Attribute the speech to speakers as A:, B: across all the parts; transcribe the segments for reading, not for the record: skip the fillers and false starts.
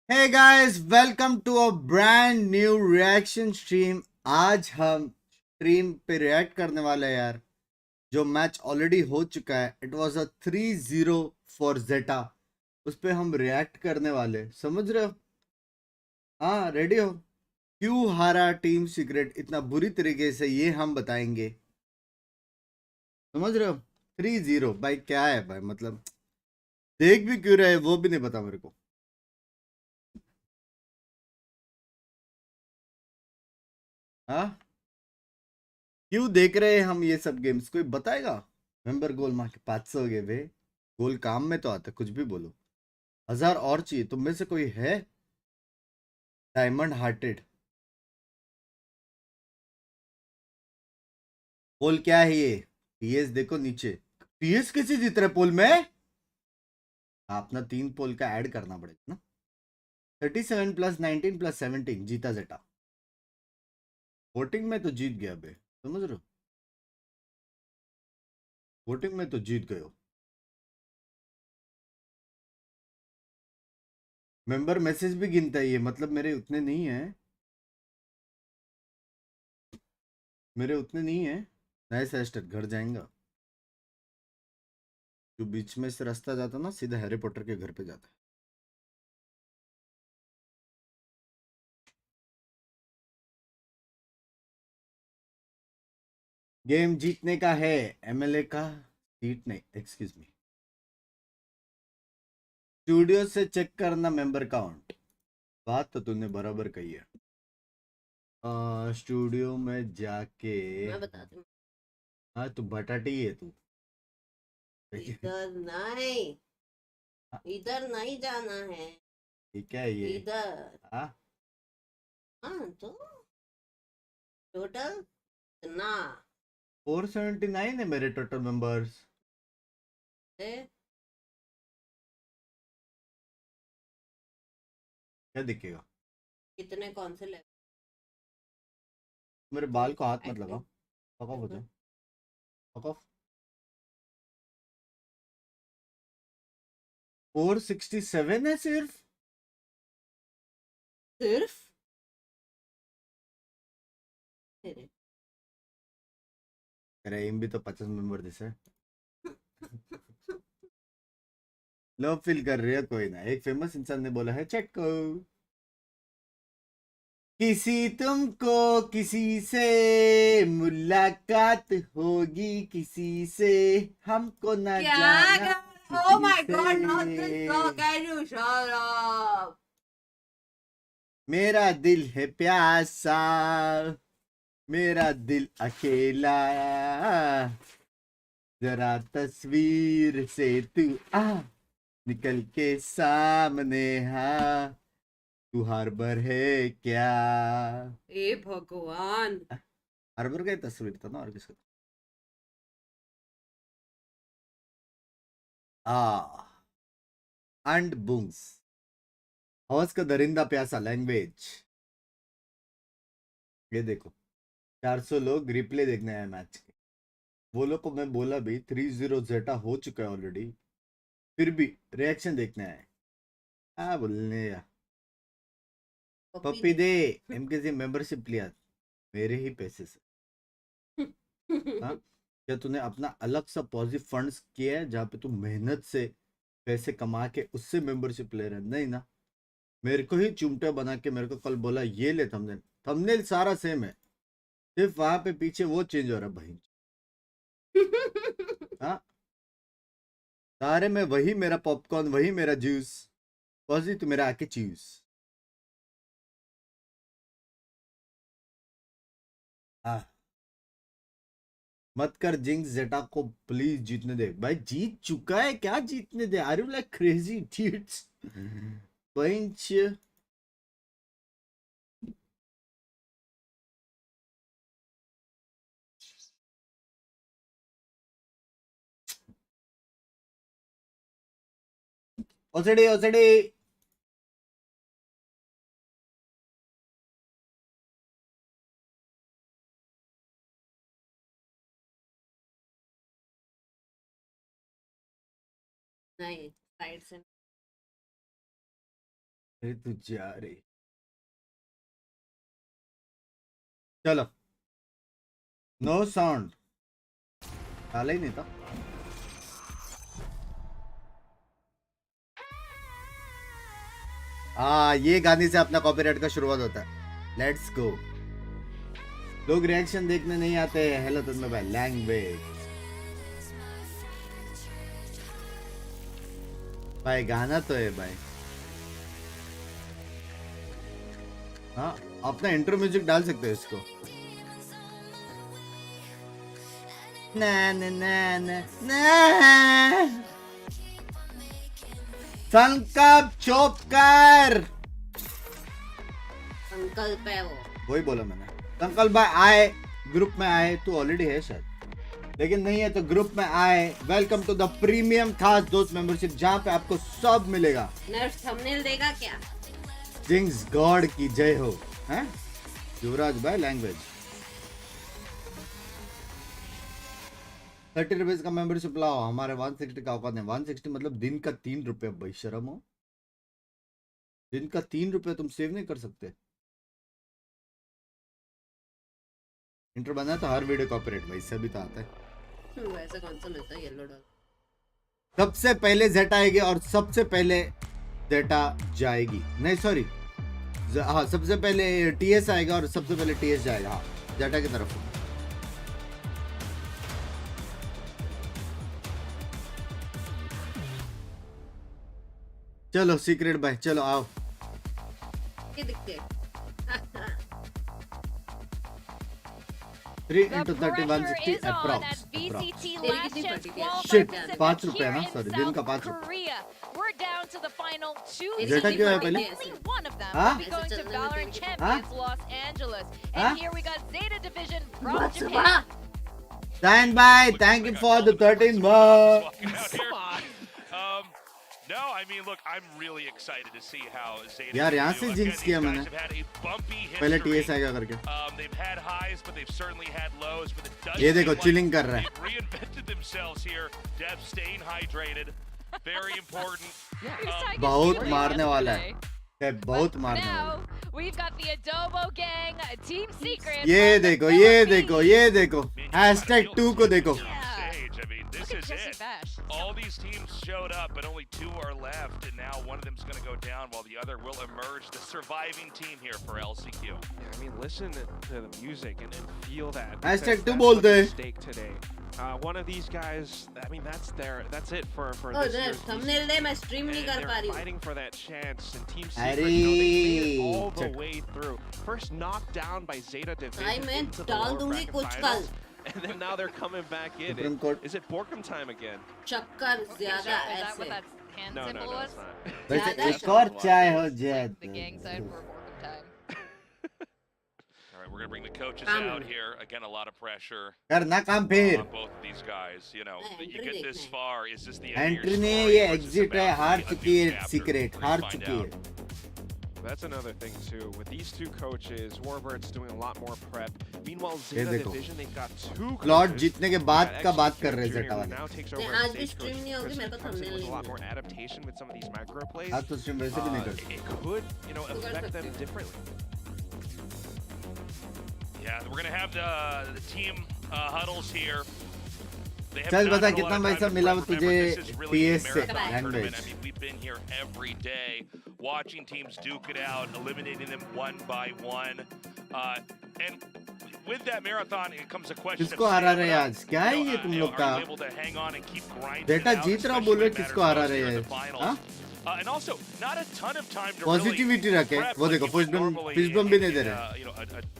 A: Hey guys, welcome to a brand new reaction stream. आज हम stream पे react करने वाले हैं यार. जो मैच ऑलरेडी हो चुका है. इट वाज अ 3-0 फॉर जेटा. उस पे हम रिएक्ट करने वाले. समझ रहे हो? हाँ, रेडी हो? क्यों हारा टीम सीक्रेट इतना बुरी तरीके से, ये हम बताएंगे. समझ रहे हो? 3-0 भाई, क्या है भाई, मतलब देख भी क्यों रहे वो भी नहीं पता मेरे को. हाँ, क्यों देख रहे हैं हम ये सब गेम्स, कोई बताएगा? मेंबर गोल मार के 500 हो गए बे. गोल काम में तो आता, कुछ भी बोलो. 1000 और चाहिए तुम में से कोई है? Diamond hearted. पोल क्या है ये? टीएस देखो नीचे. टीएस कैसे जीत रहे पोल में? अपना 3 पोल का ऐड करना पड़ेगा ना. 37 प्लस 19 प्लस 17 जीता जेटा. वोटिंग में तो जीत गया बे. समझ रहे हो? वोटिंग में तो जीत गए हो. मेंबर मैसेज भी गिनता है ये, मतलब मेरे उतने नहीं है. मेरे उतने नहीं है. नए सेस्टर घर जाएंगा. जो बीच में से रास्ता जाता ना, सीधा हैरी पॉटर के घर पे जाता है. गेम जीतने का है. एमएलए का सीट नहीं, एक्सक्यूज मी. स्टूडियो से चेक करना मेंबर काउंट. बात तो तूने बराबर कही है. स्टूडियो में जाके.
B: मैं बताती हूँ.
A: हाँ, तू बटाटी है तू.
B: इधर नहीं,
A: हाँ,
B: इधर नहीं जाना है.
A: ठीक है ये.
B: इधर.
A: हाँ,
B: हाँ तो टोटल ना
A: 479 है मेरे टोटल मेंबर्स.
B: है.
A: क्या दिखेगा?
B: कितने कौन से लेवल
A: मेरे बाल को हाथ मत लगाओ.
B: एक्टिव
A: फक ऑफ हो जाओ. Fuck off. 467 है सिर्फ.
B: सिर्फ तेरे.
A: रहीम भी तो 50 मेंबर जैसे. लव फील कर रही है कोई ना. एक फेमस इंसान ने बोला है चेक को. किसी तुमको किसी से मुलाकात होगी, किसी से हमको ना जाना
B: क्या? Oh
A: किसी
B: my
A: से.
B: God, not this song. Can you shut up?
A: मेरा दिल है प्यासा, मेरा दिल अकेला, जरा तस्वीर से तू आ निकल के सामने. हाँ, तू हार्बर है क्या?
B: हे भगवान.
A: हार्बर का ही तस्वीर था ना, और किसका? आ एंड बुंग्स. हवस का दरिंदा प्यासा लैंग्वेज. ये देखो, 400 लोग रिप्ले देखने आए मैच के. वो लोग को मैं बोला भी 3-0 जेटा हो चुका है ऑलरेडी. फिर भी रिएक्शन देखने आए. हाँ बोलने या.
B: पप्पी
A: पप्पी
B: दे.
A: दे. एमकेजी मेंबरशिप लिया मेरे ही पैसे से. हाँ, क्या तूने अपना अलग सा पॉजिटिव फंड्स किया है जहाँ पे तू मेहनत से पैसे कमा के उससे मेंबरशिप ले रहा है? नहीं ना. मेरे को ही चुमटा बना के मेरे को कल बोला ये ले थंबनेल. थंबनेल सारा सेम है, सिर्फ वहां पे पीछे वो चेंज हो रहा है भाई. हाँ, सारे में वही मेरा पॉपकॉर्न, वही मेरा जूस. पॉजिटिव तो मेरा आके चूस. हाँ, मत कर जिंक्स. जेटा को प्लीज जीतने दे भाई. जीत चुका है, क्या जीतने दे? Are you like crazy idiots? Bench. ओसडी ओसडी.
B: नहीं, साइड से.
A: अरे तू जा रे, चलो नो साउंड डाला ही नहीं था। हाँ, ये गाने से अपना कॉपीराइट का शुरुआत होता है। Let's go. लोग रिएक्शन देखने नहीं आते हैं। हेलो तुम भाई, लैंग्वेज भाई, गाना तो है भाई। हाँ, अपना इंट्रो म्यूजिक डाल सकते हो इसको। ना ना ना ना ना, संकल्प चुप कर।
B: संकल्प है वो।
A: वही बोला मैंने। संकल्प भाई आए, ग्रुप में आए। तू ऑलरेडी है शायद, लेकिन नहीं है तो ग्रुप में आए। वेलकम टू द प्रीमियम खास दोस्त मेंबरशिप, जहाँ पे आपको सब मिलेगा।
B: नेक्स्ट थंबनेल देगा क्या?
A: जिंक्स गॉड की जय हो। हैं युवराज भाई, लैंग्वेज 30 रुपीज का मेंबरशिप लाओ। हमारे 160 का औकात नहीं। 160 मतलब दिन का 3 रुपये। भाई शर्म हो, दिन का 3 रुपये तुम सेव नहीं कर सकते। इंटर बना तो हर वीडियो कॉपीराइट भाई, इससे भी तो आता है।
B: वैसे कौन सा मिलता है येलो डॉल?
A: सबसे पहले जेटा आएगी और सबसे पहले जेटा जाएगी। नहीं सॉरी, हाँ सबसे पहले टीएस आएगा और सबसे पहले टीएस जाएगा। हाँ, जेटा की तरफ। चलो सीक्रेट भाई, चलो आओ।
B: ये दिखते
A: 3 into 30 160 approx. Shit, 5 रुपए ना, सॉरी, दिन का 5 रुपए। जेटा क्यों है पहले? हाँ? Stand by, thank you for the 13 months.
C: No, I mean, look, I'm really excited to see how ZETA.
A: यार यहाँ से जिंक्स किया मैंने। पहले टीएस आएगा करके।
C: They've had highs, but they've certainly had lows. But it does
A: ये देखो
C: seem
A: चिलिंग
C: like
A: कर रहा है।
C: they've reinvented themselves here. Dev staying hydrated, very important.
A: बहुत मारने वाला है, बहुत मारने वाला है।
D: We've got the Adobo gang, Team Secret.
A: ये देखो, ये देखो, ये देखो, #2 को देखो।
C: Stage. I mean, this is it. All these teams showed up, but only 2 are left, and now one of them's going to go down, while the other will emerge, the surviving team here for LCQ.
E: Yeah, I mean, listen to the music and feel that.
A: #2 बोलते हैं।
E: Stake today. One of these guys, I mean, that's it for
B: Oh,
E: this year's
B: thumbnail दे, मैं stream नहीं
E: and
B: कर पा रही
E: they're
B: हूँ।
E: fighting for that chance, and Team
A: अरे,
E: Secret, you know, they made it all the
A: check.
E: way through. First knocked down by ZETA Division
B: भाई मैं
E: into the
B: डाल
E: lower
B: दूंगी
E: bracket
B: कुछ
E: finals,
B: कल।
E: and then now they're coming back in.
A: Supreme Court.
E: Is it Borkum time again?
B: चक्कर
D: Is
B: ज्यादा
D: that what
B: ऐसे।
D: that hand
E: No,
D: symbol was?
E: it's not.
A: वैसे
B: ज़्यादा
A: एक और चाय हो जाए
D: The gang sign for Borkum time.
C: All right, we're going to bring the coaches
B: Come.
C: out here. Again, a lot of pressure
A: करना काम फिर।
C: on both of these guys. You know,
B: Entry
C: you get this
B: देखना है।
C: far. Is this the end of
A: entry
C: your
A: नहीं है,
C: story,
A: ये
C: or is this
A: exit है।
C: about
A: हार
C: a
A: चुकी
C: new
A: है
C: chapter?
A: सीक्रेट,
C: We're
A: हार
C: gonna find
A: चुकी
C: out.
A: है।
E: That's another thing too. With these two coaches, Warbird's doing a lot more prep. Meanwhile,
A: ये
E: ZETA
A: देखो,
E: Division, they've got 2
A: plot
E: coaches.
A: जीतने के
E: We've
A: बाद
E: got
A: का बात
E: XQ
A: कर रहे हैं
E: Junior,
A: जेटा
E: who
A: वाले।
E: now takes
B: नहीं,
E: over as
B: आज भी
E: stage coach.
B: stream नहीं होगी,
E: Chris
B: मेरे को
E: comes in
B: thumbnail
E: with a lot
B: नहीं
E: more adaptation with some of these micro plays.
A: आज तो स्ट्रीम वैसे भी नहीं करते।
E: It could, you know,
B: तो कर
E: affect them
B: सकते हो।
E: differently.
C: Yeah, we're going to have the team huddles here. They have
A: चल
C: not
A: बता
C: had a lot
A: कितना
C: of time
A: पैसा
C: to
A: मिला
C: prep.
A: तुझे
C: Remember, this is really a
A: TS से,
C: marathon tournament.
A: Language.
C: I mean, we've been here every day watching teams duke it out, eliminating them one by one. And with that marathon, it comes a question of
A: किसको हरा रहे हैं
C: stamina.
A: आज? क्या है ये तुम
C: You know,
A: लोग का?
C: are you able to hang on and keep grinding
A: Zeta
C: it out,
A: जीत रहा
C: especially
A: बोलो,
C: when it
A: किसको
C: matters
A: हरा
C: most
A: रहे
C: here in
A: हैं?
C: the finals?
A: हाँ?
C: And also, not a ton of time to
A: positivity
C: really
A: रखे।
C: prep
A: वो
C: like
A: देखो,
C: you would
A: फिश
C: normally
A: बम भी नहीं
C: in,
A: दे रहे।
C: you know,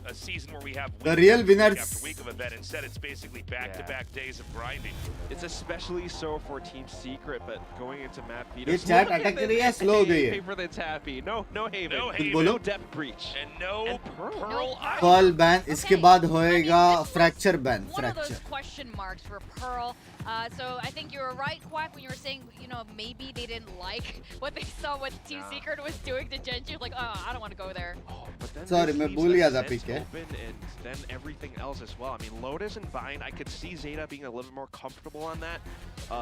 C: a season where we have
A: The
C: week
A: real
C: after week
A: winners-
C: after week of event. Instead, it's basically back-to-back days of grinding.
E: It's especially so for Team Secret, but going into Matt
A: ये
E: Fetus.
A: chat अटक रही है, slow हो गई है।
E: Paper that's happy. No Haven.
C: No
A: कुछ
C: Haven.
A: बोलो।
E: No depth breach.
C: And no
E: And Pearl.
C: Pearl either.
A: Call ban, इसके
D: Okay.
A: बाद होएगा
D: I mean, this was
A: fracture ban.
D: One of those
A: fracture
D: question marks for Pearl. So I think you were right, Quack, when you were saying, you know, maybe they didn't like what they saw what Team Secret was doing to Genji. Like, oh, I don't want to go there.
E: Oh, but then
A: Sorry,
E: this
A: मैं
E: leaves
A: भूल
E: the
A: गया था
E: sets
A: pick है.
E: open and then everything else as well. I mean, Lotus and Vine, I could see Zeta being a little bit more comfortable on that.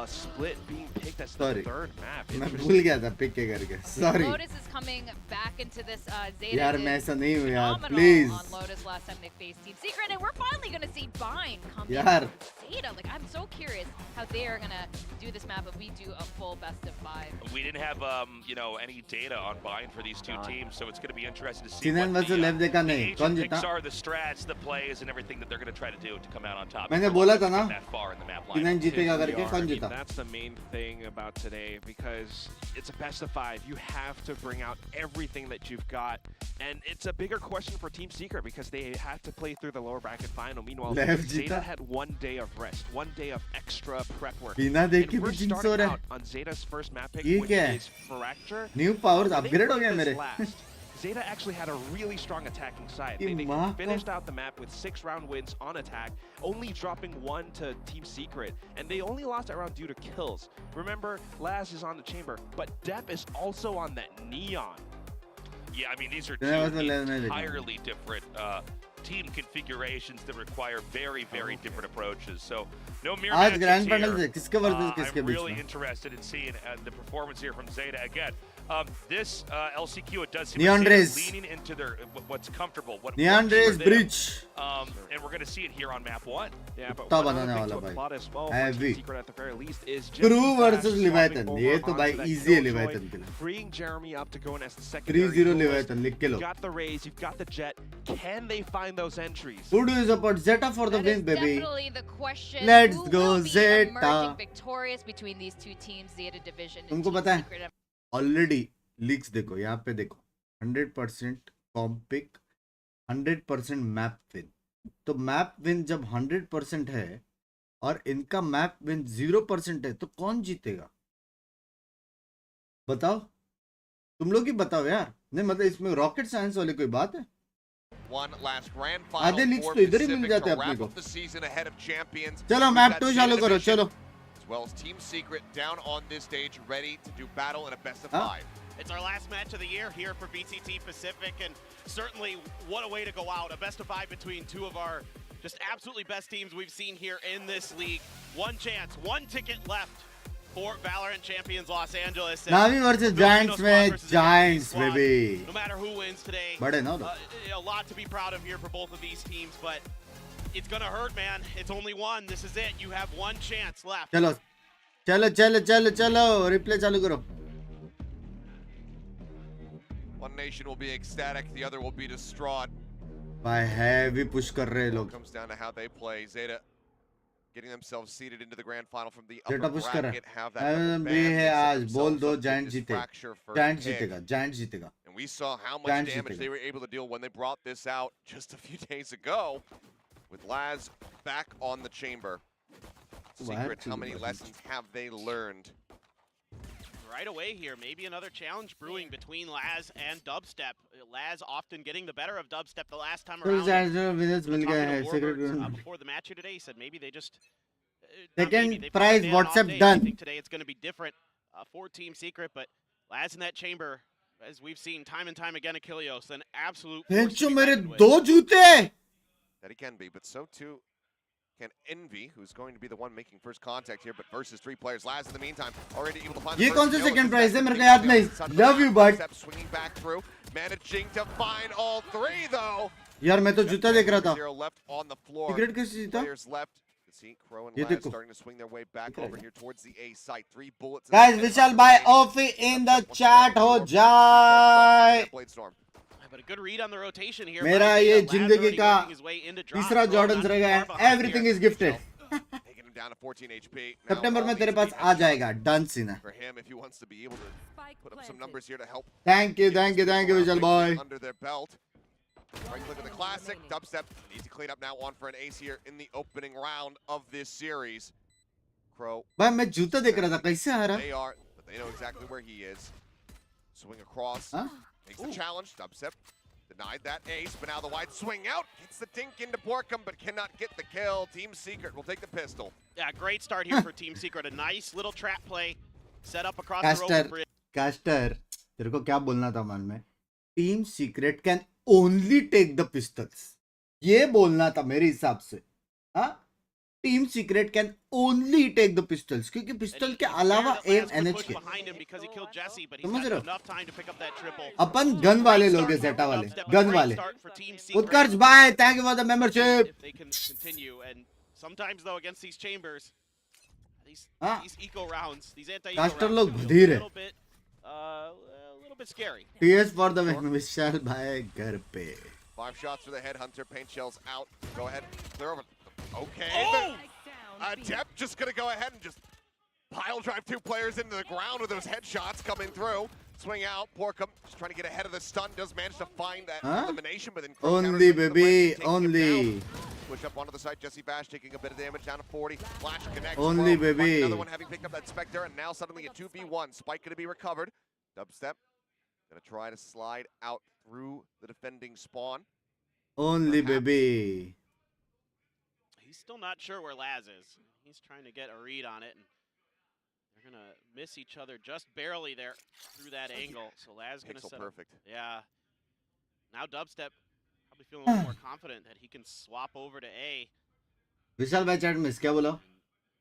E: Split being picked as the
A: Sorry.
E: third map.
A: मैं
E: Interesting.
A: भूल गया था pick के करके. Sorry.
D: Lotus is coming back into this. Zeta
A: यार
D: did
A: मैं ऐसा नहीं हूँ यार.
D: phenomenal
A: Please.
D: on Lotus last time they faced Team Secret, and we're finally going to see Vine come
A: यार.
D: in Zeta. Like, I'm so curious how they are going to do this map if we do a full best of 5.
C: We didn't have, you know, any data on buying for these two teams, so it's going to be interesting to see
A: Sinan
C: what
A: versus Lev देखा
C: the
A: नहीं.
C: agent
A: कौन
C: picks
A: जीता?
C: are, the strats, the plays, and everything that they're going to try to do to come out on top.
A: मैंने
C: We're
A: बोला
C: not
A: था ना.
C: gonna get that far in the map line.
A: Sinan जीतेगा
E: We
A: करके
E: are.
A: कौन
E: I mean,
A: जीता?
E: that's the main thing about today because it's a best of 5. You have to bring out everything that you've got. And it's a bigger question for Team Secret because they have to play through the lower bracket final. Meanwhile,
A: Lev
E: Zeta
A: जीता.
E: had 1 day of rest, 1 day of extra prep work.
A: बिना
E: And
A: देखे
E: we're
A: भी jinx हो
E: starting
A: रहा है.
E: out on Zeta's first map pick,
A: ये
E: which
A: क्या है?
E: is Fracture.
A: New powers
E: They
A: upgrade हो
E: played
A: गए
E: this
A: मेरे.
E: last. Zeta actually had a really strong attacking side.
A: ये
E: They
A: माँ का.
E: finished out the map with 6-round wins on attack, only dropping 1 to Team Secret. And they only lost that round due to kills. Remember, Laz is on the chamber, but Depp is also on that Neon.
C: Yeah, I mean, these are
A: Yeah,
C: two
A: wasn't Lev नहीं देखा.
C: entirely different team configurations that require very, very different approaches. So, no mere
A: आज
C: matchups
A: grand final
C: here.
A: से किसके versus किसके
C: I'm
A: beach
C: really
A: में?
C: interested in seeing the performance here from Zeta again. This LCQ, it does seem
A: Neon
C: like Zeta
A: Rays.
C: leaning into their what's comfortable. What
A: Neon
C: works for
A: Rays
C: them.
A: Bridge.
C: And we're going to see it here on map 1.
E: Yeah, but
A: कुत्ता
E: one other
A: बनाने
E: thing
A: वाला
E: to
A: भाई.
E: applaud as well for
A: Heavy.
E: Team Secret at the very least is just
A: Crew
E: Flash
A: versus
E: swapping
A: Leviathan.
E: over
A: ये तो
E: onto
A: भाई
E: that
A: easy है
E: Killjoy,
A: Leviathan के लिए.
E: freeing Jeremy up to go in as the secondary
A: 3-0
E: duelist.
A: Leviathan लिख के लो.
E: You've got the Rays, you've got the Jet. Can they find those entries?
A: Who do you support? Zeta for the
D: That is
A: win, baby.
D: definitely the question.
A: Let's
D: Who
A: go,
D: will be
A: Zeta.
D: emerging victorious between these two teams, Zeta Division and
A: तुमको
D: Team
A: पता है?
D: Secret.
A: Already leaks देखो यहाँ पे देखो 100% comp pick 100% map win. तो map win जब 100% है और इनका map win 0% है तो कौन जीतेगा? बताओ तुम लोग ही बताओ यार. नहीं मतलब इसमें रॉकेट साइंस वाली कोई बात है?
F: One last grand
A: आधे
F: final
A: लीक्स
F: for
A: तो इधर ही मिल
F: Pacific
A: जाते
F: to
A: हैं अपने
F: wrap
A: को.
F: up the season ahead of champions.
A: चलो
F: We've
A: मैप
F: got
A: 2
F: Zeta
A: चालू करो
F: Division,
A: चलो.
F: as well as Team Secret down on this stage, ready to do battle in a best of
A: Huh?
F: 5.
G: It's our last match of the year here for BTT Pacific, and certainly what a way to go out. A best of 5 between two of our just absolutely best teams we've seen here in this league. One chance, one ticket left for Valorant champions Los Angeles. And
A: Navi versus
G: Filipino
A: Giants
G: squad
A: में
G: versus the
A: Giants
G: squad.
A: baby.
G: No matter who wins today,
A: बड़े ना तो.
G: a lot to be proud of here for both of these teams, but it's gonna hurt, man. It's only one. This is it. You have one chance left.
A: चलो चलो चलो चलो चलो replay चालू करो.
F: One nation will be ecstatic, the other will be distraught.
A: भाई heavy push कर रहे हैं
F: It
A: लोग.
F: comes down to how they play. Zeta getting themselves seated into the grand final from the
A: Zeta
F: upper
A: push कर रहा
F: bracket.
A: है.
F: Have that upper
A: भी
F: band.
A: है
F: They set
A: आज बोल
F: themselves
A: दो
F: up with
A: Giants
F: this
A: जीते.
F: fracture first
A: Giants
F: pick.
A: जीतेगा. Giants जीतेगा.
F: And we saw how much
A: Giants
F: damage
A: जीतेगा.
F: they were able to deal when they brought this out just a few days ago. With Laz back on the chamber. Secret, how many lessons have they learned?
G: Right away here, maybe another challenge brewing between Laz and Dubstep. Laz often getting the better of Dubstep the last time
A: तो
G: around.
A: Giants में winners मिल
G: Talking
A: गए
G: to
A: हैं.
G: Warbirds,
A: Secret
G: before the match here today, he said maybe they just
A: Second
G: maybe, they
A: prize,
G: found a day on off
A: WhatsApp
G: day.
A: done.
G: I think today it's going to be different for Team Secret, but Laz in that chamber, as we've seen time and time again, Achilleos, an absolute force to
A: बेंचो
G: be
A: मेरे
G: reckoned with.
A: 2 जूते.
F: That he can be, but so too can Envy, who's going to be the one making first contact here, but versus 3 players. Laz in the meantime already able to find
A: ये
F: the
A: कौन
F: first
A: सा
F: kill.
A: second
F: It's
A: prize है?
F: back
A: मेरे
F: to
A: को याद
F: Binks.
A: नहीं.
F: Son of
A: Love
F: a
A: you, bud.
F: step swinging back through, managing to find all 3 though.
A: यार मैं तो जूता देख रहा था.
F: 0 left on the floor.
A: Secret कैसे जीता?
F: Players left. See Crow and
A: ये
F: Laz
A: देखो.
F: starting to swing their way back over here towards the A site. 3 bullets.
A: Guys, Vishal bhai Ofi in the chat हो जाए.
F: Blade Storm.
G: But a good read on the rotation here.
A: मेरा
G: by
A: ये
G: Laz
A: जिंदगी
G: already
A: का
G: working his way into drop.
A: तीसरा
G: Crow
A: Jordans
G: not
A: रह गया
G: far
A: है.
G: behind
A: Everything
G: here.
A: is gifted.
F: Taking him down to 14 HP. Now
A: September
F: all
A: में तेरे
F: needs to
A: पास
F: be
A: आ
F: extra
A: जाएगा. Done सीन है.
F: for him if he wants to be able to put up some numbers here to help.
A: Thank you,
F: get
A: thank you,
F: his
A: thank you,
F: people
A: Vishal boy.
F: under their belt. Right click of the classic. Dubstep needs to clean up now. On for an ace here in the opening round of this series. Crow.
A: भाई मैं जूता देख रहा था. कैसे हारा?
F: They are, but they know exactly where he is. Swing across.
A: Huh?
F: Makes the challenge. Dubstep Denied that ace, but now the wide swing out. Gets the dink into Borkum, but cannot get the kill. Team Secret will take the pistol.
G: Yeah, great start here for Team Secret. A nice little trap play set up across the
A: Caster,
G: rope bridge.
A: Caster, तेरे को क्या बोलना था मन में? Team Secret can only take the pistols. ये बोलना था मेरे हिसाब से. हाँ? Team Secret can only take the pistols क्योंकि पिस्टल के अलावा एम NHK. समझ रहे हो? अपन गन वाले लोग हैं ZETA वाले. गन वाले. उत्कर्ष भाई, thank you for the membership.
G: If they can continue, and sometimes though against these chambers, these eco rounds, these anti-eco
A: Caster
G: rounds
A: लोग
G: can be
A: बधिर
G: a
A: है.
G: little bit, a little bit scary.
A: TS for the win. विशाल भाई घर पे.
F: 5 shots for the headhunter. Paint shells out. Go ahead. Clear over. Okay.
G: Oh!
F: Adept just gonna go ahead and just pile drive 2 players into the ground with those headshots coming through. Swing out. Porkum just trying to get ahead of the stun. Does manage to find that elimination, but then
A: Only baby, only.
F: Push up onto the side. Jesse Bash taking a bit of damage down to 40. Flash connects.
A: Only
F: World,
A: baby.
F: Another one having picked up that Spectre, and now suddenly a 2v1. Spike gonna be recovered. Dubstep gonna try to slide out through the defending spawn.
A: Only
F: Perhaps.
A: baby.
G: He's still not sure where Laz is. He's trying to get a read on it, and they're gonna miss each other just barely there through that angle. So Laz gonna
F: Pixel
G: set
F: perfect.
G: up. Yeah. Now Dubstep probably feeling a little more confident that he can swap over to A.
A: विशाल भाई chat miss क्या बोला?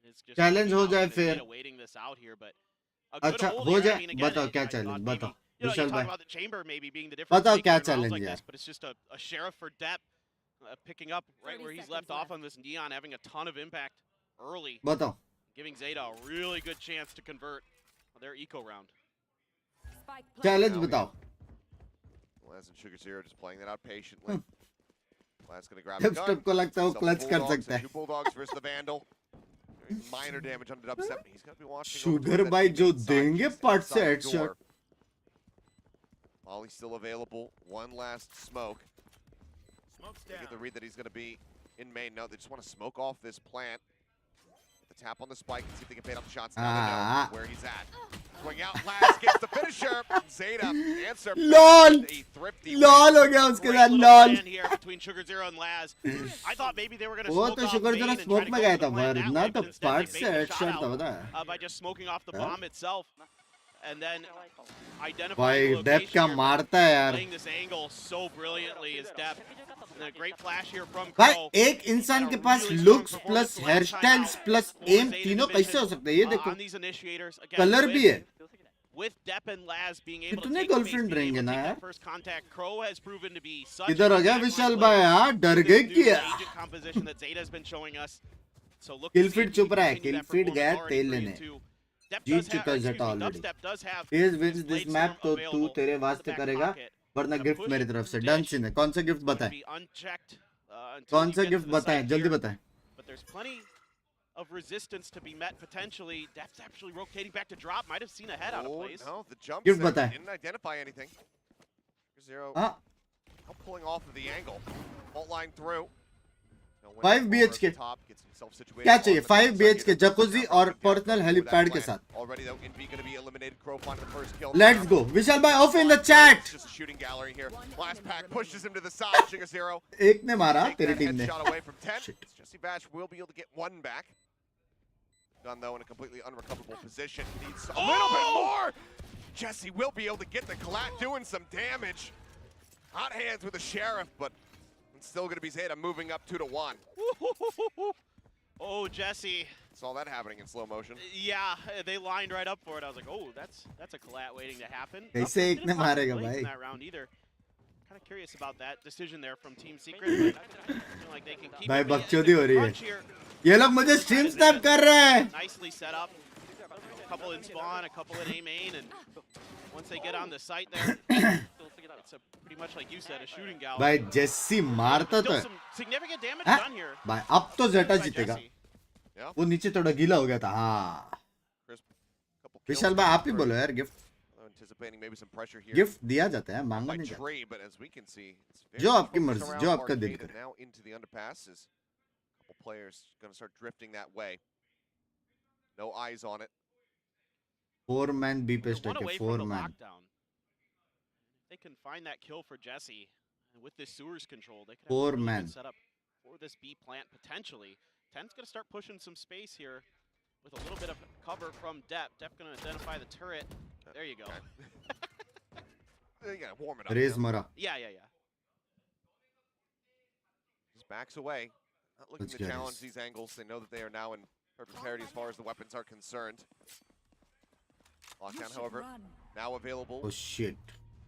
G: It's just
A: Challenge हो जाए
G: confident
A: फिर.
G: Zeta waiting this out here, but a good
A: अच्छा
G: hold
A: हो
G: here. I
A: जाए.
G: mean, again,
A: बताओ क्या
G: I thought
A: challenge?
G: maybe-
A: बताओ.
G: You know, you
A: Vishal
G: talk
A: भाई.
G: about the chamber maybe being the difference
A: बताओ
G: maker
A: क्या
G: in rounds
A: challenge
G: like
A: यार?
G: this, but it's just a sheriff for depth picking up right where he's left off on this neon, having a ton of impact early,
A: बताओ.
G: giving Zeta a really good chance to convert their eco round.
A: Challenge बताओ.
F: Laz and Sugar Zero just playing that out patiently. Laz gonna grab a gun.
A: Dubstep को लगता है वो
F: Some
A: clutch कर
F: Bulldogs
A: सकता
F: and
A: है.
F: 2 Bulldogs versus the Vandal. Very minor damage on the Dubstep. He's gonna be watching.
A: Sugar भाई जो देंगे part से headshot.
F: Molly's still available. One last smoke. They get the read that he's going to be in main. No, they just want to smoke off this plant. Get the tap on the spike and see if they can fade out the shots. Now they know where he's at. Swing out, Laz gets the finisher. Zeta answer.
A: LOL!
F: A thrifty
A: LOL हो गया उसके
G: Great
A: साथ
G: little
A: LOL.
G: plan here between Sugar Zero and Laz. I thought maybe they were going to
A: वो
G: smoke
A: तो
G: off
A: Sugar
G: main
A: Zero
G: and try
A: smoke
G: to
A: में
G: go
A: गया
G: for the
A: था
G: plan that
A: वरना
G: way,
A: तो
G: but instead they
A: part
G: baked
A: से
G: the
A: headshot
G: shot
A: था
G: out,
A: पता है.
G: by just smoking off the bomb itself, and then
A: भाई
G: identifying the
A: डेप
G: location
A: क्या
G: here,
A: मारता है यार.
G: playing this angle so brilliantly is Dep. And a great flash here from
A: भाई
G: Crow.
A: एक इंसान के पास looks plus hairstyles plus aim तीनों कैसे हो सकते हैं ये देखो.
G: On these initiators, again,
A: colour भी है.
G: with Dep and Laz being able to
A: कितने
G: take space,
A: girlfriend
G: being
A: रहेंगे
G: able to
A: ना
G: take
A: यार?
G: that first contact, Crow has proven to be such
A: किधर हो
G: a
A: गया
G: backline
A: विशाल
G: player
A: भाई यार डर
G: with
A: गए
G: this new
A: क्या?
G: agent composition that Zeta has been showing us. So look
A: Kill
G: to see
A: feed
G: if he
A: चुप
G: can
A: रहा है.
G: continue
A: Kill
G: that
A: feed
G: performance
A: गया
G: already
A: तेल
G: 3-2.
A: लेने.
G: Dep
A: जीत
G: does have-
A: चुका है
G: excuse
A: ZETA
G: me,
A: already.
G: Dubstep does have
A: Please
G: his
A: wins this
G: blade
A: map
G: storm
A: तो तू
G: available
A: तेरे
G: in the
A: वास्ते
G: back
A: करेगा
G: pocket.
A: वरना
G: The
A: गिफ्ट
G: push
A: मेरी तरफ से.
G: dish
A: डन सीन है. कौन सा गिफ्ट
G: is gonna
A: बताएं?
G: be unchecked, until
A: कौन
G: you
A: सा
G: get to
A: गिफ्ट
G: the
A: बताएं?
G: site
A: जल्दी
G: here.
A: बताएं.
G: But there's plenty of resistance to be met potentially. Dep's actually rotating back to drop. Might have seen a head out of
F: Oh,
G: place.
F: no, the jump
A: Gift
F: set
A: बताएं.
F: didn't identify anything. Zero
A: हाँ.
F: now pulling off of the angle. Fault line through. Now went
A: 5
F: over
A: BHK.
F: the top, gets himself situated
A: क्या
F: on
A: चाहिए?
F: the
A: 5
F: top
A: BHK
F: side.
A: Jacuzzi और personal
F: With that
A: helipad के
F: plan.
A: साथ.
F: Already though, Envy gonna be eliminated. Crow finding the first kill.
A: Let's go. विशाल भाई off in the chat.
F: Just a shooting gallery here. Last pack pushes him to the side. Sugar Zero.
A: एक ने मारा
F: Take
A: तेरी
F: that
A: team ने.
F: headshot away from 10.
A: Shit.
F: Jesse Bash will be able to get one back. Gun though in a completely unrecoverable position. Needs a little bit more. Jesse will be able to get the collat doing some damage. Hot hands with the sheriff, but it's still going to be Zeta moving up 2-1.
G: Oh, Jesse.
F: Saw that happening in slow motion.
G: Yeah, they lined right up for it. I was like, oh, that's a collat waiting to happen.
A: कैसे एक
G: Didn't
A: ने
G: pop the
A: मारेगा
G: blades
A: भाई?
G: in that round either. Kind of curious about that decision there from Team Secret. But I feel like they can keep
A: भाई
G: it in
A: बकचोदी
G: the
A: हो रही है.
G: crunch here.
A: ये लोग मुझे स्ट्रीम स्नैप कर रहे हैं.
G: Nicely set up. A couple in spawn, a couple in A main, and once they get on the site there, it's pretty much like you said, a shooting gallery.
A: भाई जेसी मारता तो
G: Still
A: है.
G: some significant damage
A: हाँ?
G: done here
A: भाई अब तो जेटा
G: by
A: जीतेगा.
G: Jesse.
A: वो नीचे थोड़ा गीला हो गया था. हाँ.
F: Crisp, couple kills
A: विशाल भाई आप ही बोलो यार gift.
F: anticipating maybe some pressure here.
A: Gift दिया जाता है मांगा
F: by
A: नहीं जाता.
F: Trey, but as we can see, it's very
A: जो
F: much
A: आपकी
F: focused
A: मर्जी,
F: around
A: जो आपका दिल
F: arcade and
A: करे.
F: now into the underpass is a couple players going to start drifting that way. No eyes on it.
A: 4 man B पे
G: They're
A: stuck
G: one
A: है.
G: away
A: 4
G: from the
A: man.
G: lockdown. If they can find that kill for Jesse, With this sewers control, they could have
A: Four
G: a really
A: man.
G: good setup for this B plant potentially. 10's going to start pushing some space here with a little bit of cover from Dep. Dep going to identify the turret. There you go.
F: You gotta warm it up.
A: Raise Mara.
G: Yeah.
F: Just backs away. Not looking
A: Let's
F: to
A: get
F: challenge
A: this.
F: these angles. They know that they are now in perfect parity as far as the weapons are concerned. Lockdown, however, now available.
A: Oh shit.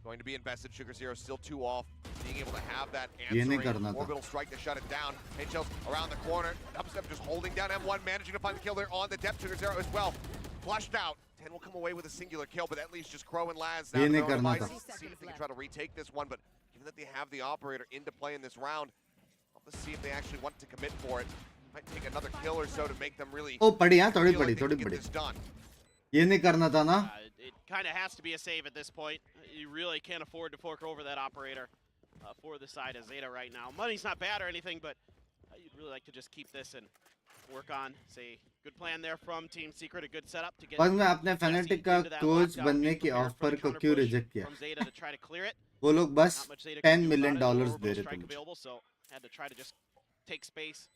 F: Going to be invested. Sugar Zero still 2 off. Being able to have that
A: ये नहीं
F: answering
A: करना था.
F: orbital strike to shut it down. HL's around the corner. Dubstep just holding down M1, managing to find the kill there on the depth. Sugar Zero as well. Flushed out. 10 will come away with a singular kill, but at least just Crow and Laz now
A: ये
F: to
A: नहीं
F: their own
A: करना
F: devices.
A: था.
F: See if they can try to retake this one, but given that they have the operator into play in this round, let's see if they actually want to commit for it. Might take another kill or so to make them really
A: ओ पड़ी हाँ थोड़ी
F: feel like
A: पड़ी
F: they can
A: थोड़ी
F: get
A: पड़ी.
F: this done.
A: ये नहीं करना था ना.
G: It kind of has to be a save at this point. You really can't afford to fork over that operator for the side of Zeta right now. Money's not bad or anything, but you'd really like to just keep this and work on, say, good plan there from Team Secret, a good setup to get
A: और मैं अपने fanatic का coach बनने की offer को क्यों reject किया?
G: from Zeta to try to clear it.
A: वो लोग बस
G: Not much Zeta
A: $10
G: can do
A: million
G: about it. No
A: they
G: orbital
A: रहे थे
G: strike
A: मुझे.
G: available, so had to try to just take space.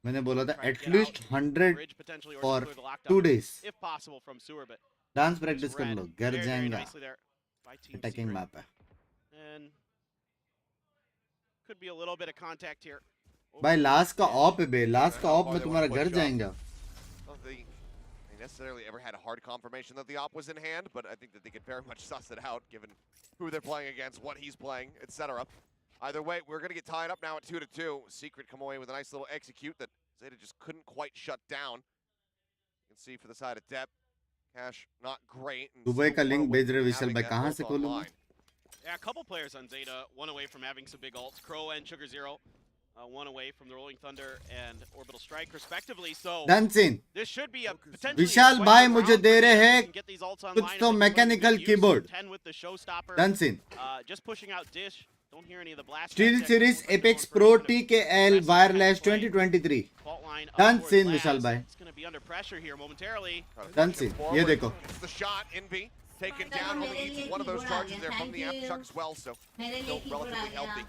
A: मैंने बोला था
G: Try to
A: at
G: get
A: least
G: out,
A: 100
G: bridge potentially, or
A: for
G: clear the lockdown
A: 2 days.
G: if possible from sewer, but
A: dance practice
G: just
A: कर
G: read
A: लो. घर
G: very, very
A: जाएंगा.
G: nicely there by Team
A: attacking
G: Secret.
A: Map है.
G: And could be a little bit of contact here.
A: भाई last का of है बे. Last का of में तुम्हारा घर जाएंगा.
F: Well, they necessarily ever had a hard confirmation that the op was in hand, but I think that they could very much suss it out given who they're playing against, what he's playing, etc. Either way, we're going to get tied up now at 2-2. Secret come away with a nice little execute that Zeta just couldn't quite shut down. You can see for the side of Dep, Cash not great. and
A: Dubai
F: still
A: का link
F: well
A: भेज रहे
F: with
A: Vishal
F: having
A: भाई.
F: that
A: कहाँ
F: ult
A: से खोलूं?
F: online.
G: Yeah, a couple players on Zeta, one away from having some big ults. Crow and Sugar Zero, one away from the Rolling Thunder and Orbital Strike, respectively. So
A: done scene.
G: this should be a potentially
A: Vishal
G: quite
A: भाई
G: good
A: मुझे
G: round
A: दे
G: for
A: रहे
G: Zeta.
A: हैं
G: They can get these ults
A: कुछ
G: online if
A: तो
G: they put them to
A: mechanical
G: good use.
A: Keyboard.
G: 10 with the showstopper.
A: Done scene.
G: Just pushing out Dish. Don't hear any of the blast.
A: Steel
G: tech
A: series
G: technical
A: apex
G: for
A: pro
G: kind of
A: TKL wireless 2023.
G: fault line up
A: done
G: towards
A: scene
G: Laz.
A: Vishal भाई.
G: It's going to be under pressure here momentarily.
A: Done scene. ये देखो.
F: It's the shot, Envy. Taken down, only eats one of those charges there from the aftershock as well, so still relatively healthy.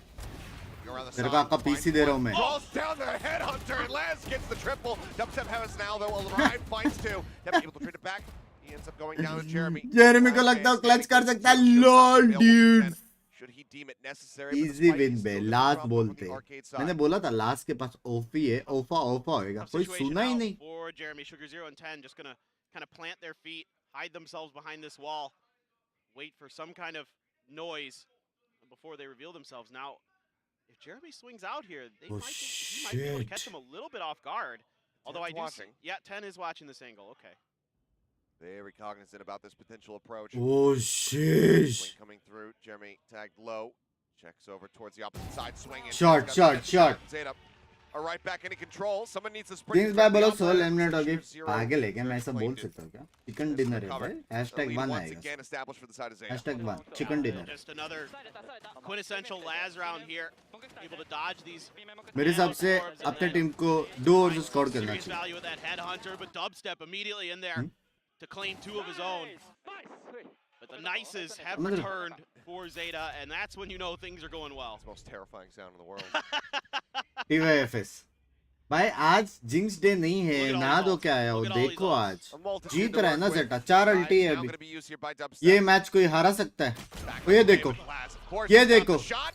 F: Around the
A: तेरे को
F: side,
A: आपका PC दे रहा हूँ मैं.
F: Falls down the headhunter, and Laz gets the triple. Dubstep has now, though, a Ryan finds two. Dep able to trade it back. He ends up going down to Jeremy.
A: Jeremy को लगता है clutch कर सकता है. Lol dude.
F: Should he deem it necessary? but
A: easy
F: despite
A: win
F: he's
A: बे.
F: still
A: last
F: from the
A: बोलते.
F: arcade side.
A: मैंने बोला था लास्ट के पास ओफी है. ओफा होएगा. कोई
G: Situation
A: सुना ही
G: now
A: नहीं.
G: for Jeremy. Sugar Zero and 10 just gonna kind of plant their feet, hide themselves behind this wall, wait for some kind of noise before they reveal themselves. Now, if Jeremy swings out here, he might be able to catch
A: shit.
G: him a little bit off guard. Although I
F: 10's
G: do
F: watching.
G: yeah, 10 is watching this angle. Okay.
F: Very cognizant about this potential approach.
A: Oh shit.
F: Swing coming through. Jeremy tagged low. Checks over towards the opposite side. Swinging.
A: Shot, shot.
F: Zeta are right back into control. Someone needs to spring.
A: Kings भाई बोलो soul eliminate हो गई. पागल है क्या? मैं ऐसा बोल सकता हूँ क्या? चिकन डिनर है भाई. #1 आएगा.
F: Again established for the side of Zeta.
A: #1 chicken dinner.
G: Just another quintessential Laz round here. Able to dodge these.
A: मेरे हिसाब से अपने टीम को 2 ओवर से स्कोर करना
G: Serious
A: चाहिए.
G: value with that headhunter, but Dubstep immediately in there to claim 2 of his own. But the Nices have
A: Another-
G: returned for Zeta, and that's when you know things are going well.
F: It's the most terrifying sound in the world.
A: TYFS. भाई आज jinx day नहीं है.
G: Look at all
A: ना
G: these
A: दो
G: ults.
A: क्या है. वो
G: Look at all these
A: देखो
G: ults.
A: आज
F: A multitude
A: जीत
F: to
A: रहा है
F: work
A: ना
F: with.
A: जेटा. 4 अल्टी है
F: Now
A: अभी.
F: gonna be used here by Dubstep.
A: ये मैच कोई हारा सकता है.
F: Back
A: तो ये
F: away
A: देखो.
F: with Laz. Of course,
A: ये
F: he got the
A: देखो.
F: shot.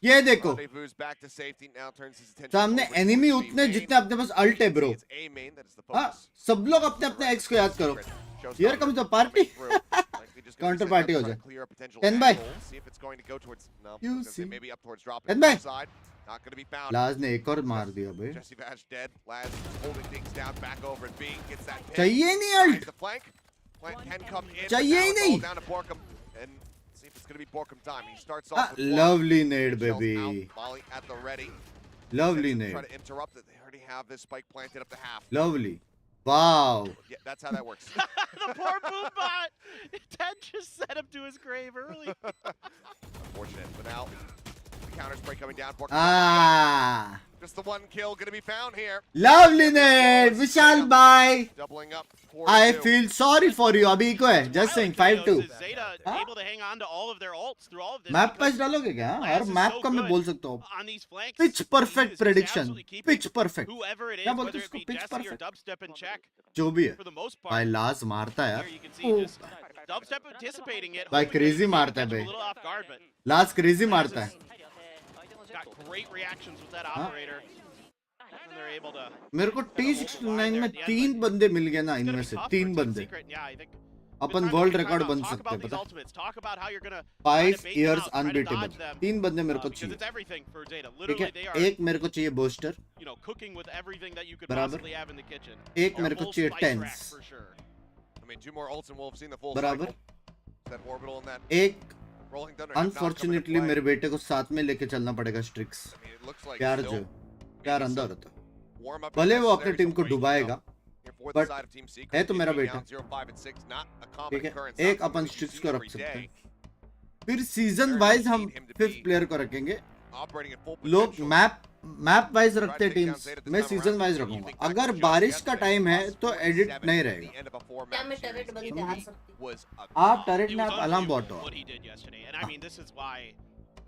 A: ये देखो.
F: Rendezvous back to safety. Now turns his attention
A: सामने
F: over
A: एनिमी
F: towards
A: उतने
F: B main.
A: जितने अपने पास अल्ट है bro.
F: It's A main, that is the
A: हाँ
F: focus.
A: सब लोग अपने अपने एक्स को याद करो. Here comes the party. Counter party हो जाए. 10 by.
F: See if it's going to go towards, no,
A: You
F: I was gonna say
A: see.
F: maybe up towards drop
A: 10 by.
F: side. Not going to be found.
A: लाज ने एक और मार दिया भाई.
F: Jesse Vash dead. Laz holding things down back over and B gets that pick.
A: चाहिए नहीं
F: Finds
A: alt.
F: the flank. Flank can come in.
A: चाहिए
F: but
A: ही
F: now it's
A: नहीं.
F: all down to Borkum. And see if it's going to be Borkum time. He starts off with one.
A: Lovely nade
F: Shells
A: baby.
F: out, Molly at the ready.
A: Lovely
F: Try
A: nade.
F: to interrupt it. They already have this spike planted up to half.
A: Lovely. Wow.
F: Yeah, that's how that works.
G: The poor Boombot! 10 just sent him to his grave early.
F: Unfortunate. But now, the counter spray coming down. Borkum
A: Ah.
F: Just the one kill gonna be found here.
A: Lovely net, Vishal bhai.
F: Doubling up.
A: I
F: 4-2.
A: feel sorry for you. अभी eco है. Just saying 5-2.
G: ZETA
A: Huh?
G: able to hang on to all of their ults through all of this.
A: Map
G: because
A: patch डालोगे क्या?
G: Laz
A: और
G: is
A: map
G: so
A: का मैं
G: good
A: बोल सकता हूँ.
G: on these flanks.
A: Pitch
G: He
A: perfect
G: is
A: prediction.
G: absolutely keeping
A: Pitch perfect.
G: whoever it is,
A: क्या बोलते
G: whether
A: हैं
G: it be
A: उसको? Pitch
G: Jesse or
A: perfect.
G: Dubstep in check,
A: जो भी है.
G: for the most part.
A: भाई लास्ट मारता है
G: Here
A: यार.
G: you can see just Dubstep anticipating it.
A: भाई
G: hoping
A: crazy
G: that he
A: मारता है
G: catch him
A: भाई.
G: a little off guard, but
A: last crazy मारता है.
G: got great reactions with that
A: Huh?
G: operator. And they're able to
A: मेरे को T69 में 3 बंदे मिल गए ना
G: It's gonna
A: इनमें
G: be
A: से.
G: tough
A: 3
G: for Team
A: बंदे.
G: Secret. Yeah, I think
A: upon
G: Time to
A: world
G: take
A: record
G: time
A: बन
G: out. Talk
A: सकते हैं
G: about these
A: पता.
G: ultimates. Talk about how you're gonna
A: 5
G: try to bait them
A: years
G: out, try to
A: unbeatable.
G: dodge them,
A: 3 बंदे मेरे को
G: because
A: चाहिए.
G: it's everything for Zeta.
A: ठीक
G: Literally, they
A: है.
G: are,
A: एक मेरे को चाहिए booster.
G: you know, cooking with everything that you could
A: बराबर.
G: possibly have in the kitchen.
A: एक मेरे को
G: Full
A: चाहिए
G: spice rack
A: tense.
G: for sure.
F: I mean, 2 more ults and we'll have seen the full
A: बराबर.
F: cycle. That orbital and that
A: एक
F: rolling thunder. have not come into
A: unfortunately
F: play.
A: मेरे बेटे को साथ में लेके चलना पड़ेगा स्ट्रिक्स.
F: I mean, it looks like
A: प्यार
F: still
A: जो प्यार अंदर होता है.
F: warm up
A: भले
F: is
A: वो अपने
F: necessary,
A: टीम
F: so
A: को
F: great to
A: डुबाएगा.
F: know. Here for the
A: but
F: side of Team Secret,
A: है तो मेरा
F: being
A: बेटा.
F: down 0-5 and 6, not a common
A: ठीक है.
F: occurrence,
A: एक
F: not
A: upon
F: something that you
A: स्ट्रिक्स
F: see
A: को रख
F: every
A: सकते
F: day.
A: हैं. फिर सीजन वाइज हम 5th प्लेयर को रखेंगे.
F: Operating at full
A: लोग
F: potential.
A: मैप वाइज रखते हैं टीम्स. मैं सीजन वाइज रखूंगा. अगर बारिश का टाइम है तो एडिट नहीं रहेगा.
B: क्या मैं टर्रेट बन के हार सकती हूँ?
A: आप टरेट
G: He
A: में
G: was
A: आप अलार्म बॉट
G: unbelievable
A: हो.
G: what he did yesterday, and I mean, this is why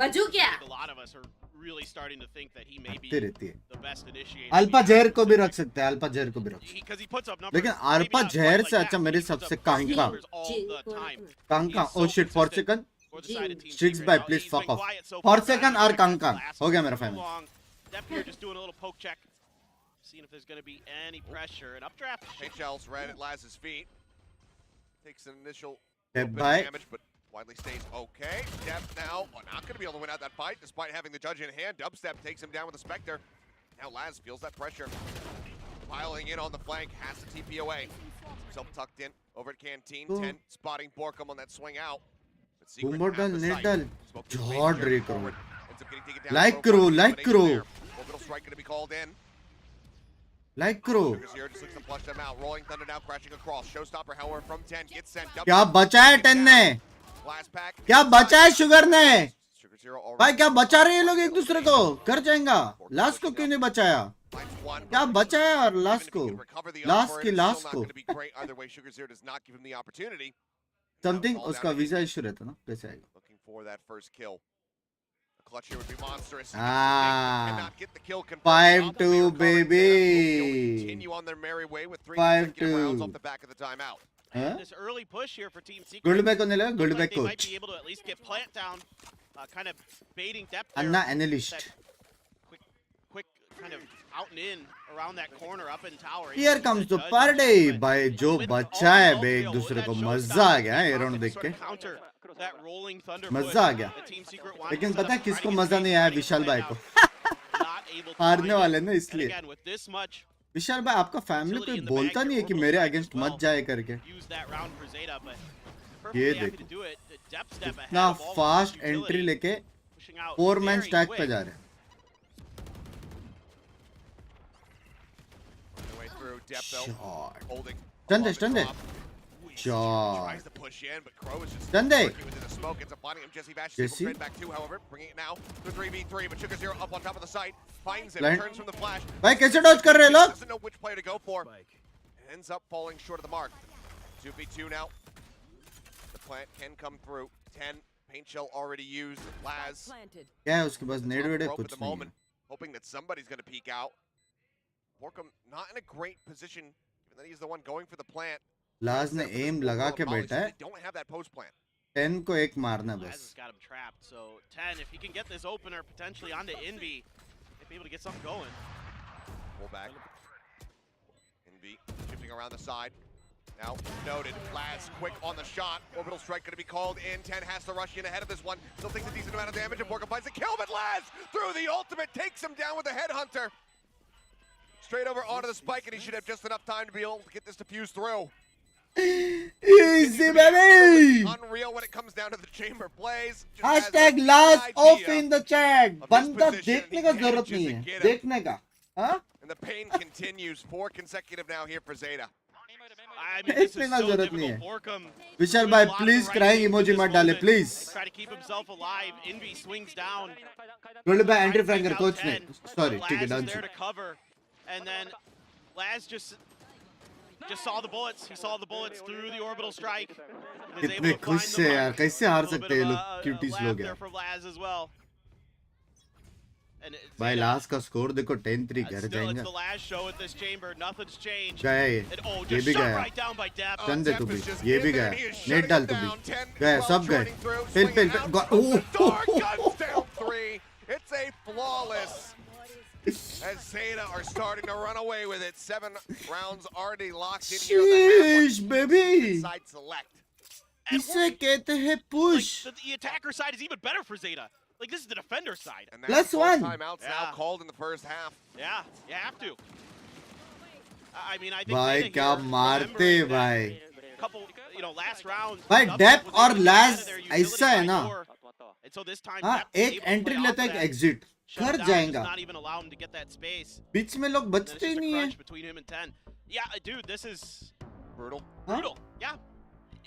B: बजू क्या?
G: I think a lot of us are really starting to think that he may be
A: आती रहती है.
G: the best initiator.
A: Alpa जहर को भी रख सकते हैं. अल्पा जहर को भी रख सकते हैं.
G: Because he puts up numbers.
A: लेकिन
G: maybe
A: अल्पा
G: not
A: जहर
G: quite
A: से
G: like
A: अच्छा
G: that,
A: मेरे
G: but he puts
A: सबसे
G: up great
A: कांका.
G: numbers all the time.
A: कांका.
G: He is
A: oh
G: so
A: shit for
G: consistent
A: second.
G: for the side of Team
A: Strix
G: Secret.
A: by,
G: Now,
A: please
G: he's
A: fuck
G: been
A: off.
G: quiet so
A: For
G: far.
A: second or Kanka.
G: Last
A: हो गया मेरा
G: too
A: final.
G: long. Dep here just doing a little poke check. Seeing if there's going to be any pressure. And updraft.
F: Paint shells right at Laz's feet. Takes an initial
A: Step
F: little bit
A: by.
F: of damage, but widely stays okay. Dep now not going to be able to win out that fight despite having the judge in hand. Dubstep takes him down with a Spectre. Now Laz feels that pressure. Piling in on the flank, has to TP away. Himself tucked in over at Canteen.
A: Oh.
F: 10 spotting Borkum on that swing out. But Secret
A: Boomer
F: have
A: done,
F: the
A: net
F: sight.
A: done.
F: Smoke is
A: Jaw
F: made, carried
A: Drake
F: forward.
A: over.
F: Ends up getting taken down.
A: Like
F: Profile
A: Crow, like
F: combination
A: Crow.
F: there. Orbital strike going to be called in.
A: Like करो.
F: Sugars here just looks to flush them out. Rolling Thunder now crashing across. Showstopper, however, from 10 gets sent.
A: क्या बचा है 10 ने?
F: Last pack.
A: क्या बचा है sugar ने?
F: Sugar Zero already.
A: भाई क्या बचा रहे हैं ये लोग एक दूसरे को? कर जाएगा. लास्ट को क्यों नहीं बचाया?
F: Finds one,
A: क्या
F: but
A: बचा है और
F: even
A: लास्ट
F: if
A: को?
F: he can recover the
A: last
F: offer,
A: की
F: it's
A: लास्ट
F: still
A: को.
F: not gonna be great. Either way, Sugar Zero does not give him the opportunity.
A: Something
F: Fall
A: उसका
F: down.
A: Visa issue रहता ना. कैसे आएगा?
F: Looking for that first kill. The clutch here would be monstrous.
A: Ah.
F: Cannot get the kill confirmed.
A: 5-2
F: Opposite recovered
A: baby.
F: there. Will continue on their merry way with 3 consecutive
A: 5-2.
F: rounds off the back of the timeout.
A: हाँ?
G: This early push here for Team Secret.
A: गुडबैक को नहीं लगा.
G: Looks
A: गुडबैक
G: like they might
A: coach.
G: be able to at least get plant down, kind of baiting depth there.
A: Anna analyst.
G: That quick kind of out and in around that corner up in tower.
A: Here comes the party. भाई जो बच्चा है बे एक दूसरे को मजा आ गया है ये राउंड देख के.
F: मजा
A: आ गया. लेकिन पता है किसको मजा नहीं आया? विशाल भाई को. हारने वाले ना इसलिए. विशाल भाई आपका फैमिली कोई बोलता नहीं है कि मेरे अगेंस्ट मत जाए करके. ये देखो इतना फास्ट एंट्री लेके 4 मैन स्टैक पे जा रहे हैं. Shot. Stun
F: Stun
A: there. Shot.
F: Tries to push in, but Crow is just
A: Stun there.
F: working within the smoke. Ends up finding him. Jesse Bash
A: Jesse?
F: is back two, however, bringing it now to 3v3. But Sugar Zero up on top of the site, finds him,
A: Blind.
F: turns from the flash.
A: भाई कैसे Dodge कर रहे हैं लोग?
F: Doesn't know which player to go for. Ends up falling short of the mark. 2v2 now. The plant can come through. 10 paint shell already used. Laz
A: क्या है उसके पास
F: on
A: Ned
F: the
A: वेड है
F: rope at
A: कुछ
F: the
A: नहीं
F: moment, hoping that somebody's going to peek out. Borkum not in a great position, given that he's the one going for the plant.
A: लाज ने M लगा के बैठा है.
F: They don't have that post plant.
A: 10 को एक मारना
G: Laz has
A: बस.
G: got him trapped. So 10, if he can get this opener potentially onto Envy, if be able to get something going.
F: Pull back. Envy shifting around the side. Now noted. Laz quick on the shot. Orbital strike going to be called in. 10 has to rush in ahead of this one. Still takes a decent amount of damage. And Borkum finds the kill, but Laz through the ultimate takes him down with the headhunter. Straight over onto the spike, and he should have just enough time to be able to get this defuse through.
A: Easy baby.
F: Unreal when it comes down to the chamber plays. Just
A: Hashtag
F: has
A: last
F: no
A: off
F: idea.
A: in the chat.
F: of his
A: बंदा
F: position,
A: देखने
F: he
A: का जरूरत
F: manages
A: नहीं
F: to
A: है.
F: get him.
A: देखने का. हाँ?
F: And the pain continues. 4 consecutive now here for ZETA.
G: I mean, this is
A: इतना
G: so
A: जरूरत नहीं
G: difficult.
A: है
G: Borkum
A: विशाल
G: doing
A: भाई
G: a lot of the
A: please
G: right
A: crying
G: things in
A: emoji
G: this
A: मत डाले
G: moment.
A: Please
G: Try to keep himself alive. Envy swings down.
A: रोले भाई
G: Trying
A: entry
G: to take
A: फ्रैंकर
G: out
A: coach ने
G: 10.
A: Sorry
G: Laz
A: ठीक है
G: is
A: done
G: there to cover. And then Laz just saw the bullets. He saw the bullets through the orbital strike. And is
A: कितने
G: able to
A: खुश
G: find
A: से
G: the
A: यार
G: mark.
A: कैसे हार
G: A little
A: सकते
G: bit
A: हैं ये
G: of
A: लोग
G: a
A: क्यूटीज
G: laugh
A: लोग
G: there
A: यार
G: from Laz as well. And
A: भाई
G: Zeta,
A: लास्ट का स्कोर देखो 10-3 घर
G: still, it's
A: जाएंगे
G: the last show at this chamber. Nothing's changed.
A: गया ये
G: And oh,
A: ये
G: just
A: भी
G: shut
A: गया
G: right down by Depp.
A: Chand they
F: Depp
A: तू भी
F: is just
A: ये
F: in
A: भी
F: there
A: गया
F: and he is
A: net
F: shutting
A: डाल तू
F: them
A: भी
F: down. 10,
A: गया
F: 12
A: सब गए
F: joining through,
A: pill
F: swinging
A: pill
F: out
A: pill
F: from the door, guns down 3. It's a flawless. As Zeta are starting to run away with it. 7 rounds already locked in here.
A: शीश baby
F: Side select.
A: इसे कहते हैं
G: Like,
A: push
G: the attacker side is even better for Zeta. Like, this is the defender side.
F: And
A: Plus
F: that's both
A: one.
F: timeouts now
G: Yeah.
F: called in the first half.
G: Yeah, you have to. I mean, I think
A: भाई
G: Zeta
A: क्या
G: here,
A: मारते
G: remembering that
A: भाई
G: couple, last round.
A: भाई
G: Dub
A: Depp
G: was
A: और
G: able to get
A: लैस
G: out of their utility
A: ऐसा है
G: by
A: ना
G: door. And so this time,
A: हाँ
G: Depp was
A: एक
G: able to
A: एंट्री
G: play
A: लेता है
G: off
A: एक
G: that,
A: एग्जिट
G: shut
A: घर
G: him down,
A: जाएगा
G: just not even allow him to get that space.
A: बीच में लोग
G: And then it's
A: बचते ही
G: just a
A: नहीं है
G: crunch between him and 10. Yeah, dude, this is
F: Brutal.
A: हाँ?
G: brutal. Yeah.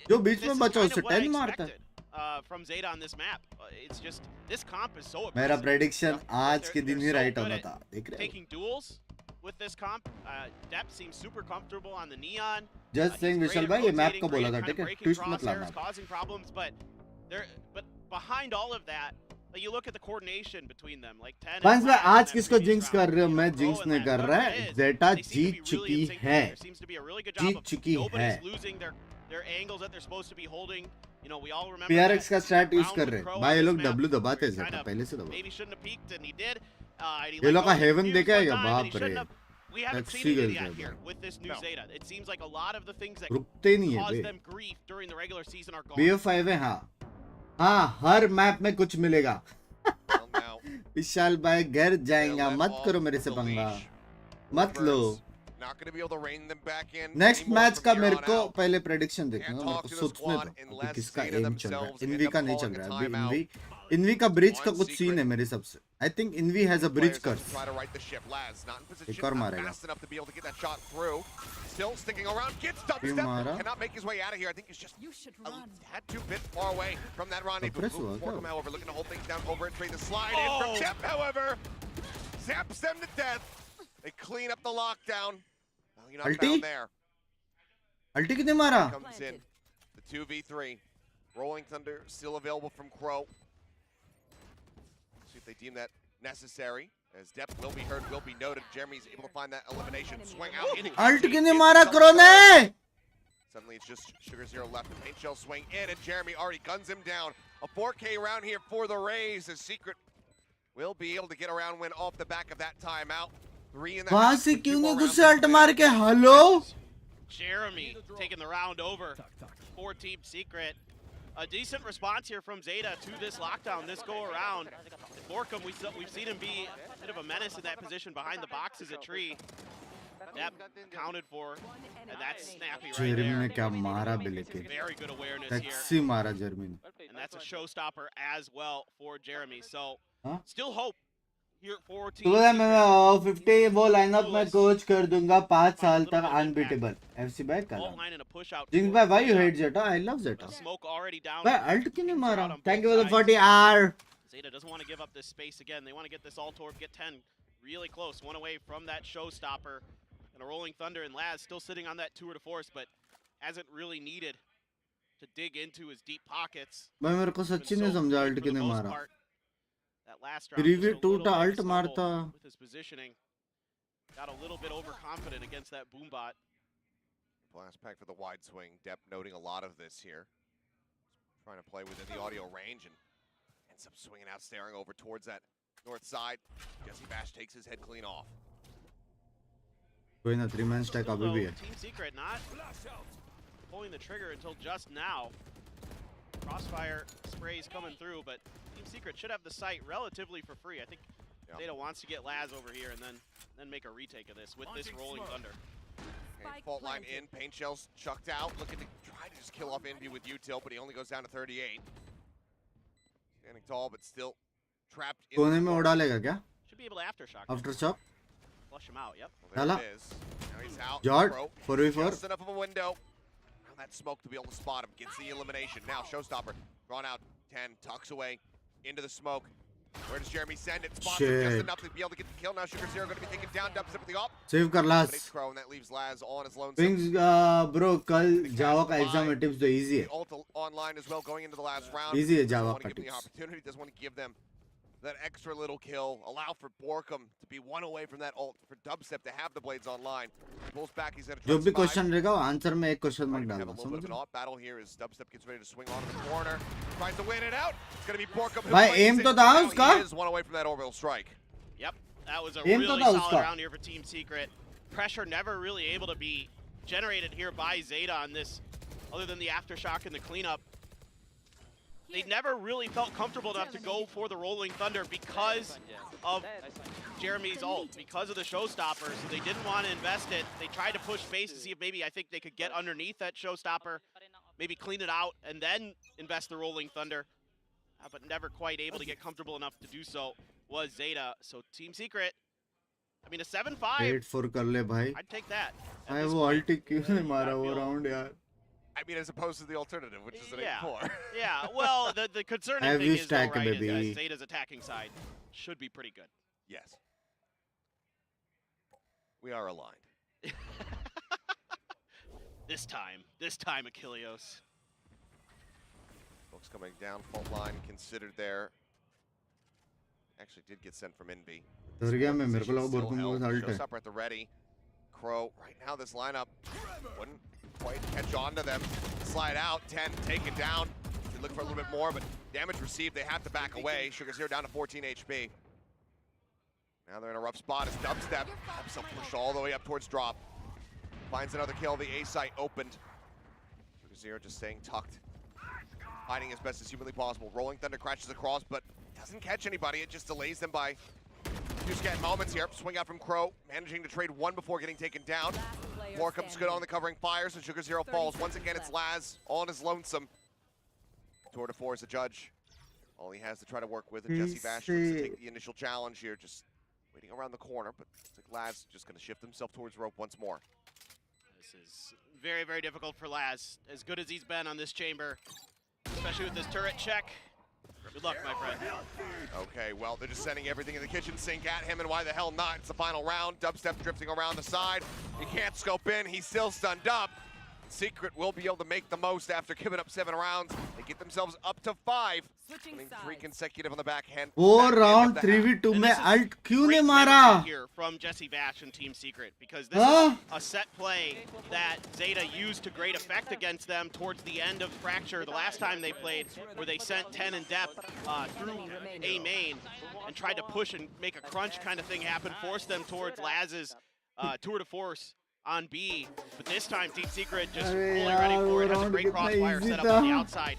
A: जो बीच
G: This
A: में
G: is
A: बचा
G: kind
A: उसे
G: of what I
A: 10 मारता है
G: expected, from Zeta on this map. It's just this comp is so
A: मेरा
G: aggressive.
A: प्रेडिक्शन आज के दिन ही
G: They're so
A: राइट
G: good
A: होना
G: at
A: था देख रहे हो
G: taking duels with this comp. Depp seems super comfortable on the neon.
A: Just
G: He's
A: saying
G: great
A: Vishal
G: at
A: भाई ये मैप
G: rotating,
A: का
G: great
A: बोला
G: at
A: था
G: kind
A: ठीक
G: of
A: है
G: breaking
A: ट्विस्ट मत
G: crosshairs,
A: लाना
G: causing problems, but behind all of that, like you look at the coordination between them, like 10
A: बंस
G: and
A: भाई
G: Laz in
A: आज
G: that
A: किसको
G: previous
A: जिंक्स
G: round,
A: कर रहे हो मैं
G: Pro
A: जिंक्स
G: and
A: नहीं
G: Laz,
A: कर
G: whoever
A: रहा
G: it
A: है
G: is,
A: Zeta
G: they seem to
A: जीत
G: be really
A: चुकी
G: in sync
A: है
G: together. Seems to be a really good job
A: Jeet
G: of
A: चुकी है
G: nobody's losing their angles that they're supposed to be holding. We all remember
A: पीआरएक्स
G: that
A: का stat use
G: round
A: कर
G: with
A: रहे
G: Crow
A: हैं
G: on
A: भाई ये
G: this
A: लोग
G: map,
A: W
G: where
A: दबाते
G: he
A: हैं
G: kind
A: जेटा
G: of
A: पहले से दबा
G: maybe shouldn't have peeked, and he did. And he
A: ये
G: let
A: लोग
G: go
A: का
G: of the
A: हेवन
G: defuse
A: देखा है
G: one
A: क्या
G: time, and
A: बाप
G: he shouldn't
A: रे
G: have. We haven't
A: That's
G: seen it
A: Seagull
G: yet
A: है
G: here
A: भाई
G: with this new
F: No.
G: Zeta. It seems like a lot of the things that
A: रुकते नहीं है
G: caused
A: bay
G: them grief during the regular season are gone.
A: BF5 है हाँ हाँ हर map में कुछ मिलेगा
F: Well, now,
A: विशाल भाई घर
F: they'll
A: जाएगा
F: let
A: मत
F: off
A: करो मेरे से
F: the
A: पंगा
F: leash.
A: मत लो
F: Birds not going to be able to rein them back in.
A: Next
F: anymore
A: match
F: from
A: का
F: here
A: मेरे
F: on
A: को
F: out.
A: पहले प्रेडिक्शन देखना
F: Can't
A: है मेरे
F: talk
A: को
F: to the
A: सोचने
F: squad
A: दो अभी
F: unless
A: किसका
F: Zeta
A: एम चल रहा है
F: themselves
A: इनवी
F: end
A: का
F: up
A: नहीं चल
F: calling
A: रहा
F: a
A: है अभी
F: timeout.
A: इनवी का ब्रिज का
F: One
A: कुछ सीन है
F: secret.
A: मेरे हिसाब से आई थिंक इनवी has a bridge
F: Players have
A: curse
F: to try to right the ship. Laz not in position,
A: एक और
F: not
A: मारेगा
F: fast enough to be able to get that shot through. Still sticking around, gets
A: फिर
F: dubstep,
A: मारा
F: cannot make his way out of here. I think he's just
B: You should
F: a
B: run.
F: tad too bit far away from that rendezvous.
A: Press हुआ क्या?
F: Borkum, however, looking to hold things down over and trade the slide in from
G: Oh!
F: Tip, however, zaps them to death. They clean up the lockdown. Well, you're not
A: Ulti?
F: found there.
A: अल्टी कितने मारा
F: Comes in the 2v3. Rolling Thunder still available from Crow. See if they deem that necessary. As depth will be heard, will be noted. Jeremy's able to find that elimination. Swing out. into
A: alt
F: QT,
A: कितने
F: gets
A: मारा
F: himself
A: करो ने
F: started. Suddenly it's just Sugar Zero left. The paint shell swing in, and Jeremy already guns him down. A 4K round here for the Rays. As Secret will be able to get a round win off the back of that timeout. 3 in the
A: वहां
F: half
A: से
F: with
A: क्यों
F: 2
A: नहीं
F: more
A: घुसे
F: rounds
A: alt
F: to
A: मार
F: play.
A: के hello
G: Jeremy taking the round over for Team Secret. A decent response here from Zeta to this lockdown, this go around. Borkum, we've seen him be a bit of a menace in that position behind the boxes at Tree. Depp counted for, and that's snappy right
A: Jeremy ने
G: there.
A: क्या मारा बे लेकिन
G: Very good awareness here,
A: taxi मारा Jeremy ने
G: and that's a showstopper as well for Jeremy. So,
A: Huh?
G: still hope here for Team
A: तो बोला
G: Secret.
A: मैं 50 वो लाइनअप में कोच कर दूंगा 5 साल तक अनबीटेबल एफसी बैक
G: Ball
A: का
G: line and a push out.
A: Jinx
G: towards
A: भाई why you
G: Zeta.
A: Hate Zeta I love Zeta
G: Smoke already down.
A: भाई अल्ट क्यों नहीं मारा
G: Out on
A: thank
G: both
A: you for the
G: sides.
A: 40 are
G: Zeta doesn't want to give up this space again. They want to get this all torp, get 10 really close, one away from that showstopper. And a Rolling Thunder and Laz still sitting on that tour de force, but hasn't really needed to dig into his deep pockets.
A: भाई मेरे को
G: Been
A: सच्ची
G: so
A: नहीं समझा
G: good
A: alt
G: for
A: क्यों
G: the
A: नहीं
G: most
A: मारा
G: part. That last round,
A: Preview
G: just a little
A: 2 टा
G: bit of a
A: alt
G: stumble
A: मारता
G: with his positioning. Got a little bit overconfident against that boombot.
F: Blast pack for the wide swing. Depp noting a lot of this here. Trying to play within the audio range and ends up swinging out, staring over towards that north side. Jesse Bash takes his head clean off.
A: कोई ना 3 man stack
G: Still,
A: अभी भी
G: though,
A: है
G: Team Secret not pulling the trigger until just now. Crossfire sprays coming through, but Team Secret should have the site relatively for free. I think
F: Yeah.
G: Zeta wants to get Laz over here and then make a retake of this with this Rolling Thunder.
F: Okay, fault line in, paint shells chucked out, looking to try to just kill off Envy with util, but he only goes down to 38. Standing tall, but still trapped in
A: कोने
F: the
A: में
F: smoke.
A: उड़ा लेगा क्या
G: Should be able to aftershock.
A: After shot
G: Flush him out, yep.
F: Well, there
A: Hello?
F: it is. Now Now he's out.
A: Jot,
F: Crow,
A: 4v4.
F: just enough of a window. Now that smoke to be able to spot him. Gets the elimination. Now Showstopper drawn out 10, tucks away into the smoke. Where does Jeremy send it? Spots him just
A: Shit.
F: enough to be able to get the kill. Now Sugar Zero going to be taken down. Dubstep with the op.
A: Save कर
F: But it's
A: last.
F: Crow, and that leaves Laz on his lonesome.
A: Binks bro कल जावा का exam tips तो easy है.
F: The ult online as well going into the last round.
A: Easy है
F: Doesn't
A: Java
F: want to
A: का
F: give them the
A: tips.
F: opportunity. Doesn't want to give them that extra little kill. Allow for Borkum to be one away from that ult. For Dubstep to have the blades online. He pulls back. He's going to try
A: जो
F: to
A: भी
F: survive.
A: Question रहेगा वो answer में एक question mark
F: Have a
A: डालना.
F: little bit
A: समझ
F: of an
A: रहे?
F: off battle here as Dubstep gets ready to swing onto the corner. Tries to win it out. It's going to be Borkum who
A: भाई,
F: plays
A: aim
F: it.
A: तो था
F: Now
A: उसका?
F: He is one away from that orbital strike.
G: Yep, that was a
A: Aim
G: really
A: तो था
G: solid
A: उसका.
G: round here for Team Secret. Pressure never really able to be generated here by ZETA on this, other than the aftershock and the cleanup. They never really felt comfortable enough to go for the Rolling Thunder because of Jeremy's ult, because of the Showstopper, so they didn't want to invest it. They tried to push base to see if maybe I think they could get underneath that Showstopper, maybe clean it out, and then invest the Rolling Thunder, but never quite able to get comfortable enough to do so was ZETA. So Team Secret, I mean a 7-5,
A: 8-4 कर ले भाई.
G: I'd take that. at
A: भाई
G: this
A: वो
G: point.
A: अल्टी क्यों नहीं मारा
G: I
A: वो
G: feel-
A: round यार.
F: I mean, as opposed to the alternative, which is an
G: Yeah.
F: 8-4.
G: Yeah, well, the concerning
A: Have
G: thing
A: you
G: is, though,
A: stack,
G: right, is
A: baby?
G: that ZETA's attacking side should be pretty good.
F: Yes. We are aligned.
G: This time, Achilleos.
F: Folks coming down, fault line considered there. Actually did get sent from Envy.
A: डर गया मैं, मेरे को लगा
F: Still
A: बोरकुम को
F: held.
A: Salt है.
F: Showstopper at the ready. Crow, right now this lineup wouldn't quite catch on to them. Slide out, 10, take it down. They look for a little bit more, but damage received, they have to back away. Sugar Zero down to 14 HP. Now they're in a rough spot as Dubstep helps him push all the way up towards drop. Finds another kill, the A site opened. Sugar Zero just staying tucked. Hiding as best as humanly possible. Rolling Thunder crashes across, but doesn't catch anybody. It just delays them by few scant moments here. Swing out from Crow, managing to trade one before getting taken down. Borkum's good on the covering fires, and Sugar Zero falls. Once again, it's Laz on his lonesome. Tour de Four is the judge. All he has to try to work with, and Jesse Bash looks to take the initial challenge here, just waiting around the corner, but it's like Laz just going to shift himself towards rope once more.
G: This is very, very difficult for Laz. As good as he's been on this chamber, especially with this turret check. Good luck, my friend.
F: Okay, well, they're just sending everything in the kitchen sink at him, and why the hell not? It's the final round. Dubstep drifting around the side. He can't scope in. He's still stunned up. Secret will be able to make the most after giving up 7 rounds. They get themselves up to 5. Winning 3 consecutive on the backhand.
A: वो round 3v2 में alt क्यों नहीं मारा?
G: Here from Jesse Bash and Team Secret, because this
A: Huh?
G: is a set play that ZETA used to great effect against them towards the end of Fracture the last time they played, where they sent 10 in depth through A main and tried to push and make a crunch kind of thing happen, force them towards Laz's tour de force on B. But this time Team Secret just
A: अरे
G: fully ready
A: यार,
G: for it,
A: वो
G: has a
A: round
G: great
A: कितना
G: crossfire
A: easy
G: set up on the
A: था.
G: outside.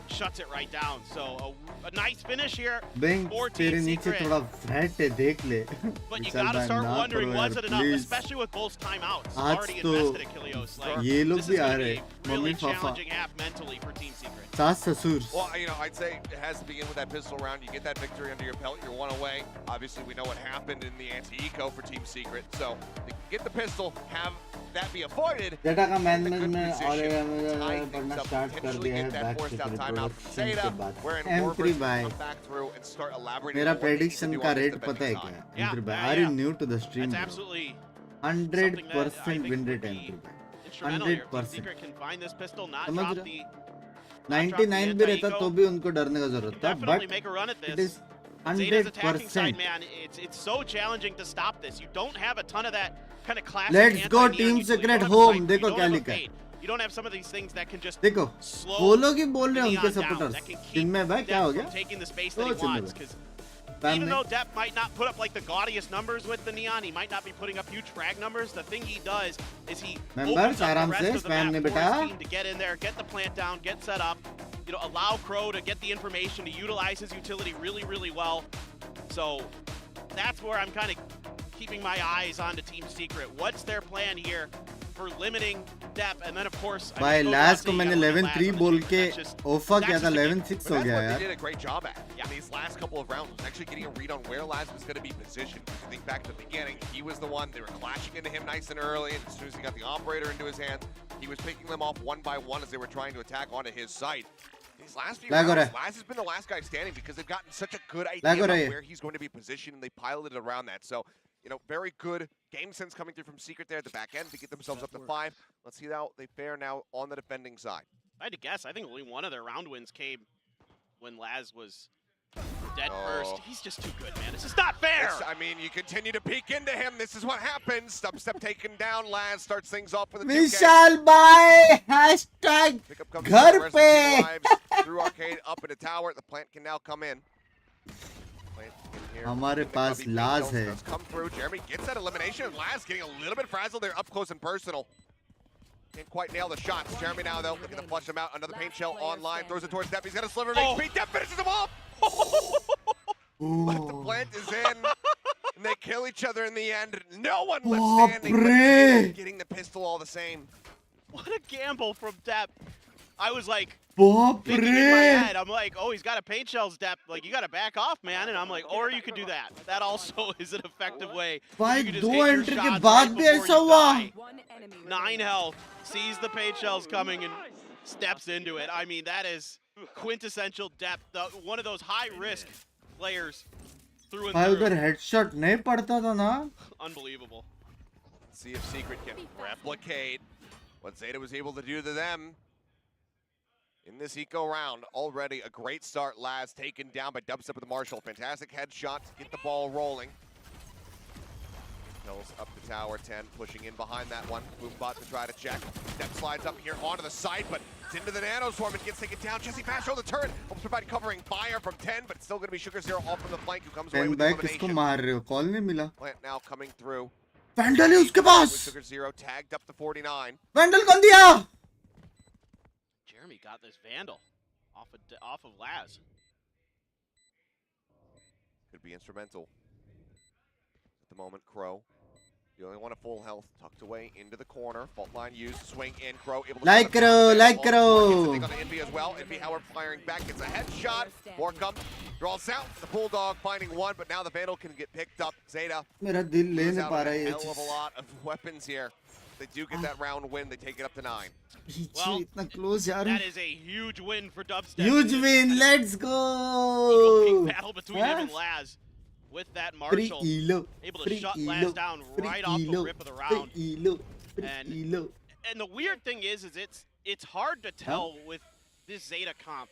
G: Shuts it right down. So a nice finish here
A: Binks
G: for
A: तेरे
G: Team
A: नीचे
G: Secret.
A: थोड़ा flat है, देख ले.
G: But you
A: विशाल
G: gotta
A: भाई,
G: start
A: ना
G: wondering,
A: करो
G: was
A: यार,
G: it enough,
A: please.
G: especially with both timeouts
A: आज
G: already
A: तो
G: invested Achilleos. Like,
A: ये लोग
G: this
A: भी
G: is
A: आ
G: gonna
A: रहे,
G: be really
A: mummy papa.
G: challenging half mentally for Team Secret.
A: सास ससुर.
F: Well, you know, I'd say it has to begin with that pistol round. You get that victory under your belt, you're one away. Obviously, we know what happened in the anti-eco for Team Secret. So, they get the pistol, have that be avoided.
A: Data का
F: in a
A: management
F: good
A: में और
F: position, tie things
A: पढ़ना
F: up,
A: start कर
F: potentially
A: दिया है
F: get that
A: back
F: forced
A: से
F: out
A: फिर
F: timeout from
A: production के
F: ZETA,
A: बाद.
F: wherein
A: M3
F: Warburton
A: भाई.
F: come back through and start elaborating
A: मेरा
F: on what they need to
A: prediction
F: do
A: का
F: on this
A: रेट पता है
F: defending
A: क्या?
F: side.
A: M3 भाई.
G: Yeah,
A: Are you
G: yeah.
A: new to the stream?
G: That's
A: bro?
G: absolutely
A: 100%
G: think
A: win
G: would
A: rate
G: be
A: M3 भाई.
G: instrumental here. Team
A: 100%.
G: Secret can find this pistol, not
A: समझ
G: drop
A: रहे?
G: the
A: 99 भी रहता तो भी उनको डरने का जरूरत था,
G: definitely
A: but
G: make a run at
A: it
G: this.
A: is
G: ZETA's attacking side,
A: 100%.
G: man, it's so challenging to stop this. You don't have a ton of that kind of classic
A: Let's go
G: anti-neon
A: Team
G: usually. You
A: Secret
G: don't have a
A: home.
G: sniper,
A: देखो
G: you don't
A: क्या
G: have a
A: लिखा है.
G: fade. You don't have some of these things that can just
A: देखो
G: slow
A: वो लोग ही बोल रहे हैं
G: Neon
A: उनके
G: down,
A: supporters.
G: that can keep
A: जिनमें भाई क्या
G: Depp
A: हो
G: from
A: गया?
G: taking the space that he
A: Oh, चिल्लो
G: wants,
A: भाई.
G: because
A: Ban
G: even
A: में.
G: though Depp might not put up like the gaudiest numbers with the Neon, he might not be putting up huge frag numbers, the thing he does is he
A: Members,
G: opens up the
A: आराम
G: rest
A: से,
G: of the
A: spam
G: map
A: नहीं
G: for
A: बेटा.
G: his team to get in there, get the plant down, get set up, you know, allow Crow to get the information, to utilize his utility really, really well. So that's where I'm kind of keeping my eyes on to Team Secret. What's their plan here for limiting Dep, and then of course. I
A: भाई
G: mean,
A: last को
G: you
A: मैंने
G: gotta look at
A: 11-3
G: Laz,
A: बोल
G: that's
A: के
G: just-
A: ओफा किया
G: that's
A: था
G: just a
A: 11-6
F: But
A: हो
F: that's
A: गया
F: what they
A: यार.
F: did a great job at. In these last couple of rounds, was actually getting a read on where Laz was going to be positioned. If you think back to the beginning, he was the one, they were clashing into him nice and early, and as soon as he got the operator into his hands, he was picking them off one by one as they were trying to attack onto his site. These last few
A: Lag ho
F: rounds,
A: raha hai.
F: Laz has been the last guy standing because they've gotten such a good
A: Lag
F: idea
A: ho rahi
F: about
A: hai.
F: where he's going to be positioned, and they piloted around that. So, you know, very good game sense coming through from Secret there at the back end to get themselves up to 5. Let's see how they fare now on the defending side.
G: I had to guess. I think only one of their round wins came when Laz was dead first. He's just too good, man. It's just not fair.
F: I mean, you continue to peek into him. This is what happens. Step taken down. Laz starts things off with a 2K.
A: विशाल भाई hashtag
F: Pickup comes
A: घर
F: in, the rest of the
A: पे.
F: team arrives through arcade up into tower. The plant can now come in. Plant in here.
A: हमारे
F: The
A: pass
F: Cubby
A: Laz
F: Pink
A: है.
F: does come through. Jeremy gets that elimination. Laz getting a little bit frazzled there up close and personal. Can't quite nail the shots. Jeremy now, though, looking to flush them out. Another paint shell online. Throws it towards Depp. He's got a sliver of HP. Depp finishes him off. But the plant is in. And they kill each other in the end. No one left standing. But
A: Baapre.
F: getting the pistol all the same.
G: What a gamble from Depp. I was like,
A: बाप
G: thinking in my
A: रे.
G: head, I'm like, oh, he's got a paint shells Depp. Like, you got to back off, man. And I'm like, or you could do that. That also is an effective way.
A: भाई
G: You could just
A: दो
G: hit your
A: entry के
G: shots
A: बाद
G: right
A: भी
G: before
A: ऐसा
G: you
A: हुआ.
G: die. 9 health, sees the paint shells coming and steps into it. I mean, that is quintessential depth. One of those high-risk players through and
A: भाई
G: through.
A: उधर headshot नहीं पड़ता था ना.
G: Unbelievable.
F: See if Secret can replicate what Zeta was able to do to them in this eco round. Already a great start. Laz taken down by Dubstep with the Marshall. Fantastic headshot to get the ball rolling. Hills up the tower, 10 pushing in behind that one. Boombot to try to check. Step slides up here onto the side, but it's into the nanoswarm and gets taken down. Jesse Bash on the turret. Helps provide covering fire from 10, but it's still going to be Sugar Zero off from the flank, who comes away
A: पेन
F: with the
A: bag किसको
F: elimination.
A: मार रहे हो? Call नहीं मिला.
F: Plant now coming through.
A: Vandal है उसके
F: With
A: pass.
F: Sugar Zero tagged up to 49.
A: Vandal कौन दिया?
G: Jeremy got this Vandal off of Laz.
F: Could be instrumental. At the moment, Crow. The only one at full health, tucked away into the corner. Fault line used, swing in. Crow able to
A: Like
F: put them
A: Crow,
F: down.
A: like
F: All the targets, I think,
A: Crow.
F: on Envy as well. Envy, Howard firing back, gets a headshot. More come, draws out. The Bulldog finding one, but now the Vandal can get picked up. Zeta
A: मेरा दिल ले
F: loses
A: नहीं
F: out
A: पा
F: on
A: रहा
F: a
A: है ये
F: hell of a
A: चीज.
F: lot of weapons here. They do get that round win. They take it up to 9.
A: पीछे
G: Well,
A: इतना क्लोज यार.
G: That is a huge win for Dubstep.
A: Huge win. Let's
G: Eagle
A: go.
G: King battle between him and
A: Huh?
G: Laz with that
A: Free
G: Marshall.
A: elo.
G: Able to
A: Free
G: shut
A: elo.
G: Laz down
A: Free
G: right off the
A: elo.
G: rip of the
A: Free
G: round.
A: elo. Free
G: And-
A: elo.
G: And the weird thing is it's hard to tell with this Zeta comp.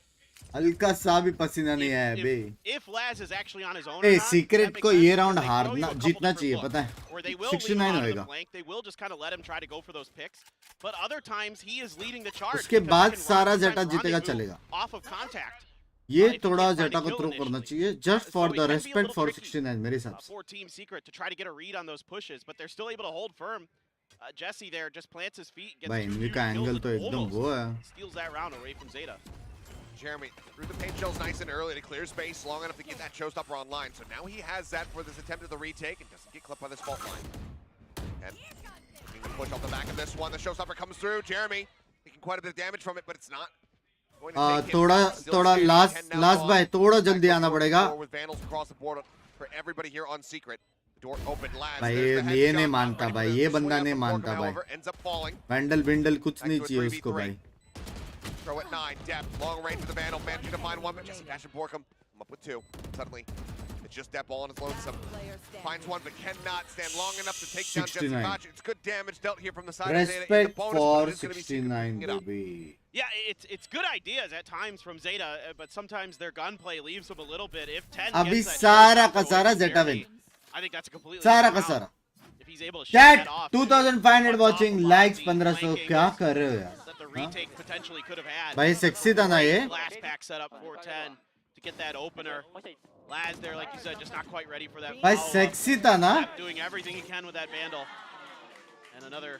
A: हल्का सा भी पसीना नहीं आया बे.
G: If Laz is actually on his own.
A: A
G: or not,
A: secret
G: that makes
A: को
G: sense
A: ये
G: because
A: round
G: they throw you
A: हारना
G: a couple
A: जीतना
G: different
A: चाहिए
G: looks,
A: पता है.
G: Where they will leave him
A: 69
G: out of the
A: होएगा.
G: flank. They will just kind of let him try to go for those picks. But other times he is leading the charge.
A: उसके
G: because he
A: बाद
G: can
A: सारा
G: sometimes
A: जेटा जीतेगा
G: rendezvous
A: चलेगा.
G: Off of contact.
A: ये
G: if you
A: थोड़ा
G: can't find
A: Zeta
G: a
A: को
G: kill
A: throw करना
G: initially.
A: चाहिए just
G: So
A: for
G: it
A: the
G: can be a
A: respect
G: little
A: for
G: tricky,
A: 69 मेरे हिसाब से.
G: for Team Secret to try to get a read on those pushes, but they're still able to hold firm. Jesse there just plants his feet, gets
A: भाई
G: 2
A: env
G: huge
A: का
G: kills,
A: angle
G: and
A: तो एकदम
G: almost
A: वो है.
G: steals that round away from Zeta.
F: Jeremy threw the paint shells nice and early to clear space long enough to get that showstopper online. So now he has that for this attempt at the retake and doesn't get clipped by this fault line. And he can push off the back of this one. The showstopper comes through. Jeremy taking quite a bit of damage from it, but it's not going to take him.
A: थोड़ा
F: Still
A: थोड़ा
F: standing,
A: last
F: 10 now
A: last
F: gone.
A: भाई थोड़ा
F: Back
A: जल्दी
F: door
A: आना
F: to
A: पड़ेगा.
F: door with Vandals across the board for everybody here on Secret. The door open. Laz.
A: भाई
F: There's the
A: ये
F: headshot.
A: नहीं
F: Not
A: मानता
F: ready for
A: भाई,
F: the
A: ये
F: swing
A: बंदा
F: up
A: नहीं
F: from
A: मानता
F: Morgan,
A: भाई.
F: however, ends up falling.
A: Vandal बिंडल कुछ
F: Back
A: नहीं
F: to a
A: चाहिए
F: 3v3.
A: उसको भाई.
F: Throw at 9, depth, long range with the Vandal, managing to find one, but Jesse Bash and Borkham come up with 2. Suddenly, it's just Depp all on his lonesome. Finds one, but cannot stand long enough to take down Jesse
A: 69.
F: Bash. It's good damage dealt here from the side of Zeta. It's a
A: Respect
F: bonus,
A: for
F: but it is gonna be Secret
A: 69
F: picking it up.
A: baby.
G: Yeah, it's good ideas at times from Zeta, but sometimes their gunplay leaves them a little bit. If 10
A: अभी
G: gets that
A: सारा
G: shot
A: का
G: away
A: सारा
G: from
A: Zeta
G: Jeremy,
A: win.
G: I think that's a completely
A: सारा
G: different
A: का
G: round.
A: सारा.
G: If he's able to shut
A: Chat
G: that off,
A: 2500
G: cuts off
A: watching,
G: a lot of
A: likes
G: the
A: 1500.
G: flanking
A: क्या
G: angles
A: कर रहे हो यार?
G: that the retake potentially could have had.
A: भाई sexy था ना ये.
G: Last pack set up 410 to get that opener. Laz there, like you said, just not quite ready for that.
A: भाई
G: follow-up.
A: सेक्सी था ना.
G: Depp doing everything he can with that Vandal. And another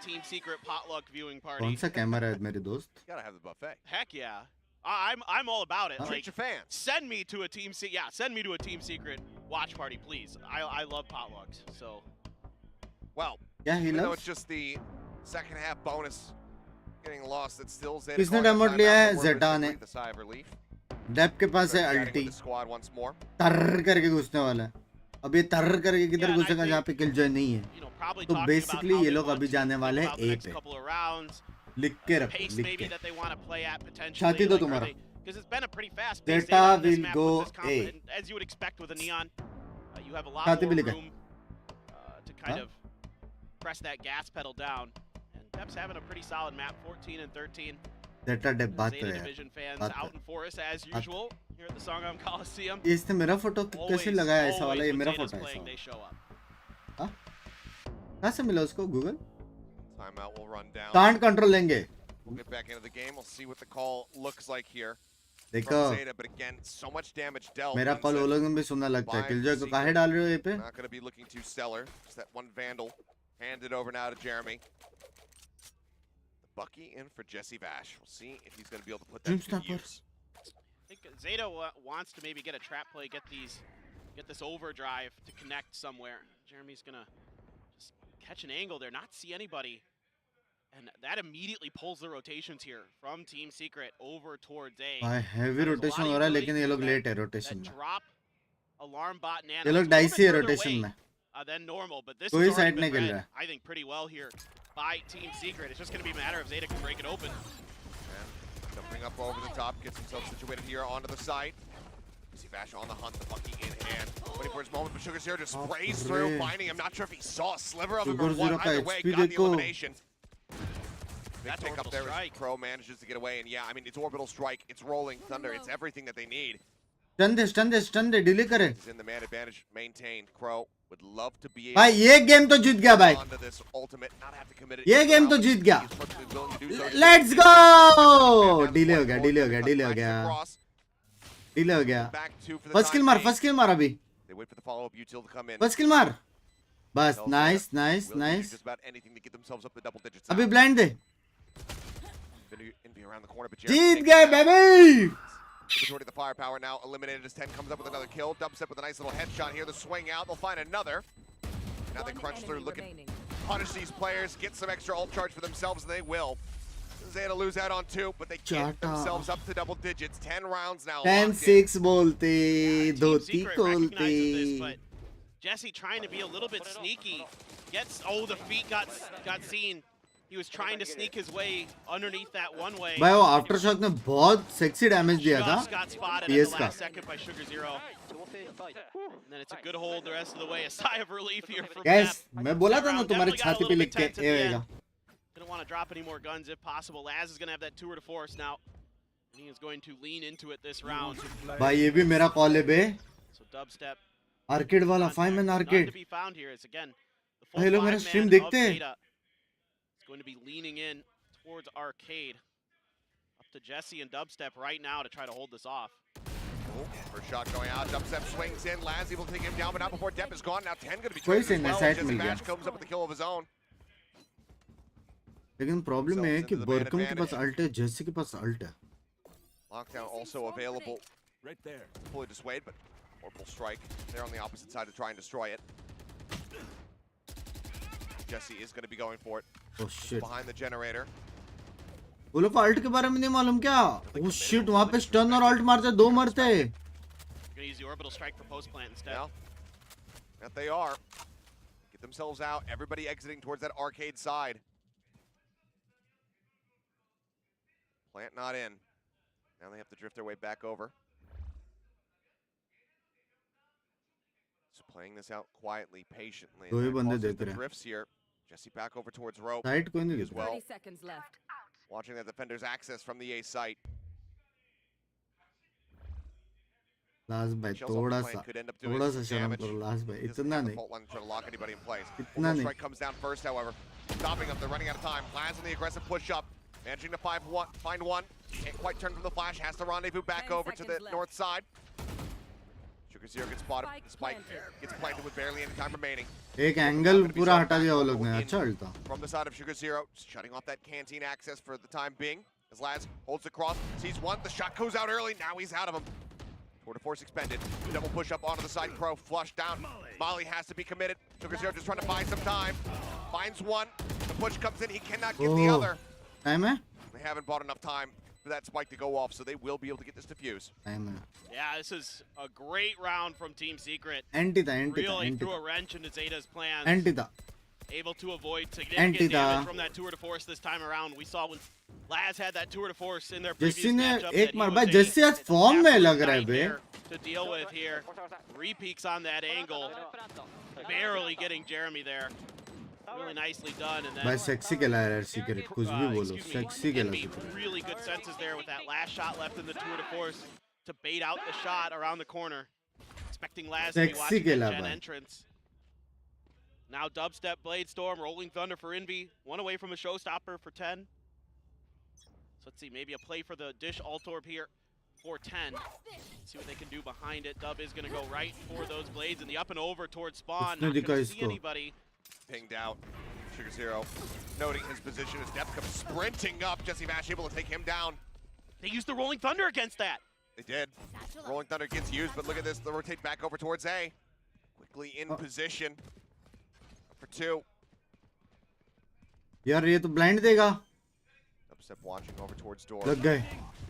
G: Team Secret potluck viewing party.
A: कौन सा camera है मेरे दोस्त?
F: Gotta have the buffet.
G: Heck yeah. I'm all about it.
A: Huh?
F: Treat your fans.
G: Send me to a send me to a Team Secret watch party, please. I love potlucks. So
F: Well,
A: क्या
F: even though
A: हिला?
F: it's just the second half bonus getting lost. It's still ZETA.
A: किसने damage लिया है? ZETA ने. Depp के पास है अल्टी. टर करके घुसने वाला है. अब ये टर करके किधर घुसेगा जहाँ पे किल जॉय नहीं है. तो बेसिकली ये लोग अभी जाने वाले हैं ए पे. लिख के रखो, लिख के. छाती दो तुम्हारा.
G: Because it's been a pretty fast
A: ZETA
G: pace. They are on this
A: will
G: map
A: go
G: with this
A: A.
G: confident, as you would expect with a neon. You have a lot
A: छाती
G: more
A: भी लिखा.
G: room to kind of press that gas pedal down. And Dep's having a pretty solid map, 14 and 13.
A: ZETA Depp बात
G: Zeta
A: करे यार.
G: Division fans
A: बात
G: out in forest as usual here at the Songam Coliseum.
A: ये इसने मेरा photo कैसे लगाया ऐसा वाला? ये
G: when
A: मेरा
G: Zeta's
A: फोटो है
G: playing,
A: ऐसा.
G: they show up.
A: हाँ? कहाँ से मिला उसको? Google?
F: Timeout will run down.
A: Can't control लेंगे.
F: We'll get back into the game. We'll see what the call looks like here.
A: देखो
F: From ZETA, but again, so much damage dealt.
A: मेरा call वो लोग में भी सुनना लगता है. किलजॉय को काहे डाल रहे हो ये पे?
F: Not going to be looking too stellar. Just that one vandal. Handed over now to Jeremy. The Bucky in for Jesse Vash. We'll see if he's going to be able to put that to use.
G: I think Zeta wants to maybe get a trap play, get this overdrive to connect somewhere. Jeremy's gonna just catch an angle there, not see anybody. And that immediately pulls the rotations here from Team Secret over towards A.
A: भाई heavy rotation हो रहा है लेकिन ये लोग late है rotation में.
G: Drop alarm bot nano.
A: ये लोग dicey है rotation में.
G: Than normal, but this
A: कोई
G: has
A: side
G: already
A: नहीं
G: been
A: खेल
G: read,
A: रहा है.
G: I think pretty well here by Team Secret. It's just going to be a matter of Zeta can break it open.
F: And jumping up over the top, gets himself situated here onto the side. See Vash on the hunt, the Bucky in hand. Waiting for his moment, but Sugar Zero just sprays through, finding him. Not sure if he saw a sliver of him or what. Either way, got the elimination. Big pick up there as Crow manages to get away, and yeah, I mean, it's Orbital Strike, it's Rolling Thunder, it's everything that they need.
A: Stun they, delay करे.
F: He's in the man advantage maintained. Crow would love to be able
A: भाई ये game तो जीत गया भाई.
F: onto this ultimate, not have to commit it.
A: ये game तो जीत गया.
F: He's perfectly willing to do so.
A: Let's go. Delay हो गया. Delay हो गया.
F: Back two for the
A: First kill मार अभी.
F: They wait for the follow-up util to come in.
A: First kill मार. बस nice.
F: Will do just about anything to get themselves up to double digits.
A: अभी blind they.
F: Around the corner, but
A: जीत गए baby.
F: Majority of the firepower now eliminated as 10 comes up with another kill. Dubstep with a nice little headshot here. The swing out. They'll find another. Now they crunch through, looking to punish these players, get some extra ult charge for themselves, and they will. Zeta lose out on 2, but they get themselves up to double digits. 10 rounds now.
A: 10-6 बोलते, धोती खोलते.
G: But Jesse trying to be a little bit sneaky. Gets, the feet got seen. He was trying to sneak his way underneath that one way.
A: भाई वो aftershock ने बहुत sexy damage दिया था PS का.
G: And then it's a good hold the rest of the way. A sigh of relief here from
A: Guys, मैं बोला था ना तुम्हारे छाती पे लिख के आएगा.
G: Didn't want to drop any more guns if possible. Laz is going to have that tour de force now. And he is going to lean into it this round.
A: भाई ये भी मेरा कॉल है बे.
G: So Dubstep.
A: आर्केड वाला 5-man arcade.
G: To be found here. It's again the
A: भाई लोग मेरा stream देखते हैं.
G: Going to be leaning in towards arcade. Up to Jesse and Dubstep right now to try to hold this off.
F: First shot going out. Dubstep swings in. Laz able to take him down, but not before Depp is gone. Now 10 going to be
A: कोई
F: traded as well.
A: side
F: Jesse
A: मिल गया.
F: Vash comes up with the kill of his own.
A: लेकिन problem है कि बर्कम के पास alt है, जेसी के पास alt है.
F: Lockdown also available. Right there. Fully dissuade, but Orbital Strike. They're on the opposite side to try and destroy it. Jesse is going to be going for it.
A: Oh shit.
F: Behind the generator.
A: वो लोग को alt के बारे में नहीं मालूम क्या? Oh shit, वहाँ पे स्टन और अल्ट मारते, दो मरते.
G: Gonna use the orbital strike for post plant instead.
F: Yeah. That they are. Get themselves out. Everybody exiting towards that arcade side. Plant not in. Now they have to drift their way back over. So playing this out quietly, patiently.
A: दो ही बंदे
F: The
A: देख रहे हैं.
F: drifts here. Jesse back over towards rope.
A: Side कोई नहीं
F: as
A: देख रहा.
H: 30 seconds left.
F: Watching that defender's access from the A site.
A: Last भाई थोड़ा सा शर्म करो लास्ट भाई, इतना नहीं. इतना नहीं.
F: Strike comes down first, however. Stopping them, they're running out of time. Laz in the aggressive push up. Managing to find one. Can't quite turn from the flash. Has to rendezvous back over to the north side. Sugar Zero gets spotted. Spike gets planted with barely any time remaining.
A: एक angle पूरा हटा दिया वो लोग ने. अच्छा अल्टा.
F: From the side of Sugar Zero, shutting off that canteen access for the time being. As Laz holds the cross, sees one. The shot goes out early. Now he's out of him. Tour de force expended. Double push up onto the side. Crow flush down. Molly has to be committed. Sugar Zero just trying to buy some time. Finds one. The the push comes in, he cannot get the
A: Oh.
F: other.
A: Time है?
F: They haven't bought enough time for that spike to go off, so they will be able to get this defuse.
A: Time है.
G: Yeah, this is a great round from Team Secret.
A: Anti था,
G: Really
A: anti
G: threw
A: था.
G: a wrench into Zeta's plans.
A: Anti था.
G: Able to avoid significant
A: Anti था.
G: damage from that tour de force this time around. We saw when Laz had that tour de force in their previous
A: Jassi ने
G: matchup
A: एक
G: that he
A: मार
G: was
A: भाई
G: a
A: Jassi आज form में
G: absolute
A: लग रहा है बे.
G: nightmare to deal with here. Repeaks on that angle. Barely getting Jeremy there. Really nicely done. And
A: भाई
G: then
A: सेक्सी खेला है यार सीक्रेट कुछ भी बोलो
G: excuse me,
A: सेक्सी खेला
G: Envy,
A: secret.
G: really good senses there with that last shot left in the tour de force to bait out the shot around the corner. Expecting Laz to be
A: Sexy
G: watching
A: खेला
G: the Gen
A: भाई.
G: entrance. Now dubstep, blade storm, rolling thunder for Envy. One away from a showstopper for 10. So let's see, maybe a play for the dish Altorb here for 10. See what they can do behind it. Dub is going to go right for those blades and the up and over towards spawn.
A: उसने
G: Not
A: दिखा
G: going to see
A: इसको.
G: anybody.
F: Pinged out. Sugar Zero noting his position as Depth comes sprinting up. Jesse Vash able to take him down.
G: They used the rolling thunder against that.
F: They did. Rolling Thunder gets used, but look at this. They'll rotate back over towards A. Quickly in position. For 2.
A: यार ये तो blind देगा.
F: Dubstep watching over towards door.
A: लग गए.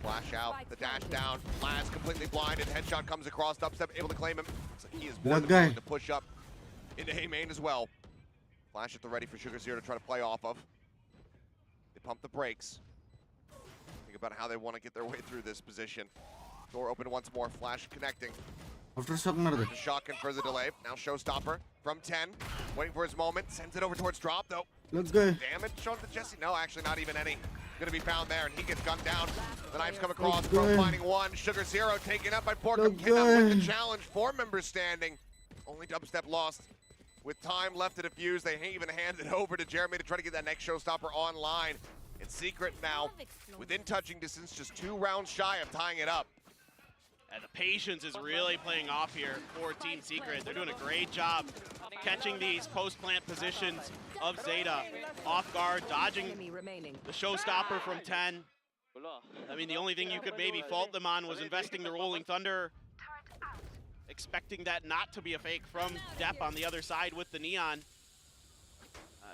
F: Flash out, the dash down. Laz completely blinded. Headshot comes across. Dubstep able to claim him. Looks like he is more
A: Lug
F: than
A: guy.
F: willing to push up into A main as well. Flash at the ready for Sugar Zero to try to play off of. They pump the brakes. Think about how they want to get their way through this position. Door open once more. Flash connecting.
A: After shock मार दे.
F: The shotgun for the delay. Now Showstopper from 10. Waiting for his moment. Sends it over towards drop though.
A: लग गए.
F: Damage shown to Jesse. No, actually not even any. Gonna be found there, and he gets gunned down. The knives come across. Pro
A: Okay.
F: finding one. Sugar Zero taken up by Borkham.
A: Okay.
F: Cannot win the challenge. 4 members standing. Only Dubstep lost. With time left to defuse, they even hand it over to Jeremy to try to get that next Showstopper online. In Secret now, within touching distance, just 2 rounds shy of tying it up.
G: And the patience is really playing off here for Team Secret. They're doing a great job catching these post-plant positions of Zeta off guard, dodging the showstopper from 10. I mean, the only thing you could maybe fault them on was investing the Rolling Thunder, expecting that not to be a fake from Depp on the other side with the Neon.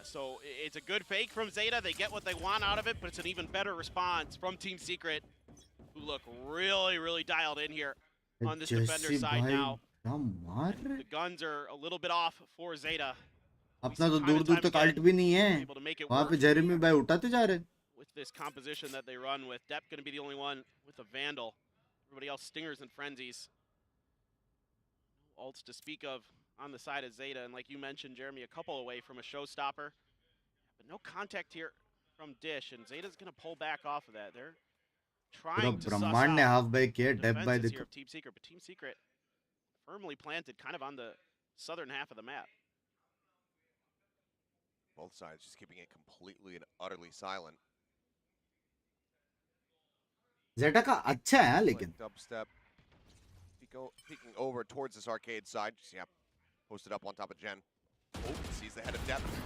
G: So it's a good fake from Zeta. They get what they want out of it, but it's an even better response from Team Secret, who look really, really dialed in here on this defender side now.
A: क्या मार रहे.
G: The guns are a little bit off for Zeta.
A: अपना तो दूर दूर तक alt भी नहीं है.
G: Able to make it
A: वहाँ पे
G: work
A: जेरेमी भाई उठाते जा रहे.
G: with this composition that they run with. Depp going to be the only one with a Vandal. Everybody else stingers and frenzies. No ults to speak of on the side of Zeta, and like you mentioned, Jeremy, a couple away from a showstopper. But no contact here from Dish, and Zeta's going to pull back off of that. They're
A: पूरा
G: trying to suss
A: ब्रह्मांड ने
G: out
A: half buy किया.
G: the
A: डेप बाय
G: defenses here
A: देखो.
G: of Team Secret, but Team Secret firmly planted kind of on the southern half of the map.
F: Both sides just keeping it completely and utterly silent.
A: जेटा का अच्छा है लेकिन.
F: Dubstep peeking over towards this arcade side. Just, yeah, posted up on top of Jen. Oh, sees the head of Depth.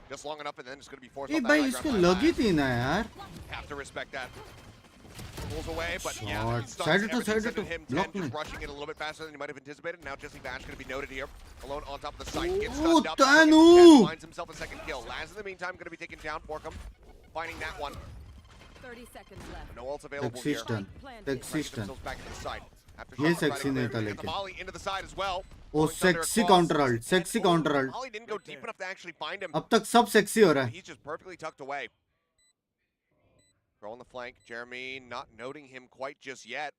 F: Just long enough, and then it's going to be forced
A: A
F: off that
A: भाई
F: high
A: इसको
F: ground by
A: लगी
F: Laz.
A: थी ना यार.
F: Have to respect that. Pulls away, but yeah,
A: Shot.
F: he stuns
A: Side to
F: everything
A: side
F: sent
A: to
F: to him.
A: block
F: 10 just
A: me.
F: rushing it a little bit faster than he might have anticipated. Now Jesse Bash going to be noted here. Alone on top of the site. Gets
A: Oh,
F: stunned up.
A: Tanu!
F: Finds himself a second kill. Laz in the meantime going to be taken down. Borkham finding that one.
H: 30 seconds left.
F: No ults available
A: Sexy
F: here.
A: stun.
F: Finding
A: Sexy stun.
F: themselves back into the site. After
A: ये
F: shot, trying to
A: sexy नहीं
F: clear
A: था
F: it. And the
A: लेकिन.
F: Molly into the side as well.
A: Oh
F: Rolling Thunder
A: sexy
F: across.
A: Counter alt. Sexy counter alt.
F: Molly didn't go deep enough to actually find him.
A: अब तक सब sexy हो रहा है.
F: He's just perfectly tucked away. Throw on the flank. Jeremy not noting him quite just yet.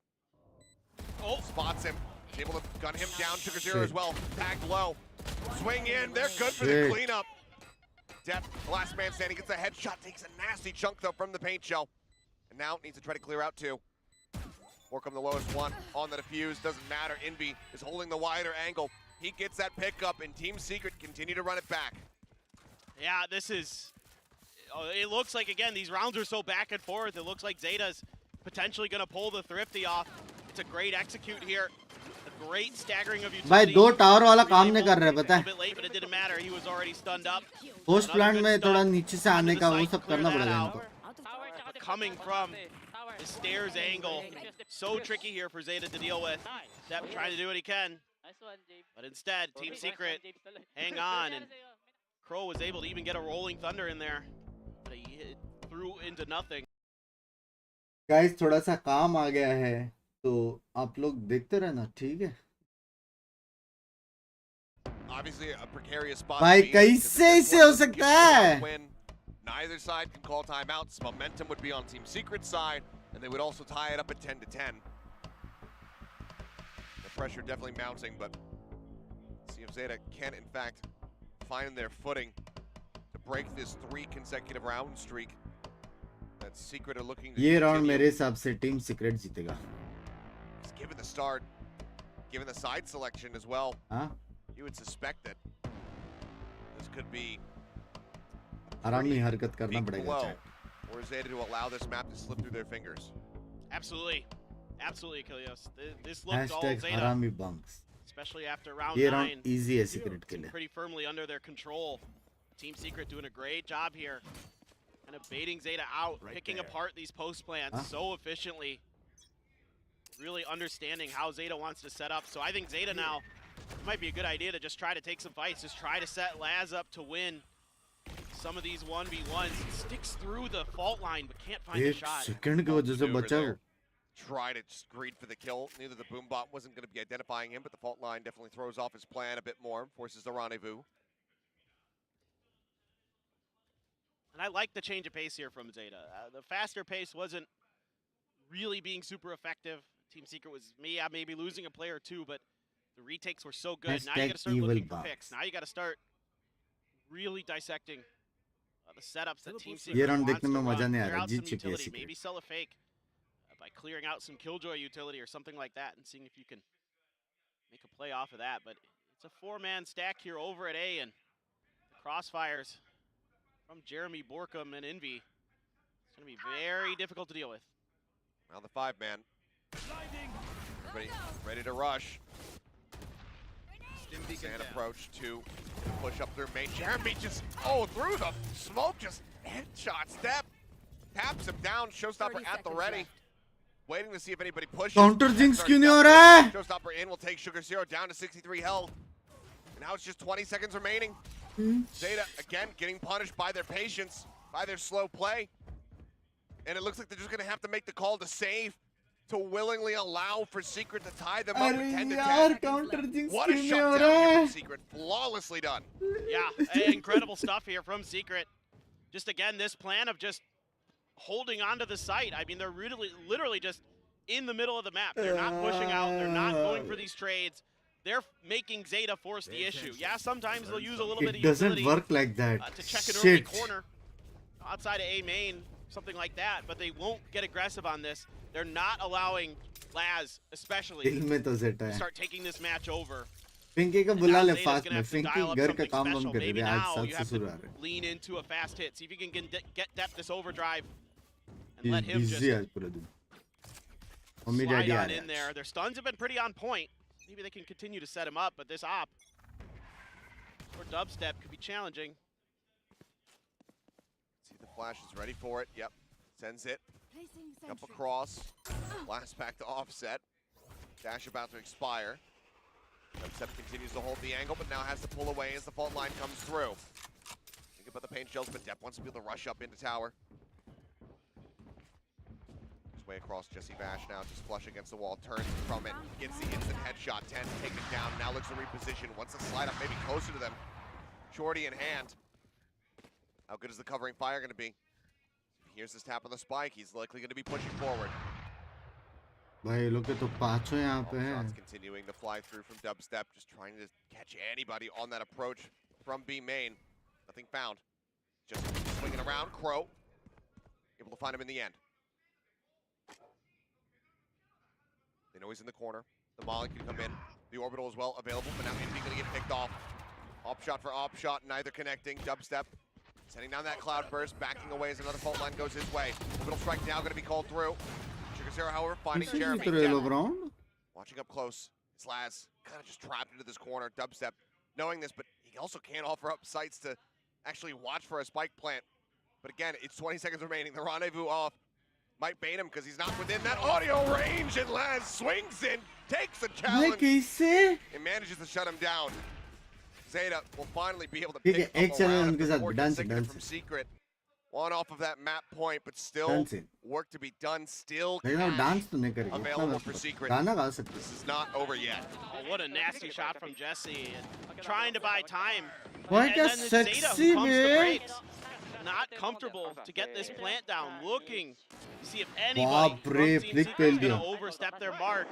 G: Oh,
F: Spots him. He's able to gun him down. Sugar Zero as
A: Shit.
F: well. Tagged low. Swing in. They're good for the
A: Shit.
F: cleanup. Depp, last man standing, gets a headshot. Takes a nasty chunk though from the paint shell. And now needs to try to clear out too. Borkham the lowest one on the defuse. Doesn't matter. Envy is holding the wider angle. He gets that pickup, and Team Secret continue to run it back.
G: yeah, this is... it looks like, again, these rounds are so back and forth. It looks like Zeta's potentially going to pull the Thrifty off. It's a great execute here. A great staggering of
A: भाई
G: utility.
A: दो tower वाला काम
G: Really
A: नहीं कर रहे
G: pulled
A: पता
G: a
A: है.
G: bit late, but it didn't matter. He was already stunned up.
A: Post
G: Another
A: plant
G: good
A: में थोड़ा
G: stun
A: नीचे से
G: onto
A: आने
G: the
A: का वो
G: site,
A: सब
G: clear
A: करना
G: that
A: पड़ेगा
G: out.
A: इनको.
G: But coming from the stairs angle, so tricky here for Zeta to deal with. Depp trying to do what he can, but instead, Team Secret hang on, and Crow was able to even get a Rolling Thunder in there. hit through into nothing.
A: Guys थोड़ा सा काम आ गया है तो आप लोग देखते रहना, ठीक है
F: Obviously a precarious spot.
A: भाई
F: to be in, because
A: कैसे
F: if this
A: ऐसे
F: one
A: हो
F: doesn't
A: सकता
F: get the
A: है
F: win, neither side can call timeouts. Momentum would be on Team Secret's side, and they would also tie it up at 10-10. The pressure definitely mounting, but see if ZETA can in fact find their footing to break this 3 consecutive round streak that Secret are looking to
A: ये round
F: continue.
A: मेरे हिसाब से team secret जीतेगा
F: Just given the start, given the side selection as well,
A: हाँ
F: you would suspect that this could be
A: आरामी हरकत करना
F: big
A: पड़ेगा
F: blow
A: chat
F: for ZETA to allow this map to slip through their fingers.
G: Absolutely. Absolutely, Kilios. This looked all
A: hashtag
G: Zeta,
A: हरामी bunks
G: especially after round
A: ये
G: 9.
A: Round easy है secret के
G: Seemed
A: लिए
G: pretty firmly under their control. Team Secret doing a great job here. Kind of baiting Zeta out, picking apart these post plants
A: Huh?
G: so efficiently. Really understanding how Zeta wants to set up. So I think Zeta now, it might be a good idea to just try to take some fights. Just try to set Laz up to win some of these 1v1s. Sticks through the fault line but can't find a
A: एक
G: shot.
A: Second की वजह से
F: Maneuver
A: बचा वो
F: there. Tried to just greed for the kill. Knew that the boom bot wasn't going to be identifying him, but the fault line definitely throws off his plan a bit more. Forces the rendezvous.
G: And I like the change of pace here from Zeta. The faster pace wasn't really being super effective. Team Secret was maybe losing a player or two, but the retakes were so good. Now you got to start
A: Hashtag
G: looking
A: evil
G: for picks.
A: box.
G: Now you got to start really dissecting the setups that Team
A: ये
G: Secret
A: round
G: wants
A: देखने
G: to
A: में मजा
G: run.
A: नहीं आ
G: Clear
A: रहा
G: out
A: जीत
G: some
A: चुके हैं
G: utility,
A: secret
G: maybe sell a fake by clearing out some Killjoy utility or something like that and seeing if you can make a play off of that. But it's a 4-man stack here over at A, and the crossfires from Jeremy Borkham and Envy. It's going to be very difficult to deal with.
F: Now the 5-man. Ready to rush. Sand approach to push up through main. Jeremy just, through the smoke, just headshot step. Taps him down. Showstopper
H: 30
F: at the
H: seconds
F: ready.
H: left.
F: Waiting to see if anybody pushes.
A: Counter jinx
F: Starts
A: क्यों नहीं हो
F: down.
A: रहा है
F: Showstopper in will take Sugar Zero down to 63 health. And now it's just 20 seconds remaining. Zeta, again, getting punished by their patience, by their slow play. And it looks like they're just going to have to make the call to save, to willingly allow for Secret to tie them up
A: अरे
F: at 10 to
A: यार
F: 10.
A: Counter jinx
F: What a
A: क्यों नहीं हो
F: shutdown
A: रहा
F: here
A: है
F: from Secret. Flawlessly done.
G: Yeah, incredible stuff here from Secret. Just again, this plan of just holding onto the site. I mean, they're literally just in the middle of the map. They're not pushing out. They're not going for these trades. They're making Zeta force the issue. Yeah, sometimes they'll use a little bit
A: It
G: of
A: doesn't
G: utility
A: work like that
G: to check an early
A: shit
G: corner outside of A main, something like that, but they won't get aggressive on this. They're not allowing Laz, especially,
A: दिल में तो जेटा
G: to
A: है
G: start taking this match over.
A: Pinky को
G: And
A: बुला
G: now
A: ले
G: Zeta's
A: fast
G: gonna
A: में
G: have to
A: Pinky
G: dial up
A: घर का
G: something
A: काम वाम
G: special.
A: कर रही
G: Maybe
A: है आज
G: now
A: 7
G: you
A: से
G: have
A: शुरू आ
G: to
A: रहा है
G: lean into a fast hit. See if you can get depth this overdrive and let him
A: busy
G: just
A: आज पूरा दिन मम्मी
G: slide
A: डैडी आ
G: on
A: रहे
G: in
A: हैं
G: there. Their stuns have been pretty on point. Maybe they can continue to set him up, but this op or dubstep could be challenging.
F: See the flash is ready for it. Yep. Sends it.
H: Placing
F: Up
H: sentry.
F: across. Blast back to offset. Dash about to expire. Dubstep continues to hold the angle, but now has to pull away as the fault line comes through. Think about the paint shells, but Depp wants to be able to rush up into tower. His way across Jesse Vash now, just flush against the wall, turns from it, gets the instant headshot, 10, taken down, now looks to reposition, wants to slide up maybe closer to them. Shorty in hand. How good is the covering fire going to be? Here's this tap on the spike, he's likely going to be pushing forward.
A: भाई लोग के तो पांचों यहाँ पे
F: All
A: हैं
F: shots continuing to fly through from Dubstep, just trying to catch anybody on that approach from B main. Nothing found. Just swinging around, Crow. Able to find him in the end. They know he's in the corner. The Molly can come in. The orbital as well available, but now Envy gonna get picked off. Op shot for op shot, neither connecting. Dubstep sending down that cloud burst, backing away as another fault line goes his way. Orbital strike now gonna be called through. Sugar Zero, however, finding
A: किससे
F: Jeremy.
A: जीत रहे
F: Depp
A: लोग round
F: watching up close. It's Laz kind of just trapped into this corner. Dubstep knowing this, but he also can't offer up sights to actually watch for a spike plant. But again, it's 20 seconds remaining. The rendezvous off. Might bait him because he's not within that audio range, and Laz swings in, takes the
A: भाई
F: challenge,
A: कैसे
F: and manages to shut him down. Zeta will finally be able to
A: ठीक है
F: pick
A: एक
F: up a
A: channel
F: round
A: उनके
F: of
A: साथ
F: support
A: dance
F: consecutive
A: dance
F: from Secret. One off of that map point, but still
A: Dancing.
F: work to be done. Still
A: लेकिन अब
F: cash
A: dance तो नहीं करेगी
F: available
A: इतना
F: for
A: मैं
F: Secret.
A: गाना गा सकते
F: This is not over yet.
G: Oh, what a nasty shot from Jesse. Trying to buy time.
A: Why
G: And
A: क्या
G: then it's Zeta
A: sexy
G: who pumps the
A: बे
G: brakes. Not comfortable to get this plant down. Looking to see if anybody
A: बाप
G: from
A: रे
G: Team
A: flick
G: Secret
A: पेल
G: is going
A: दिया
G: to overstep their mark.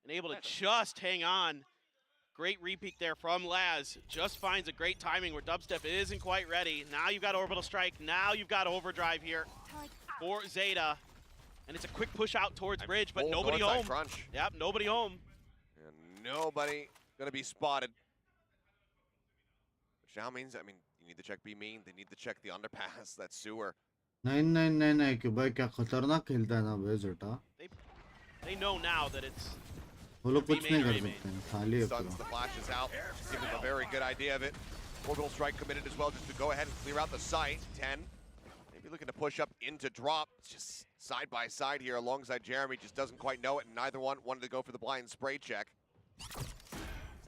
G: And able to just hang on. Great repeat there from Laz. Just finds a great timing where Dubstep isn't quite ready. Now you've got Orbital Strike. Now you've got Overdrive here for Zeta. And it's a quick push out towards Bridge, but
F: Full
G: nobody
F: north side
G: home.
F: crunch.
G: Yep, nobody home.
F: And nobody gonna be spotted. Which now means, I mean, you need to check B main. They need to check the underpass, that sewer.
A: नहीं नहीं नहीं नहीं कि भाई क्या खतरनाक खेलता है ना भाई zeta
G: They know now that it's
A: वो लोग कुछ नहीं कर
G: B main.
A: सकते हैं खाली है
F: Stuns the
A: पूरा
F: flashes out. Just give him a very good idea of it. Orbital Strike committed as well, just to go ahead and clear out the site. 10. Maybe looking to push up into drop. It's just side by side here alongside Jeremy. Just doesn't quite know it, and neither one wanted to go for the blind spray check.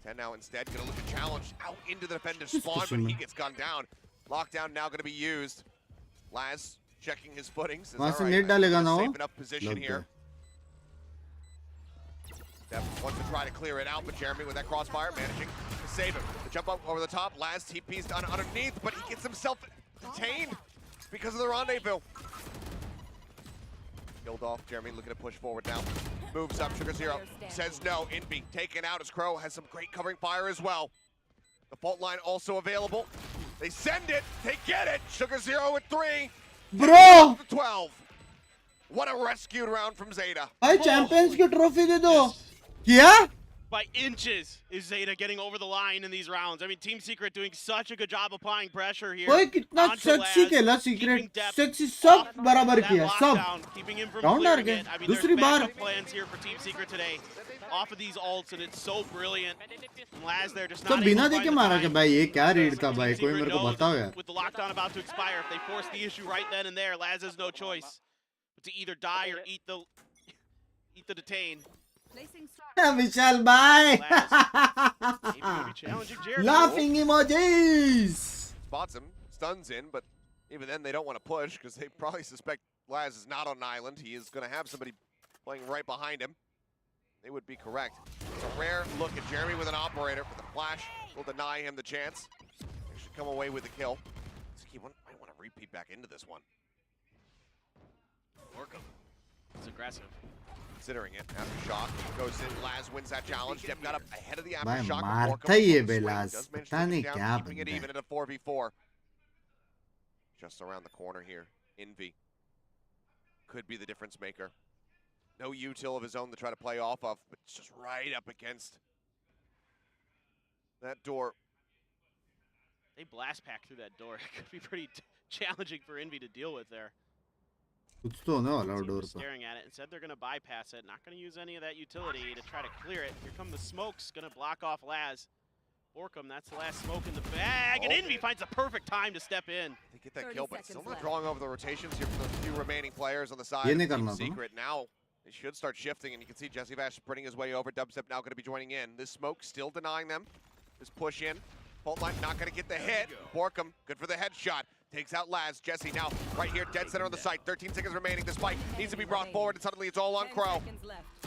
F: 10 now instead, gonna look to challenge out into the defender's spawn, but he gets gunned down. Lockdown now gonna be used. Laz checking his footings. Says,
A: वहाँ
F: "All
A: से
F: right,
A: net
F: I think
A: डालेगा
F: I'm
A: ना
F: in a
A: वो
F: safe enough position
A: लगता
F: here."
A: है
F: Steph wants to try to clear it out, but Jeremy with that crossfire managing to save him. The jump up over the top, Laz TP's done underneath, but he gets himself detained because of the rendezvous. Killed off, Jeremy looking to push forward now. Moves up, Sugar Zero says no. Inby taken out as Crow has some great covering fire as well. The fault line also available. They send it, they get it. Sugar Zero with 3.
A: Bro!
F: 12. What a rescued round from Zeta.
A: भाई champions की trophy दे दो क्या
G: by inches is Zeta getting over the line in these rounds. I mean, Team Secret doing such a good job applying pressure here.
A: भाई कितना
G: onto
A: sexy
G: Laz,
A: खेला
G: keeping
A: secret
G: depth
A: sexy सब
G: off
A: बराबर
G: that
A: किया सब
G: lockdown, keeping him from
A: round हार
G: clearing
A: गए
G: it. I mean,
A: दूसरी
G: there's
A: bar
G: backup plans here for Team Secret today off of these ults, and it's so brilliant. And Laz there just
A: तो
G: not
A: बिना
G: able to
A: देखे
G: find the
A: मारा क्या
G: time.
A: भाई ये क्या रेड था
G: Team
A: भाई कोई
G: Secret
A: मेरे को
G: knows
A: बताओ यार
G: with the lockdown about to expire, if they force the issue right then and there, Laz has no choice but to either die or eat the detain.
H: Placing
A: विशाल भाई
G: Maybe gonna be challenging Jeremy.
A: laughing emojis
F: Spots him, stuns in, but even then they don't want to push because they probably suspect Laz is not on an island. He is going to have somebody playing right behind him. They would be correct. It's a rare look at Jeremy with an operator with a flash. Will deny him the chance. They should come away with the kill. He might want to repeat back into this one.
G: Orcum. It's aggressive.
F: Considering it, Aftershock goes in. Laz wins that challenge. Deb got up ahead of the
A: भाई
F: Aftershock.
A: मारता ही है बेलास पता नहीं क्या
F: keeping it
A: बनता
F: even
A: है
F: at a 4v4. Just around the corner here, Envy could be the difference maker. No util of his own to try to play off of, but it's just right up against that door.
G: They blast pack through that door. It could be pretty challenging for Envy to deal with there.
A: कुछ तो होने वाला
G: Team
A: door
G: was
A: पर
G: staring at it and said they're going to bypass it. Not going to use any of that utility to try to clear it. Here come the smokes, going to block off Laz. Orcum, that's the last smoke in the bag, and Envy finds the perfect time to step in.
F: They get that
H: 30
F: kill, but still
H: seconds
F: not
H: left.
F: drawing over the rotations here for the few remaining players on the side.
A: ये
F: of
A: नहीं
F: Team
A: करना था ना?
F: Secret now. They should start shifting, and you can see Jesse Vash sprinting his way over. Dubstep now going to be joining in. This smoke still denying them. This push in. Fault line not going to get the hit. Borkum, good for the headshot. Takes out Laz. Jesse now right here, dead center on the site. 13 seconds remaining. The spike needs to be brought forward, and suddenly it's all on
H: 10
F: Crow.
H: seconds left.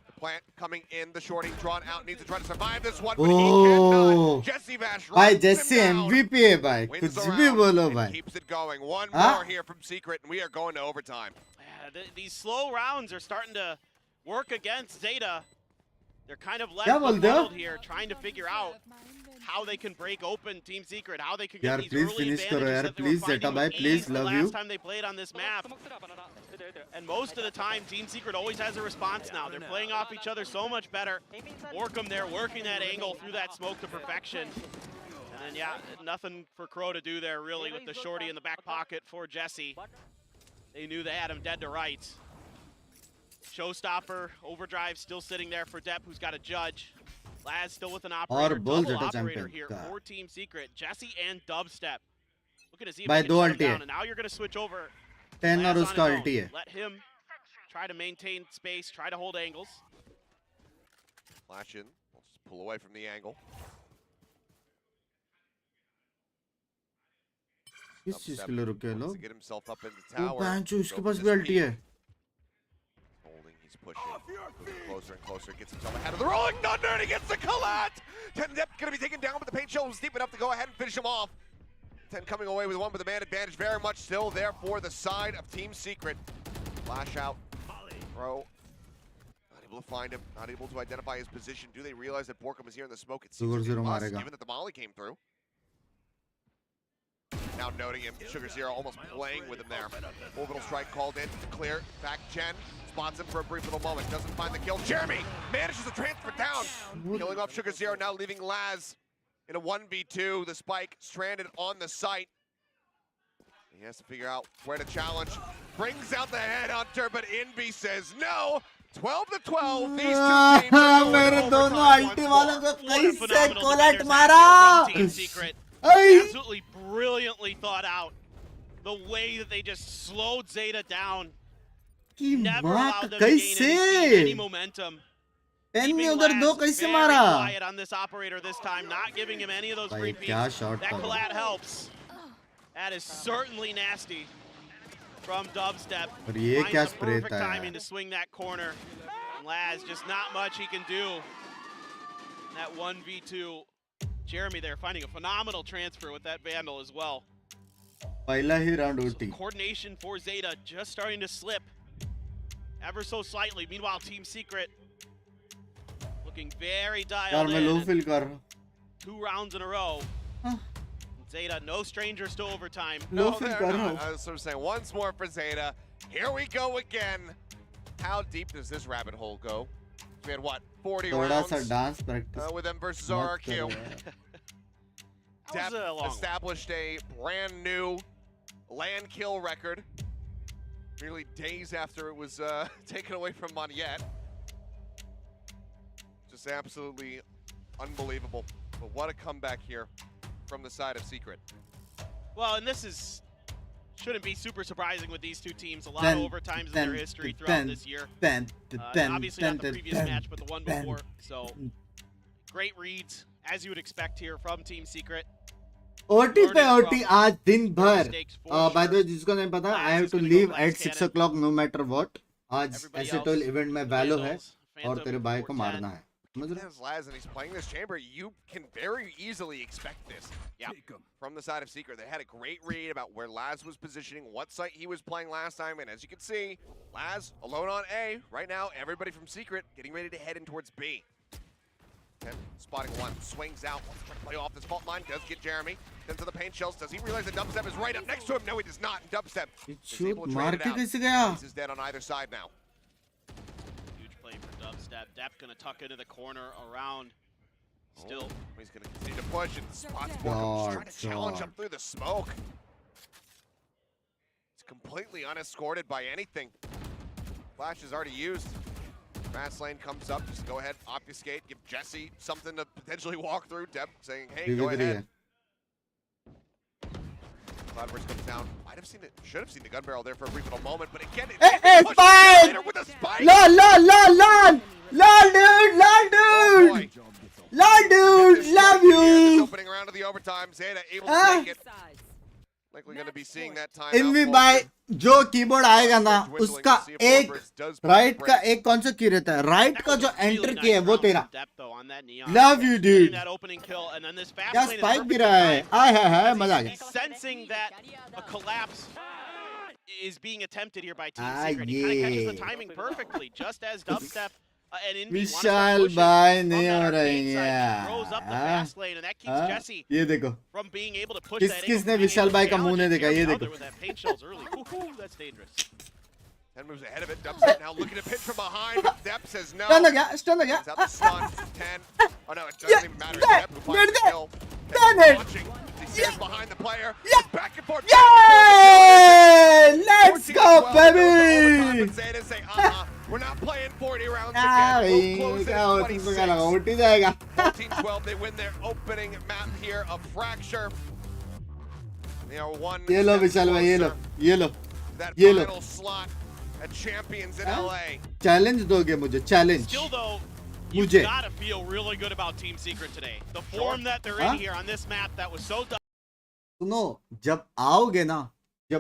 F: The plant coming in. The shorty drawn out. Needs to try to survive this one, but
A: Oh.
F: he cannot. Jesse Vash
A: भाई
F: runs him
A: जैसे
F: down.
A: MVP है भाई
F: Wins
A: कुछ
F: the
A: भी
F: round
A: बोलो
F: and
A: भाई
F: keeps it going. One
A: Huh?
F: more here from Secret, and we are going to overtime.
G: These slow rounds are starting to work against Zeta. They're kind of left
A: क्या बोलते हो?
G: befuddled here, trying to figure out how they can break open Team Secret, how they can
A: यार,
G: get these
A: please
G: early
A: finish करो
G: advantages
A: यार,
G: that they were
A: please,
G: finding
A: Zeta bhai,
G: with
A: please,
G: ease the
A: love
G: last
A: you.
G: time they played on this map. And most of the time, Team Secret always has a response now. They're playing off each other so much better. Orcum there working that angle through that smoke to perfection. And then, yeah, nothing for Crow to do there, really, with the shorty in the back pocket for Jesse. They knew they had him dead to rights. Showstopper, Overdrive still sitting there for Depp, who's got a judge. Laz still with an operator.
A: both
G: Double
A: Zeta
G: operator
A: champion
G: here
A: का.
G: for Team Secret. Jesse and Dubstep. Looking to see if
A: By
G: they can
A: दो
G: shut him
A: ulti
G: down.
A: है.
G: And now you're going to switch over.
A: 10
G: Laz
A: और
G: on his
A: उसका
G: own.
A: ulti है
G: Let him try to maintain space, try to hold angles.
F: Flash in. We'll just pull away from the angle.
A: किस चीज के लिए रुके हैं
F: Wants
A: लोग?
F: to get himself up in the
A: वो
F: tower.
A: पैंचो इसके
F: Go
A: पास
F: for
A: भी
F: this
A: अल्टी
F: peek.
A: है.
F: Holding, he's pushing. Moving closer and closer. Gets himself ahead of the rolling thunder and he gets the collapse. 10 Dep going to be taken down, but the paint shell was deep enough to go ahead and finish him off. 10 coming away with one with the man advantage. Very much still there for the side of Team Secret. Flash out. Throw. Not able to find him. Not able to identify his position. Do they realize that Borkham is here in the smoke? It seems
A: Sugar
F: to be
A: Zero
F: a must,
A: मारेगा.
F: given that the Molly came through. Now noting him, Sugar Zero almost playing with him there. Orbital strike called in to clear. Back Jen spots him for a brief little moment. Doesn't find the kill. Jeremy manages to transfer down. Killing off Sugar Zero, now leaving Laz in a 1v2. The spike stranded on the site. He has to figure out where to challenge. Brings out the headhunter, but Invi says no. 12 to 12. These two teams are going
A: मेरे
F: to
A: दोनों
F: overtime
A: अल्टी
F: once
A: वालों
F: more.
A: को
G: What a
A: कैसे
G: phenomenal
A: कोलैट
G: defenders
A: मारा?
G: from Team Secret.
A: Ay!
G: Absolutely brilliantly thought out. The way that they just slowed Zeta down.
A: कि
G: Never
A: माँ
G: allowed them to gain any
A: कैसे?
G: momentum.
A: Pen
G: Keeping
A: ने उधर दो
G: Laz
A: कैसे
G: very
A: मारा?
G: quiet on this operator this time, not giving him any of those free
A: भाई क्या
G: peeks.
A: शॉट
G: That
A: था?
G: collat helps. That is certainly nasty from Dubstep.
A: और ये
G: Finds
A: क्या
G: the
A: स्प्रे
G: perfect
A: था
G: timing
A: यार?
G: to swing that corner. And Laz, just not much he can do. That 1v2. Jeremy there finding a phenomenal transfer with that Vandal as well.
A: पहला ही round
G: So
A: उठी.
G: coordination for Zeta just starting to slip ever so slightly. Meanwhile, Team Secret looking very
A: यार
G: dialed
A: मैं लो
G: in.
A: Feel कर रहा हूँ.
G: 2 rounds in a row.
A: Huh.
G: Zeta, no strangers to overtime.
A: Low
F: No,
A: feel
F: they're
A: कर रहा
F: not.
A: हूँ.
F: I was sort of saying, once more for Zeta. Here we go again. How deep does this rabbit hole go? We had what, 40
A: थोड़ा
F: rounds
A: सा dance practice
F: with them versus
A: मत
F: RRQ.
A: करो यार.
G: That was a long one.
F: Established a brand new land kill record. Merely days after it was taken away from Moniette. Just absolutely unbelievable. But what a comeback here from the side of Secret.
G: Well, and this is shouldn't be super surprising with these two teams. A lot
A: Then-
G: of overtimes in
A: then-
G: their history throughout
A: then-
G: this year.
A: Then
G: And obviously not the previous match, but the one before. So great reads, as you would expect here from Team Secret.
A: OT पे
G: Learning
A: OT
G: from
A: आज दिन भर.
G: mistakes for
A: by the
G: sure.
A: वे जिसको नहीं पता,
G: Laz
A: I have
G: is
A: to
G: gonna go
A: leave
G: Glass
A: at 6
G: Cannon.
A: o'clock no matter what. आज
G: Everybody
A: ऐसे
G: else,
A: तो इवेंट में वैलो है
G: Vandals,
A: और
G: Phantom,
A: तेरे भाई को
G: 410.
A: मारना है. समझ रहे?
F: As Laz and he's playing this chamber, you can very easily expect this. Yeah, from the side of Secret. They had a great read about where Laz was positioning, what site he was playing last time, and as you can see, Laz alone on A. Right now, everybody from Secret getting ready to head in towards B. And spotting one, swings out, wants to try to play off this fault line, does get Jeremy. Then to the paint shells, does he realize that Dubstep is right up next to him? No, he does not, and Dubstep is
A: shoot
F: able to
A: मार
F: trade it
A: के
F: out.
A: कैसे गया?
F: This is dead on either side now.
G: Huge play for Dubstep. Depp gonna tuck into the corner around. Still,
F: He's going to continue to push and spots Borkham
A: God,
F: trying to challenge
A: God.
F: up through the smoke. It's completely unescorted by anything. Flash is already used. Fast lane comes up, just go ahead, obfuscate, give Jesse something to potentially walk through. Deb saying, hey, go ahead. Cloudburst comes down. Might have seen it, should have seen the gun barrel there for a brief little moment, but again, it's
A: Hey,
F: pushed
A: spike!
F: later with a spike.
A: LOL, LOL, LOL, LOL! LOL, dude! LOL,
F: Oh, boy.
A: dude! LOL, dude!
F: This
A: Love
F: short period, this
A: you!
F: opening round of the overtime, Zeta able
A: Ah.
F: to take it.
H: Sides.
F: Likely going to be seeing that time.
A: इनवी बाय जो keyboard आएगा ना उसका एक right का एक कौन सा की रहता है राइट का जो एंटर की है वो तेरा लव यू डूड क्या स्पाइक गिरा है आय है मजा आ गया
G: Sensing that a collapse is being attempted here by Team
A: Ah,
G: Secret. He kind of catches the
A: yeah.
G: timing perfectly, just as Dubstep and Invi
A: विशाल भाई नहीं हो रही है
G: throws up the fast lane, and that keeps Jesse
A: ये देखो
G: from being able to push
A: किस
G: that
A: किसने
G: in.
A: विशाल भाई का मुंह नहीं देखा ये
G: Challenging
A: देखो
G: Jeremy out there with that paint shells early. Woohoo, that's dangerous.
F: 10 moves ahead of it. Dubstep now looking to pitch from behind. Depp says no.
A: Stun हो गया स्टन हो गया
F: It's out the stun. 10. Oh no, it doesn't even matter.
A: Yeah,
F: Depp who finds the
A: yeah,
F: kill.
A: damn
F: Depp
A: it.
F: watching. He stands behind the player.
A: Yeah.
F: Back and forth.
A: Yay! Let's go, baby!
F: Zeta say, we're not playing 40 rounds
A: Ah,
F: again. We'll close it
A: क्या हो
F: at
A: तुमको
F: 26.
A: क्या लगा उठ ही जाएगा
F: 14-12, they win their opening map here of Fracture. They are one
A: ये लो
F: step
A: विशाल भाई ये लो
F: closer
A: ये लो
F: to that
A: ये लो।
F: final slot at Champions in
A: Huh?
F: LA.
A: Challenge दोगे मुझे चैलेंज
G: Still though, you
A: मुझे
G: gotta feel really good about Team Secret today. The form that they're
A: Huh?
G: in here on this map that was so
A: सुनो, जब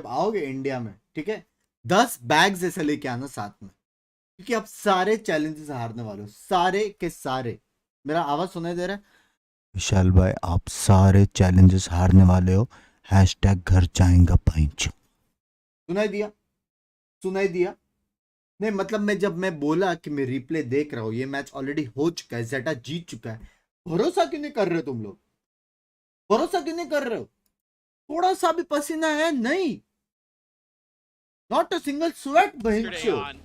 A: आओगे India में, ठीक है, 10 bags ऐसे लेके आना साथ में, क्योंकि आप सारे चैलेंजेस हारने वाले हो, सारे के सारे। मेरा आवाज सुनाई दे रहा है? विशाल भाई, आप सारे चैलेंजेस हारने वाले हो। हैशटैग घर जाएगा पंच। सुनाई दिया? सुनाई दिया? नहीं मतलब जब मैं बोला कि मैं रिप्ले देख रहा हूं, ये मैच ऑलरेडी हो चुका है, जेटा जीत चुका है, भरोसा क्यों नहीं कर रहे हो तुम लोग? भरोसा क्यों नहीं कर रहे हो? थोड़ा सा भी पसीना है नहीं, नॉट अ सिंगल स्वेट बहन।
G: Yesterday on,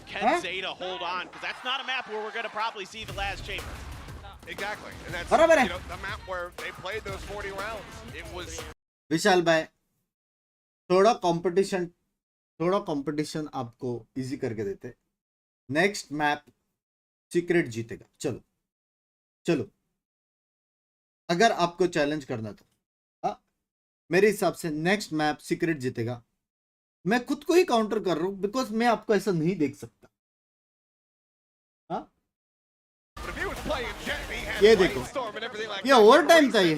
G: can ZETA hold on? Because that's not a map where we're going to probably see the last chamber.
F: Exactly. And that's
A: बराबर है।
F: you know, the map where they played those 40 rounds. It was
A: विशाल भाई, थोड़ा competition आपको easy करके देते। Next map secret जीतेगा। चलो चलो, अगर आपको चैलेंज करना तो मेरे हिसाब से नेक्स्ट मैप सीक्रेट जीतेगा। मैं खुद को ही काउंटर कर रहा हूं बिकॉज मैं आपको ऐसा नहीं देख सकता। हाँ, ये देखो, ये ओवर टाइम था, ये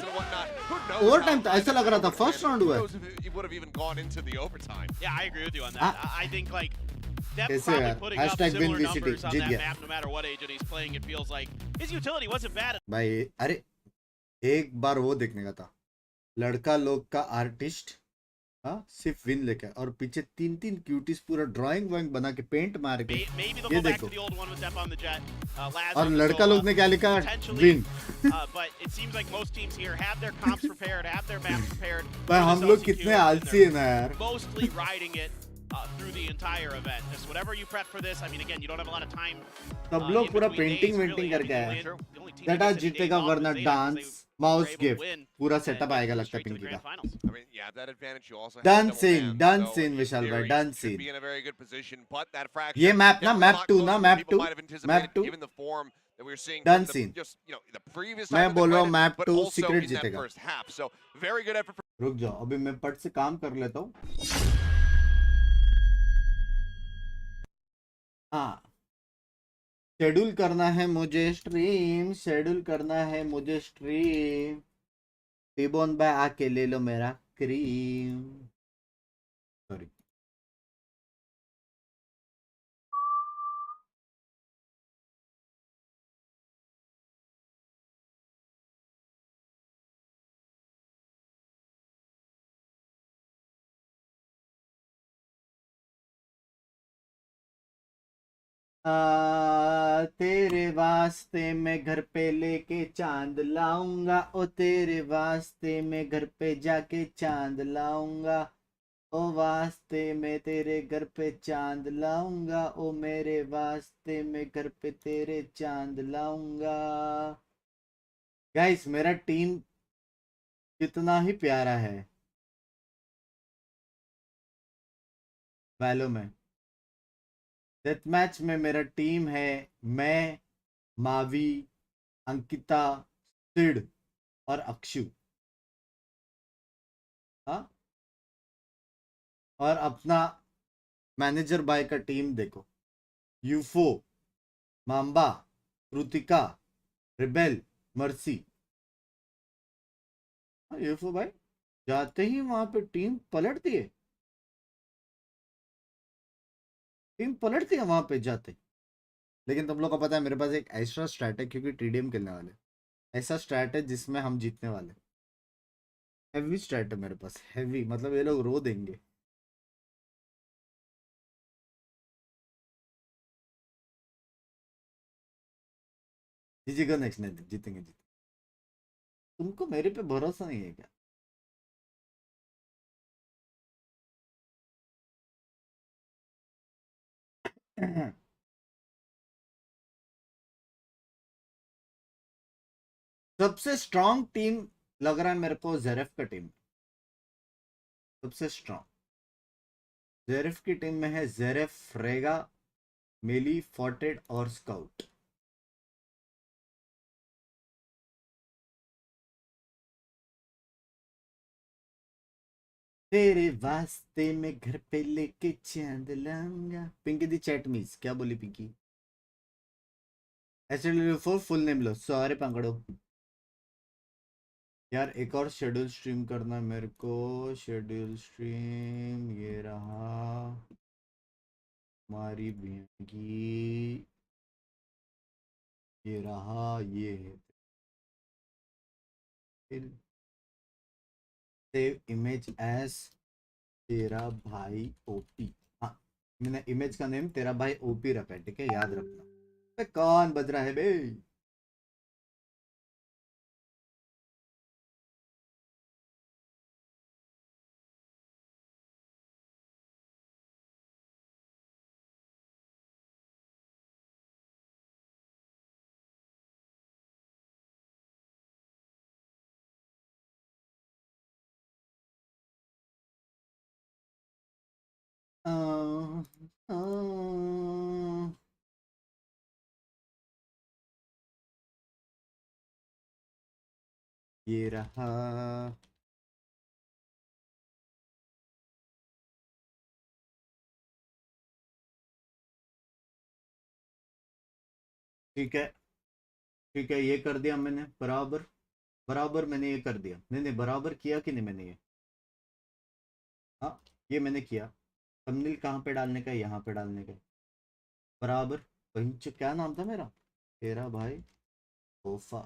A: ओवर टाइम था, ऐसा लग रहा था फर्स्ट राउंड हुआ है।
G: Yeah, I agree with you on that. I think like Depp's
A: कैसे
G: probably
A: यार?
G: putting up
A: Hashtag
G: similar
A: win VCT,
G: numbers on
A: Jeet
G: that
A: गया।
G: map no matter what agent he's playing. It feels like his utility wasn't bad.
A: भाई अरे एक बार वो देखने का था, लड़का लोग का आर्टिस्ट सिर्फ विन लेके, और पीछे 3 क्यूटीज पूरा ड्राइंग वाइंग बना के पेंट मार के,
G: Maybe they'll
A: ये
G: go back
A: देखो।
G: to the old one with Depp on the jet. Laz
A: और
G: on the
A: लड़का
G: Sova,
A: लोग ने क्या लिखा?
G: potentially,
A: win.
G: but it seems like most teams here have their comps prepared, have their maps prepared.
A: भाई
G: for
A: हम
G: this
A: लोग
G: LCQ,
A: कितने
G: and
A: आलसी है
G: they're
A: ना यार।
G: mostly riding it through the entire event. Just whatever you prep for this. I mean, again, you don't have a lot of time.
A: सब लोग
G: in
A: पूरा
G: between
A: पेंटिंग
G: days,
A: वेंटिंग
G: really.
A: करके
G: I
A: आए
G: mean,
A: हैं।
G: the only team that
A: Zeta
G: gets any days
A: जीतेगा
G: off
A: वरना
G: is ZETA, 'cause
A: dance
G: they
A: mouse
G: were able to
A: gift,
G: win
A: पूरा
G: and
A: setup
G: get
A: आएगा लगता है
G: straight to the
A: Pinky
G: grand
A: का।
G: finals.
F: I mean, yeah, that advantage you also have
A: Done
F: double
A: scene,
F: ban,
A: done
F: so
A: scene,
F: in
A: विशाल भाई,
F: theory,
A: done
F: should
A: scene।
F: be in a very good position, but that fraction
A: ये map ना,
F: definitely
A: map
F: not
A: 2
F: close
A: ना,
F: to what
A: map
F: people
A: 2,
F: might have
A: map
F: anticipated,
A: 2
F: given the form that we were seeing
A: Done
F: from
A: scene।
F: the just the previous
A: मैं
F: side of the
A: बोल रहा हूँ
F: credit,
A: map
F: but
A: 2
F: also
A: secret
F: in that
A: जीतेगा।
F: first half. So very good effort.
A: रुक जाओ, अभी मैं पट से काम कर लेता हूँ। हाँ, शेड्यूल करना है मुझे स्ट्रीम, शेड्यूल करना है मुझे स्ट्रीम। टिबोन भाई आके ले लो मेरा क्रीम। सॉरी, तेरे वास्ते मैं घर पे लेके चांद लाऊंगा, ओ तेरे वास्ते मैं घर पे जाके चांद लाऊंगा, ओ वास्ते मैं तेरे घर पे चांद लाऊंगा, ओ मेरे वास्ते मैं घर पे तेरे चांद लाऊंगा। गाइस, मेरा टीम कितना ही प्यारा है वैलो में। डेथ मैच में मेरा टीम है, मैं, मावी, अंकिता, सिड और अक्षु। हाँ, और अपना मैनेजर बाय का टीम देखो, यूफो, माम्बा, कृतिका, रिबेल, मर्सी। यूफो भाई जाते ही वहां पे टीम पलट दिए, टीम पलट दिया वहां पे जाते। लेकिन तुम लोग को पता है मेरे पास एक एक्स्ट्रा स्ट्रैट है, क्योंकि टीडीएम खेलने वाले, ऐसा स्ट्रैट है जिसमें हम जीतने वाले। हैवी स्ट्रैट है मेरे पास, हैवी मतलब ये लोग रो देंगे। जीतेगा नेक्स्ट, नहीं जीतेंगे, जीतेंगे। तुमको मेरे पे भरोसा नहीं है क्या? सबसे स्ट्रांग टीम लग रहा है मेरे को जेरेफ का टीम, सबसे स्ट्रांग जेरेफ की टीम में है। जेरेफ, फ्रेगा, मेली, फोर्टेड और स्काउट। तेरे वास्ते मैं घर पे लेके चांद लाऊंगा। पिंकी दी चैट मीस क्या बोली पिंकी? ऐसे फुल नेम लो, सॉरी पंकड़ो। यार एक और शेड्यूल स्ट्रीम करना है मेरे को। शेड्यूल स्ट्रीम ये रहा, हमारी बहनगी ये रहा, ये है। सेव इमेज एज तेरा भाई ओपी। हाँ, मैंने इमेज का नेम तेरा भाई ओपी रखा है, ठीक है, याद रखना। बे कौन बज रहा है बे? आ, आ, ये रहा। ठीक है, ठीक है, ये कर दिया मैंने बराबर। बराबर मैंने ये कर दिया। नहीं नहीं, बराबर किया कि नहीं मैंने ये? हाँ, ये मैंने किया। थंबनेल कहाँ पे डालने का है? यहाँ पे डालने का है। बराबर। वही क्या नाम था मेरा? तेरा भाई तोहफा।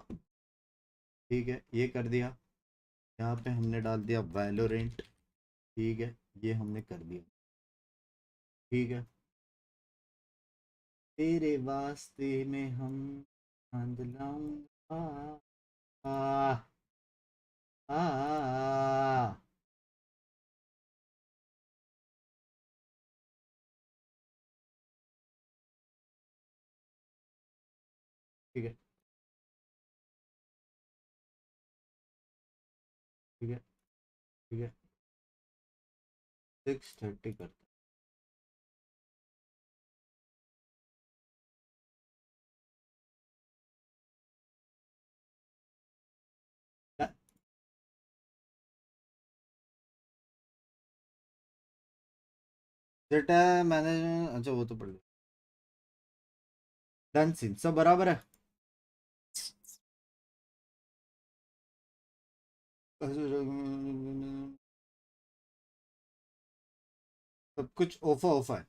A: ठीक है, ये कर दिया। यहाँ पे हमने डाल दिया वैलोरेंट। ठीक है, ये हमने कर दिया। ठीक है, तेरे वास्ते में हम चांद लाऊंगा। आ, आ, आ, ठीक है, ठीक है, ठीक है। 6:30 करते हैं। जेटा मैंने, अच्छा वो तो पढ़ लिया। डन सीन सब बराबर है। सब कुछ ओफा ओफा है।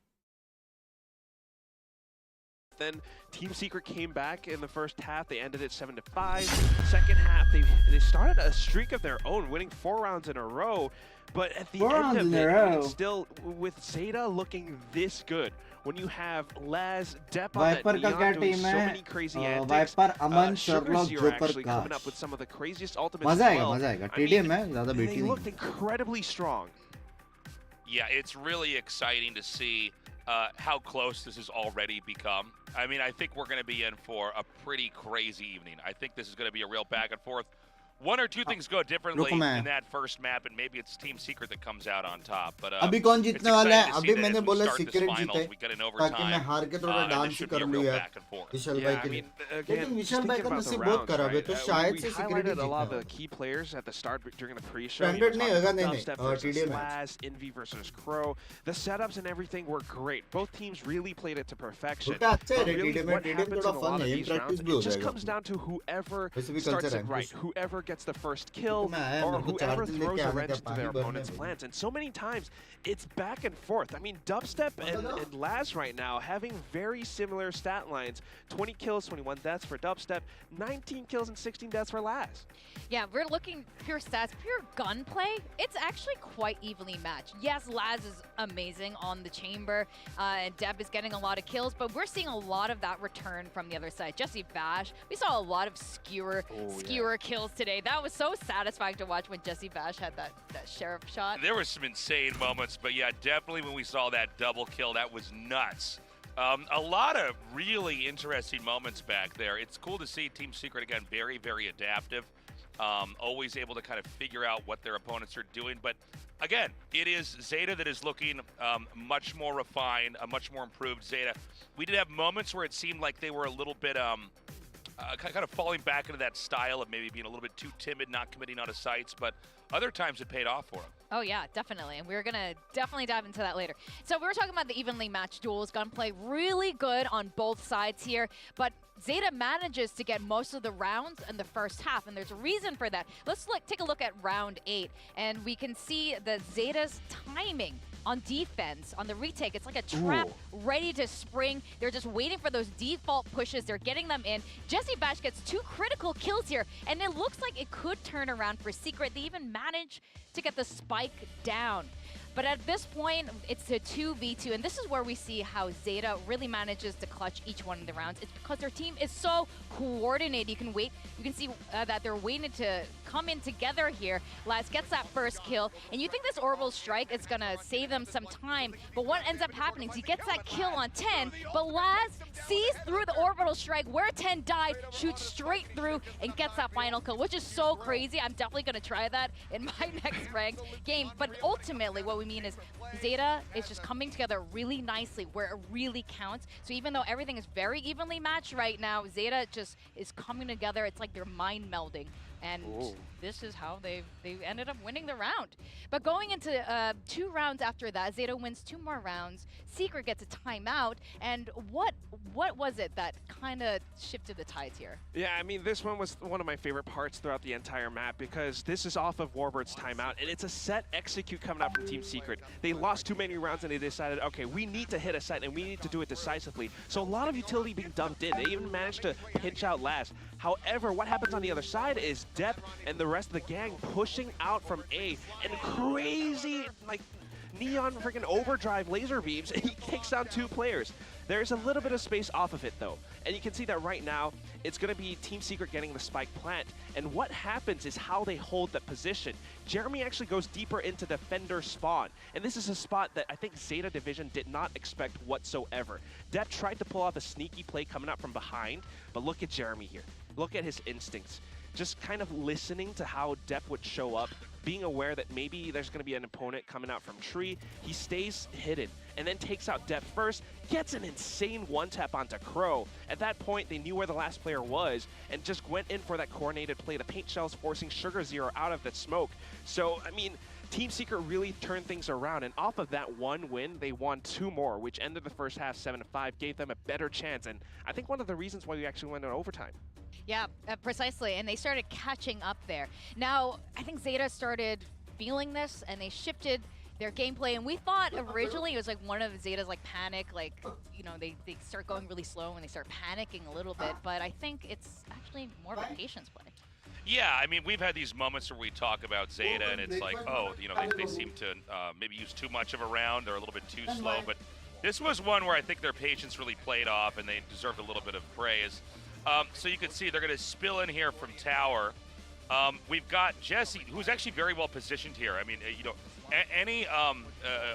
E: Then Team Secret came back in the first half. They ended it 7-5. Second half, they started a streak of their own, winning 4 rounds in a row. But at the
A: 4
E: end
A: rounds
E: of
A: in a
E: it, I mean,
A: row.
E: it's still with ZETA looking this good. When you have Laz, Depp on
A: viper
E: that
A: का क्या
E: Neon doing
A: team
E: so
A: है?
E: many crazy antics.
A: Viper, Aman,
E: Sugar
A: Sherlock,
E: Zero
A: joker,
E: actually coming up
A: काश।
E: with some of the craziest ultimates
A: मजा
E: as
A: आएगा,
E: well.
A: मजा आएगा।
E: I
A: TDM
E: mean,
A: है, ज्यादा
E: they
A: बेटी
E: looked
A: नहीं।
E: incredibly strong.
C: Yeah, it's really exciting to see how close this has already become. I mean, I think we're going to be in for a pretty crazy evening. I think this is going to be a real back and forth. One or two things go differently
A: रुको मैं।
C: in that first map, and maybe it's Team Secret that comes out on top. But
A: अभी कौन
C: it's
A: जीतने वाला है?
C: exciting to see
A: अभी
C: that
A: मैंने
C: as we
A: बोला
C: start this
A: सीक्रेट
C: finals,
A: जीते,
C: we get an
A: ताकि मैं
C: overtime,
A: हार के थोड़ा
C: and
A: dance
C: this
A: he
C: should
A: कर
C: be a
A: लूँ
C: real
A: यार
C: back and forth.
A: Vishal
E: Yeah,
A: भाई
E: I
A: के लिए।
E: mean,
A: लेकिन
E: again, just
A: विशाल भाई
E: thinking
A: का
E: about the
A: नसीब बहुत
E: rounds,
A: खराब है,
E: right?
A: तो शायद
E: We
A: से सीक्रेट ही
E: highlighted a
A: जीतने
E: lot of the
A: वाला।
E: key players at the start during the pre-show.
A: Standard नहीं होगा, नहीं,
E: Dubstep
A: नहीं,
E: versus
A: TDM match।
E: Laz, Envy versus Crow. The setups and everything were great. Both teams really played it to perfection.
A: रुका अच्छा है
E: But really,
A: TDM में,
E: what
A: TDM
E: happens
A: थोड़ा
E: in a
A: fun
E: lot
A: है,
E: of
A: एम
E: these
A: practice
E: rounds,
A: भी हो
E: it just
A: जाएगा
E: comes down to whoever
A: वैसे भी
E: starts
A: कल्चर
E: it
A: है
E: right,
A: कुछ।
E: whoever gets the first kill,
A: मैं आया,
E: or
A: मेरे को
E: whoever
A: चार्ज
E: throws
A: लेके
E: a
A: आने
E: wrench
A: का,
E: into
A: पानी
E: their
A: भरने
E: opponent's
A: भाई।
E: plans. And so many times, it's back and forth. I mean, Dubstep and Laz right now having very similar stat lines. 20 kills, 21 deaths for Dubstep, 19 kills and 16 deaths for Laz.
D: Yeah, we're looking pure stats, pure gunplay. It's actually quite evenly matched. Yes, Laz is amazing on the chamber, and Deb is getting a lot of kills, but we're seeing a lot of that return from the other side. Jesse Bash, we saw a lot of skewer kills today. That was so satisfying to watch when Jesse Bash had that sheriff shot.
C: There were some insane moments, but yeah, definitely when we saw that double kill, that was nuts. A lot of really interesting moments back there. It's cool to see Team Secret again, very, very adaptive. Always able to kind of figure out what their opponents are doing. But again, it is ZETA that is looking much more refined, a much more improved ZETA. We did have moments where it seemed like they were a little bit kind of falling back into that style of maybe being a little bit too timid, not committing out of sights, but other times it paid off for them.
D: Oh yeah, definitely. And we're gonna definitely dive into that later. So we were talking about the evenly matched duels, gunplay really good on both sides here, but ZETA manages to get most of the rounds in the first half, and there's a reason for that. Let's take a look at round 8, and we can see the ZETA's timing on defense, on the retake. It's like a trap ready to spring. They're just waiting for those default pushes. They're getting them in. Jesse Bash gets 2 critical kills here, and it looks like it could turn around for Secret. They even manage to get the spike down. But at this point, it's a 2v2, and this is where we see how ZETA really manages to clutch each one of the rounds. It's because their team is so coordinated. You can see that they're waiting to come in together here. Laz gets that first kill, and you think this orbital strike is gonna save them some time, but what ends up happening is he gets that kill on 10, but Laz sees through the orbital strike where 10 died, shoots straight through, and gets that final kill, which is so crazy. I'm definitely gonna try that in my next ranked game, but ultimately what we mean is ZETA is just coming together really nicely where it really counts. So even though everything is very evenly matched right now, ZETA just is coming together. It's like they're mind melding. And this is how they ended up winning the round. But going into 2 rounds after that, ZETA wins 2 more rounds. Secret gets a timeout. And what was it that kind of shifted the tides here?
E: Yeah, I mean, this one was one of my favorite parts throughout the entire map because this is off of Warbird's timeout, and it's a set execute coming out from Team Secret. They lost too many rounds, and they decided, okay, we need to hit a site, and we need to do it decisively. So a lot of utility being dumped in. They even managed to pinch out Laz. However, what happens on the other side is Depp and the rest of the gang pushing out from A, and crazy, like, neon freaking overdrive laser beams, and he takes down 2 players. There's a little bit of space off of it though, and you can see that right now it's going to be Team Secret getting the spike plant, and what happens is how they hold the position. Jeremy actually goes deeper into defender spawn, and this is a spot that I think ZETA Division did not expect whatsoever. Depp tried to pull off a sneaky play coming up from behind, but look at Jeremy here. Look at his instincts. Just kind of listening to how Depp would show up, being aware that maybe there's going to be an opponent coming out from tree. He stays hidden and then takes out Depp first, gets an insane one-tap onto Crow. At that point, they knew where the last player was and just went in for that coordinated play. The paint shells forcing Sugar Zero out of the smoke. So, I mean, Team Secret really turned things around, and off of that 1 win, they won 2 more, which ended the first half 7-5, gave them a better chance, and I think one of the reasons why we actually went into overtime.
D: Yeah, precisely, and they started catching up there. Now, I think ZETA started feeling this, and they shifted their gameplay, and we thought originally it was like one of ZETA's like panic, like, you know, they start going really slow and they start panicking a little bit, but I think it's actually more of a patience play.
C: Yeah, I mean, we've had these moments where we talk about ZETA, and it's like, oh, you know, they seem to maybe use too much of a round or a little bit too slow, but this was one where I think their patience really played off, and they deserved a little bit of praise. So you can see they're going to spill in here from tower. We've got Jesse, who's actually very well positioned here. I mean, you know, any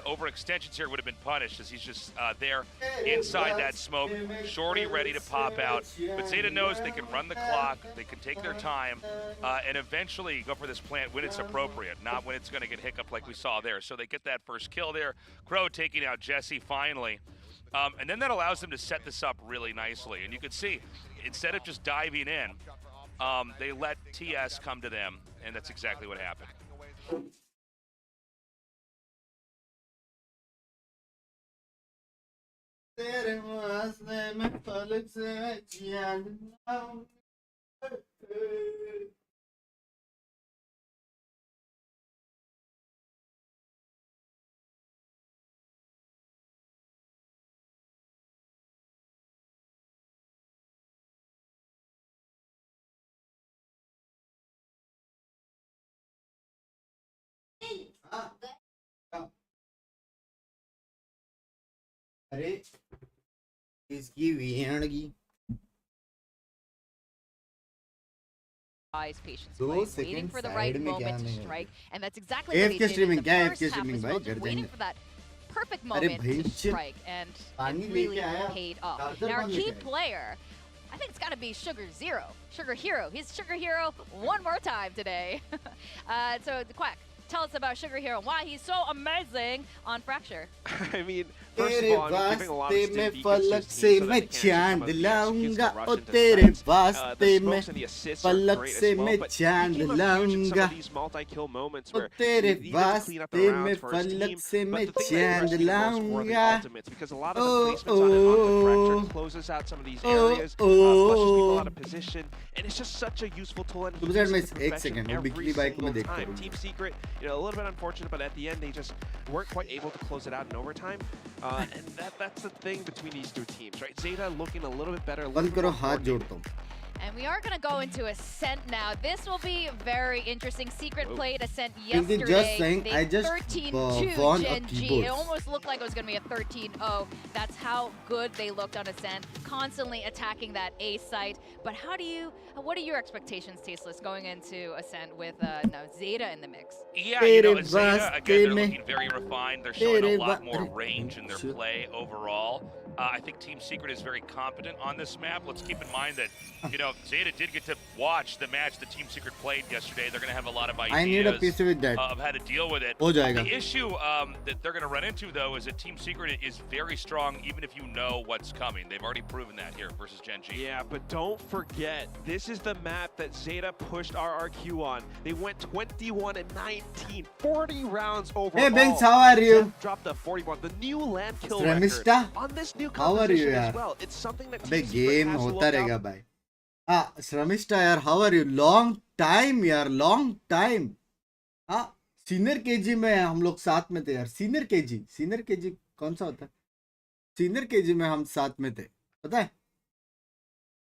C: overextensions here would have been punished as he's just there inside that smoke. Shorty ready to pop out. But ZETA knows they can run the clock, they can take their time, and eventually go for this plant when it's appropriate, not when it's going to get hiccuped like we saw there. So they get that first kill there. Crow taking out Jesse finally. And then that allows them to set this up really nicely. And you can see, instead of just diving in, they let TS come to them, and that's exactly what happened.
A: अरे इसकी विहणगी
D: Patience
A: दो
D: play,
A: second
D: waiting for the
A: side
D: right
A: में क्या
D: moment to
A: नहीं
D: strike, and that's exactly what he
A: AFK
D: did in
A: streaming,
D: the
A: क्या
D: first
A: AFK
D: half
A: streaming
D: as
A: भाई,
D: well,
A: घर
D: just waiting
A: जाएंगे।
D: for that perfect
A: अरे
D: moment
A: भाई,
D: to
A: shit।
D: strike, and
A: पानी
D: it
A: लेके
D: really
A: आया,
D: paid off.
A: Charger
D: Now our
A: कौन
D: key
A: लेके आया?
D: player, I think it's got to be Sugar Zero, Sugar Hero. He's Sugar Hero one more time today. So, Quack, tell us about Sugar Hero and why he's so amazing on Fracture.
E: I mean, First of
A: तेरे
E: all, I mean, giving a lot
A: वास्ते
E: of
A: मैं
E: defensive
A: फलक
E: teams
A: से
E: so that
A: मैं
E: they can't
A: चांद
E: actually come up with the executes
A: लाऊंगा
E: the rush
A: O
E: into
A: तेरे
E: sites.
A: वास्ते
E: The
A: मैं
E: smokes and the assists are
A: फलक
E: great
A: से
E: as well,
A: मैं
E: but he
A: चांद
E: came up huge in some
A: लाऊंगा
E: of these multi-kill moments
A: O
E: where
A: तेरे
E: he needed to clean up the
A: वास्ते मैं
E: rounds for his
A: फलक
E: team.
A: से मैं
E: But the thing that
A: चांद
E: impressed me the most were the
A: लाऊंगा
E: ultimates, because a lot of the
A: uh
E: placements on it onto
A: uh
E: Fracture closes out some of these
A: uh
E: areas, flushes people
A: uh
E: out of position, and it's just such a useful tool, and he
A: सुबह
E: uses
A: में
E: it to
A: एक
E: perfection
A: second वो
E: every
A: बिजली bike को मैं
E: single
A: देखता
E: time.
A: रहूंगा
E: Team Secret, a little bit unfortunate, but at the end they just weren't quite able to close it out in overtime. And that's the thing between these two teams, right? ZETA looking a little bit better. A little
A: बंद
E: bit
A: करो
E: more
A: हाथ
E: coordinated.
A: जोड़ता हूँ
D: And we are going to go into Ascent now. This will be very interesting. Secret
E: Whoa.
D: played Ascent
A: Pinky,
D: yesterday.
A: just saying,
D: They
A: I just
D: 13-2
A: won a
D: Gen G.
A: keyboard.
D: It almost looked like it was going to be a 13-0. That's how good they looked on Ascent, constantly attacking that A site. But what are your expectations, Tasteless, going into Ascent with now ZETA in the mix?
C: Yeah, you know,
A: तेरे
C: ZETA, again, they're
A: वास्ते
C: looking very refined. They're showing a
A: तेरे
C: lot
A: वा-
C: more
A: अरे,
C: range in their
A: shit.
C: play overall. I think Team Secret is very competent on this map. Let's keep in mind that, you know, ZETA did get to watch the match that Team Secret played yesterday. They're going to have a lot of ideas
A: I need a PC with that.
C: of how to deal with it.
A: हो जाएगा
C: The issue that they're going to run into, though, is that Team Secret is very strong, even if you know what's coming. They've already proven that here versus Gen G.
E: Yeah, but don't forget, this is the map that ZETA pushed RRQ on. They went 21-19, 40 rounds overall.
A: Hey Binks, how are you?
E: Jeff dropped the 41, the new land kill
A: Sramishta?
E: record on this new
A: How are you,
E: composition
A: yaar?
E: as well. It's something that
A: अबे
E: Team Secret
A: game
E: has to
A: होता
E: look
A: रहेगा
E: out.
A: भाई हाँ श्रमिष्ठा यार how are you long time यार long time हाँ senior KG में हम लोग साथ में थे यार सीनियर केजी कौन सा होता है सीनियर केजी में हम साथ में थे पता है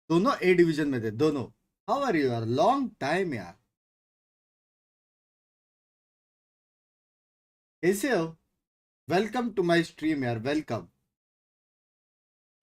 A: दोनों ए डिवीजन में थे दोनों हाउ आर यू यार लॉन्ग टाइम यार कैसे हो वेलकम टू माय स्ट्रीम यार welcome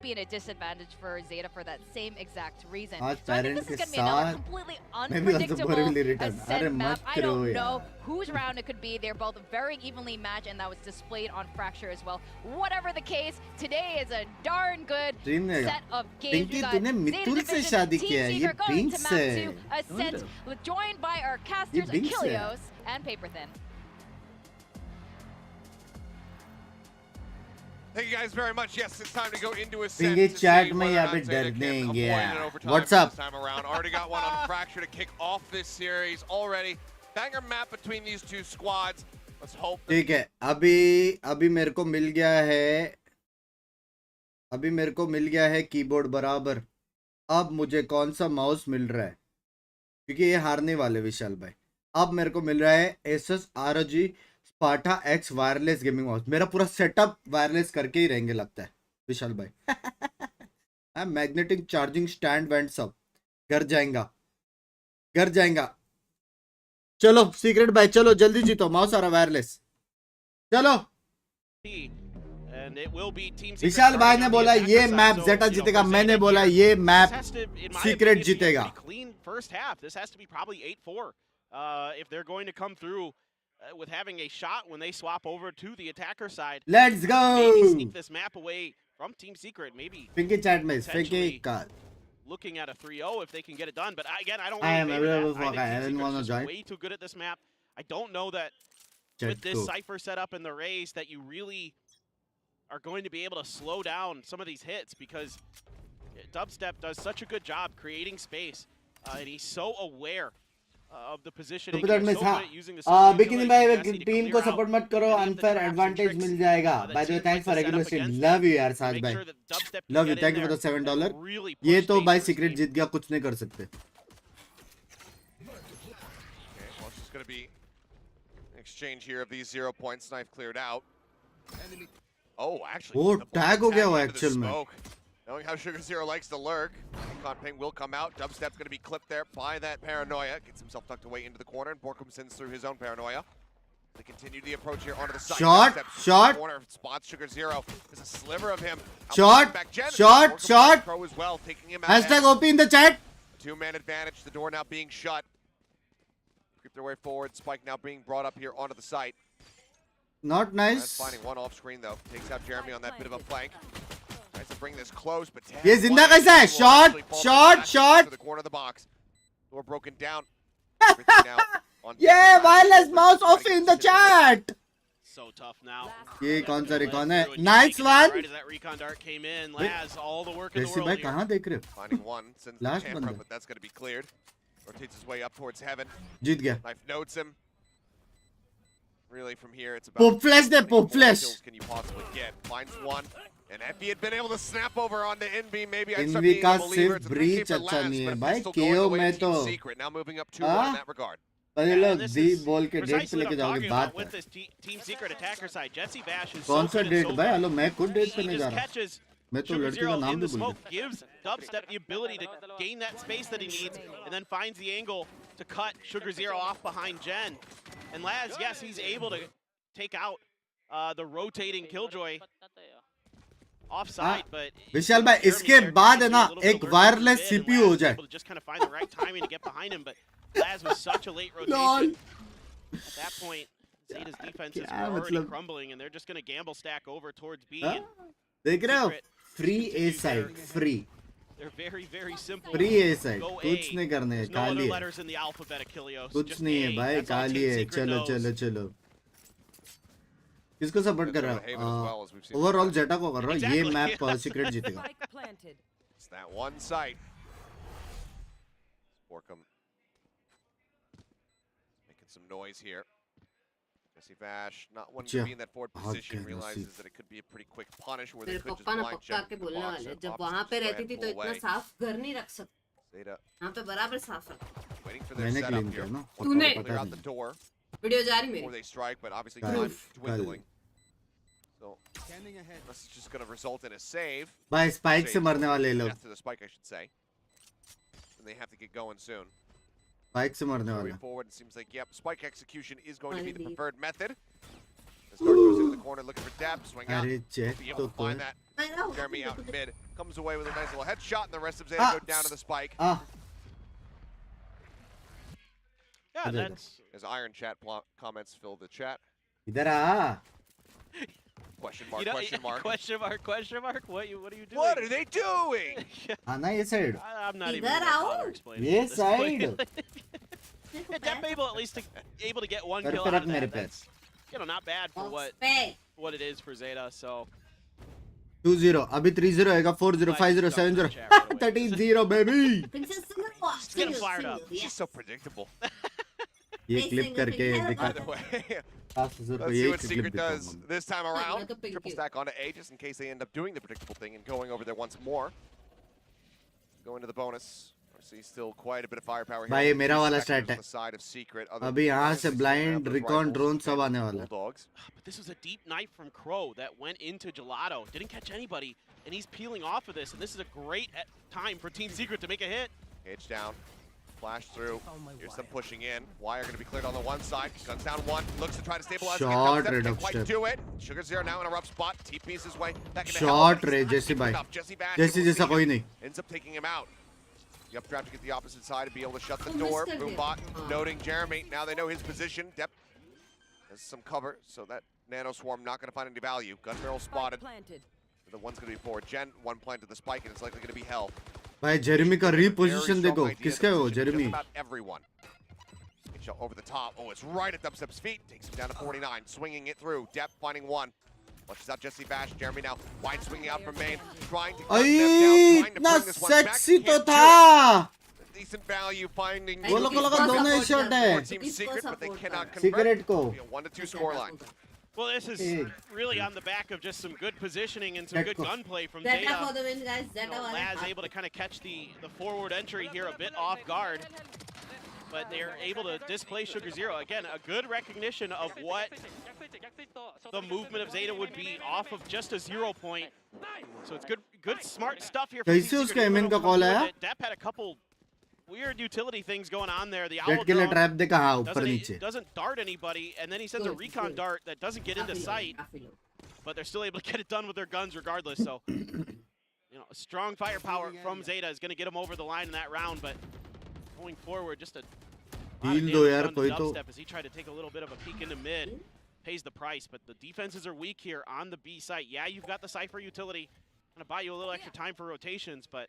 D: Be in a disadvantage for ZETA for that same exact reason.
A: आज
D: So I think
A: parent
D: this is
A: के
D: going to be another
A: साथ
D: completely
A: मैं भी also
D: unpredictable
A: Borivali return. अरे
D: Ascent map.
A: मत
D: I
A: करो
D: don't
A: यार
D: know whose round it could be. They're both very evenly matched, and that was displayed on Fracture as well. Whatever the case, today is a darn good
A: Stream देगा
D: set of games.
A: Pinky
D: We got
A: तूने
D: ZETA
A: Mitul से
D: Division,
A: शादी
D: Team
A: किया है ये
D: Secret going
A: Binks
D: to map
A: है
D: 2, Ascent, joined by our casters
A: Binks है।
D: Achilleos and Paperthin.
F: Thank you guys very much. Yes, it's time to go into a
A: Pinky
F: set to
A: chat
F: see
A: में
F: whether or
A: यहाँ
F: not
A: पे
F: ZETA
A: डर
F: can
A: देंगे
F: avoid
A: यार
F: an overtime
A: what's
F: this
A: up
F: time around. Already got one on Fracture to kick off this series already. Banger map between these two squads. Let's hope that
A: ठीक है अभी मेरे को मिल गया है कीबोर्ड बराबर अब मुझे कौन सा माउस मिल रहा है क्योंकि ये हारने वाले विशाल भाई अब मेरे को मिल रहा है Asus ROG Sparta X wireless gaming mouse मेरा पूरा सेटअप वायरलेस करके ही रहेंगे लगता है विशाल भाई मैग्नेटिक चार्जिंग स्टैंड वेंट सब घर जाएगा चलो सीक्रेट भाई चलो जल्दी जीतो माउस आ रहा वायरलेस चलो
G: And it will be Team Secret
A: विशाल भाई
G: starting
A: ने
G: on the
A: बोला
G: attacker
A: ये
G: side,
A: map
G: so,
A: Zeta
G: you know,
A: जीतेगा
G: for
A: मैंने
G: ZETA
A: बोला
G: here,
A: ये
G: this
A: map
G: has to, in my
A: Secret
G: opinion, be a
A: जीतेगा
G: pretty clean first half. This has to be probably 8-4 if they're going to come through with having a shot when they swap over to the attacker side.
A: Let's
G: Maybe
A: go
G: sneak this map away from Team Secret. Maybe
A: Pinky chat में Pinky
G: Potentially.
A: का
G: looking at a 3-0 if they can get it done. But again, I don't
A: I
G: really
A: am
G: favor that.
A: available for
G: I think
A: I
G: Team
A: didn't
G: Secret's
A: wanna
G: just
A: join.
G: way too good at this map. I don't know that
A: chat
G: with this
A: को
G: Cypher setup in the race that you really are going to be able to slow down some of these hits because Dubstep does such a good job creating space and he's so aware of the positioning.
A: तो
G: He's
A: में
G: so
A: था
G: good at using the solo
A: bikini
G: utility
A: भाई
G: Jesse to
A: team
G: clear
A: को
G: out
A: support मत करो
G: any of the
A: unfair
G: traps and
A: advantage
G: tricks
A: मिल जाएगा
G: that
A: by the way
G: teams
A: thanks
G: like
A: for
G: to set
A: regular
G: up
A: stream
G: against
A: love you यार
G: to
A: साथ
G: make
A: भाई
G: sure that Dubstep can
A: love you
G: get in
A: thank you for
G: there
A: the $7
G: and really
A: ये
G: push
A: तो
G: things
A: भाई
G: for his
A: secret
G: team.
A: जीत गया कुछ नहीं कर सकते
F: Okay, well, it's just going to be an exchange here of these 0 points. Knife cleared out. Oh, actually.
A: वो
F: the ball
A: tag हो गया
F: tagged
A: वो
F: into the
A: एक्चुअल में
F: smoke. Knowing how Sugar Zero likes to lurk, Icon Ping will come out. Dubstep's going to be clipped there by that paranoia. Gets himself tucked away into the corner, and Borkum sends through his own paranoia. They continue the approach here onto the side.
A: Shot,
F: Dubstep
A: shot.
F: Corner spots Sugar Zero. There's a sliver of him.
A: Shot,
F: Back Jen.
A: shot,
F: Borkum
A: shot.
F: Pro as well, taking him out.
A: Hashtag OP in the chat
F: Two-man advantage. The door now being shut. Creep their way forward. Spike now being brought up here onto the site.
A: Not
F: That's
A: nice
F: finding one off screen though. Takes out Jeremy on that bit of a flank. Tries to bring this close, but
A: ये जिंदा कैसा है shot shot shot
F: to the corner of the box. Door broken down. Everything now on
A: ये
F: defense.
A: Wireless mouse of in the chat
G: so tough now.
A: ये कौन सा
G: Led
A: recon है?
G: through and
A: Nice
G: taking it out
A: one.
G: Right as that recon dart came in,
A: Wait.
G: Laz, all the work in the
A: जैसे
G: world
A: भाई
G: here.
A: कहाँ देख रहे हो?
F: Finding one, sends the
A: Last
F: camera,
A: बंदा.
F: but that's going to be cleared. Rotates his way up towards heaven.
A: जीत गया.
F: Knife notes him. Really, from here, it's about
A: Pop flash they,
F: how many
A: pop
F: more
A: flash.
F: kills can you possibly get? Finds one. And if he had been able to snap over onto Envy, maybe I'd start
A: Envy
F: being
A: का
F: a believer. It's a
A: सिर्फ
F: 3K
A: breach
F: for
A: अच्छा
F: Laz,
A: नहीं है
F: but
A: भाई.
F: it's still going
A: KO
F: the way
A: में
F: of Team
A: तो
F: Secret. Now moving up 2-1
A: हाँ?
F: in that regard.
A: पहले
G: Yeah,
A: लोग
G: and this
A: दी
G: is
A: बोल के डेट पे
G: precisely what
A: लेके
G: I'm
A: जाओगे
G: talking
A: बात
G: about with
A: है.
G: this Team Secret attacker side. Jesse Bash is
A: कौन
G: so
A: सा
G: good
A: डेट
G: and so
A: भाई?
G: fun.
A: हेलो मैं खुद डेट पे
G: He
A: नहीं जा
G: just
A: रहा.
G: catches
A: मैं तो
G: Sugar
A: लड़की का
G: Zero
A: नाम
G: in
A: भी
G: the
A: भूल
G: smoke,
A: गया.
G: gives Dubstep the ability to gain that space that he needs, and then finds the angle to cut Sugar Zero off behind Jen. And Laz, yes, he's able to take out the rotating Killjoy offside, but
A: विशाल भाई इसके बाद है ना एक wireless CPU हो जाए.
G: just kind of find the right timing to get behind him, but Laz was such a late rotation. At that point, Zeta's defenses were
A: क्या
G: already
A: मतलब?
G: crumbling, and they're just going to gamble stack over towards B.
A: हाँ?
G: And
A: देख रहे हो?
G: Secret
A: Free A
G: continues
A: side,
G: their-
A: free.
G: They're very, very simple.
A: Free A side.
G: Go
A: कुछ
G: A.
A: नहीं करने
G: There's no
A: खाली
G: other
A: है.
G: letters in the alphabet, Achilleos.
A: कुछ
G: Just
A: नहीं है
G: A.
A: भाई
G: That's all
A: खाली
G: Team
A: है.
G: Secret
A: चलो
G: knows.
A: चलो चलो. किसको सपोर्ट कर रहा
F: Haven as
A: हो?
F: well, as we've seen.
A: Overall Zeta को कर रहा हूँ. ये
G: Exactly,
A: मैप
G: yeah.
A: सीक्रेट जीतेगा.
H: Spike planted.
F: It's that one site. Borkum making some noise here. Jesse Vash not wanting to be in that forward position, realizes that it could be a pretty quick punish where they
B: मेरे
F: could just
B: पापा ना
F: blind
B: पक्का
F: jump
B: के
F: the
B: बोलने
F: box
B: वाले
F: and
B: जब
F: opposite
B: वहाँ पे
F: just
B: रहती
F: ran
B: थी तो
F: full
B: इतना
F: away.
B: साफ घर नहीं रख सकते.
F: Zeta
B: यहाँ पे बराबर साफ रख.
F: waiting for their
A: मैंने
F: setup
A: क्लीन
F: here.
A: किया ना.
B: तूने.
F: Clear
A: पता
F: out the
A: नहीं.
F: door
B: वीडियो जा रही
F: before
B: मेरी.
F: they strike, but obviously
A: Kal-
F: time
A: kal.
F: dwindling. So this is just going to result in a save.
A: भाई स्पाइक से
F: Save.
A: मरने वाले लोग.
F: Death to the spike, I should say. And they have to get going soon.
A: Spike से मरने वाले.
F: Moving forward, it seems like, yep, spike execution is going to be the
B: Finally.
F: preferred method. As Dark goes into the corner looking for depth, swing out.
A: अरे check
F: Be able
A: तो
F: to find
A: कोई.
F: that. Jeremy out mid, comes away with a nice little headshot, and the rest of Zeta
A: Ah.
F: go down to the spike.
A: Ah,
G: Yeah,
A: Okay.
G: that's
F: As Iron Chat comments fill the chat.
A: इधर आ.
F: Question mark,
G: you know,
F: question mark.
G: question mark, question mark. What are you doing?
F: What are they doing?
A: आना ये side.
G: I'm not even
B: इधर
G: gonna
B: आओ.
G: bother explaining
A: ये
G: at this point.
A: Side.
G: Yeah, Depp able at least able to get one
A: कर
G: kill
A: पे
G: out
A: रख
G: of
A: मेरे
G: that.
A: पे.
G: That's, you know, not bad for what it is for Zeta. So
A: 2-0 अभी 3-0 आएगा. 4-0 5-0 7-0 13-0 baby.
F: Just get him fired up. She's so predictable.
A: ये clip करके दिखा.
F: By the way,
A: 500
F: let's
A: ये
F: see what
A: clip
F: Secret does
A: दिखाऊंगा.
F: this time around.
B: another pink
F: Triple
B: kid.
F: stack onto A just in case they end up doing the predictable thing and going over there once more. Go into the bonus. See still quite a bit of firepower here.
A: भाई ये मेरा वाला
F: Spectres
A: strat
F: on
A: है.
F: the side of Secret. Other
A: अभी यहाँ से
F: than those
A: blind,
F: rifles
A: recon, drone
F: and
A: सब आने वाला है.
F: Bulldogs.
G: But this was a deep knife from Crow that went into Gelato. Didn't catch anybody, and he's peeling off of this. And this is a great time for Team Secret to make a hit.
F: Cage down. Flash through. Here's them pushing in. Wire going to be cleared on the one side. Guns down one. Looks to try to stabilize.
A: Short
F: Can't
A: red
F: quite
A: upstep.
F: do it. Sugar Zero now in a rough spot. TP's his way back into
A: Short
F: hell.
A: ray,
F: He's not
A: Jesse
F: deep
A: भाई.
F: enough. Jesse Bash
A: जैसे
F: able to
A: जैसा
F: see
A: कोई
F: him.
A: नहीं.
F: Ends up taking him out. You have to get the opposite side to be able to shut the
B: Oh,
F: door.
B: Mr.
F: Boombot
B: Hill.
F: noting Jeremy. Now they know his position. Depth has some cover, so that nano swarm not going to find any value. Gun barrel
H: Spike
F: spotted.
H: planted.
F: The one's going to be forward. Jen, one planted the spike, and it's likely going to be hell.
A: भाई Jeremy का
F: Very
A: रीपोजीशन
F: strong
A: देखो.
F: idea,
A: किसका है वो
F: position just
A: Jeremy?
F: about everyone. Good shot over the top. Oh, it's right at Dubstep's feet. Takes him down to 49. Swinging it through. Depth finding one. Flushes out Jesse Bash. Jeremy now wide swinging out from main. Trying to cut them
A: अरे
F: down. Trying to
A: इतना
F: bring this one back.
A: Sexy तो
F: Can't do
A: था.
F: it. Decent value finding.
A: वो लोग को लगा दोनों ही shot है.
F: for Team Secret, but they cannot convert.
A: Secret को.
F: It'll be a 1-2 scoreline.
G: Well, this is
A: Hey.
G: really on the back of just some good positioning and some
A: That
G: good
A: go-
G: gunplay from
B: Zeta
G: Zeta.
B: for the win, guys.
G: You
B: Zeta
G: know,
B: वाले
G: Laz
B: हाथ
G: able to
B: पे.
G: kind of catch the forward entry here a bit off guard. But they're able to displace Sugar Zero. Again, a good recognition of what the movement of Zeta would be off of just a 0 point. So it's good, smart stuff here.
A: कैसे उसका MN का call आया?
G: Depp had a couple weird utility things going on there. The
A: jet
G: owl
A: के लिए
G: drone
A: trap देखा हाँ ऊपर नीचे.
G: doesn't dart anybody, and then he sends a
B: Good,
G: recon
B: good.
G: dart that doesn't get into
B: काफी लोग,
G: sight,
B: काफी लोग.
G: but they're still able to get it done with their guns regardless. So, you know, a strong firepower from Zeta is going to get them over the line in that round. But going forward, just a lot of
A: Heal दो
G: damage
A: यार
G: done to
A: कोई तो.
G: Dubstep as he tried to take a little bit of a peek into mid. Pays the price, but the defenses are weak here on the B site. Yeah, you've got the Cypher utility. Going to buy you a little extra time for rotations, but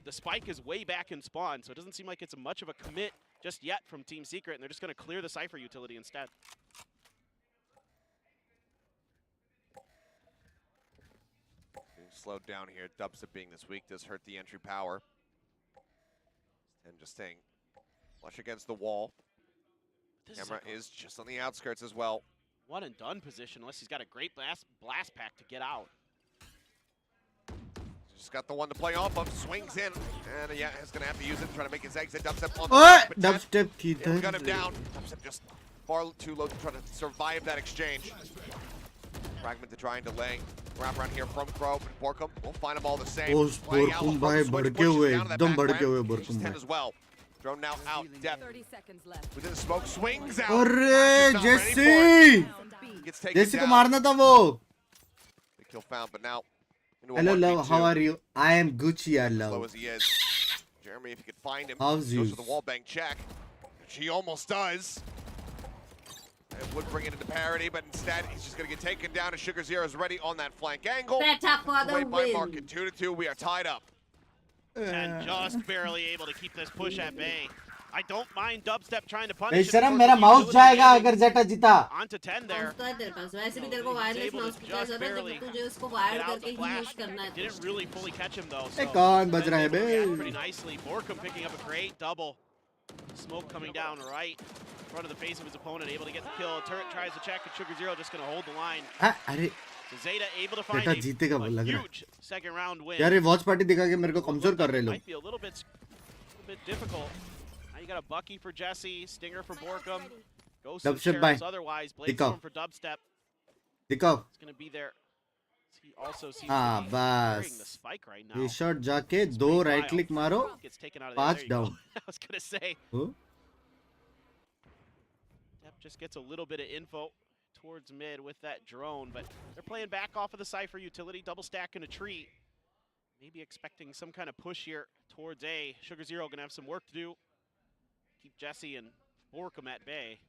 G: the spike is way back in spawn, so it doesn't seem like it's much of a commit just yet from Team Secret, and they're just going to clear the Cypher utility instead.
F: slowed down here. Dubstep being this weak does hurt the entry power. And just staying flush against the wall. Camera is just on the outskirts as well.
G: One and done position, unless he's got a great blast pack to get out.
F: Just got the one to play off of, swings in, and yeah, he's gonna have to use it, trying to make his exit. Dubstep on the
A: ओए
F: but 10.
A: dubstep की
F: It'll gun him down. Dubstep just far too low to try to survive that exchange. Fragment to try and delay. Wrap around here from Crow, but Borkum will find them all the same.
A: ओस
F: Playing out,
A: बोरकुम भाई
F: Switch
A: भड़के
F: pushes
A: हुए
F: down to that
A: एकदम
F: back
A: भड़के
F: ramp.
A: हुए
F: He's
A: बोरकुम
F: 10
A: भाई
F: as well. Drone now out, depth
H: 30 seconds left.
F: within the smoke, swings out.
A: अरे
F: Not ready for it.
A: JC
H: Down B.
F: Gets taken
A: जेसी को
F: down.
A: मारना था वो
F: The kill found, but now into a
A: hello
F: 1v2.
A: Love how are you I am Gucci यार
F: Slow
A: love
F: as he is. Jeremy, if you could find him,
A: How's
F: goes
A: you?
F: for the wall bang check. She almost does. It would bring it into parity, but instead he's just going to get taken down. And Sugar Zero is ready on that flank angle.
B: ZETA for the
F: Away by
B: win.
F: market 2-2. We are tied up.
G: And just barely able to keep this push at bay. I don't mind Dubstep trying to punish. it
A: बेशरम
G: for
A: मेरा
G: the
A: mouse
G: utility
A: जाएगा
G: damage.
A: अगर जेटा जीता
G: Onto 10 there.
B: Mouse तो है तेरे पास वैसे भी तेरे को
G: He's
B: wireless
G: able to
B: mouse की
G: just
B: जरूरत है
G: barely
B: तो तुझे उसको
G: Get
B: वायर
G: out
B: करके
G: the
B: ही
G: flash.
B: यूज करना है
G: Didn't really fully catch him though.
A: A
G: So
A: कौन बज रहा है
G: able to react
A: bay
G: pretty nicely. Borkum picking up a great double. Smoke coming down right in front of the face of his opponent, able to get the kill. Turret tries to check, and Sugar Zero just going to hold the line.
A: अरे
G: So Zeta able to find
A: ZETA जीतेगा वो
G: a
A: लग रहा है
G: huge second round win.
A: यार ये watch party दिखा के मेरे को कमजोर कर रहे लोग
G: Might be a little bit difficult. Now you got a Bucky for Jesse, Stinger for Borkum, Ghost of
A: Dubstep
G: Sheriffs
A: bye.
G: otherwise,
A: Dikhao.
G: Bladestorm for Dubstep.
A: दिखाओ
G: It's going to be there. He also seems
A: हाँ
G: to be carrying
A: बस
G: the spike right now.
A: ये shot जाके दो right click मारो
G: Gets taken out of there.
A: पांच
G: There you go.
A: Down
G: I was going to say,
A: हो
G: Depp just gets a little bit of info towards mid with that drone, but they're playing back off of the Cypher utility, double stack in a tree. Maybe expecting some kind of push here towards A. Sugar Zero gonna have some work to do. Keep Jesse and Borkum at bay.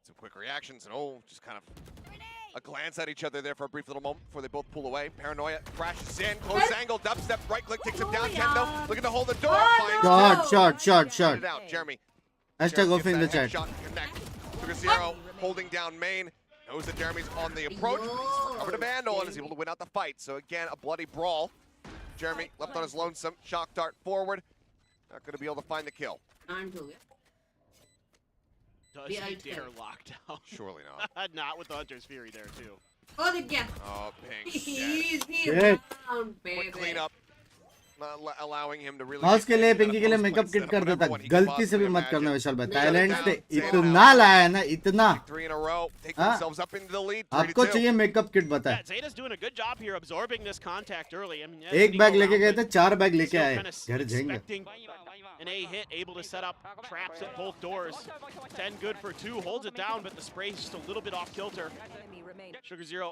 F: Some quick reactions, and just kind of a glance at each other there for a brief little moment before they both pull away. Paranoia crashes in, close angle, Dubstep, right click, takes him down. Kendo looking to hold the door, finds
A: shot
F: it out. Jeremy.
A: hashtag
F: Jeremy
A: off in the
F: gets that
A: chat
F: headshot to connect. Sugar Zero holding down main. Knows that Jeremy's on the approach. He's covered a vandal and is able to win out the fight. So again, a bloody brawl. Jeremy left on his lonesome. Shock dart forward. Not going to be able to find the kill.
B: आंट हो गया
G: Does
B: The
G: he
B: ult
G: dare
B: kill.
G: lockdown?
F: Surely not.
G: Not with the Hunter's Fury there too.
B: ओ दिख गया
F: Oh, Binks. dead.
B: easy
A: Shit.
B: round
F: Quick
B: baby
F: cleanup. Not allowing him to really.
A: Mouse
F: get
A: के लिए
F: anything
A: Pinky
F: out
A: के लिए
F: of those
A: makeup
F: plays.
A: Kit
F: Set up
A: कर देता
F: whatever one he can
A: गलती से भी
F: possibly
A: मत करना
F: imagine.
A: विशाल भाई
B: नहीं,
A: थाईलैंड
B: नहीं,
A: से
F: नहीं,
A: इतना लाया है ना इतना
F: 3 in a row. Take
A: हाँ?
F: themselves up into the lead.
A: आपको
F: 3-2.
A: चाहिए मेकअप किट
G: Yeah,
A: बताए
G: Zeta's doing a good job here absorbing this contact early. I mean, yeah,
A: एक
G: didn't
A: बैग
G: go
A: लेके
G: around,
A: गए
G: but
A: थे 4 बैग लेके
G: still
A: आए
G: kinda
A: घर जाएंगे
G: expecting an A hit, able to set up traps at both doors. 10 good for 2, holds it down, but the spray's just a little bit off kilter.
H: Enemy remaining.
G: Sugar Zero,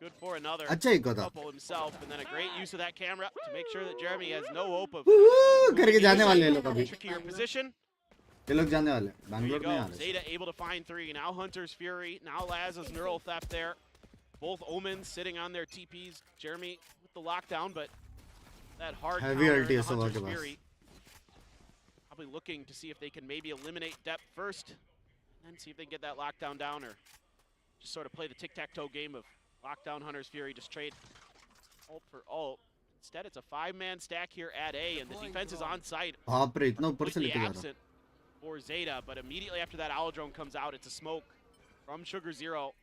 G: good for another.
A: अच्छा ही को था
G: Couple himself, and then a great use of that camera to make sure that Jeremy has no hope of
A: करके जाने वाले हैं लोग अभी
G: trickier position.
A: ये लोग जाने वाले
G: There you
A: बैंगलोर नहीं आ
G: go.
A: रहे
G: Zeta able to find 3. Now Hunter's Fury. Now Laz's Neural Theft there. Both Omens sitting on their TPs. Jeremy with the lockdown, but that hard
A: Heavy
G: counter,
A: ulti
G: the
A: है सब
G: Hunter's
A: के पास
G: Fury. Probably looking to see if they can maybe eliminate Depth first, and then see if they can get that lockdown down, or just sort of play the tic-tac-toe game of lockdown Hunter's Fury, just trade ult for ult. Instead, it's a 5-man stack here at A, and the defense is on site.
A: बाप रे इतना ऊपर से
G: Completely
A: लेके जा रहा
G: absent for Zeta, but immediately after that owl drone comes out, it's a smoke from Sugar Zero.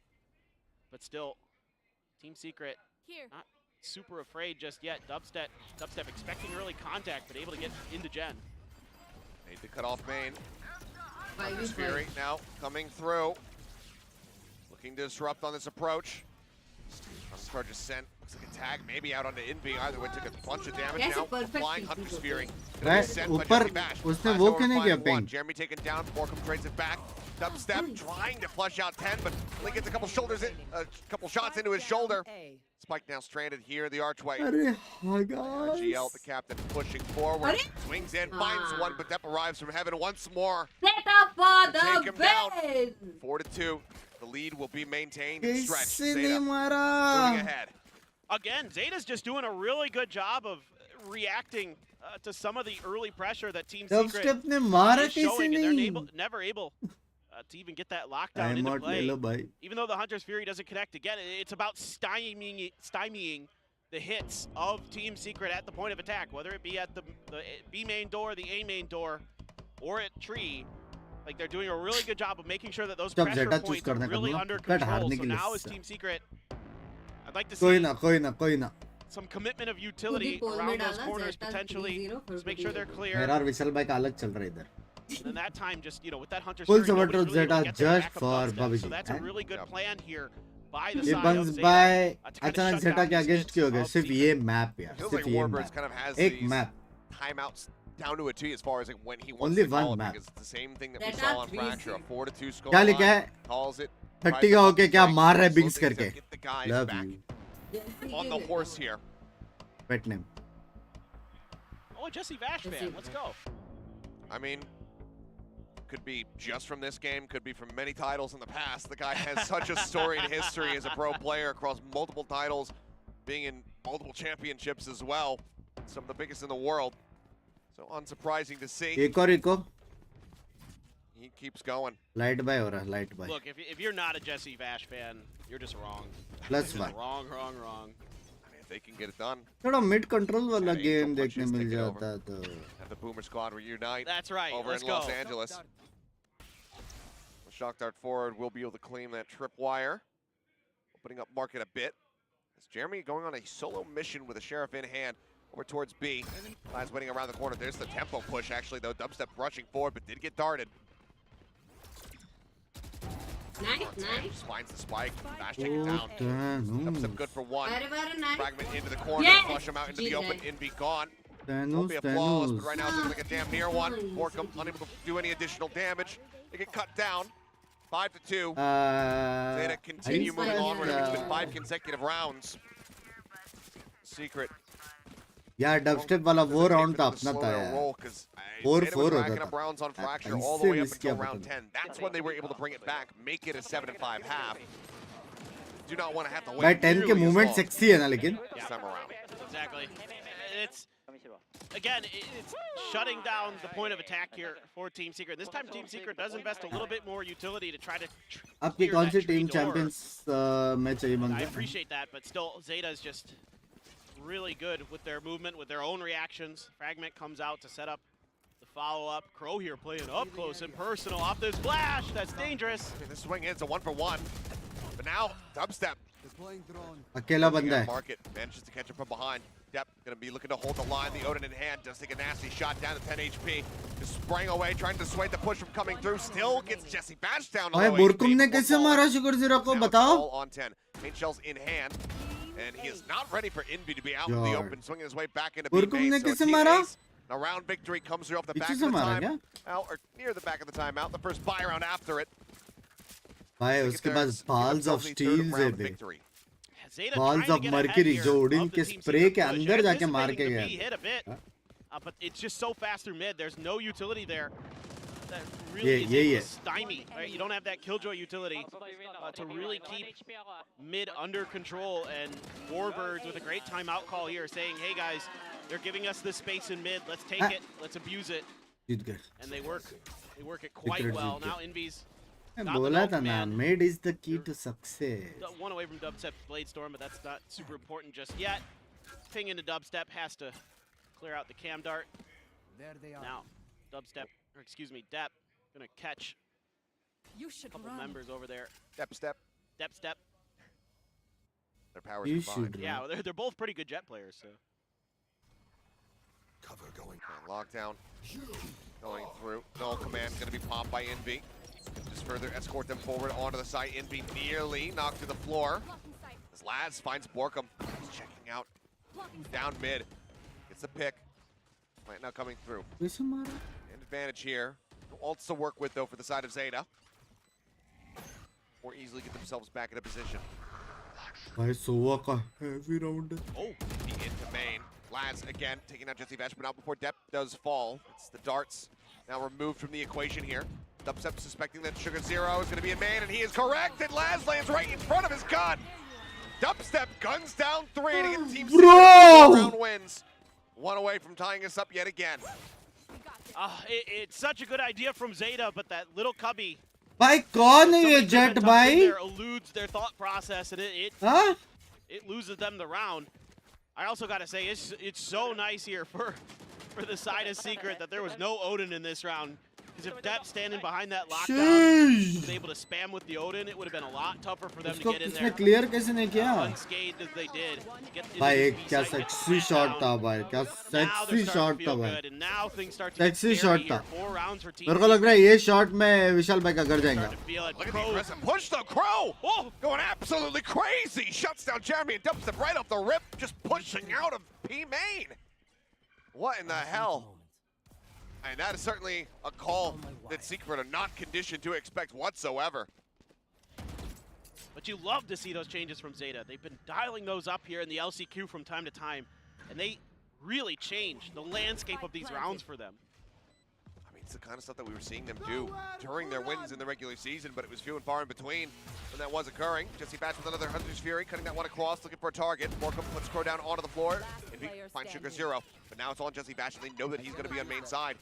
G: But still, Team Secret
H: Here.
G: not super afraid just yet. Dubstep expecting early contact, but able to get into Gen.
F: Need to cut off main.
B: 5v5
F: Fury now coming through. Looking to disrupt on this approach. Charge is sent. Looks like a tag maybe out onto Invi. Either way, took a bunch of damage
B: Yes,
F: now.
B: perfect
F: Applying
B: TP
F: Hunter's
B: to
F: Fury.
B: it.
F: Gonna be
A: Right,
F: sent by
A: ऊपर
F: Jesse Bash.
A: उसने
F: Last
A: वो
F: over
A: क्यों नहीं किया
F: 5-1.
A: Ping
F: Jeremy taken down. Borkum trades it back. Dubstep trying to flush out 10, but only gets a couple shots into his shoulder.
H: A.
F: Spike now stranded here, the archway.
A: अरे हाँ guys
F: GL, the captain, pushing forward.
B: Arre!
F: Swings in, finds one, but Depp arrives from heaven once more.
B: ZETA for
F: Take him
B: the
F: down.
B: win
F: 4-2. The lead will be maintained and stretched.
A: कैसे नहीं
F: Zeta moving
A: मारा
F: ahead.
G: Again, Zeta's just doing a really good job of reacting to some of the early pressure that Team Secret
A: dubstep ने मारा
G: is
A: कैसे
G: showing, and they're
A: नहीं
G: never able to even get that lockdown
A: time
G: into
A: out ले
G: play.
A: लो भाई
G: Even though the Hunter's Fury doesn't connect again, it's about stymieing the hits of Team Secret at the point of attack, whether it be at the B main door, the A main door, or at tree. Like they're doing a really good job of making sure that those
A: जब
G: pressure
A: ZETA choose
G: points are
A: करना
G: really
A: करना,
G: under
A: cut
G: control.
A: हारने
G: So
A: के लिए
G: now as
A: sir.
G: Team Secret, I'd like to
A: कोई
G: see
A: ना कोई ना कोई ना
G: some commitment of utility
B: पोल में
G: around those
B: डाला
G: corners
B: ZETA
G: potentially.
B: 3-0
G: Just make sure they're clear.
A: मेरा और विशाल भाई का अलग चल रहा है इधर
G: And then that time, just with that hunter
A: Full
G: Full
A: support to
G: really able to
A: ZETA
G: get their
A: just
G: backup
A: for
G: dubstep.
A: Bobby
G: So
A: G,
G: that's a
A: eh?
G: really good plan here by the
A: ये
G: side
A: बंक्स
G: of Zeta.
A: बाय
G: to kind of
A: अचानक
G: shut
A: ZETA
G: down
A: के
G: these
A: against
G: hits
A: क्यों हो गए
G: of
A: सिर्फ
G: Secret.
A: ये मैप यार
F: Feels
A: सिर्फ
F: like
A: ये
F: Warbirds
A: map
F: kind of has
A: एक
F: these
A: map
F: timeouts down to a T as far as like when he wants
A: Only
F: to call
A: one
F: it,
A: map.
F: because it's the same thing that we
B: Zeta
F: saw on
B: 3-0.
F: Fracture, a 4-2 score
A: क्या लिखा है
F: calls it
A: 30 का होके क्या मार रहा है Binks
F: looking to
A: करके
F: get the guys
A: love
F: back
A: you
F: on the horse here.
A: Pet name
G: Oh, Jesse Vash fan, let's go.
F: I mean, could be just from this game, could be from many titles in the past. The guy has such a storied history as a pro player across multiple titles, being in multiple championships as well, some of the biggest in the world. So unsurprising to see.
A: एक और
F: He keeps going.
A: Light by हो रहा है light by
G: Look, if you're not a Jesse Vash fan, you're just wrong.
A: Plus
G: You're
A: one
G: just wrong.
F: I mean, if they can get it done,
A: थोड़ा mid control वाला
F: Yeah,
A: game
F: Angel
A: देखने
F: punches
A: mill
F: take it
A: जाता तो
F: have the Boomer squad reunite
G: That's right.
F: over
G: Let's
F: in
G: go.
F: Los Angeles. Shock Dart forward will be able to claim that tripwire, opening up market a bit. As Jeremy going on a solo mission with a Sheriff in hand over towards B. Lies waiting around the corner. There's the tempo push actually though. Dubstep rushing forward but did get darted.
B: Nice, nice.
F: Just finds the spike. Bash taken down. Dubstep good for one.
B: Very nice.
F: Fragment into the corner.
B: Yes!
F: Flush him out into the open.
B: GG.
F: Invi gone. Won't
A: Thanos
F: be a flawless, but
A: Thanos
F: right now it's looking like a damn near one. Borkum unable to do any additional damage. They get cut down. 5-2. Zeta continue moving onward. It's been 5 consecutive rounds. Secret.
A: यार dubstep वाला वो round तो अपना था यार 4-4 होता था
F: rounds on Fracture
A: ऐसे
F: all the way up
A: miss
F: until
A: किया
F: round
A: पता
F: 10. That's when they were able to bring it back, make it a 7-5 half. Do not want to have to
A: भाई
F: wait
A: 10 के
F: nearly as
A: movement
F: long
A: sexy है ना लेकिन
F: this time around.
G: Exactly. It's again, it's shutting down the point of attack here for Team Secret. This time, Team Secret does invest a little bit more utility to try to
A: आपकी
G: clear
A: कौन
G: that
A: C
G: tree
A: team
G: door.
A: Champions में चाहिए
G: I
A: बंदा
G: appreciate that, but still, Zeta is just really good with their movement, with their own reactions. Fragment comes out to set up the follow-up. Crow here playing up close and personal off this flash. That's dangerous.
F: I mean, this swing is a 1-for-1. But now, Dubstep.
A: अकेला बंदा है
F: Market manages to catch him from behind. Depp going to be looking to hold the line. The Odin in hand does take a nasty shot down to 10 HP. Just spraying away, trying to dissuade the push from coming through. Still gets Jesse Bash down to
A: भाई
F: low
A: बुरकुम
F: HP.
A: ने कैसे मारा शुक्र जीरा को
F: Now it's
A: बताओ
F: all on 10. Paint shells in hand. And he is not ready for Envy to be out in the
A: God.
F: open, swinging his way back into
A: बुरकुम
F: B
A: ने
F: main. So a
A: कैसे
F: team
A: मारा
F: ace. A round victory comes through off the back
A: पीछे
F: of
A: से
F: the
A: मारा
F: time.
A: क्या
F: Or near the back of the timeout. The first buy round after it.
A: भाई उसके पास balls of steel है बे
F: victory.
G: Zeta
A: Balls
G: trying
A: of
G: to get ahead
A: mercury
G: here
A: जो उड़ीन
G: of the
A: के
G: Team
A: spray
G: Secret
A: के
G: push.
A: अंदर जाके मार
G: Anticipating
A: के
G: the
A: गया
G: B hit a bit, but it's just so fast through mid. There's no utility there. That
A: ये
G: really is
A: यही
G: able
A: है
G: to stymie. Right? You don't have that killjoy utility to really keep mid under control. And Warbirds with a great timeout call here, saying, "Hey guys, they're giving us this space in mid. Let's take it. Let's abuse it."
A: जीत गए
G: And they work it quite
A: Secret
G: well.
A: Jeet
G: Now
A: गए
G: Envy's
A: मैं
G: got the
A: बोला
G: no
A: था ना
G: command.
A: mid is the key to success
G: One away from Dubstep Blade Storm, but that's not super important just yet. Ping into Dubstep, has to clear out the cam dart.
I: There they are.
G: Now, Dubstep, or excuse me, Depp, gonna catch
H: You
G: a
H: should
G: couple
H: run.
G: members over there.
F: Step.
G: Dubstep,
F: Their powers
A: you
F: combined.
A: should
G: yeah, well, they're both pretty good jet players, so.
F: And lockdown going through. No command going to be popped by Envy. Just further escort them forward onto the site. Envy nearly knocked to the floor. As Laz finds Borkum. He's checking out. Down mid. Gets the pick. Plant now coming through.
A: कैसे मारा
F: An advantage here. No ults to work with though for the side of Zeta. Or easily get themselves back in a position.
A: भाई सोवा का heavy round है
F: Oh, he into main. Laz again taking out Jesse Vash, but not before Depp does fall. It's the darts now removed from the equation here. Dubstep suspecting that Sugar Zero is going to be in main, and he is correct. And Laz lands right in front of his gun. Dubstep guns down 3 to get Team Secret round wins. One away from tying us up yet again.
G: It's such a good idea from Zeta, but that little cubby.
A: भाई कौन है ये
G: somebody
A: jet
G: different up in
A: भाई
G: there eludes their thought process, and
A: हाँ
G: it loses them the round. I also got to say, it's so nice here for the side of Secret that there was no Odin in this round. Because if Depp standing behind that lockdown was able to spam with the Odin, it would have been a lot tougher for them to
A: उसको
G: get in
A: किसने
G: there.
A: Clear कैसे नहीं किया
G: Unscathed as they did.
A: भाई क्या sexy shot था भाई क्या सेक्सी शॉट था भाई सेक्सी शॉट था मेरे को लग रहा है ये शॉट में विशाल भाई का घर जाएगा
F: Look at the aggressive push though, Crow! Oh, going absolutely crazy! Shuts down Jeremy and dumps him right off the rip, just pushing out of P main. What in the hell? And that is certainly a call that Secret are not conditioned to expect whatsoever.
G: But you love to see those changes from ZETA. They've been dialing those up here in the LCQ from time to time, and they really changed the landscape of these rounds for them.
F: I mean, it's the kind of stuff that we were seeing them do during their wins in the regular season, but it was few and far in between when that was occurring. Jesse Batch with another Hunter's Fury, cutting that one across, looking for a target. Borkum puts Crow down onto the floor, and he finds Sugar Zero. But now it's on Jesse Batch, and they know that he's going to be on main side.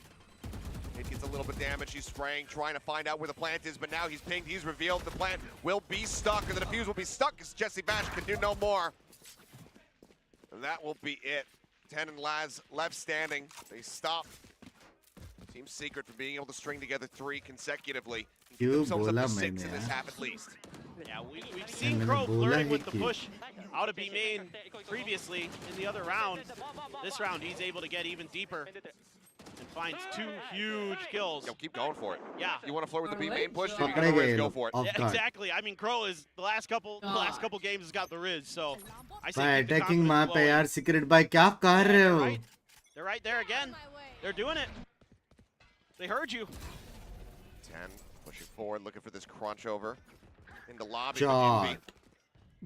F: It gets a little bit damaged. He's spraying, trying to find out where the plant is, but now he's pinged. He's revealed the plant will be stuck, or the defuse will be stuck because Jesse Batch can do no more. And that will be it. 10 and Laz left standing. They stop Team Secret from being able to string together 3 consecutively. Get themselves up to 6 in this half at least.
G: Yeah, we've seen Crow flirting with the push out of B main previously in the other round. This round, he's able to get even deeper and finds 2 huge kills.
F: Yo, keep going for it.
G: Yeah.
F: You want to flirt with the B main push? You
A: पकड़े
F: gotta
A: गए
F: go
A: लोग
F: for it.
A: off
G: Yeah,
A: guard
G: exactly. I mean, Crow is the last couple games has got the Riz, so I say
A: भाई
G: keep the
A: attacking
G: confidence
A: वहां पे
G: flowing.
A: यार secret भाई क्या कर रहे हो
G: They're right there again. They're doing it. They heard you.
F: 10 pushing forward, looking for this crunch over in the lobby.
A: Shot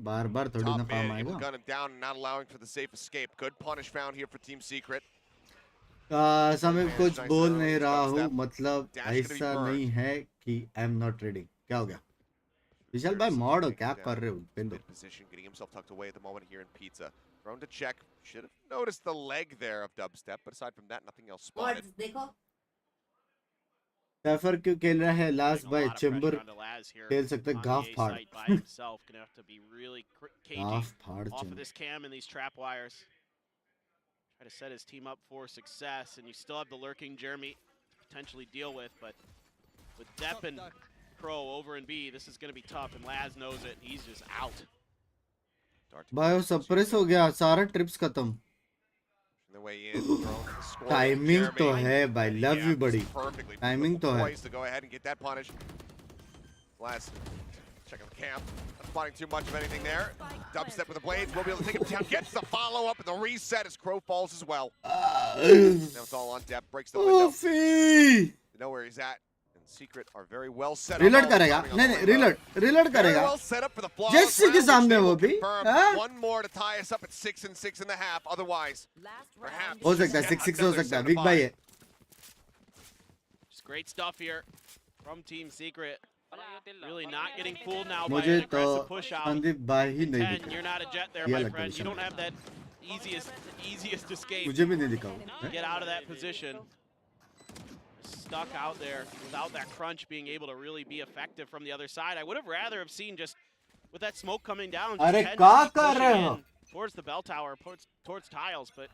A: बार बार थोड़ी ना
F: Top
A: काम
F: mid, able to
A: आएगा
F: gun him down and not allowing for the safe escape. Good punish found here for Team Secret.
A: समय कुछ
F: nice
A: बोल
F: early
A: नहीं रहा
F: step.
A: हूँ मतलब
F: Dash gonna be
A: ऐसा
F: burned.
A: नहीं है कि आई एम नॉट रेडी क्या हो गया विशाल भाई मॉड हो क्या कर रहे हो पिंदो
F: Mid position, getting himself tucked away at the moment here in Pizza. Thrown to check. Should have noticed the leg there of Dubstep, but aside from that, nothing else spotted.
B: Words, देखो
A: सैफर क्यों खेल रहा है last
G: Putting a
A: भाई
G: lot of
A: chamber
G: pressure onto Laz here
A: खेल सकते
G: on
A: गाफ
G: the A
A: फाड़
G: site by himself. Gonna have to be really cagey
A: गाफ फाड़
G: off of
A: chamber
G: this cam and these trap wires. Try to set his team up for success, and you still have the lurking Jeremy to potentially deal with, but with Depp and Crow over in B, this is going to be tough, and Laz knows it. He's just out.
A: भाई वो suppress हो गया सारा trips खत्म
F: The way in, thrown to the score.
A: Timing तो
F: Jeremy.
A: है भाई love
F: Yeah,
A: you बड़ी
F: just perfectly
A: Timing तो है।
F: poised to go ahead and get that punish. Last checking the camp. Not spotting too much of anything there. Dubstep with the blades. We'll be able to take him down. Gets the follow up and the reset as Crow falls as well. Now it's all on depth. Breaks the window.
A: ओफी
F: They know where he's at. And Secret are very well set up.
A: Reload
F: all
A: करेगा
F: coming on
A: नहीं
F: the
A: नहीं
F: window.
A: Reload
F: Very
A: करेगा
F: well set up for the flawless
A: Jesse के
F: round, which
A: सामने
F: they
A: वो
F: will
A: भी,
F: confirm.
A: हाँ?
F: One more to tie us up at 6 and 6 in the half. Otherwise,
H: Last
F: perhaps
H: round.
A: हो सकता है
F: just
A: 6-6 हो
F: another
A: सकता है
F: 7
A: बिग
F: to
A: भाई
F: 5.
A: है
G: Just great stuff here from Team Secret. Really not getting fooled now by
A: मुझे
G: an
A: तो
G: aggressive push out.
A: संदीप भाई ही नहीं
G: 10,
A: दिखा
G: you're not a jet there,
A: ये
G: my
A: लगता है
G: friend. You
A: Vishal
G: don't have that easiest escape.
A: मुझे भी नहीं दिखा वो
G: Get out of that position. Stuck out there without that crunch being able to really be effective from the other side. I would have rather have seen just with that smoke coming down, just
A: अरे
G: 10
A: क्या
G: just
A: कर
G: pushing
A: रहे हो
G: in towards the bell tower, towards tiles, but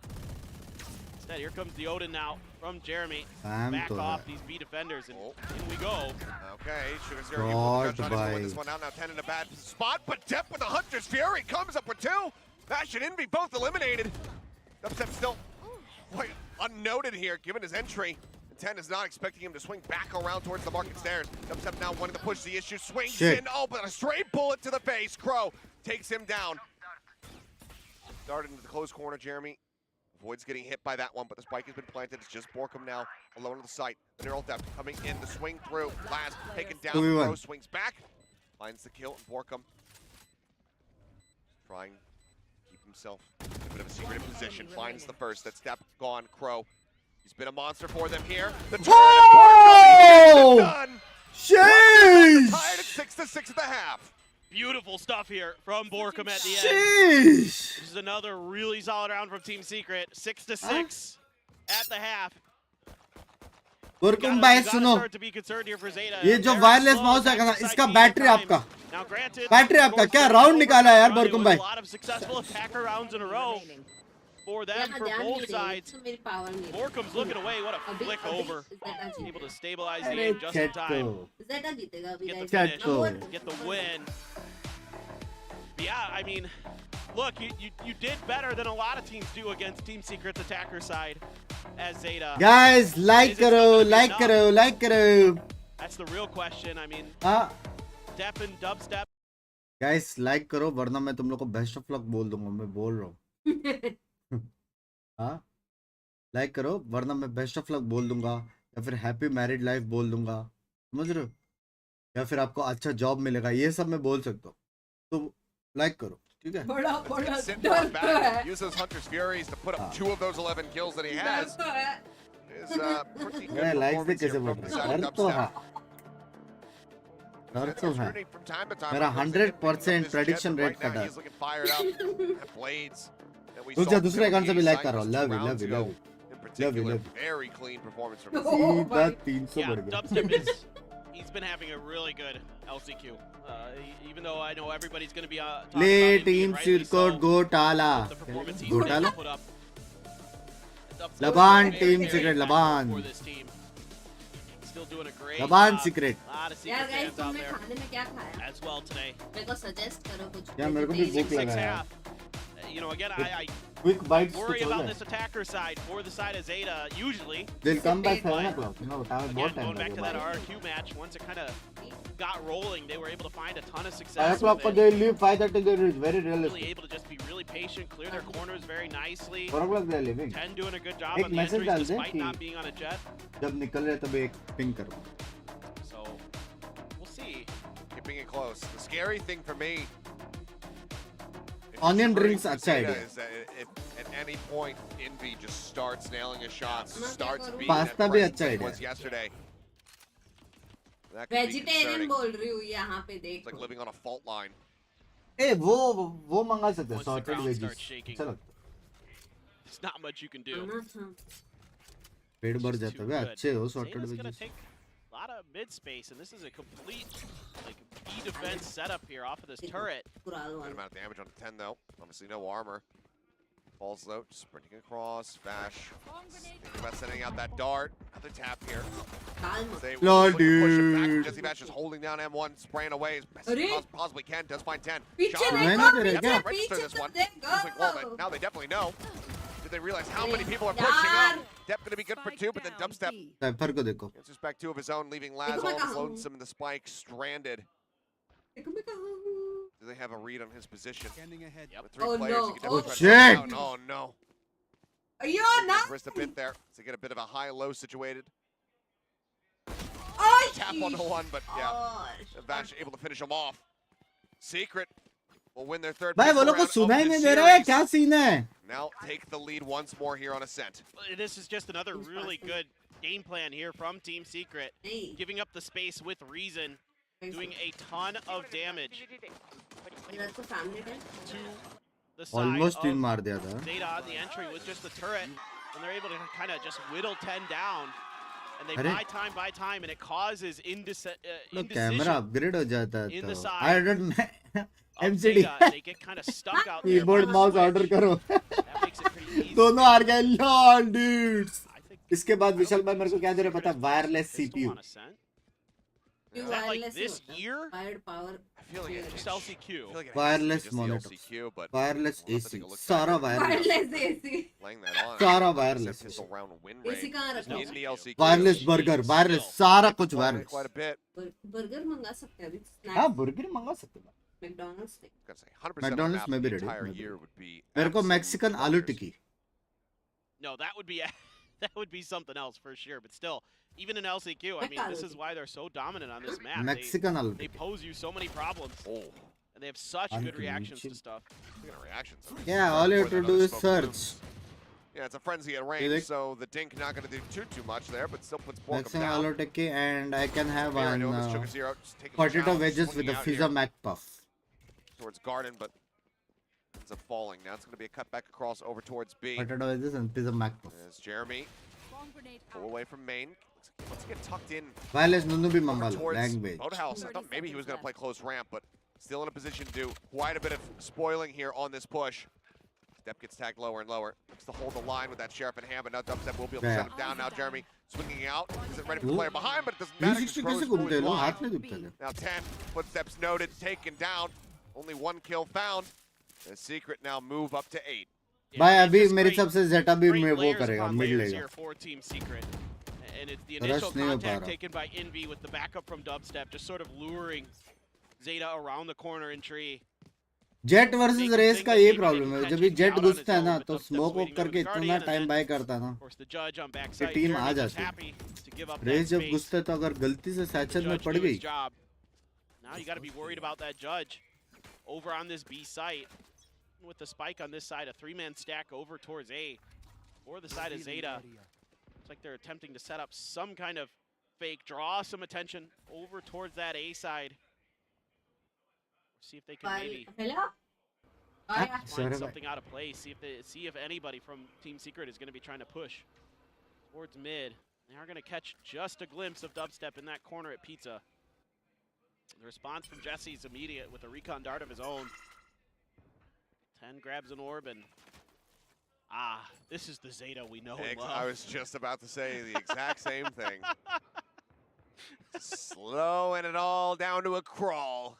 G: instead here comes the Odin now from Jeremy.
A: Spam
G: Back
A: तो
G: off
A: है
G: these B defenders, and
F: Oh.
G: in we go.
F: Okay, Sugar Zero
A: God,
F: able to try to win
A: bhai.
F: this one out. Now 10 in a bad spot, but Depp with the Hunter's Fury comes up with 2. That should be both eliminated. Dubstep still quite unnoted here, given his entry. And 10 is not expecting him to swing back around towards the market stairs. Dubstep now wanting to push the issue, swings
A: Shit.
F: in. Oh, but a straight bullet to the face. Crow takes him down. Darted into the close corner, Jeremy. Avoids getting hit by that one, but the spike has been planted. It's just Borkum now, alone on the site. The neural depth coming in, the swing through. Last taken down.
A: 2v1.
F: Crow swings back, finds the kill, and Borkum trying to keep himself in a bit of a secretive position. Finds the first. That step gone. Crow. He's been a monster for them here. The turn of Borkum, he gets it done.
A: Sheesh
F: Tied at 6 to 6 at the half.
G: Beautiful stuff here from Borkum at the end.
A: sheesh
G: This is another really solid round from Team Secret. 6 to 6 at the half.
A: बुरकुम भाई सुनो
G: start to be concerned here for ZETA.
A: ये जो
G: Very
A: wireless
G: slow
A: mouse है
G: backside
A: इसका
G: beat
A: battery
G: time.
A: आपका
G: Now granted,
A: battery आपका
G: North
A: क्या
G: Side
A: round
G: over
A: निकाला है यार
G: running
A: बुरकुम
G: with
A: भाई
G: a lot of successful attacker rounds in a row. for them
B: यहाँ
G: for
B: ध्यान
G: both
B: नहीं दे,
G: sides.
B: तो मेरी power नहीं है.
G: Borkum's looking away. What a
B: अभी-
G: flick
B: अभी
G: over.
B: Zeta जीतेगा.
G: Able to stabilize the
A: अरे
G: game just in
A: चेट
G: time.
A: को
B: Zeta जीतेगा अभी,
G: Get the
B: guys.
G: finish.
A: Go.
G: Get the win. Yeah, I mean, look, you did better than a lot of teams do against Team Secret's attacker side as Zeta.
A: Guys like
G: Is it
A: करो
G: still gonna be
A: like
G: enough?
A: करो like करो
G: That's the real question. I mean,
A: हाँ
G: Depp and Dubstep.
A: Guys like करो वरना मैं तुम लोग को बेस्ट ऑफ लक बोल दूंगा मैं बोल रहा हूँ हाँ लाइक करो वरना मैं बेस्ट ऑफ लक बोल दूंगा या फिर हैप्पी मैरिड लाइफ बोल दूंगा समझ रहे हो या फिर आपको अच्छा जॉब मिलेगा ये सब मैं बोल सकता हूँ तो लाइक करो ठीक है
B: बड़ा बड़ा
F: Sit
B: डर
F: on
B: तो
F: back,
B: है.
F: use those Hunter's Furies to put up
A: Ah.
F: 2 of those 11 kills that he
B: डर
F: has.
B: तो है.
F: Is pretty good
A: मैं लाइक से
F: performance here
A: कैसे
F: from
A: बोल
F: the
A: रहा
F: side
A: हूँ
F: of
A: डर तो है
F: Dubstep.
A: डर
F: That's
A: तो
F: his
A: है
F: scrutiny from time to time.
A: मेरा
F: It looks like he's
A: 100%
F: picking up this
A: prediction
F: jet, but
A: rate
F: right now
A: का
F: he's looking fired up. That Blades that we
A: रुक
F: saw
A: जा दूसरे अकाउंट से भी
F: 58
A: लाइक कर रहा हूँ
F: cycles
A: love
F: 2
A: you
F: rounds
A: love you
F: ago.
A: Love you
F: In particular,
A: love you.
F: very clean performance from him.
B: Oh
A: सीधा
B: my.
A: 300
G: Yeah,
A: बढ़ गया
G: Dubstep is. He's been having a really good LCQ. Even though I know everybody's going to be talking
A: ले
G: about him being
A: team
G: rightly
A: Sirkot
G: so,
A: Gotala
G: the performance he's been able
A: Gotala
G: to put up. Dubstep
A: लबान
G: is
A: team
G: very,
A: secret
G: very
A: लबान
G: for this team. Still doing a great
A: लबान
G: job.
A: Secret
G: A lot of secret
B: यार guys
G: fans out
B: तुमने
G: there
B: खाने में क्या खाया?
G: as well today.
B: मेरे को suggest करो कुछ.
A: यार मेरे को भी भूख
B: vegetarian.
A: लगा
G: 6
A: यार
G: half. You know, again, I
A: quick bytes
G: worry
A: कुछ हो
G: about
A: जाए
G: this attacker side for the side of Zeta usually.
A: दिल come by
B: But
A: 7 o'clock you know time
G: Again,
A: बहुत time
G: going back to that
A: लगेगा
G: RQ match, once it kind of got rolling, they were able to find a ton of
A: 5
G: success.
A: o'clock
G: with
A: को
G: it.
A: they leave 5:30 they is very
G: Really
A: realistic
G: able to just be really patient, clear their corners very nicely.
A: 4 o'clock they are leaving
G: 10 doing a good job
A: एक
G: on the
A: message
G: entries
A: डाल दें
G: despite
A: कि-
G: not being on a jet.
A: जब निकल रहे तब एक ping करो
G: So we'll see.
F: Keeping it close. The scary thing for me.
A: Onion
F: if
A: drinks
F: Zeta
A: अच्छा idea.
F: is that if at any point Envy just starts nailing his shots,
B: मैं क्या
F: starts
B: करूँ?
F: being that
A: Pasta भी
F: presence
A: अच्छा
F: that he
A: idea
F: was yesterday. That could be
B: Vegetarian
F: concerning.
B: बोल रही हूँ यहाँ पे
F: It's like
B: देखो.
F: living on a fault line.
A: ए वो मंगा सकते हैं
G: Once the
A: sorted
G: ground
A: veggies
G: starts shaking.
A: चलो
G: There's not much you can do.
B: खाना था.
A: पेट भर
G: Just
A: जाता
G: too
A: है
G: good.
A: अच्छे हो sorted
G: Zeta's gonna
A: veggies
G: take a lot of mid space, and this is a complete like B defense setup here off of this turret.
B: Kural
F: Good
B: वाला.
F: amount of damage on 10 though. Obviously no armor. Falls though, sprinting across. Vash thinking about sending out that dart. Another tap here.
B: काल मत.
F: They
A: Lol,
F: look to push it back.
A: dude.
F: Jesse Vash is holding down M1, spraying away as best
B: Arey.
F: he possibly can. Does find 10.
B: पीछे
F: Shot
A: नहीं
B: देखो,
A: करेगा।
B: पीछे
F: register
B: पीछे
F: this
B: तो
F: one.
B: देखो.
F: He's like, well, then, now they definitely know. Did they realize how many
B: Arey,
F: people are pushing
B: yaar.
F: up? Depp going to be good for 2, but then Dubstep
A: cipher को देखो
F: answers back 2 of his own, leaving Laz
B: देखो मैं
F: all
B: कहाँ
F: alone,
B: हूँ.
F: some in the spike, stranded.
B: देखो मैं कहाँ हूँ.
F: Do they have a read on his position?
G: Yep.
F: With 3
B: Oh,
F: players,
B: no.
F: you can
B: Oh,
F: definitely try to
A: shit.
F: push out. Oh, no.
B: You're not.
F: Wrist a bit there to get a bit of a high-low situated.
B: Oh,
F: Tap on the one, but yeah,
B: Oh,
F: Vash able to finish him off. Secret will win their third
A: भाई वो
F: pistol
A: लोग को
F: round of
A: सुनाई
F: the
A: नहीं दे रहा है
F: series.
A: क्या scene है
F: Now take the lead once more here on Ascent.
G: This is just another really good game plan here from Team Secret,
B: नहीं.
G: giving up the space with reason, doing a ton of damage
B: इधर तो सामने है.
G: to the side
A: almost
G: of
A: 3 मार दिया था
G: Zeta on the entry with just the turret, and they're able to kind of just whittle 10 down, and they
A: अरे
G: buy time, and it causes
A: लोग camera
G: indecision
A: upgrade हो जाता है
G: in the
A: तो
G: side
A: I don't
G: of
A: MCD
G: Zeta, and they get kind of stuck out there.
A: Keyboard
G: by
A: mouse
G: the
A: order
G: switch.
A: करो
G: That makes it pretty easy.
A: दोनों हार गए lol dudes
G: I think
A: इसके बाद विशाल भाई मेरे को क्या दे रहे पता wireless
G: Pistol
A: CPU
G: on Ascent.
B: You
G: Is that like
B: wireless
G: this
B: ही होता है.
G: year?
B: Wired power.
F: I feel like it
G: Just LCQ.
F: I feel like it has to be
A: Wireless
F: just the
A: monitor.
F: LCQ, but
A: wireless
F: we'll have to
A: AC
F: take a look back
A: सारा
F: at
A: wireless
B: Wireless AC.
F: laying that on.
A: सारा
F: Ascent
A: wireless
F: pistol round win
B: AC
F: rate
B: कहाँ
G: There's
B: रखा
G: no
B: है?
F: in the LCQ.
A: Wireless burger wireless सारा कुछ
F: Falling
A: wireless
F: quite a bit.
B: Burger मंगा सकते हैं अभी.
A: हाँ
B: Snacks.
A: बर्गर मंगा सकते हैं
B: McDonald's नहीं.
F: Gonna say 100% on the
A: McDonald's
F: map
A: में
F: for
A: भी
F: the
A: ready,
F: entire
A: मैं भी
F: year
A: ready.
F: would be
A: मेरे को
F: absolute
A: मैक्सिकन आलू
F: wonders.
A: Tikki
G: No, that would be that would be something else for sure. But still, even in LCQ, I mean, this is why they're so dominant on this map.
A: Mexican आलू
G: They
A: tikki
G: pose you so many problems,
F: Oh,
G: and they have such good reactions to
A: Unconvincing.
G: stuff.
F: look at the reactions.
A: Yeah, all you have to do is search.
F: Yeah, it's a frenzy at
A: You
F: range,
A: think?
F: so the Dink not going to do too much there, but still puts Borkum
A: Mexican
F: down.
A: आलू टिक्की and I can have
F: Here, I
A: one
F: know this Sugar Zero, just taking a
A: potato
F: challenge,
A: wedges with
F: swinging
A: a
F: out
A: pizza
F: here
A: mac puff
F: towards Garden, but ends up falling. Now it's going to be a cut back across over towards B.
A: potato wedges and pizza mac puff
F: As Jeremy pull away from main. Looks like he wants to get tucked in
A: wireless नुनु भी मंगा
F: over
A: लो
F: towards
A: language
F: Boathouse. I thought maybe he was going to play close ramp, but still in a position to do quite a bit of spoiling here on this push. Step gets tagged lower and lower. Looks to hold the line with that Sheriff in hand, but now Dubstep will be able to shut him down. Now Jeremy swinging out. Isn't ready for the player behind, but it doesn't matter.
A: 360 कैसे घूमते हैं लोग? हाथ में दुखता है.
F: Now 10 footsteps noted, taken down. Only one kill found. The Secret now move up to 8.
A: भाई अभी मेरे हिसाब से ZETA भी मैं वो करेगा, मिड लेगा.
G: For Team Secret. And it's the initial contact taken by Envy with the backup from Dubstep, just sort of luring ZETA around the corner in tree.
A: Jett versus रेस का ये प्रॉब्लम है, जब भी जेट घुसता है ना तो स्मोक ऑफ करके इतना टाइम बाय करता है ना कि टीम आ जाती है. रेस जब घुसता है तो अगर गलती से सैचर में पड़ गई.
G: Now you got to be worried about that judge over on this B site with the spike on this side, a 3-man stack over towards A or the side of ZETA. It's like they're attempting to set up some kind of fake, draw some attention over towards that A side. See if they can maybe find something out of play. See if anybody from Team Secret is going to be trying to push towards mid. They are going to catch just a glimpse of Dubstep in that corner at Pizza. The response from Jesse is immediate with a recon dart of his own. 10 grabs an orb and this is the ZETA we know and love.
F: I was just about to say the exact same thing. Slowing it all down to a crawl.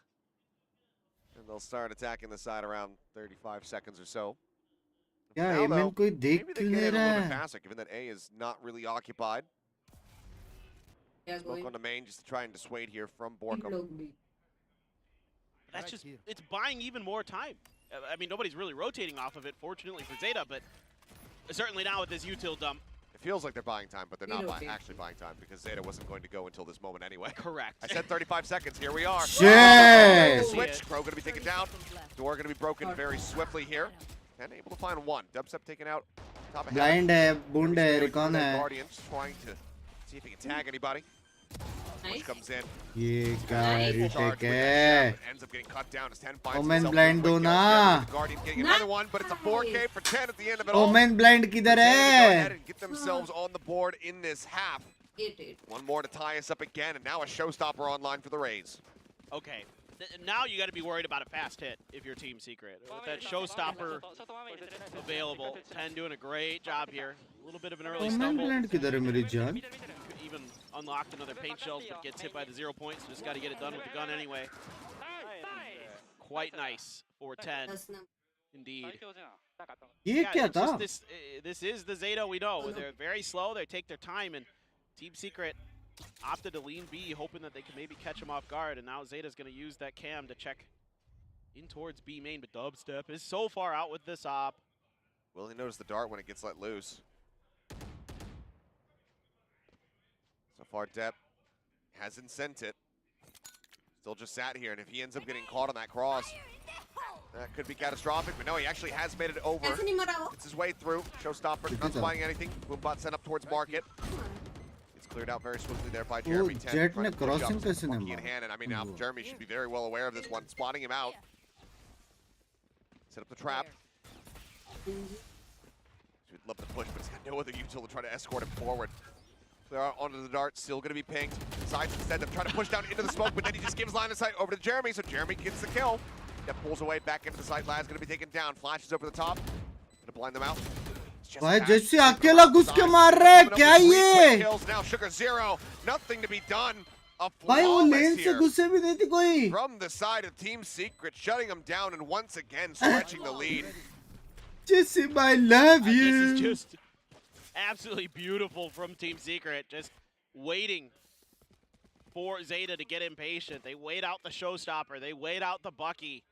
F: And they'll start attacking the side around 35 seconds or so.
A: Yeah,
F: now, though,
A: कोई देख
F: maybe they
A: क्यों
F: get
A: नहीं
F: in a
A: रहा
F: little
A: है?
F: bit faster, given that A is not really occupied. Smoke on the main just to try and dissuade here from Borkum.
G: That's just, it's buying even more time. I mean, nobody's really rotating off of it, fortunately for ZETA, but certainly now with this util dump.
F: It feels like they're buying time, but they're not actually buying time because ZETA wasn't going to go until this moment anyway.
G: Correct.
F: I said 35 seconds. Here we are.
A: Shit!
F: Switch. Crow going to be taken down. Door going to be broken very swiftly here. And able to find one. Dubstep taken out. Top of
A: Blind है, bund है, recon है.
F: Guardian just trying to see if he can tag anybody. Switch comes in.
A: ये क्या
F: Charge
A: retake
F: with that
A: है?
F: shot, ends up getting cut down as 10 finds
A: Omen
F: himself
A: blind
F: with a
A: दो
F: quick kill
A: ना.
F: here. Guardian getting another one, but it's a 4K for 10 at the end of it all.
A: Omen blind किधर
F: Go ahead
A: है?
F: and get themselves on the board in this half. One more to tie us up again, and now a showstopper online for the Rays.
G: Okay. Now you got to be worried about a fast hit if you're Team Secret. With that showstopper available, 10 doing a great job here. A little bit of an early
A: Omen
G: stumble.
A: blind किधर है मेरी जान?
G: Could even unlocked another paint shells, but gets hit by the 0 points. Just got to get it done with the gun anyway. Quite nice for 10. Indeed.
A: ये क्या
G: it's
A: था?
G: just this is the ZETA we know. They're very slow. They take their time, and Team Secret opted to lean B, hoping that they could maybe catch him off guard. And now ZETA's going to use that cam to check in towards B main, but Dubstep is so far out with this op.
F: Will he notice the dart when it gets let loose? So far, Depp hasn't sent it. Still just sat here, and if he ends up getting caught on that cross, that could be catastrophic. But no, he actually has made it over. It's his way through. Showstopper, not spying anything. Boombot sent up towards market. It's cleared out very swiftly there by Jeremy. 10,
A: Jet
F: trying
A: ने
F: to push up
A: crossing कैसे नहीं
F: Monkey in
A: मारा?
F: hand, and I mean, now Jeremy should be very well aware of this one, spotting him out. Set up the trap. We'd love to push, but he's got no other util to try to escort him forward. They're onto the dart, still going to be pinged. Sides instead of trying to push down into the smoke, but then he just gives line of sight over to Jeremy, so Jeremy gets the kill. That pulls away back into the site. Lad's going to be taken down. Flashes over the top. Going to blind them out.
A: भाई जैसे अकेला घुस के मार रहा है क्या ये?
F: Kills now, Sugar 0. Nothing to be done. A
A: भाई वो
F: flawless
A: लेन से
F: here
A: घुसे भी नहीं थी कोई.
F: from the side of Team Secret, shutting them down and once again stretching the lead.
A: Jesse, I love
G: This
A: you.
G: is just absolutely beautiful from Team Secret. Just waiting for ZETA to get impatient. They wait out the showstopper. They wait out the Bucky.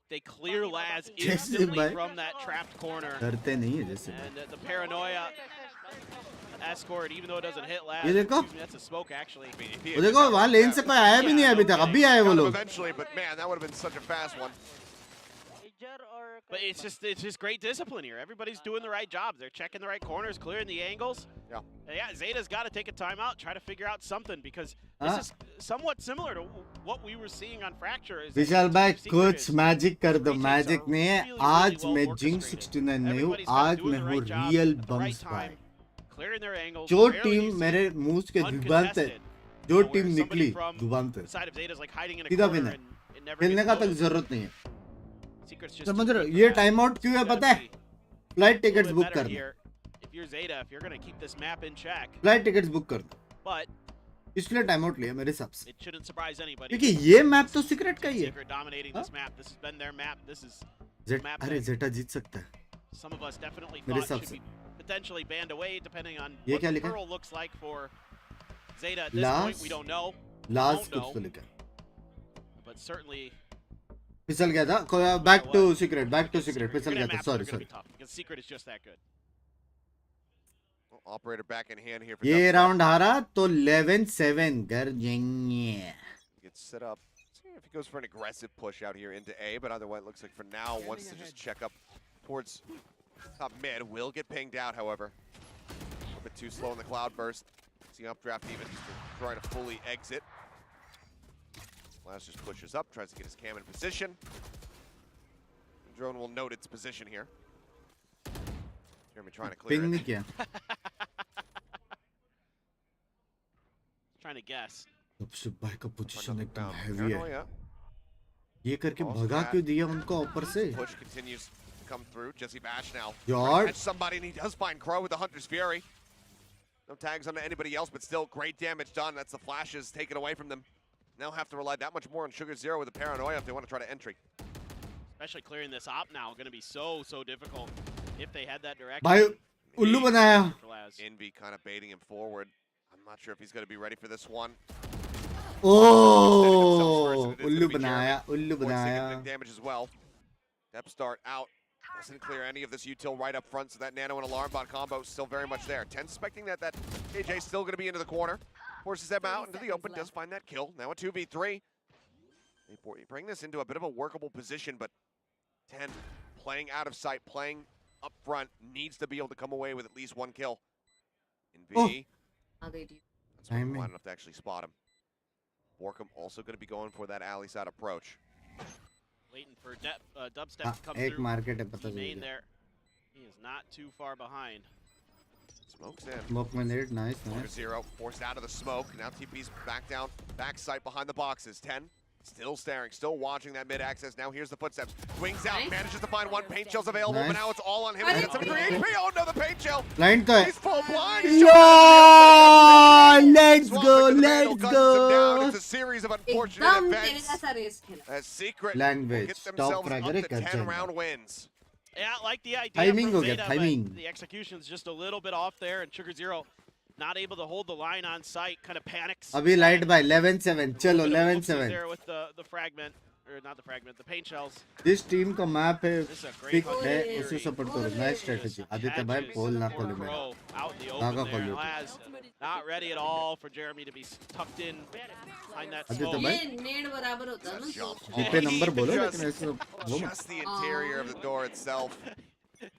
G: They clear Laz instantly from that trapped corner.
A: डरते नहीं है जैसे.
G: And the paranoia escort, even though it doesn't hit Laz.
A: ये देखो.
G: Excuse me, that's a smoke actually.
A: वो देखो वहाँ लेन से कोई आया भी नहीं है अभी तक. अभी आए वो लोग.
F: Eventually, but man, that would have been such a fast one.
G: But it's just great discipline here. Everybody's doing the right jobs. They're checking the right corners, clearing the angles. Yeah, ZETA's got to take a timeout, try to figure out something, because this is somewhat similar to what we were seeing on Fracture.
A: विशाल भाई कुछ magic कर दो. Magic नहीं है. आज मैं zinc 69 नहीं हूँ. आज मैं हूँ रियल बम्स भाई. जो टीम मेरे मुंह के दुबान थे, जो टीम निकली दुबान थे, सीधा विनर. खेलने का तक जरूरत नहीं है.
G: Secret's just
A: समझ
G: too
A: रहे हो
G: deep for
A: ये
G: that.
A: टाइम आउट क्यों है
G: Gotta
A: पता है
G: be
A: flight
G: a little
A: tickets
G: bit
A: book
G: better
A: करना
G: here. If you're Zeta, if you're gonna keep this map in check,
A: flight tickets book करना
G: but
A: इसलिए टाइम आउट लिया मेरे हिसाब से
G: it shouldn't surprise anybody.
A: क्योंकि ये मैप तो सीक्रेट का ही है
G: Secret dominating this map. This has been their map. This is
A: jet
G: map
A: अरे
G: that
A: जेटा जीत सकता है
G: some of us definitely
A: मेरे
G: thought
A: हिसाब
G: should be potentially banned away, depending on
A: ये
G: what
A: क्या
G: the
A: लिखा है?
G: Pearl looks like for Zeta at this
A: Last-
G: point. We don't know,
A: last
G: don't
A: कुछ तो
G: know.
A: लिखा है
G: but certainly
A: फिसल गया था back to secret back to
G: against
A: secret
G: Secret,
A: फिसल
G: you're
A: गया
G: gonna
A: था
G: have maps that
A: sorry
G: are gonna
A: sorry
G: be tough because Secret is just that good.
F: Well, operator back in hand here for
A: ये
F: Dubstep.
A: Round हारा तो 11-7 कर जाएंगे
F: Gets set up. See if he goes for an aggressive push out here into A, but otherwise it looks like for now wants to just check up towards top mid. Will get pinged out, however. A bit too slow in the cloud burst. See updraft even just trying to fully exit. Last just pushes up, tries to get his cam in position. The drone will note its position here. Jeremy trying to clear
A: ping नहीं
F: it.
A: किया
G: Trying to guess.
A: सबसे भाई का position
F: Another
A: एकदम
F: down.
A: Heavy है
F: Paranoia.
A: ये करके
F: Lost
A: भगा
F: that.
A: क्यों दिया उनको ऊपर से
F: Push continues to come through. Jesse Bash now.
A: Yard.
F: Trying to catch somebody, and he does find Crow with the Hunter's Fury. No tags onto anybody else, but still great damage done. That's the flashes taken away from them. Now have to rely that much more on Sugar Zero with the Paranoia if they want to try to entry.
G: Especially clearing this op now, going to be so difficult if they had that direction.
A: भाई उल्लू बनाया
G: For Laz.
F: Envy kind of baiting him forward. I'm not sure if he's going to be ready for this one.
A: O
F: It is
A: उल्लू
F: gonna be
A: बनाया
F: Jeremy.
A: उल्लू
F: Void's taking
A: बनाया
F: big damage as well. Depth start out. Doesn't clear any of this util right up front, so that nano and alarm bot combo is still very much there. 10 suspecting that KJ is still going to be into the corner. Forces them out into the
H: 30
F: open,
H: seconds
F: does find that kill. Now a 2v3. They bring this into a bit of a workable position, but 10 playing out of sight, playing up front, needs to be able to come away with at least one kill. In B,
A: Oh.
F: that's why
A: Timing.
F: wide enough to actually spot him. Borkham also going to be going for that alley side approach.
G: Waiting for Dubstep
A: हाँ,
G: to come
A: एक
G: through.
A: Market है पता
G: He main
A: चल
G: there. He is not too far behind.
F: Smokes in.
A: Smoke में नेट nice
F: Order
A: nice
F: Zero forced out of the smoke. Now TP's back down, back sight behind the boxes. 10 still staring, still watching that mid access. Now here's the footsteps. Wings out,
B: Nice.
F: manages to find one paint shell's available,
A: Nice.
F: but now it's all on him.
B: Nice.
F: And it's 73 HP. Oh no, the paint shell.
A: Blind तो है
F: He's full blind.
A: यार let's
F: Swamp
A: go
F: into the Vandal,
A: let's
F: guns him down.
A: Go
F: It's a series of unfortunate
B: एकदम तेरे
F: events.
B: जैसा race खेला
F: As Secret
A: Language,
F: will get
A: top
F: themselves
A: fragger
F: up to
A: कर
F: 10
A: जाएगा।
F: round wins.
G: Yeah, I like the idea
A: Timing
G: from
A: हो गया,
G: Zeta,
A: timing.
G: but the execution's just a little bit off there, and Sugar Zero not able to hold the line on sight, kind of panics.
A: अभी light by 11-7 चलो
G: Little bit of oopsies
A: 11-7
G: there with the fragment, or not the fragment, the paint shells.
A: जिस टीम का map है
G: This is a great
A: pick
G: hunting
A: है
G: theory.
A: उसे support करो nice strategy Aditya भाई
G: Catches
A: पोल ना खोलो मेरा
G: Crow out in the
A: Naga
G: open there.
A: खोलियो।
G: Laz not ready at all for Jeremy to be tucked in behind that
A: Aditya
G: smoke.
A: भाई
B: ये नेड बराबर होता है ना
F: Jump.
B: तो
A: जीपे नंबर बोलो
F: Just-
A: लेकिन ऐसे वो मत
F: Just the interior of the door itself.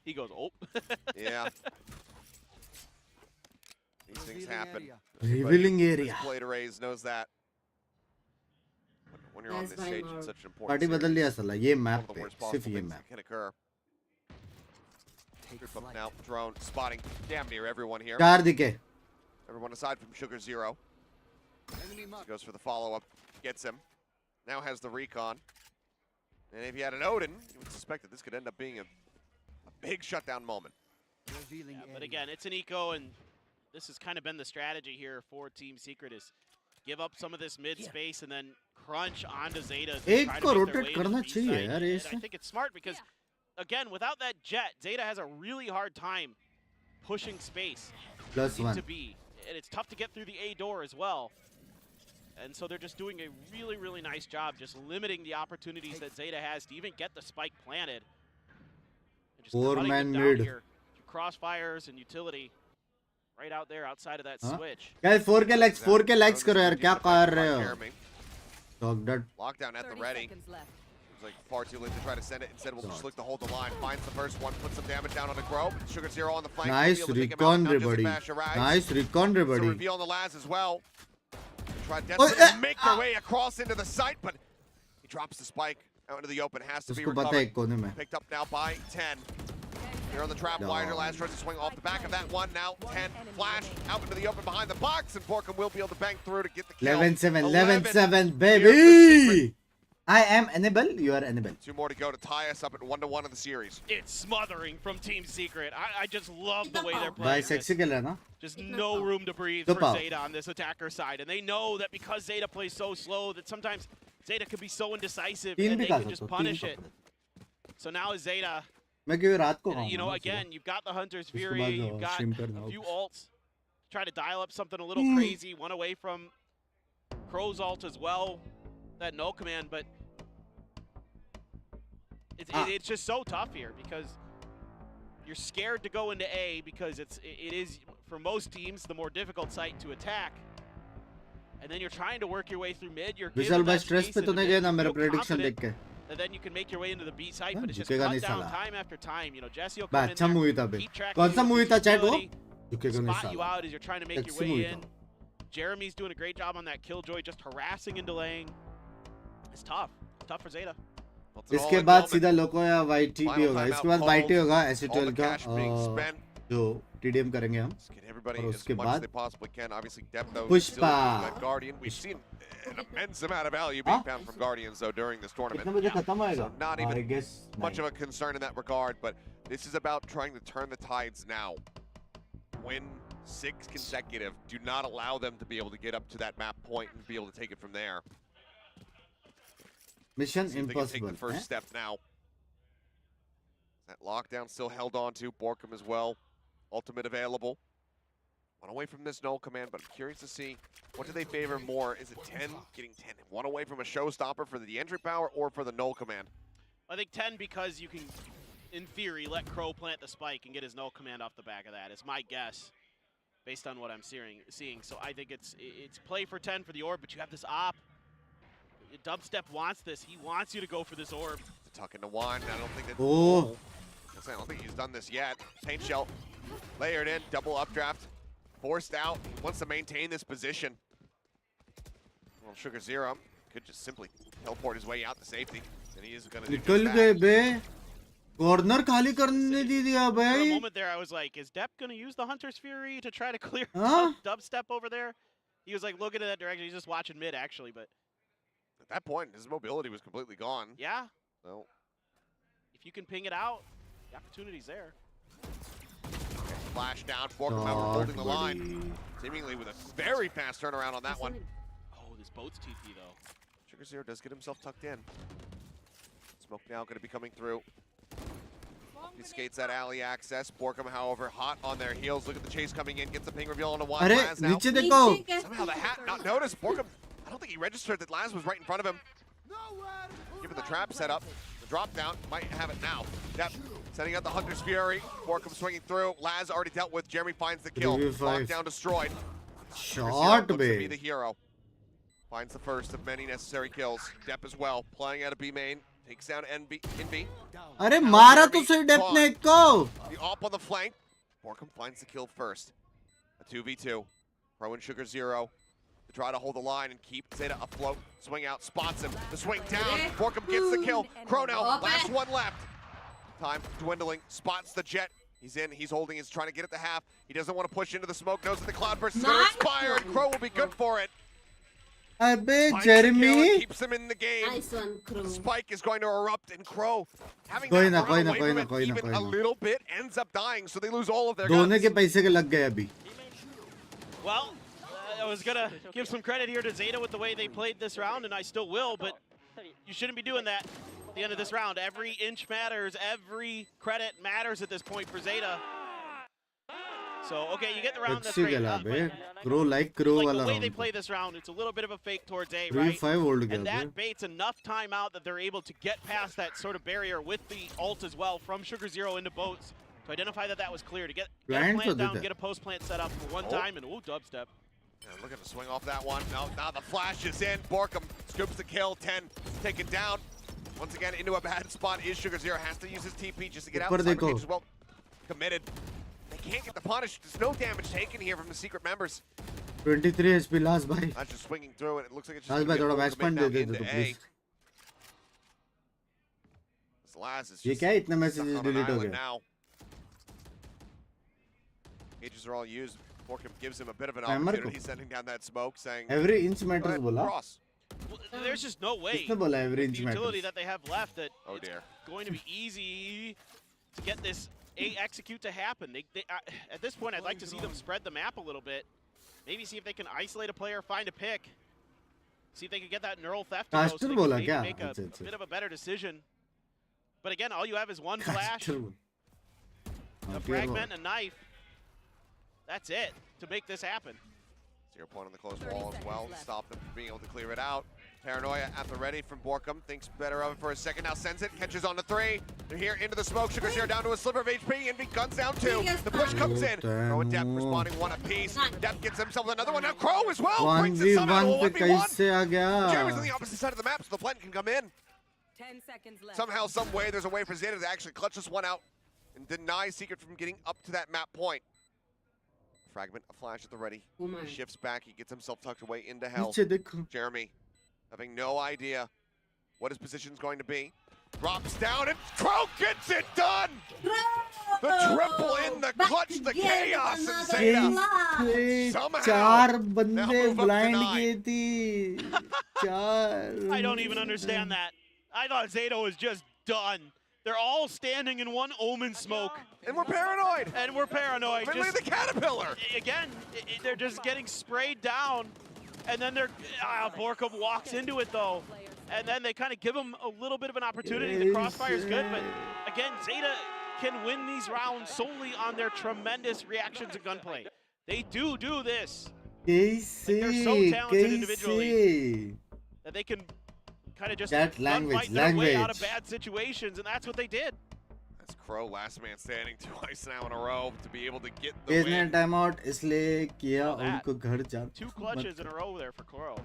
G: He goes, oh.
F: Yeah. These things happen.
A: Revealing
F: Who's
A: area
F: played arrays knows that. When you're on
B: Yes,
F: this
B: by
F: stage,
B: Marv.
F: it's such an important
A: party बदल
F: series.
A: लिया साला ये
F: One
A: map
F: of the
A: पे
F: worst
A: सिर्फ
F: possible
A: ये
F: things
A: map
F: that can occur. Group up now, drone spotting damn near everyone here.
A: चार दिखे
F: Everyone aside from Sugar Zero. He goes for the follow-up, gets him. Now has the recon. And if he had an Odin, you would suspect that this could end up being a big shutdown moment.
G: Yeah, but again, it's an eco, and this has kind of been the strategy here for Team Secret is give up some of this mid space and then crunch onto Zeta. to
A: एक
G: try to
A: को
G: make their
A: rotate
G: way into
A: करना
G: the B
A: चाहिए
G: side.
A: यार
G: And
A: ऐसे
G: I think it's smart because, again, without that jet, Zeta has a really hard time pushing space
A: plus
G: into
A: 1
G: B. And it's tough to get through the A door as well. And so they're just doing a really nice job just limiting the opportunities that Zeta has to even get the spike planted. And just
A: Four
G: cutting
A: man
G: them down
A: mid.
G: here through crossfires and utility right out there outside of that
A: Huh?
G: switch.
A: Guys 4K likes करो यार क्या कर रहे हो
F: Jeremy.
A: Dog dot
F: Lockdown at the
H: 30
F: ready.
H: seconds left.
F: Seems like far too late to try to send it. Instead, we'll just look to hold the line. Finds the first one, puts some damage down on the Grove. Sugar Zero on the flank.
A: Nice
F: Able to take him out.
A: Recon
F: Now
A: रे
F: Jesse
A: बड़ी
F: Bash arrives.
A: Nice recon रे
F: It's a
A: बड़ी
F: reveal on the Laz as well. Try
A: Oh,
F: desperately to make their way across into the site, but he drops the spike out into the open. Has to be
A: उसको पता है
F: recovered.
A: एक कोने में
F: Picked up now by 10. Here on the trap wider. Laz tries to swing off the back of that one. Now 10 flash out into the open behind the box, and Borkham will be able to bank through to get the kill.
A: 11-7
F: 11
A: 11-7
F: here for Secret.
A: baby I am enable, you are enable.
F: 2 more to go to tie us up at 1-1 in the series.
G: It's smothering from Team Secret. I just love the way they're
A: Bhai
G: playing
A: sexy
G: this.
A: खेल रहा है ना?
G: Just no room to breathe
A: तो
G: for
A: पाओ.
G: ZETA on this attacker side. And they know that because ZETA plays so slow that sometimes ZETA can be so indecisive
A: तीन
G: and
A: भी
G: they
A: खा
G: can
A: सकते
G: just
A: हो, तीन
G: punish
A: खा
G: it.
A: सकते हो.
G: So now ZETA,
A: मैं क्यों रात को
G: and, you
A: खाऊंगा
G: know,
A: ना
G: again, you've got the Hunter's
A: उसके
G: Fury,
A: बाद
G: you've got
A: stream करना
G: a few
A: होगा.
G: ults. Try to dial up something a little crazy, one away from Crow's ult as well, that no command, but it's just so tough here because you're scared to go into A because it is, for most teams, the more difficult site to attack. And then you're trying to work your way through mid, you're given
A: विशाल भाई
G: that
A: stress
G: space
A: पे
G: in
A: तो
G: the
A: नहीं
G: mid,
A: गया ना
G: you
A: मेरा
G: feel
A: prediction
G: confident,
A: देख के.
G: and then you can make your way into the B site,
A: हाँ,
G: but it's just
A: झुकेगा
G: cut
A: नहीं
G: down
A: साला.
G: time after time. You know, Jesse will
A: भाई
G: come in
A: अच्छा
G: there,
A: मूवी था बे.
G: keep track
A: कौन
G: of
A: सा
G: your
A: मूवी था चैट वो?
G: visibility,
A: झुकेगा नहीं
G: spot you
A: साला.
G: out as you're trying to make your
A: Sexy
G: way
A: movie
G: in.
A: था.
G: Jeremy's doing a great job on that killjoy, just harassing and delaying. It's tough. It's tough for ZETA.
F: Well, it's an
A: इसके
F: all-in
A: बाद
F: moment.
A: सीधा लोको या YT भी
F: Final
A: होगा.
F: timeout
A: इसके बाद
F: called.
A: YT होगा
F: All the
A: एसिटल का
F: cash being spent.
A: जो टीडीएम करेंगे हम.
F: Let's get everybody
A: और
F: as
A: उसके
F: much as
A: बाद
F: they possibly can. Obviously, depth though
A: Pushpa.
F: still being that Guardian. We've seen an immense amount of value being
A: Huh?
F: found from Guardians though during this tournament.
A: कितने बजे खत्म होएगा?
F: So not even
A: I guess
F: much of a concern in that regard, but this is about trying to turn the tides now. Win 6 consecutive. Do not allow them to be able to get up to that map point and be able to take it from there.
A: Mission
F: See if they can take the
A: impossible.
F: first step now. That lockdown still held on to. Borkum as well. Ultimate available. One away from this null command, but I'm curious to see what do they favor more. Is it 10? Getting 10. One away from a showstopper for the entry power or for the null command?
G: I think 10 because you can, in theory, let Crow plant the spike and get his null command off the back of that. It's my guess, based on what I'm seeing. So I think it's play for 10 for the orb, but you have this op. Dubstep wants this. He wants you to go for this orb.
F: To tuck into one. I don't think that.
A: Oh.
F: I don't think he's done this yet. Paint shell layered in, double updraft, forced out. He wants to maintain this position. Well, Sugar Zero could just simply teleport his way out to safety, and he is going to do
A: निकल
F: just
A: गए
F: that.
A: Bay. Corner खाली करने दी दिया
G: For a
A: भाई.
G: moment there, I was like, is Depp going to use the Hunter's Fury to try to clear
A: Huh?
G: Dubstep over there? He was like looking in that direction. He's just watching mid, actually, but
F: At that point, his mobility was completely gone.
G: yeah,
F: So
G: if you can ping it out, the opportunity's there.
F: flash down, Borkum however holding the line, seemingly with a very fast turnaround on that one.
G: Oh, this boat's TP though.
F: Sugar Zero does get himself tucked in. Smoke now going to be coming through. He skates that alley access. Borkum, however, hot on their heels. Look at the chase coming in. Gets the ping reveal on a one.
A: अरे
F: Laz now.
A: नीचे देखो.
F: Somehow the hat not noticed. Borkum, I don't think he registered that Laz was right in front of him. Given the trap setup, the drop down might have it now. Yep. Setting out the Hunter's Fury. Borkum swinging through. Laz already dealt with. Jeremy finds the kill.
A: Review 5.
F: Lockdown destroyed.
A: Short
F: Looks to be the
A: bay.
F: hero. Finds the first of many necessary kills. Depp as well, playing out of B main. Takes down NB, in B.
A: अरे मारा तो सही Depp ने को.
F: The op on the flank. Borkum finds the kill first. A 2v2. Pro and Sugar Zero to try to hold the line and keep ZETA afloat. Swing out, spots him. The swing down. Borkum gets the kill. Chrono, last one left. Time dwindling. Spots the jet. He's in. He's holding. He's trying to get at the half. He doesn't want to push into the smoke. Knows that the cloudburst is going to expire, and Crow will be good for it.
A: अबे
F: Finds the kill and
A: Jeremy.
F: keeps him in the game.
H: Nice one, Crew.
F: The spike is going to erupt, and Crow, having
A: कोई
F: that
A: ना,
F: run
A: कोई ना,
F: away
A: कोई
F: from
A: ना,
F: it
A: कोई ना,
F: even
A: कोई
F: a
A: ना.
F: little bit, ends up dying, so they lose all of their
A: दोनों
F: guns.
A: के पैसे के लग गए अभी.
G: Well, I was gonna give some credit here to ZETA with the way they played this round, and I still will, but you shouldn't be doing that at the end of this round. Every inch matters, every credit matters at this point for ZETA. So, okay, you get the round, that's
A: अच्छी
G: great.
A: खेला बे.
G: but
A: Crow like Crow
G: like
A: वाला
G: the way they
A: round.
G: play this round, it's a little bit of a fake towards A,
A: 3-5
G: right?
A: hold
G: And
A: गया
G: that
A: bay.
G: baits enough time out that they're able to get past that sort of barrier with the ult as well from Sugar Zero into boats to identify that that was clear, to get a
A: Plant
G: plant
A: or
G: down,
A: did
G: get a post plant set up for one time, and ooh, dubstep.
F: Yeah, looking to swing off that one. Now the flash is in. Borkum scoops the kill. 10 taken down. Once again, into a bad spot is Sugar Zero. Has to use his TP just to get out.
A: ऊपर
F: Cyber
A: देखो.
F: Cage as well. Committed. They can't get the punish. There's no damage taken here from the secret members.
A: 23 HP last भाई.
F: That's just swinging through, and it looks like it's just
A: Last
F: gonna
A: भाई
F: be a
A: थोड़ा
F: full
A: match
F: commit
A: point
F: now
A: दे दे
F: into
A: तो
F: A.
A: please.
F: This Laz is
A: ये
F: just
A: क्या है इतना
F: stuck
A: messages
F: on an
A: delete हो
F: island
A: गया.
F: now. Cages are all used. Borkum gives him a bit of an
A: Timer
F: opportunity.
A: को.
F: He's sending down that smoke, saying,
A: Every inch
F: "Go
A: matters
F: ahead,
A: बोला.
F: cross."
G: there's just no way
A: किसने बोला
G: the
A: average
G: utility
A: matters?
G: that they have left that
F: Oh
G: it's
F: dear.
G: going to be easy to get this execute to happen. At this point, I'd like to see them spread the map a little bit. Maybe see if they can isolate a player, find a pick. See if they can get that neural theft to go, so
A: Caster
G: they
A: बोला
G: can maybe
A: क्या?
G: make a
A: अच्छा, अच्छा.
G: bit of a better decision. But again, all you have is one flash,
A: Caster बोला.
G: a
A: हाँ,
G: fragment, a knife. That's it to make this happen.
F: 0 point on the close
H: 30
F: wall as
H: seconds
F: well.
H: left.
F: Stop them from being able to clear it out. Paranoia at the ready from Borkum. Thinks better of it for a second. Now sends it. Catches on the 3. They're here into the smoke. Sugar Share down to a sliver of HP. Envy guns down 2. The push comes in. Crow and Depp responding 1 apiece. Depp gets himself another one. Now Crow as well. Brings it somehow to a
A: 1v1 पे
F: 1v1.
A: कैसे आ गया?
F: Jeremy's on the opposite side of the map, so the Flint can come in.
H: 10 seconds left.
F: Somehow, some way, there's a way for Zeta to actually clutch this one out and deny Secret from getting up to that map point. Fragment, a flash at the ready.
B: Oh my.
F: He shifts back. He gets himself tucked away into hell.
A: नीचे देखो.
F: Jeremy, having no idea what his position's going to be. Drops down and Crow gets it done! The triple in the clutch, the chaos in Zeta.
A: कैसे
F: Somehow.
A: चार
F: Now
A: बंदे
F: move up to
A: blind
F: 9.
A: किए थी. चार.
G: I don't even understand that. I thought Zeta was just done. They're all standing in one Omen smoke,
F: And we're paranoid!
G: and we're paranoid.
F: Finley
G: Just,
F: the Caterpillar!
G: again, they're just getting sprayed down, and then Borkum walks into it though, and then they kind of give him a little bit of an opportunity. The crossfire is good, but again, Zeta can win these rounds solely on their tremendous reactions and gunplay. They do this,
A: कैसे?
G: they're so talented
A: कैसे?
G: individually. That they can kind of just
A: That
G: gunfight their way out of
A: language.
G: bad situations, and that's what they did.
F: That's Crow, last man standing twice now in a row to be able to get the
A: page ने
F: win.
A: Time out इसलिए किया
G: Well, that-
A: उनको घर जा.
G: 2 clutches in a row there for Crow.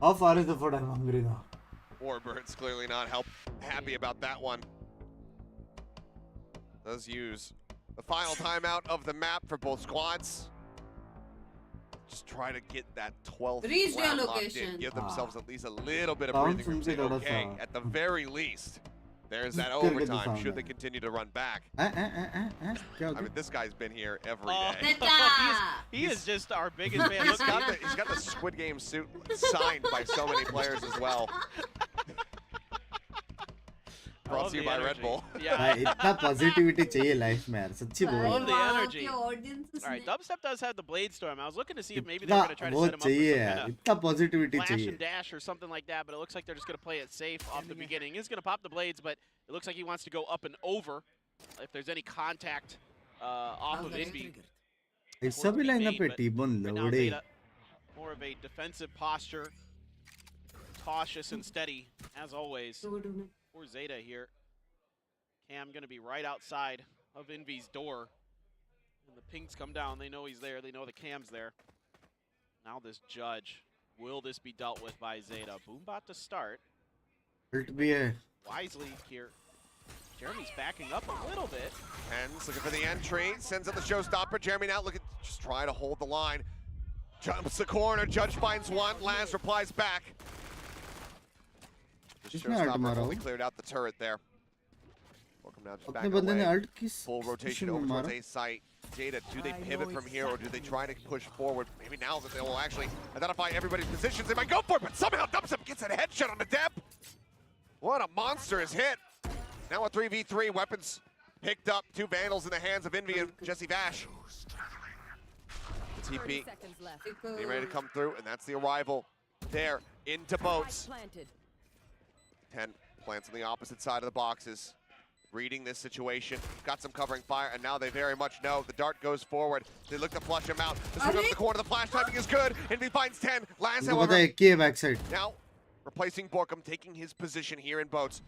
A: How far is the food? I'm hungry now.
F: Warbird's clearly not happy about that one. Does use the final timeout of the map for both squads. Just try to get that 12th
B: Reach their
F: round locked in.
B: location.
F: Give themselves at least a little bit of
A: Sound
F: breathing room.
A: सुन के
F: Say,
A: थोड़ा
F: okay,
A: सा-
F: at the very least, there's that
A: Just करके तो
F: overtime
A: sound
F: should
A: है.
F: they continue to run back.
A: क्या
F: I
A: होता
F: mean, this guy's been here every
G: Oh,
F: day.
B: ZETA!
G: he is just our biggest fan. Look,
F: He's got the Squid Game suit signed by so many players as well.
G: I
F: Brought
G: love
F: to you
G: the
F: by Red
G: energy.
F: Bull.
G: Yeah.
A: भाई इतना positivity चाहिए life में यार सच्ची बोल
G: Love the
B: Wow,
G: energy.
B: क्या audience
G: All right,
B: उसने-
G: Dubstep does have the Blade Storm. I was looking to see if maybe they
A: इतना
G: were going to try to
A: वो
G: set him up for
A: चाहिए
G: some
A: यार
G: kind
A: इतना positivity
G: of flash
A: चाहिए.
G: and dash or something like that, but it looks like they're just going to play it safe off the beginning. He's going to pop the blades, but it looks like he wants to go up and over if there's any contact off of Envy.
A: इस सभी lineup पे
G: But
A: टीबन
G: right now,
A: लोड़े.
G: Zeta, more of a defensive posture, cautious and steady, as always, for Zeta here. Cam going to be right outside of Envy's door. When the pings come down, they know he's there. They know the Cam's there. Now this judge. Will this be dealt with by Zeta? Boombot to start.
A: It भी है.
G: Wisely here. Jeremy's backing up a little bit.
F: Hens looking for the entry, sends out the showstopper. Jeremy now looking, just try to hold the line. Jumps the corner, Judge finds one, Laz replies back. The
A: किसने ult
F: showstopper
A: मारा
F: only
A: वो?
F: cleared out the turret there. Welcome now just back
A: अपने बंदे ने
F: away.
A: Alt किस
F: Full rotation
A: position में
F: over towards
A: मारा?
F: A site. Zeta, do they pivot from here or do they try to push forward? Maybe now that they will actually identify everybody's positions, they might go for it, but somehow Dubstep gets a headshot on the depth. What a monstrous hit. Now a 3v3, weapons picked up. 2 Vandals in the hands of Envy and Jesse Vash. The
H: 30
F: TP
H: seconds left.
F: getting ready to come through, and that's the arrival there into boats.
H: Spike planted.
F: 10 plants on the opposite side of the boxes. Reading this situation, got some covering fire, and now they very much know. The dart goes forward. They look to flush him out. The swing over the corner, the flash timing is good. Envy finds 10. Laz,
A: इनको पता
F: however,
A: है के back side.
F: now replacing Borkum, taking his position here in boats.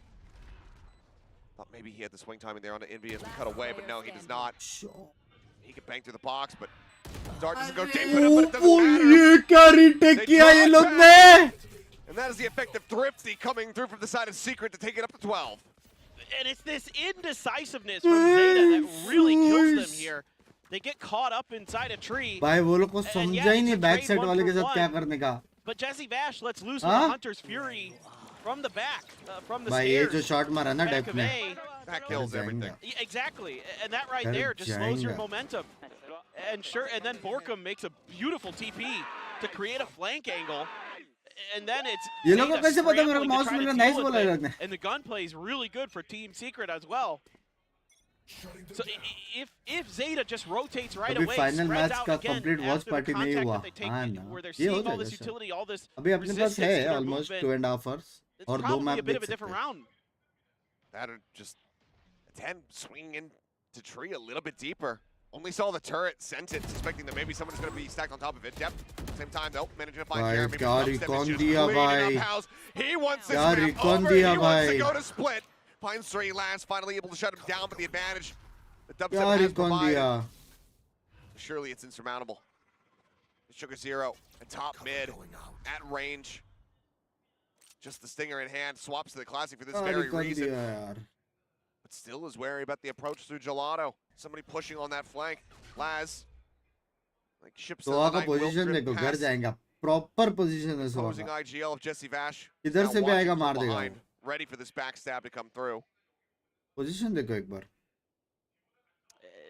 F: Thought maybe he had the swing timing there on the Envy as we cut away, but no, he does not. He can bang through the box, but dart doesn't go deep enough, but it doesn't matter.
A: ये क्या retake किया ये लोग ने?
F: And that is the effective Thrifty coming through from the side of Secret to take it up to 12.
G: And it's this indecisiveness from Zeta that really kills them here. They get caught up inside a tree,
A: भाई वो लोग को
G: And
A: समझा
G: yeah,
A: he
G: it's
A: नहीं
G: a
A: back
G: trade
A: side
G: one
A: वाले
G: for
A: के साथ
G: one.
A: क्या करने का.
G: but Jesse Vash lets loose
A: Huh?
G: with the Hunter's Fury from the back, from the
A: भाई ये
G: stairs.
A: जो शॉट मारा ना
G: back
A: डेप्थ
G: of
A: में.
G: A.
F: That kills everything.
G: Yeah, exactly, and that right
A: They're
G: there just slows your
A: Jenga.
G: momentum. And then Borkum makes a beautiful TP to create a flank angle. And then it's
A: ये लोगों को
G: Zeta
A: कैसे पता मेरे को
G: scrambling to
A: mouse
G: try
A: mill
G: to
A: रहा?
G: deal
A: nice
G: with
A: बोला
G: it.
A: लोग ने.
G: And the gunplay is really good for Team Secret as well. So if Zeta just rotates right
A: अभी
G: away,
A: final
G: spreads
A: match
G: out
A: का
G: again
A: complete watch
G: after the
A: party नहीं
G: contact
A: हुआ.
G: that they take,
A: हाँ ना,
G: where they're
A: ये हो
G: seeing all this
A: जाएगा sir.
G: utility, all this
A: अभी अपने पास
G: resistance
A: है
G: to their
A: almost
G: movement,
A: 2.5 hours
G: it's
A: और 2
G: probably
A: मैप
G: a bit
A: देख
G: of a
A: सकते
G: different
A: हैं.
G: round.
F: That are just 10 swinging into tree a little bit deeper. Only saw the turret, sent it, suspecting that maybe someone's going to be stacked on top of it. Yep. Same time, though, managing to find
A: भाई
F: Jeremy.
A: क्या recon दिया भाई.
F: He wants this
A: क्या
F: map
A: recon
F: over.
A: दिया
F: He wants to
A: भाई.
F: go to split. Finds 3 last, finally able to shut him down, but the advantage the
A: क्या
F: dubstep has
A: recon दिया.
F: provided. Surely it's insurmountable. Sugar Zero at top mid, at range. Just the stinger in hand, swaps to the classic for this
A: क्या
F: very
A: recon
F: reason.
A: दिया यार.
F: But still is wary about the approach through Gelato. Somebody pushing on that flank. Laz. Like ships
A: तो
F: the
A: वहाँ का
F: night, will
A: position
F: drift
A: देखो घर
F: past
A: जाएगा. Proper position है
F: opposing
A: Soha.
F: IGL of Jesse Vash.
A: इधर
F: Now
A: से भी
F: watching
A: आएगा
F: from
A: मार देगा.
F: behind, ready for this backstab to come through.
A: Position देखो एक बार.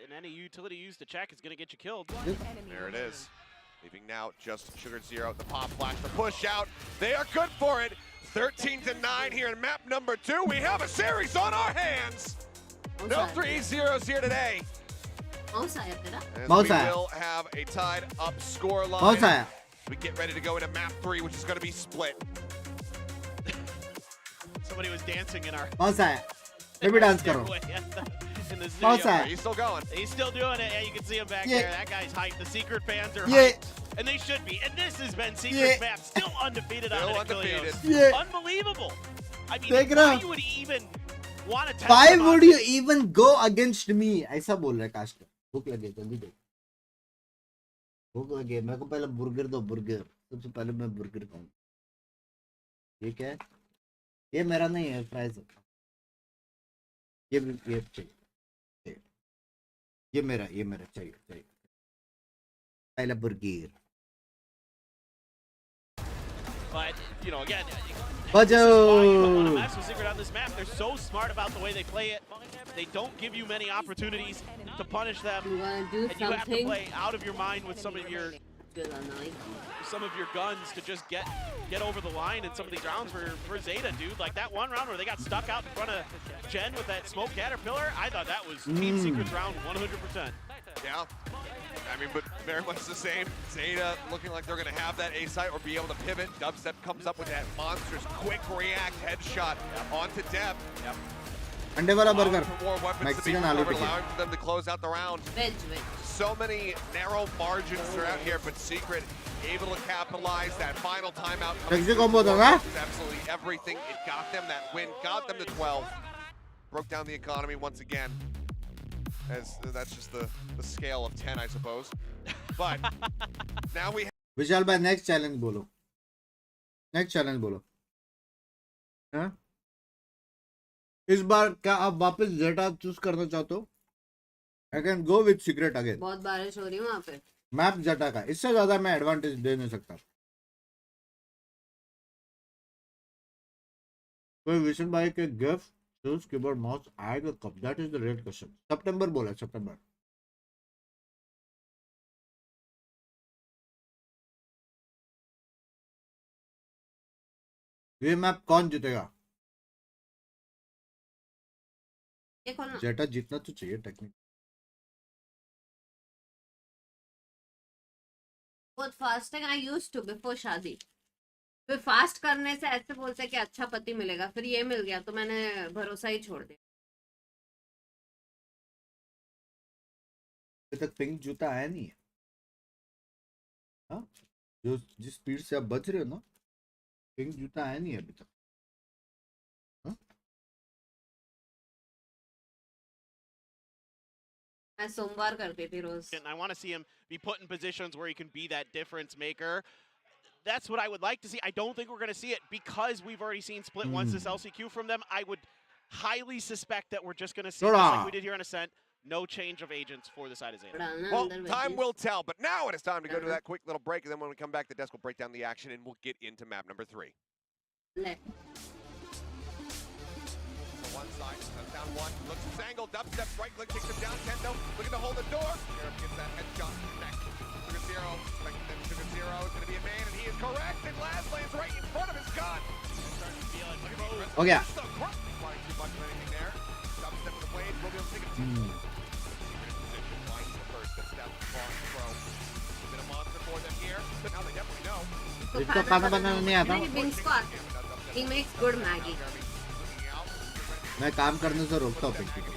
G: And any utility used to check is going to get you killed.
F: There it is. Leaving now just Sugar Zero. The pop flash, the push out. They are good for it. 13-9 here in map number 2. We have a series on our hands. No 3-0s here today.
B: Mouse आया तेरा.
F: As
A: Mouse
F: we
A: आया.
F: will have a tied up score
A: कौन
F: line.
A: सा है?
F: We get ready to go into map 3, which is going to be split.
G: Somebody was dancing in our
A: कौन सा है? मैं भी डांस करो.
G: in the
A: कौन सा
G: studio.
A: है?
F: Are you still going?
G: He's still doing it. Yeah, you can see him back
A: Yeah.
G: there. That guy's hyped. The Secret fans are
A: Yeah.
G: hyped. And they should be. And this has been Secret's
A: Yeah.
G: map. Still undefeated on
F: Still
G: Achilles.
F: undefeated.
A: Yeah.
G: Unbelievable. I mean,
A: देख
G: why
A: रहा.
G: you would even want to test
A: Why
G: them
A: would
G: on-
A: you even go against me? ऐसा बोल रहा है cast. भूख लगे जल्दी दे. भूख लगे. मेरे को पहले बर्गर दो बर्गर. सबसे पहले मैं बर्गर खाऊं. ये क्या है? ये मेरा नहीं है फ्राइज. ये चाहिए. ये मेरा चाहिए. पहला burger.
G: But, you know, again,
A: बजाओ.
G: this is why you don't want to mess with Secret on this map. They're so smart about the way they play it. They don't give you many opportunities to punish them.
B: You wanna do
G: And you have to
B: something?
G: play out of your mind with some of your
B: Good annoying.
G: guns to just get over the line in some of these rounds for Zeta, dude. Like that one round where they got stuck out in front of Jen with that smoke caterpillar, I thought that was Team Secret's round 100%.
F: Yeah. I mean, but very much the same. Zeta looking like they're going to have that A site or be able to pivot. Dubstep comes up with that monstrous quick react headshot onto Deb.
G: Yep.
A: अंडे वाला burger.
F: For more weapons to be
A: Mexican आलू
F: recovered,
A: tikki.
F: allowing for them to close out the round.
B: Veg.
F: So many narrow margins throughout here, but Secret able to capitalize. That final timeout. coming
A: Mexican
F: through
A: combo
F: for
A: था ना?
F: is absolutely everything. It got them that win, got them to 12. Broke down the economy once again. As that's just the scale of 10, I suppose. But now we
A: विशाल भाई next challenge बोलो. Next challenge बोलो. हाँ? इस बार क्या आप वापस जेटा choose करना चाहते हो? I can go with secret again.
B: बहुत बारिश हो रही है वहाँ पे.
A: मैप जेटा का. इससे ज्यादा मैं एडवांटेज दे नहीं सकता. कोई विशन भाई के गिफ्ट चूज कीबोर्ड माउस आएगा कब? That is the real question. सितंबर बोला सितंबर. ये मैप कौन जीतेगा?
B: ये खोलना.
A: जेटा जीतना तो चाहिए टेक्निक.
B: बहुत fasting I used to before शादी. फिर फास्ट करने से ऐसे बोलते हैं कि अच्छा पति मिलेगा, फिर ये मिल गया तो मैंने भरोसा ही छोड़ दिया.
A: अभी तक पिंक जूता आया नहीं है. हाँ, जो जिस स्पीड से आप बच रहे हो ना, पिंक जूता आया नहीं है अभी तक. हाँ?
B: मैं सोमवार करती थी रोज.
G: And I want to see him be put in positions where he can be that difference maker. That's what I would like to see. I don't think we're going to see it because we've already seen split once this LCQ from them. I would highly suspect that we're just going to see, just like we did here on Ascent, no change of agents for the side of Zeta.
B: डालना
F: well,
B: अंदर
F: time
B: veggies.
F: will tell. But now it is time to go to that quick little break, and then when we come back, the desk will break down the action, and we'll get into map number 3.
B: ले.
F: One side, down one, looks his angle, dubstep, right click, kicks him down, Kendo, looking to hold the door. Sheriff gets that headshot, connect. Sugar Zero, expecting them, Sugar Zero is going to be in
A: हो गया इसको खाना बनाना नहीं आता
B: नहीं, Binks को आता है. He makes good Maggie.
A: मैं काम करने से रोकता हूँ पिंकी को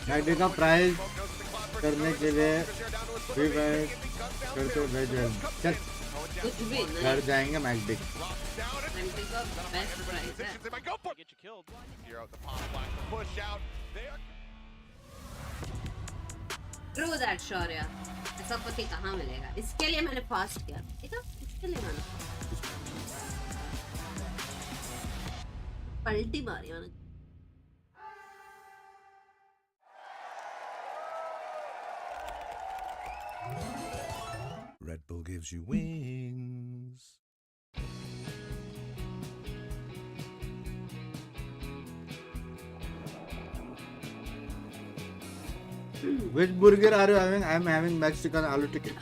A: मैडी का प्राइस करने के लिए फ्री फायर करते हुए चल
B: कुछ भी नहीं.
A: घर जाएंगे मैडी
B: Maggie का best price है.
E: Get you killed.
B: True that, शौर्य. ऐसा पति कहाँ मिलेगा? इसके लिए मैंने फास्ट किया. देखा? इसके लिए मैंने पलटी मारी मैंने.
I: Red Bull gives you wings.
A: Which burger are you having? I am having Mexican aloo tikki.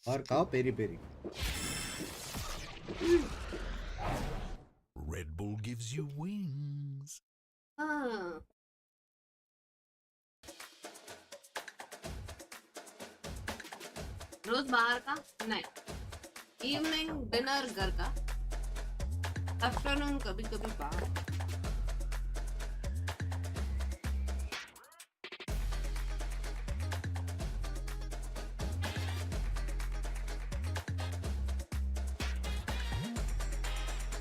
A: और खाओ peri peri.
I: Red Bull gives you wings.
B: हाँ. रोज बाहर का नहीं. इवनिंग डिनर घर का. आफ्टरनून कभी कभी बाहर.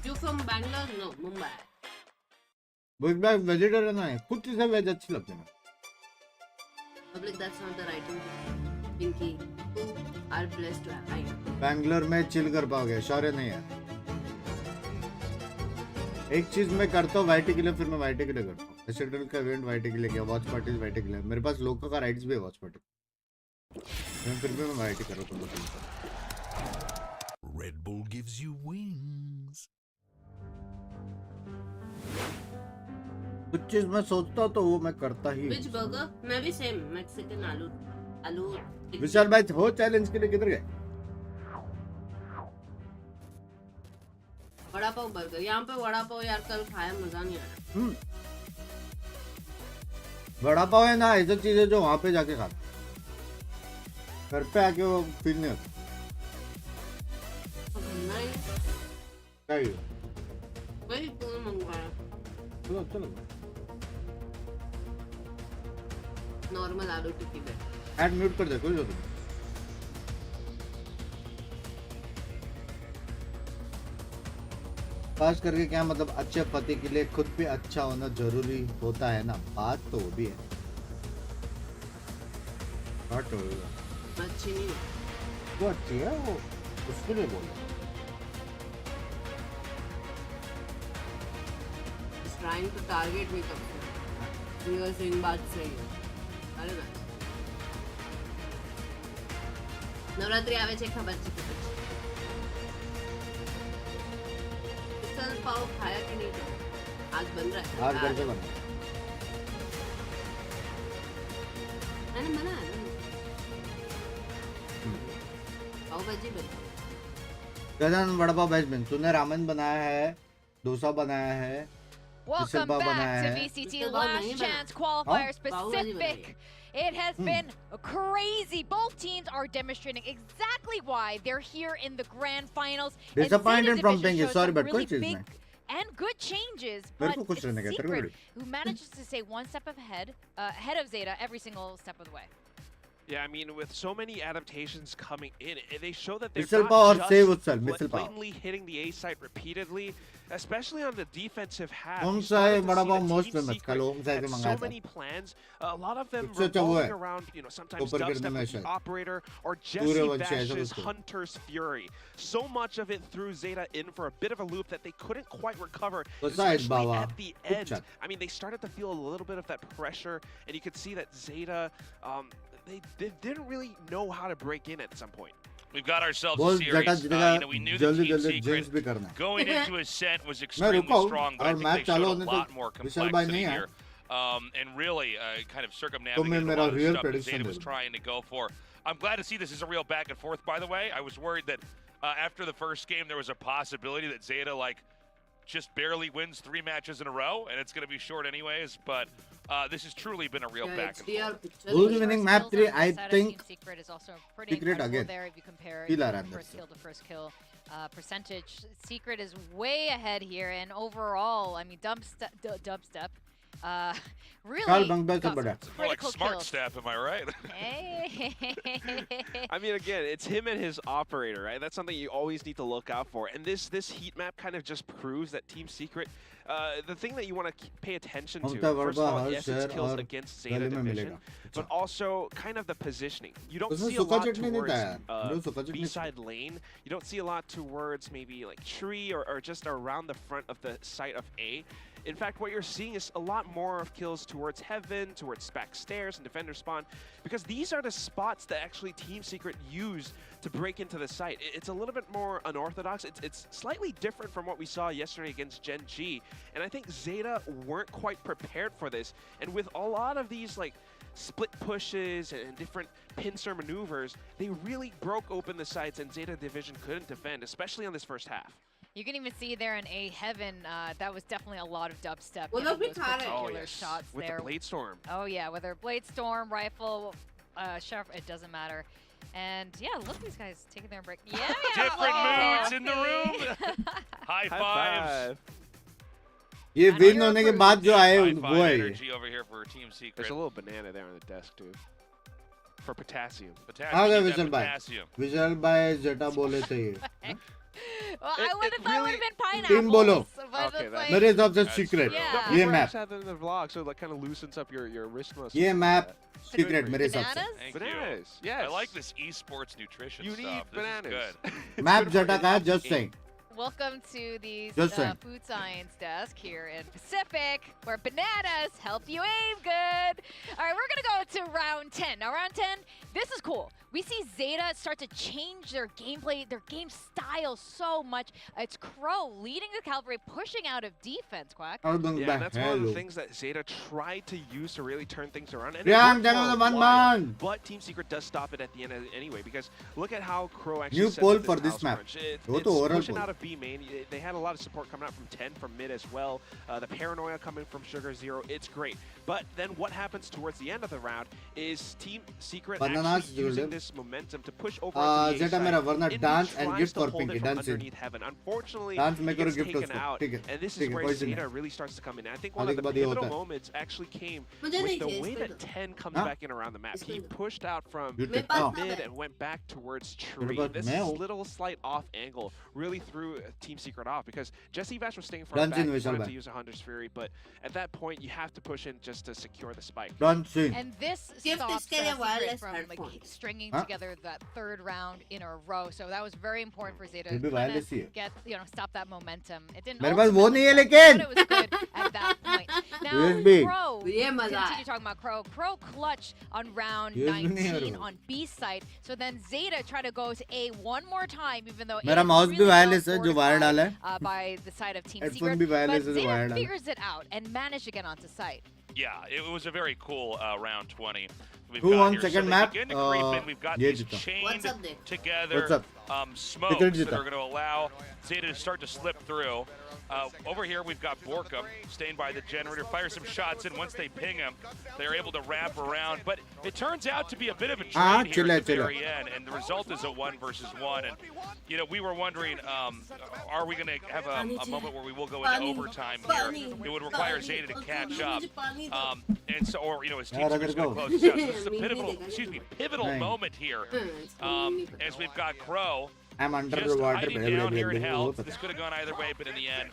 B: You from Bangalore? No, Mumbai.
A: Bush bag vegetarian है कुछ चीजें वेज अच्छी लगती हैं
B: Public, that's not the right thing. Pinky, you are blessed to have right.
A: Bangalore में चिल कर पाओगे शौर्य नहीं है एक चीज मैं करता हूँ वाईटी के लिए फिर मैं वाईटी के लिए करता हूँ एसएडएल का इवेंट वाईटी के लिए किया वॉच पार्टीज वाईटी के लिए मेरे पास लोगों का राइट्स भी है वॉच पार्टी फिर भी मैं वाईटी कर रहा हूँ
I: Red Bull gives you wings.
A: कुछ चीज मैं सोचता हूँ तो वो मैं करता ही
B: Which burger? मैं भी same Mexican आलू.
A: विशाल भाई हो चैलेंज के लिए किधर गए
B: वड़ा पाव बर्गर. यहाँ पे वड़ा पाव यार कल खाया मजा नहीं आया.
A: वड़ा पाव है ना ऐसा चीज है जो वहां पे जाके खाता घर पे आके वो फील नहीं होता
B: तो बनना ही है.
A: क्या ही
B: वही तूने मंगवाया.
A: चलो चलो
B: नॉर्मल आलू टिक्की पे.
A: ऐड म्यूट कर दे कोई जरूरत नहीं खास करके क्या मतलब अच्छे पति के लिए खुद भी अच्छा होना जरूरी होता है ना बात तो वो भी है बात तो
B: अच्छी नहीं है.
A: वो अच्छी है वो उसके लिए बोला
B: He's trying to target me कब से. You are saying बात सही है. अरे ना. नवरात्रि आवे છે ખબર છે કે मिसल पाव खाया कि नहीं तो आज बन रहा है.
A: आज घर पे बना
B: मैंने बनाया ना. पाव भाजी बनी.
A: गजानन वड़ा पाव वेज बिन तूने रामेन बनाया है डोसा बनाया है
D: Welcome
A: Pav
D: back
A: बनाया
D: to
A: है
D: VCT
B: Mithul Nayak
D: Last
B: नहीं
D: Chance
B: बना.
D: Qualifiers
B: पाव भाजी बनाई
D: Pacific. It has been crazy. Both teams are demonstrating exactly why they're here in the grand finals. And
A: Disappointed
D: Zeta
A: from
D: division
A: Binks.
D: showed
A: Sorry,
D: some
A: but
D: really
A: कोई चीज
D: big
A: नहीं.
D: and good changes.
A: मेरे
D: But
A: को कुछ
D: it's
A: रहने का, तेरे को
D: Secret
A: बड़ी.
D: who manages to stay one step ahead of Zeta every single step of the way.
E: Yeah, I mean, with so many adaptations coming in, they show that they're
A: Missile
E: not
A: power,
E: just
A: save itself, missile power.
E: blatantly hitting the A site repeatedly, especially on the defensive half.
A: कौन
E: You
A: सा है
E: started to
A: बड़ा
E: see
A: pav
E: that
A: most
E: Team
A: famous
E: Secret
A: कल ओम side
E: had
A: से
E: so
A: मंगाया था
E: many plans, a lot of them
A: सबसे अच्छा वो
E: revolving
A: है
E: around, sometimes
A: ऊपर गिरने
E: dubstep
A: में
E: with the
A: शायद
E: operator or
A: पूरे
E: Jesse
A: वंश ऐसा
E: Bash's
A: कुछ तो
E: Hunter's Fury. So much of it threw Zeta in for a bit of a loop that they couldn't quite recover,
A: Besides,
E: especially
A: Baba,
E: at the
A: good
E: end.
A: shot.
E: I mean, they started to feel a little bit of that pressure, and you could see that Zeta, they didn't really know how to break in at some point.
C: We've got ourselves a
A: बोल
C: series.
A: जटा जीतेगा
C: You know, we knew the
A: जल्दी
C: team
A: जल्दी
C: secret
A: James भी करना है
C: going into Ascent was
A: मैं
C: extremely
A: रुका हूँ
C: strong, but I
A: और
C: think
A: मैच
C: they
A: चालू
C: showed a
A: होने
C: lot
A: से
C: more
A: विशाल भाई
C: complexity
A: नहीं है
C: here. And really kind of
A: तो मैं
C: circumnavigated a
A: मेरा
C: lot of the
A: real
C: stuff that
A: prediction
C: Zeta
A: they
C: was
A: दूँ
C: trying to go for. I'm glad to see this is a real back and forth, by the way. I was worried that after the first game there was a possibility that Zeta like just barely wins 3 matches in a row, and it's going to be short anyways, but this has truly been a real back and forth.
A: who's winning map 3? I think
D: Secret is also pretty
A: Secret
D: incredible
A: again.
D: there if you compare
A: Feel around
D: first
A: this.
D: kill to first kill percentage. Secret is way ahead here, and overall, I mean, dubstep. Really
A: Carl Bangba से
D: got
A: बड़ा
D: some
C: More like
D: critical
C: smart
D: kills.
C: step, am I right?
D: Hey.
E: I mean, again, it's him and his operator, right? That's something you always need to look out for. And this heat map kind of just proves that Team Secret, the thing that you want to pay attention to,
A: Mamta
E: first of
A: Verma
E: all,
A: हर
E: yes, it's
A: शहर
E: kills
A: और
E: against Zeta
A: गली में
E: Division,
A: मिलेगा
E: but also kind of the positioning. You don't
A: उसमें
E: see a
A: सूखा
E: lot
A: चटनी नहीं
E: towards
A: था यार मेरे को सूखा चटनी
E: B-side lane. You don't see a lot towards maybe like tree or just around the front of the site of A. In fact, what you're seeing is a lot more of kills towards Heaven, towards back stairs and defender spawn, because these are the spots that actually Team Secret use to break into the site. It's a little bit more unorthodox. It's slightly different from what we saw yesterday against Gen G, and I think Zeta weren't quite prepared for this. And with a lot of these like split pushes and different pincer maneuvers, they really broke open the sites, and Zeta Division couldn't defend, especially on this first half.
D: You can even see there in A Heaven, that was definitely a lot of dubstep.
B: Well,
D: getting
B: they'll be
D: those
B: tired.
D: particular
E: Oh, yes.
D: shots
E: With
D: there.
E: the Blade Storm.
D: Oh yeah, whether Blade Storm, rifle, sharp, it doesn't matter. And yeah, look at these guys taking their break. Yeah,
C: Different
D: okay,
C: moods in the room. High
E: High
C: fives.
E: five.
A: ये
D: And
A: win
D: you're
A: होने के
D: approved.
A: बाद जो आए
C: High
A: वो
C: five
A: है ये
C: energy over here for Team Secret.
E: There's a little banana there on the desk, too. For potassium.
C: Potassium,
A: आ गए
C: you got
A: विशाल भाई
C: potassium.
A: विशाल भाई जेटा बोले थे ये
D: Well, I
E: It-
D: would
E: it
D: have thought it would
E: really-
D: have been pineapples.
A: Team बोलो
D: But
E: Okay,
D: it's
E: that-
D: like,
A: मेरे हिसाब से
C: That's
A: सीक्रेट
C: true.
D: Yeah.
A: ये
E: Remember I
A: map
E: just had that in the vlog, so it like kind of loosens up your wrist muscles.
A: ये map
E: It's
A: secret
E: good
A: मेरे हिसाब से
D: bananas?
C: Thank you.
E: Bananas, yes.
C: I like this esports nutrition
E: You
C: stuff.
E: need
C: This is
E: bananas.
C: good.
E: It's
A: map
E: good for
A: जेटा का है
E: energy
A: just
E: gain.
A: saying
D: Welcome to the
A: Just saying.
D: food science desk here in Pacific, where bananas help you aim good. All right, we're going to go to round 10. Now, round 10, this is cool. We see Zeta start to change their gameplay, their game style so much. It's Crow leading the cavalry, pushing out of defense, Quack.
A: और बंग
E: Yeah, and that's one of the
A: hello
E: things that Zeta tried to use to really turn things around. And it
A: Priyank,
E: worked
A: there was
E: for
A: a
E: a
A: one
E: while,
A: man.
E: but Team Secret does stop it at the end anyway, because look at how Crow actually
A: New
E: sets
A: poll
E: up
A: for
E: this
A: this
E: house
A: map.
E: crunch.
A: वो
E: It's
A: तो overall
E: pushing
A: poll.
E: out of B main. They had a lot of support coming out from 10 from mid as well. The paranoia coming from Sugar Zero. It's great. But then what happens towards the end of the round is Team Secret
A: Bananas
E: actually using
A: golden.
E: this momentum to push over on the A
A: Zeta
E: side,
A: मेरा वरना
E: and
A: dance
E: he
A: and
E: tries
A: gift
E: to
A: for
E: hold
A: Pinky
E: it from
A: dance in
E: underneath Heaven. Unfortunately,
A: dance
E: he
A: में करो
E: gets
A: gift
E: taken
A: उसको
E: out,
A: ठीक है
E: and this
A: ठीक
E: is
A: है
E: where
A: कोई सीन
E: Zeta
A: नहीं
E: really starts to come in. I think one
A: आगे
E: of
A: के
E: the
A: बाद ये
E: pivotal
A: होता है
E: moments actually came
B: मुझे
E: with
B: नहीं
E: the
B: चाहिए
E: way
B: इसको
E: that
B: दो
E: 10 comes
A: हाँ?
E: back in around the map. He pushed out from
A: You
B: मेरे
A: take
B: पास
A: oh.
B: ना
E: mid
B: है
E: and went back towards
A: मेरे
E: tree.
A: पास
E: This
A: मैं हूँ
E: little slight off angle really threw Team Secret off, because Jesse Vash was staying far
A: Done
E: back.
A: in
E: He
A: Vishal
E: wanted
A: bhai.
E: to use a Hunter's Fury, but at that point you have to push in just to secure the spike.
A: Done scene
D: And this
B: Gift
D: stops
B: is getting
D: Secret
B: wireless
D: from like
B: headphones.
D: stringing
A: Huh?
D: together that third round in a row. So that was very important for Zeta
A: ये
D: to
A: भी wireless ही है
D: get, stop that momentum. It didn't.
A: मेरे पास वो
D: ultimately
A: नहीं है
D: stop,
A: लेकिन
D: but it was good at that point. Now
A: USB.
D: Crow.
B: ये मजा
D: Continue
B: है
D: talking about Crow. Crow clutch on round
A: USB नहीं है
D: 19
A: वो।
D: on B side. So then Zeta try to go to A one more time, even though
A: मेरा
D: A is
A: mouse भी
D: really
A: wireless है
D: well
A: जो wire
D: fortified,
A: डाला है
D: by the side of Team
A: headphone
D: Secret.
A: भी
D: But
A: wireless है जो
D: Zeta
A: wire डाला है
D: figures it out and managed to get onto site.
C: Yeah, it was a very cool round 20. We've
A: Who
C: got
A: won
C: here. So
A: second
C: they
A: map?
C: begin to creep in. We've got
A: ये
C: these
A: जीता
C: chained
B: What's up, Nick?
C: together
A: What's up?
C: smokes
A: Secret
C: that
A: जीता
C: are going to allow Zeta to start to slip through. Over here, we've got Borkum staying by the generator, fire some shots in. Once they ping him, they're able to wrap around. But it turns out to be a bit of a trade here at the very end, and the result is a 1 versus 1. And, we were wondering, are we going to have a moment where we will go into overtime here? It would require Zeta to catch up. And so, or, his team's
A: Yeah,
C: just
A: let
C: going
A: it
C: to
A: go.
C: close this out. So this is a pivotal
A: Right.
C: moment here as we've got Crow
A: I'm under
C: just
A: the water
C: hiding
A: बड़े
C: down
A: बड़े
C: here in
A: बड़े
C: hell.
A: वो पता
C: This could have gone either way, but in the end,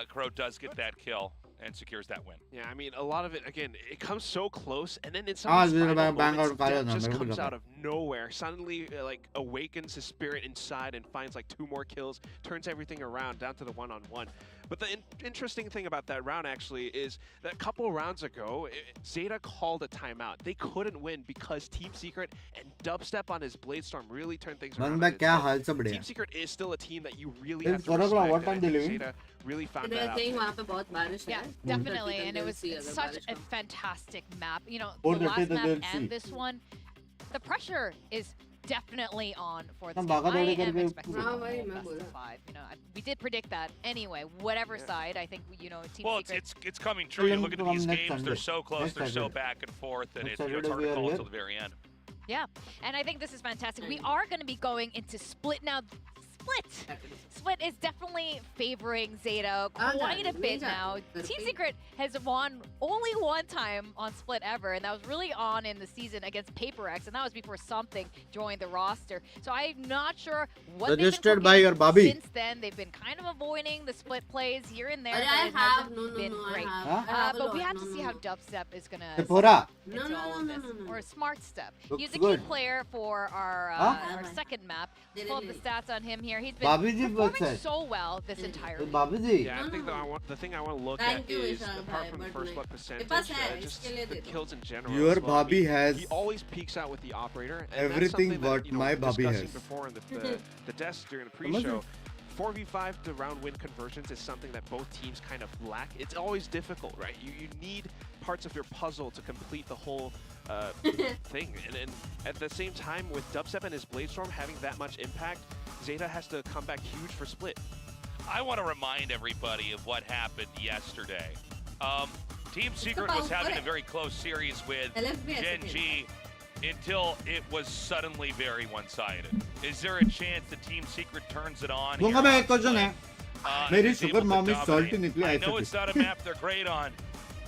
C: Crow does get that kill and secures that win.
E: Yeah, I mean, a lot of it, again, it comes so close, and then in some
A: हाँ
E: of these
A: जिसने
E: final
A: मैं bang
E: moments,
A: out कर
E: Death
A: रहा था
E: just
A: मेरे को
E: comes
A: लगा
E: out of nowhere suddenly like awakens his spirit inside and finds like 2 more kills, turns everything around down to the 1-on-1. But the interesting thing about that round actually is that a couple rounds ago, ZETA called a timeout. They couldn't win because Team Secret and Dubstep on his Bladestorm really turned things around. Team Secret is still a team that you really have to respect. And I think ZETA really found that out.
B: वहाँ पे बहुत बारिश
D: Yeah,
B: है.
D: definitely, and it was such a fantastic map. You know, the last map and this one, the pressure is definitely on for the team. I am expecting
B: हाँ,
D: a
B: वही मैं
D: best
B: बोला.
D: of 5. You know, we did predict that anyway. Whatever side, I think you know, Team
C: Well,
D: Secret.
C: it's coming true. You look at these games; they're so close, they're so back and forth, and it's hard to call until the very end.
D: Yeah, and I think this is fantastic. We are going to be going into Split now. Split is definitely favoring ZETA quite a bit now. Team Secret has won only one time on Split ever, and that was really on in the season against Paper X, and that was before something joined the roster. So I'm not sure what
A: Suggested by your Bobby.
D: Since then. They've been kind of avoiding the Split plays here and there,
B: But
D: but
B: I
D: it
B: have
D: hasn't been great.
B: I have
D: But
B: a
D: we
B: lot.
D: have to see how Dubstep is going to
A: Sephora.
D: into all of this, or a Smart Step.
A: Looks
D: He's a
A: good.
D: key player for our
A: Huh?
D: our second map.
B: Did
D: Pull up
B: it
D: the stats on him here. He's been
A: Bobby ji
D: performing
A: what's that?
D: so well this entire week.
A: Bobby ji.
E: Yeah, I think that the thing I want to look
B: Thank
E: at
B: you,
E: is,
B: Ishan
E: apart
B: bhai,
E: from the
B: but
E: first
B: like,
E: blood percentage,
B: पास है,
E: just
B: इसके लिए
E: the
B: दे दो.
E: kills in general.
A: Your
E: as well. I
A: Bobby
E: mean,
A: has
E: he always peeks out with the operator. And
A: everything
E: that's something
A: what
E: that, you know,
A: my Bobby
E: discussing
A: has.
E: before in the desk during the pre-show. 4v5 to round win conversions is something that both teams kind of lack. It's always difficult, right? You need parts of your puzzle to complete the whole thing. And at the same time, with Dubstep and his Bladestorm having that much impact, ZETA has to come back huge for Split.
C: I want to remind everybody of what happened yesterday. Team Secret was having a very close series with Gen G until it was suddenly very one-sided. Is there a chance that Team Secret turns it on?
A: दूंगा मैं एक question है मेरी sugar mommy salty निकली
C: I
A: ऐसे
C: know it's not a map they're great on,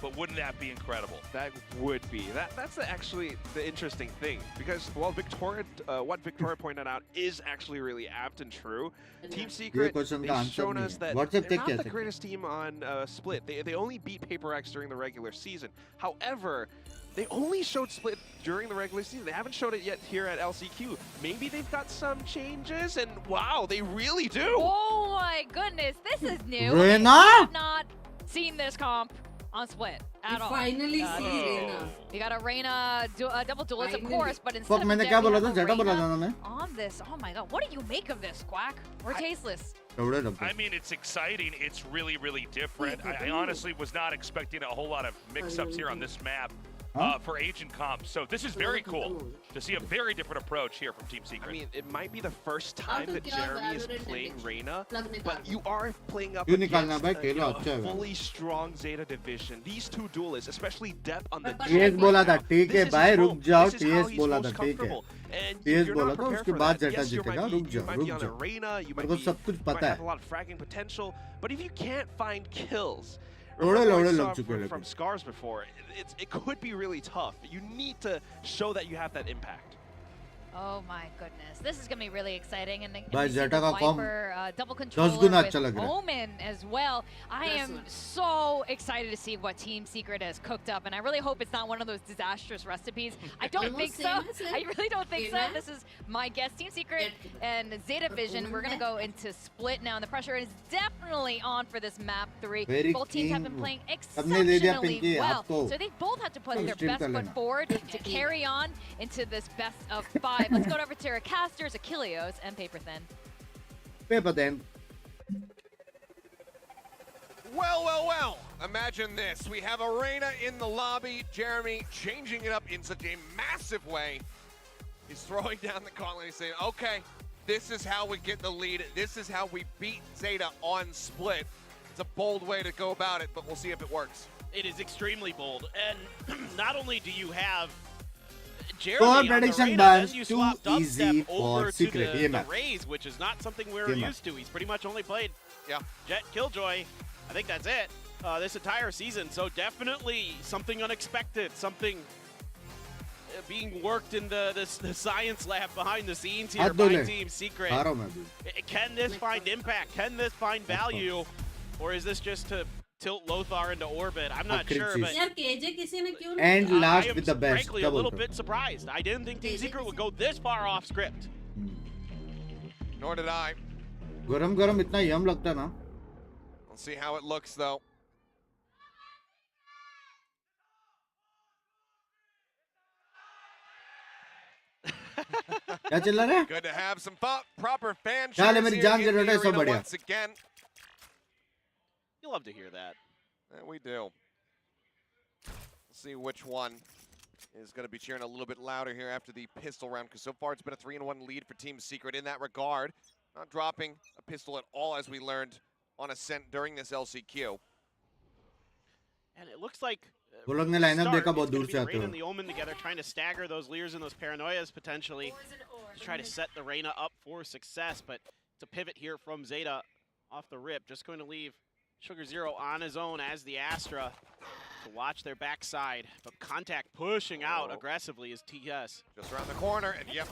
C: but wouldn't that be incredible?
E: That would be. That's actually the interesting thing, because what Victoria pointed out is actually really apt and true. Team Secret,
A: question का
E: they've
A: answer
E: shown
A: नहीं
E: us
A: है.
E: that
A: WhatsApp
E: they're
A: check
E: not
A: किया
E: the
A: था.
E: greatest team on Split. They only beat Paper X during the regular season. However, they only showed Split during the regular season. They haven't showed it yet here at LCQ. Maybe they've got some changes, and wow, they really do.
D: Oh my goodness, this is new.
A: Reina?
D: I have not seen this comp on Split at all.
B: Finally see
C: Oh.
B: Reina.
D: You got a Reina double duelist, of
B: Finally.
D: course, but instead
A: Fuck
D: of
A: मैंने
D: a
A: क्या
D: Jet, we
A: बोला
D: have
A: था
D: a
A: जेटा बोला था
D: Reina
A: ना मैं
D: on this. Oh my god, what do you make of this, Quack? We're tasteless.
A: थोड़े रखो
C: I mean, it's exciting. It's really, really different. I honestly was not expecting a whole lot of mix-ups here on this map for Agent Comp. So this is very cool to see a very different approach here from Team Secret.
E: I mean, it might be the first time that Jeremy is playing Reina, but you are playing up
A: क्यों निकालना
E: against
A: भाई
E: a
A: खेलो अच्छा है
E: fully strong ZETA division. These two duelists, especially Depp on the
A: TS
E: jet
A: बोला
E: right
A: था
E: now,
A: ठीक है
E: this is
A: भाई
E: his
A: रुक
E: role.
A: जाओ
E: This is how
A: TS
E: he's
A: बोला
E: most
A: था ठीक है
E: comfortable. And
A: TS
E: you're
A: बोला
E: not
A: था
E: prepared
A: उसके
E: for
A: बाद
E: that.
A: जेटा
E: Yes, you
A: जीतेगा
E: might
A: रुक
E: be
A: जाओ
E: on a
A: रुक
E: Reina, you
A: मेरे
E: might
A: को सब कुछ
E: might
A: पता
E: have
A: है
E: a lot of fragging potential, but if you can't find kills,
A: लोड़े
E: remember
A: लोड़े
E: we
A: लग
E: saw
A: चुके हैं
E: from
A: लेकिन
E: Scars before, it could be really tough. You need to show that you have that impact.
D: Oh my goodness, this is gonna be really exciting, and
A: भाई
D: we see
A: Zeta
D: the
A: का com
D: Viper double
A: 10
D: controller
A: Guna
D: with
A: अच्छा लग रहा है
D: Omen as well. I
B: Yes,
D: am
B: ma'am.
D: so excited to see what Team Secret has cooked up, and I really hope it's not one of those disastrous recipes. I don't
B: Almost
D: think so.
B: same as it.
D: I really don't think so.
B: Yeah.
D: This is my guess. Team Secret and ZETA Vision. We're gonna go into Split now, and the pressure is definitely on for this map 3.
A: Very
D: Both teams have been
A: keen.
D: playing
A: सबने ले लिया
D: exceptionally
A: Pinky
D: well,
A: आपको
D: so they both have to put their
A: stream
D: best
A: कर
D: foot
A: लेना
D: forward to carry on into this best of 5. Let's go over to Casters, Achilleos, and Paper Thin.
A: Paper then
F: Well. Imagine this. We have Arena in the lobby. Jeremy changing it up in such a massive way. He's throwing down the gauntlet. He's saying, okay, this is how we get the lead. This is how we beat ZETA on Split. It's a bold way to go about it, but we'll see if it works.
G: It is extremely bold. And not only do you have
A: Score
G: Jeremy on the
A: prediction
G: Reina,
A: bans
G: then you
A: too
G: swap
A: easy
G: Dubstep
A: for
G: over to
A: Secret.
G: the
A: Yeah,
G: Raze, which is not something we're
A: Yeah,
G: used to. He's pretty much only played
F: Yeah.
G: Jet Killjoy. I think that's it this entire season. So definitely something unexpected, something being worked in the science lab behind the scenes here
A: हाथ धो
G: by
A: ले
G: Team Secret.
A: खा रहा हूँ मैं अभी
G: Can this find impact? Can this find value? Or is this just to tilt Lothar into orbit. I'm not
A: आखिरी
G: sure,
A: चीज.
G: but
B: यार केजे किसी ने क्यों नहीं
A: And
B: किया?
A: last
G: I am
A: with the best.
G: frankly a
A: क्या
G: little
A: बोलते हो?
G: bit surprised. I didn't think Team Secret would go this far off script.
F: Nor did I.
A: गरम गरम इतना यम लगता है ना.
F: We'll see how it looks, though.
A: क्या चल रहा है?
F: Good to have some proper fan
A: चल
F: cheers
A: मेरी
F: here
A: जान
F: in
A: की
F: the
A: रोटी सब
F: arena
A: बढ़िया.
F: once again.
G: You love to hear that.
F: And we do. We'll see which one is going to be cheering a little bit louder here after the pistol round, because so far it's been a 3-1 lead for Team Secret in that regard. Not dropping a pistol at all, as we learned on Ascent during this LCQ.
G: And it looks like
A: वो लोग ने lineup
G: start,
A: देखा
G: it's
A: बहुत
G: gonna
A: दूर
G: be
A: से आते
G: Reyna
A: हुए.
G: and the Omen together, trying to stagger those Leers and those Paranoias potentially to try to set the Reyna up for success. But it's a pivot here from ZETA off the rip, just going to leave Sugar Zero on his own as the Astra to watch their backside. But contact pushing out aggressively is TS.
F: Just around the corner, and yep.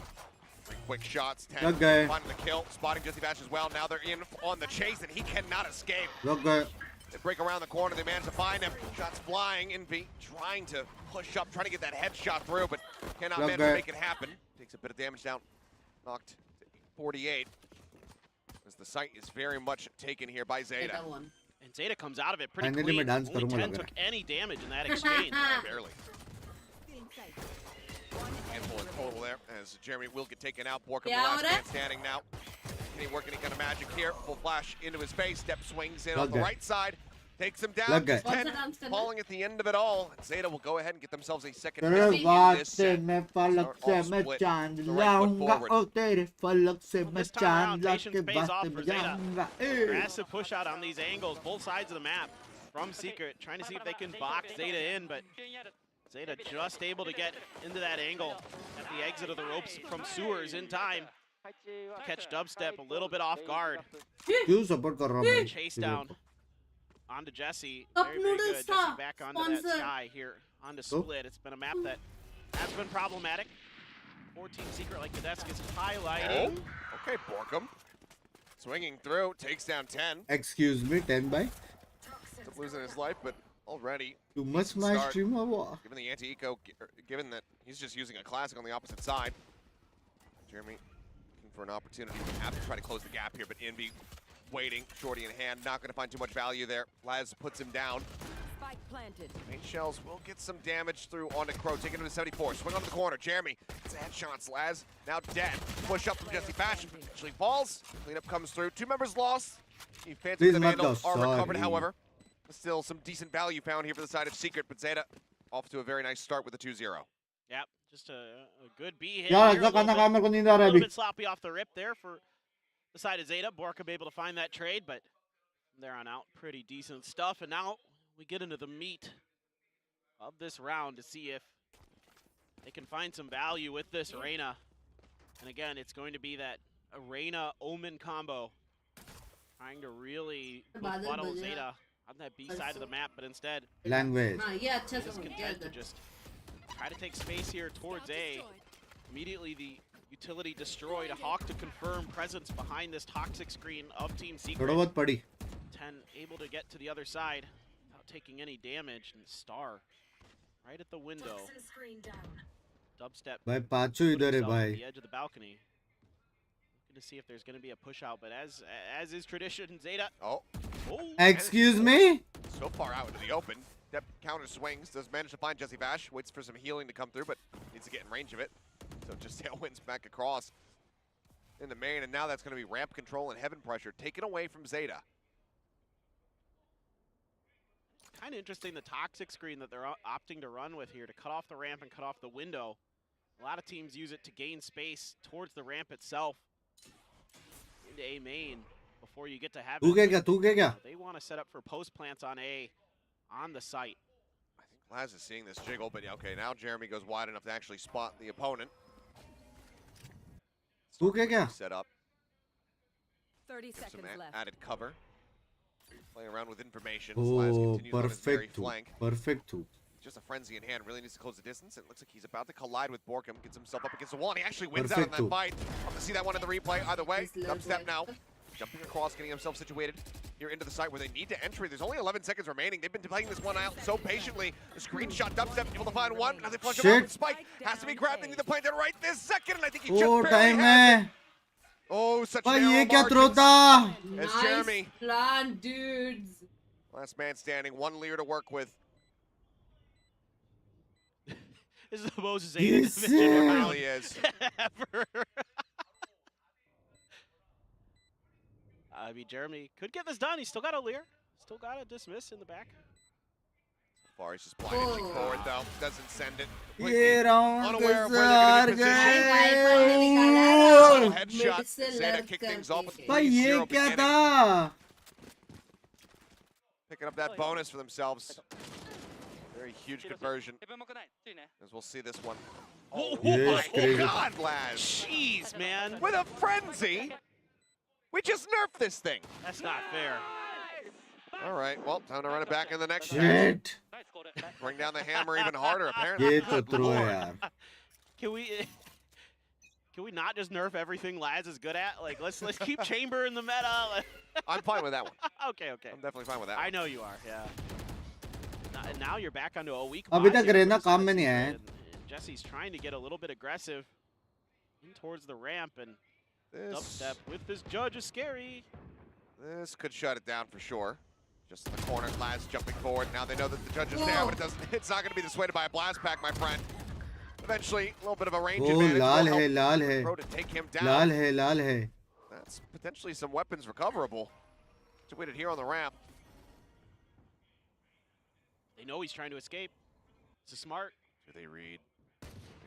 F: 3 quick shots, 10.
A: Okay.
F: Finding the kill, spotting Jesse Bash as well. Now they're in on the chase, and he cannot escape.
A: लोग गए.
F: They break around the corner, they manage to find him. Shots flying, Envy trying to push up, trying to get that headshot through, but cannot manage to make it happen. Takes a bit of damage down, knocked to 48. As the site is very much taken here by ZETA.
B: Zeta won.
G: And ZETA comes out of it pretty
A: Finally,
G: clean.
A: मैं dance
G: Only
A: करूँगा
G: 10
A: लग
G: took any damage in that exchange.
F: Barely. Handful in total there, as Jeremy will get taken out. Borkum, the
B: Yeah,
F: last
B: what
F: man
B: up?
F: standing now. Can he work any kind of magic here? Full flash into his face. Step swings in on
A: Lug
F: the
A: गए.
F: right side. Takes him down.
A: Lug गए.
F: 10
B: कौन सा dance करना?
F: falling at the end of it all. And ZETA will go ahead and get themselves a second
A: तेरे
F: win in
A: बात
F: this
A: से
F: set.
A: मैं पलक
F: Start
A: से
F: all
A: मैं
F: split.
A: चांद
F: The right foot
A: लाऊंगा.
F: forward.
A: ओ तेरे फलक से मैं
G: This time around,
A: चांद ला
G: patience
A: के
G: pays
A: बात
G: off
A: पे
G: for ZETA.
A: बजाऊंगा.
G: Aggressive push out on these angles, both sides of the map from Secret, trying to see if they can box ZETA in, but ZETA just able to get into that angle at the exit of the ropes from sewers in time to catch Dubstep a little bit off guard.
A: क्यों support कर रहा हूँ मैं?
G: Chase down onto Jesse.
B: Cup
G: Very, very
B: noodles
G: good. Jesse
B: था,
G: back onto that
B: sponsor.
G: sky here, onto Split. It's been a map that has been problematic. 14 Secret, like Kadesk is highlighting.
F: Oh, okay, Borkum. Swinging through, takes down 10.
A: Excuse me, 10 by.
F: Losing his life, but already,
A: Too much my
F: Start.
A: stream or what?
F: given the anti-eco, given that he's just using a classic on the opposite side. Jeremy looking for an opportunity. We have to try to close the gap here, but Envy waiting, shorty in hand, not going to find too much value there. Laz puts him down.
H: Spike planted.
F: Main shells will get some damage through onto Crow, taking him to 74. Swing onto the corner. Jeremy, it's a headshots. Laz now dead. Push up from Jesse Bash. Actually falls. Cleanup comes through. 2 members lost. He fancy
A: Please
F: the
A: not
F: Vandal
A: go,
F: are recovered,
A: sorry.
F: however. Still some decent value found here for the side of Secret, but ZETA off to a very nice start with a 2-0.
G: Yep, just a good B hit.
A: यार
G: here, a
A: ऐसा खाना
G: little
A: खा मेरे को नींद आ रहा है
G: little
A: अभी.
G: bit sloppy off the rip there for the side of ZETA. Borkum able to find that trade, but from there on out, pretty decent stuff. And now we get into the meat of this round to see if they can find some value with this Reyna. And again, it's going to be that Reyna Omen combo, trying to really
B: बादल
G: funnel
B: बजा.
G: ZETA on that B side of the map, but instead
A: Language.
B: हाँ ये अच्छा
G: is
B: समझ गया
G: content to
B: इधर.
G: just try to take space here towards A. Immediately the utility destroyed. A Hawk to confirm presence behind this toxic screen of Team
A: थोड़ा
G: Secret.
A: बहुत पड़ी.
G: 10 able to get to the other side without taking any damage. And Star right at the window. Dubstep
A: भाई पाँचों
G: put
A: इधर है
G: himself at
A: भाई.
G: the edge of the balcony. Looking to see if there's going to be a push out, but as is tradition, ZETA.
F: Oh,
A: Excuse me?
F: so far out into the open. Step counter swings, does manage to find Jesse Bash, waits for some healing to come through, but needs to get in range of it. So just tailwinds back across in the main, and now that's going to be ramp control and heaven pressure taken away from ZETA.
G: Kind of interesting, the toxic screen that they're opting to run with here to cut off the ramp and cut off the window. A lot of teams use it to gain space towards the ramp itself into A main before you get to heaven.
A: तू क्या क्या?
G: They want to set up for post plants on A on the site.
F: I think Laz is seeing this jiggle, but yeah, okay, now Jeremy goes wide enough to actually spot the opponent.
A: तू क्या?
F: Set up,
H: 30
F: some
H: seconds left.
F: added cover. Playing around with information. as Laz
A: Oh,
F: continues on his very
A: perfect too.
F: flank.
A: Perfect too.
F: Just a frenzy in hand, really needs to close the distance. It looks like he's about to collide with Borkum, gets himself up against the wall, and he actually wins out on that
A: Perfecto.
F: fight. Love to see that one in the replay. Either way,
B: This little
F: dubstep
B: boy.
F: now. Jumping across, getting himself situated here into the site where they need to enter. There's only 11 seconds remaining. They've been playing this one out so patiently. The screenshot, dubstep, able to find one. Now they flush him out. Spike has to be grabbed. They need to play that right this second, and I think he just
A: oh
F: barely
A: time
F: has
A: है
F: it. Oh, such
A: भाई
F: narrow
A: ये क्या throw
F: margins.
A: था
F: As Jeremy,
B: plan, dudes.
F: last man standing, one leer to work with.
G: This is the most
A: Yes,
G: ZETA
A: sir.
G: division
F: It
G: round
F: really is.
G: ever. I mean, Jeremy could get this done. He's still got a leer. Still got a dismiss in the back.
F: So far, he's just blind edging forward, though. Doesn't send it.
A: ये round
F: Unaware of
A: कैसे
F: where
A: हार
F: they're gonna be
A: गए
F: Subtle headshot. Zeta kick things off with
A: भाई ये
F: 3-0
A: क्या
F: beginning.
A: था
F: Picking up that bonus for themselves. Very huge conversion. As we'll see this one. Oh,
A: Yes,
F: my
A: crazy.
F: God, Laz.
G: Jeez, man.
F: With a frenzy. We just nerfed this thing.
G: That's not fair.
F: All right, well, time to run it back in the next set.
A: Shit
F: Bring down the hammer even harder, apparently.
A: ये तो throw है यार
G: Can we not just nerf everything Laz is good at? Like, let's keep Chamber in the meta.
F: I'm fine with that one.
G: Okay.
F: I'm definitely fine with that
G: I
F: one.
G: know you are, yeah. And now you're back onto a weak
A: अभी
G: bot
A: तक
G: here
A: रहना
G: for
A: काम में
G: Zeta
A: नहीं आया है।
G: and Jesse's trying to get a little bit aggressive in towards the ramp, and
F: This,
G: dubstep with this judge is scary.
F: this could shut it down for sure. Just in the corner, Laz jumping forward. Now they know that the judge is there, but it's not going to be dissuaded by a blast pack, my friend. Eventually, a little bit of a range
A: O
F: advantage
A: Lal
F: will
A: है
F: help
A: लाल है
F: Pro to take him down.
A: लाल है
F: That's potentially some weapons recoverable. Situated here on the ramp.
G: They know he's trying to escape. It's a smart.
F: Do they read?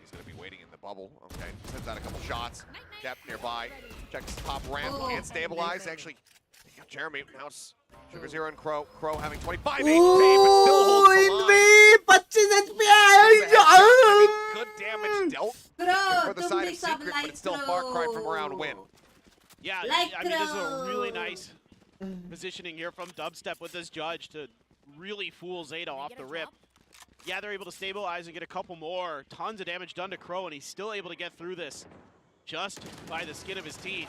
F: He's going to be waiting in the bubble. Okay, sends out a couple shots. Depth nearby. Checks top ramp and stabilize. Actually, they got Jeremy. Now it's Sugar Zero and Crow. Crow having 25 HP, but still holds the line.
A: 25 HP
F: I mean, good damage dealt
B: Bro,
F: for the side of Secret, but it's still a far cry from a round win.
G: Yeah,
B: Like
G: I mean, this is a
B: Crow.
G: really nice positioning here from Dubstep with this judge to really fool Zeta off the rip. Yeah, they're able to stabilize and get a couple more. Tons of damage done to Crow, and he's still able to get through this just by the skin of his teeth.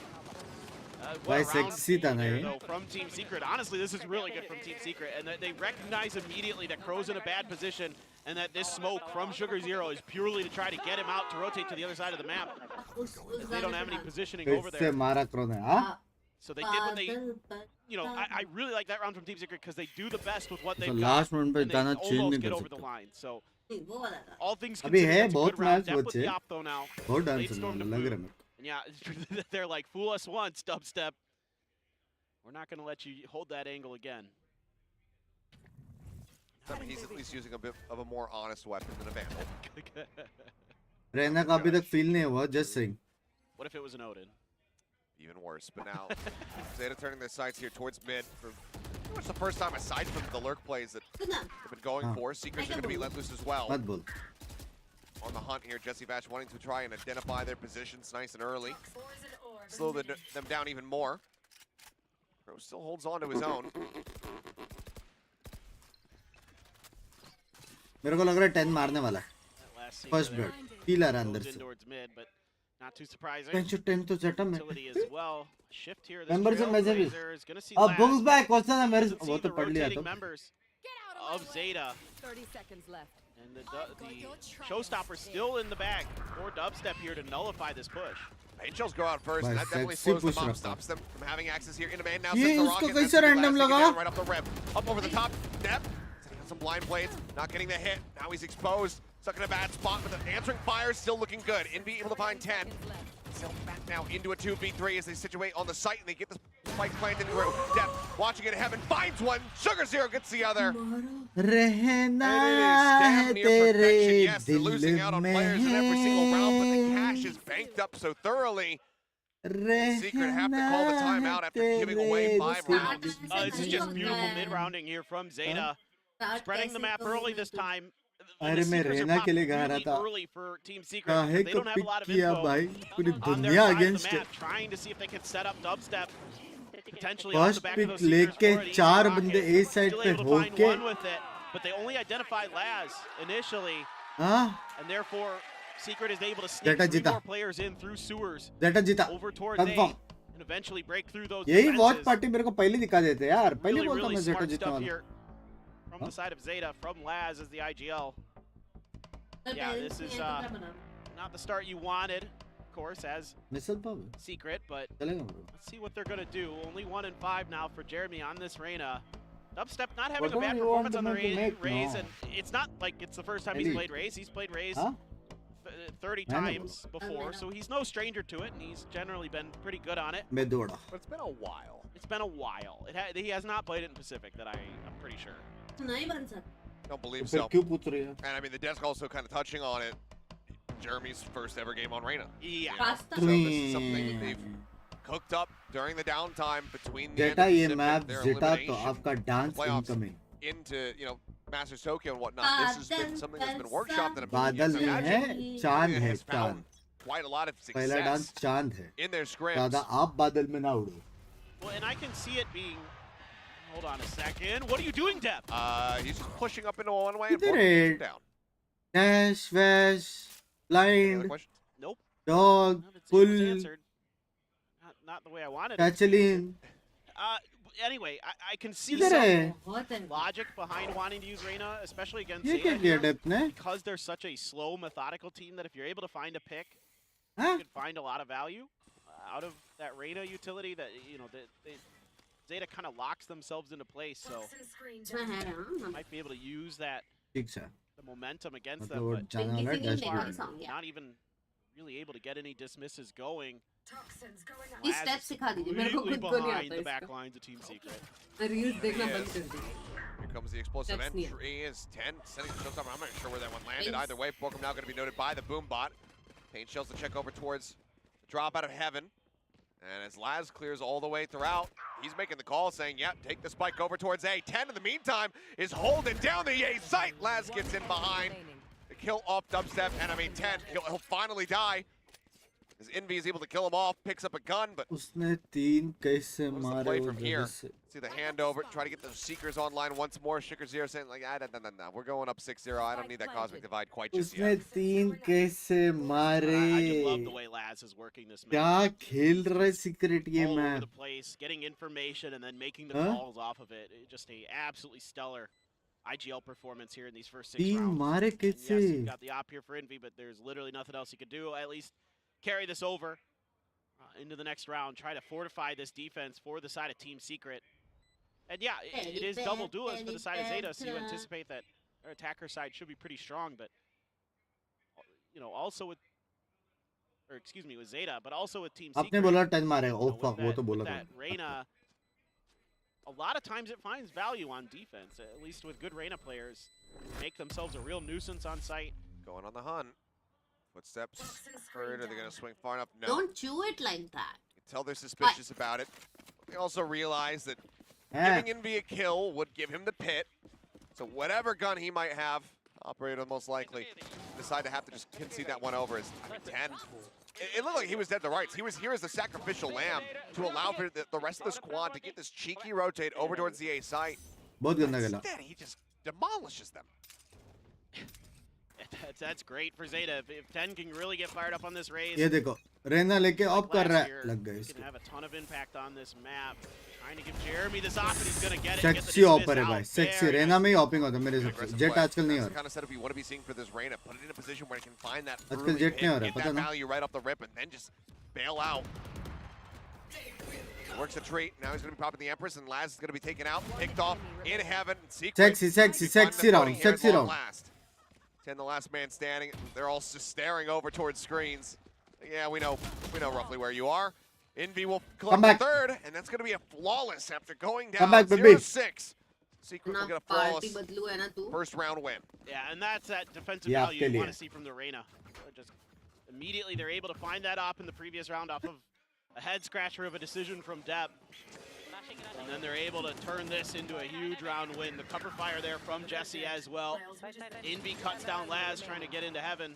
G: What a
A: भाई
G: round
A: sexy था ना
G: here,
A: ये
G: though, from Team Secret. Honestly, this is really good from Team Secret, and they recognize immediately that Crow's in a bad position, and that this smoke from Sugar Zero is purely to try to get him out to rotate to the other side of the map. They don't have any positioning over
A: फिर से
G: there.
A: मारा करो ने हाँ
G: So they did what they, you know, I really like that round from Team Secret because they do the best with what
A: तो
G: they've got.
A: Last moment पे
G: And they
A: दाना change
G: almost
A: नहीं
G: get
A: कर
G: over the
A: सकते
G: line. So
B: वो वाला था
G: all things
A: अभी
G: considered,
A: है
G: it's a
A: बहुत
G: good round.
A: Match
G: Depth with
A: बचे
G: the op though now.
A: बहुत
G: Late
A: डांस
G: storm to
A: लग
G: boot.
A: रहा है मेरे को
G: And yeah, they're like, fool us once, Dubstep. We're not going to let you hold that angle again.
F: I mean, he's at least using a bit of a more honest weapon than a Vandal.
A: रहना का अभी तक feel नहीं हुआ just saying
G: What if it was an Odin?
F: Even worse. But now, Zeta turning their sights here towards mid for pretty much the first time, aside from the lurk plays that
B: सुना
F: they've been going for. Seekers are going to be let loose as well.
A: मत बोल
F: On the hunt here, Jesse Vash wanting to try and identify their positions nice and early. Slow them down even more. Crow still holds on to his own.
A: मेरे को लग रहा है 10 मारने वाला है
G: That last scene
A: first
G: there
A: blood feel आ रहा है
G: goes
A: अंदर
G: in
A: से
G: towards mid, but not too surprising.
A: 10 तो सेटअप है
G: Utility as well. Shift here. This
A: Members of Mezzavi.
G: Trailblazer is going to see
A: अब
G: Laz.
A: बुक्स बैक क्वेश्चन है मेरे
G: Doesn't
A: वो
G: see
A: तो
G: the
A: पढ़ लिया
G: rotating
A: तो
G: members of Zeta.
H: 30 seconds left.
G: And the showstopper still in the bag for Dubstep here to nullify this push.
F: Pain shells go out first, and
A: Bhai,
F: that definitely
A: sexy
F: slows them
A: push
F: up,
A: रखा।
F: stops them from having access here into main. Now
A: ये
F: sends the
A: उसको
F: rocket.
A: कैसे
F: That's gonna be
A: random
F: Laz taking
A: लगा?
F: down right off the rim. Up over the top, depth. Setting out some blind blades, not getting the hit. Now he's exposed, stuck in a bad spot, but the answering fire is still looking good. Invi able to find 10. Still back now into a 2v3 as they situate on the site and they get the spike planted through. Depth watching it in heaven, finds one. Sugar Zero gets the other.
A: रहना
F: And it is
A: है
F: damn near perfection.
A: तेरे
F: Yes, they're losing out on
A: दिल
F: players in every single round, but the
A: में
F: cash is banked up so thoroughly. Secret have to call the timeout after giving away 5 rounds.
G: This is just beautiful mid-rounding here from Zeta. Spreading the map early this time.
A: अरे
G: The
A: मैं
G: Secrets are
A: रहना के लिए
G: popping
A: गा रहा
G: really
A: था
G: early for Team Secret.
A: काहे
G: They
A: को
G: don't have a
A: pick
G: lot of
A: किया
G: info
A: भाई पूरी
G: on their
A: दुनिया
G: side of the
A: against
G: map, trying to see if they can set up Dubstep. Potentially off the
A: first
G: back of
A: pick
G: those Seekers
A: लेके
G: for an easy
A: 4
G: rocket.
A: बंदे A side
G: Still
A: पे
G: able to find
A: होके
G: one with it, but they only identified Laz initially,
A: हाँ
G: and therefore Secret is able to sneak
A: Zeta
G: 3
A: जीता
G: more players in through sewers
A: Zeta जीता
G: over towards A.
A: Confirm
G: and eventually break through those
A: यही watch
G: defenses.
A: Party मेरे को पहले दिखा देते यार, पहले
G: Really,
A: बोलता
G: really
A: मैं जेटा
G: smart
A: जीतने
G: stuff
A: वाला.
G: here from the side of ZETA, from Laz as the IGL. Yeah, this is not the start you wanted, of course, as
A: मिसल पावे
G: Secret, but
A: चलेगा bro.
G: let's see what they're going to do. Only 1 and 5 now for Jeremy on this Reyna. Dubstep not having
A: What
G: a
A: do
G: bad
A: you want
G: performance on the
A: them to make
G: Raze,
A: now?
G: and it's not like it's the first time he's
A: Elite.
G: played Raze. He's played Raze
A: Huh?
G: 30
A: I know.
G: times before, so he's no stranger to it, and he's generally been pretty good on it.
A: मैं दौड़ा.
F: But it's been a while.
G: It's been a while. He has not played it in Pacific, that I'm pretty sure.
B: नहीं बन सकता.
F: Don't believe
A: फिर
F: so.
A: क्यों पूछ रही है?
F: And I mean, the desk also kind of touching on it. Jeremy's first ever game on Reyna.
G: Yeah.
B: Pasta.
F: So this is something that they've cooked up during the downtime between the end
A: Zeta
F: of
A: ये
F: Pacific,
A: map
F: their
A: Zeta तो
F: elimination
A: आपका dance
F: playoffs
A: incoming.
F: into, you know, Masters Tokyo and whatnot. This has been something that's been workshopped and
A: बादल
F: it's
A: नहीं है,
F: imagined
A: चांद है
F: has
A: चांद.
F: found quite a lot of
A: पहला dance
F: success
A: चांद है.
F: in their scrims.
A: दादा आप बादल में ना उड़ो.
G: Well, and I can see it being. Hold on a second. What are you doing, Deb?
F: He's just pushing up into one way and
A: He did
F: forcing
A: it.
F: down.
A: Dash, wash,
F: Any other
A: blind,
F: questions?
G: Nope.
A: dog,
G: Well, it was
A: pull,
G: answered. Not the way I wanted it.
A: Kathleen.
G: Anyway, I can see
A: किधर
G: some
A: है?
B: बहुत है.
G: logic behind wanting to use Reyna, especially against
A: ये क्या
G: Zeta
A: किया
G: here,
A: Depp ने?
G: because they're such a slow, methodical team that if you're able to find a pick,
A: हाँ?
G: you could find a lot of value out of that Reyna utility. That Zeta kind of locks themselves into place, so
B: इसमें है ना.
G: might be able to use that
A: ठीक है.
G: the momentum against
A: मतलब
G: them,
A: वो
G: but
A: जाने वाला
B: Binks
A: dash
B: singing
A: में.
B: the song, yeah.
G: not even really able to get any dismisses going.
B: ये स्टेप सिखा दीजिए मेरे को
G: Completely
B: खुद को नहीं
G: behind
B: आता
G: the back
B: इसका.
G: lines of Team Secret.
B: मैं रील्स देखना
F: Yes.
B: बंद कर दी.
F: Here comes the explosive
B: That's neat.
F: entry. Is 10 sending the showstopper. I'm not sure where that one landed.
B: Binks.
F: Either way, Borkum now going to be noted by the boom bot. Pain shells to check over towards the drop out of heaven. And as Laz clears all the way throughout, he's making the call saying, yep, take the spike over towards A. 10 in the meantime is holding down the A site. Laz gets in behind. The kill off Dubstep, and I mean 10, he'll finally die. As Envy is able to kill him off, picks up a gun, but
A: उसने तीन कैसे
F: what was the
A: मारे
F: play
A: वो
F: from here?
A: जगह से?
F: See the handover, try to get those Seekers online once more. Shicker Zero saying like, no, we're going up 6-0. I don't need that Cosmic Divide quite just
A: उसने
F: yet.
A: तीन कैसे
G: I just love the
A: मारे?
G: way Laz is working this
A: क्या
G: match.
A: खेल रहे secret ये
G: All over
A: map?
G: the place, getting information and then making the
A: Huh?
G: calls off of it. Just a absolutely stellar IGL performance here in these first 6
A: तीन
G: rounds.
A: मारे
G: And yes,
A: कैसे?
G: you've got the op here for Envy, but there's literally nothing else he could do. At least carry this over into the next round. Try to fortify this defense for the side of Team Secret. And yeah, it is double duelist for the side of Zeta, so you anticipate that our attacker side should be pretty strong, but also with, or excuse me, with Zeta, but also with Team Secret.
A: आपने बोला 10 मारे.
G: you
A: Oh
G: know,
A: fuck,
G: with
A: वो
G: that,
A: तो बोला
G: with
A: था.
G: that Reyna, a lot of times it finds value on defense, at least with good Reyna players. Make themselves a real nuisance on site.
F: Going on the hunt. Footsteps heard. Are they going to swing far enough? No.
B: Don't chew it like that.
F: You can tell they're suspicious about it. They also realize that
A: हैं?
F: giving Envy a kill would give him the pit. So whatever gun he might have, operator most likely decide to have to just concede that one over. As 10. It looked like he was dead to rights. He was here as the sacrificial lamb to allow for the rest of the squad to get this cheeky rotate over towards the A site.
A: बहुत गंदा खेला.
F: Instead, he just demolishes them.
G: That's great for Zeta. If 10 can really get fired up on this race,
A: ये देखो, रेना लेके of कर रहा
G: last
A: है.
G: year,
A: लग गए
G: he
A: इसको.
G: can have a ton of impact on this map. Trying to give Jeremy this op, and he's gonna get it. Get the
A: sexy
G: dismiss
A: ऑपर है
G: out.
A: भाई. सेक्सी.
G: Very
A: रेना
G: nice.
A: में ही ऑपिंग होता है मेरे हिसाब से.
F: Aggressive
A: jet
F: play.
A: आजकल नहीं
F: That's
A: हो
F: the
A: रहा.
F: kind of setup you want to be seeing for this Reyna. Put it in a position where he can find that
A: आजकल
F: early
A: जेट
F: pick,
A: नहीं हो रहा,
F: get
A: पता
F: that
A: ना?
F: value right off the rip, and then just bail out. Works a treat. Now he's going to be popping the Empress, and Laz is going to be taken out, picked off in heaven. Secret.
A: Sexy, sexy,
F: Find the
A: sexy round,
F: footing here at
A: sexy
F: long
A: round.
F: last. 10, the last man standing. They're all just staring over towards screens. Yeah, we know roughly where you are. Envy will collect
A: back.
F: the third, and that's going to be a flawless after going down
A: Come back, baby.
F: 0-6. Secret will
B: ना
F: get a
B: party
F: flawless
B: बदलू है ना तू.
F: first round win.
G: Yeah, and that's that defensive
A: Yeah,
G: value you
A: आपके
G: want
A: लिए.
G: to see from the Reyna. Just immediately they're able to find that op in the previous round off of a head scratcher of a decision from Deb. And then they're able to turn this into a huge round win. The cover fire there from Jesse as well. Envy cuts down Laz trying to get into heaven.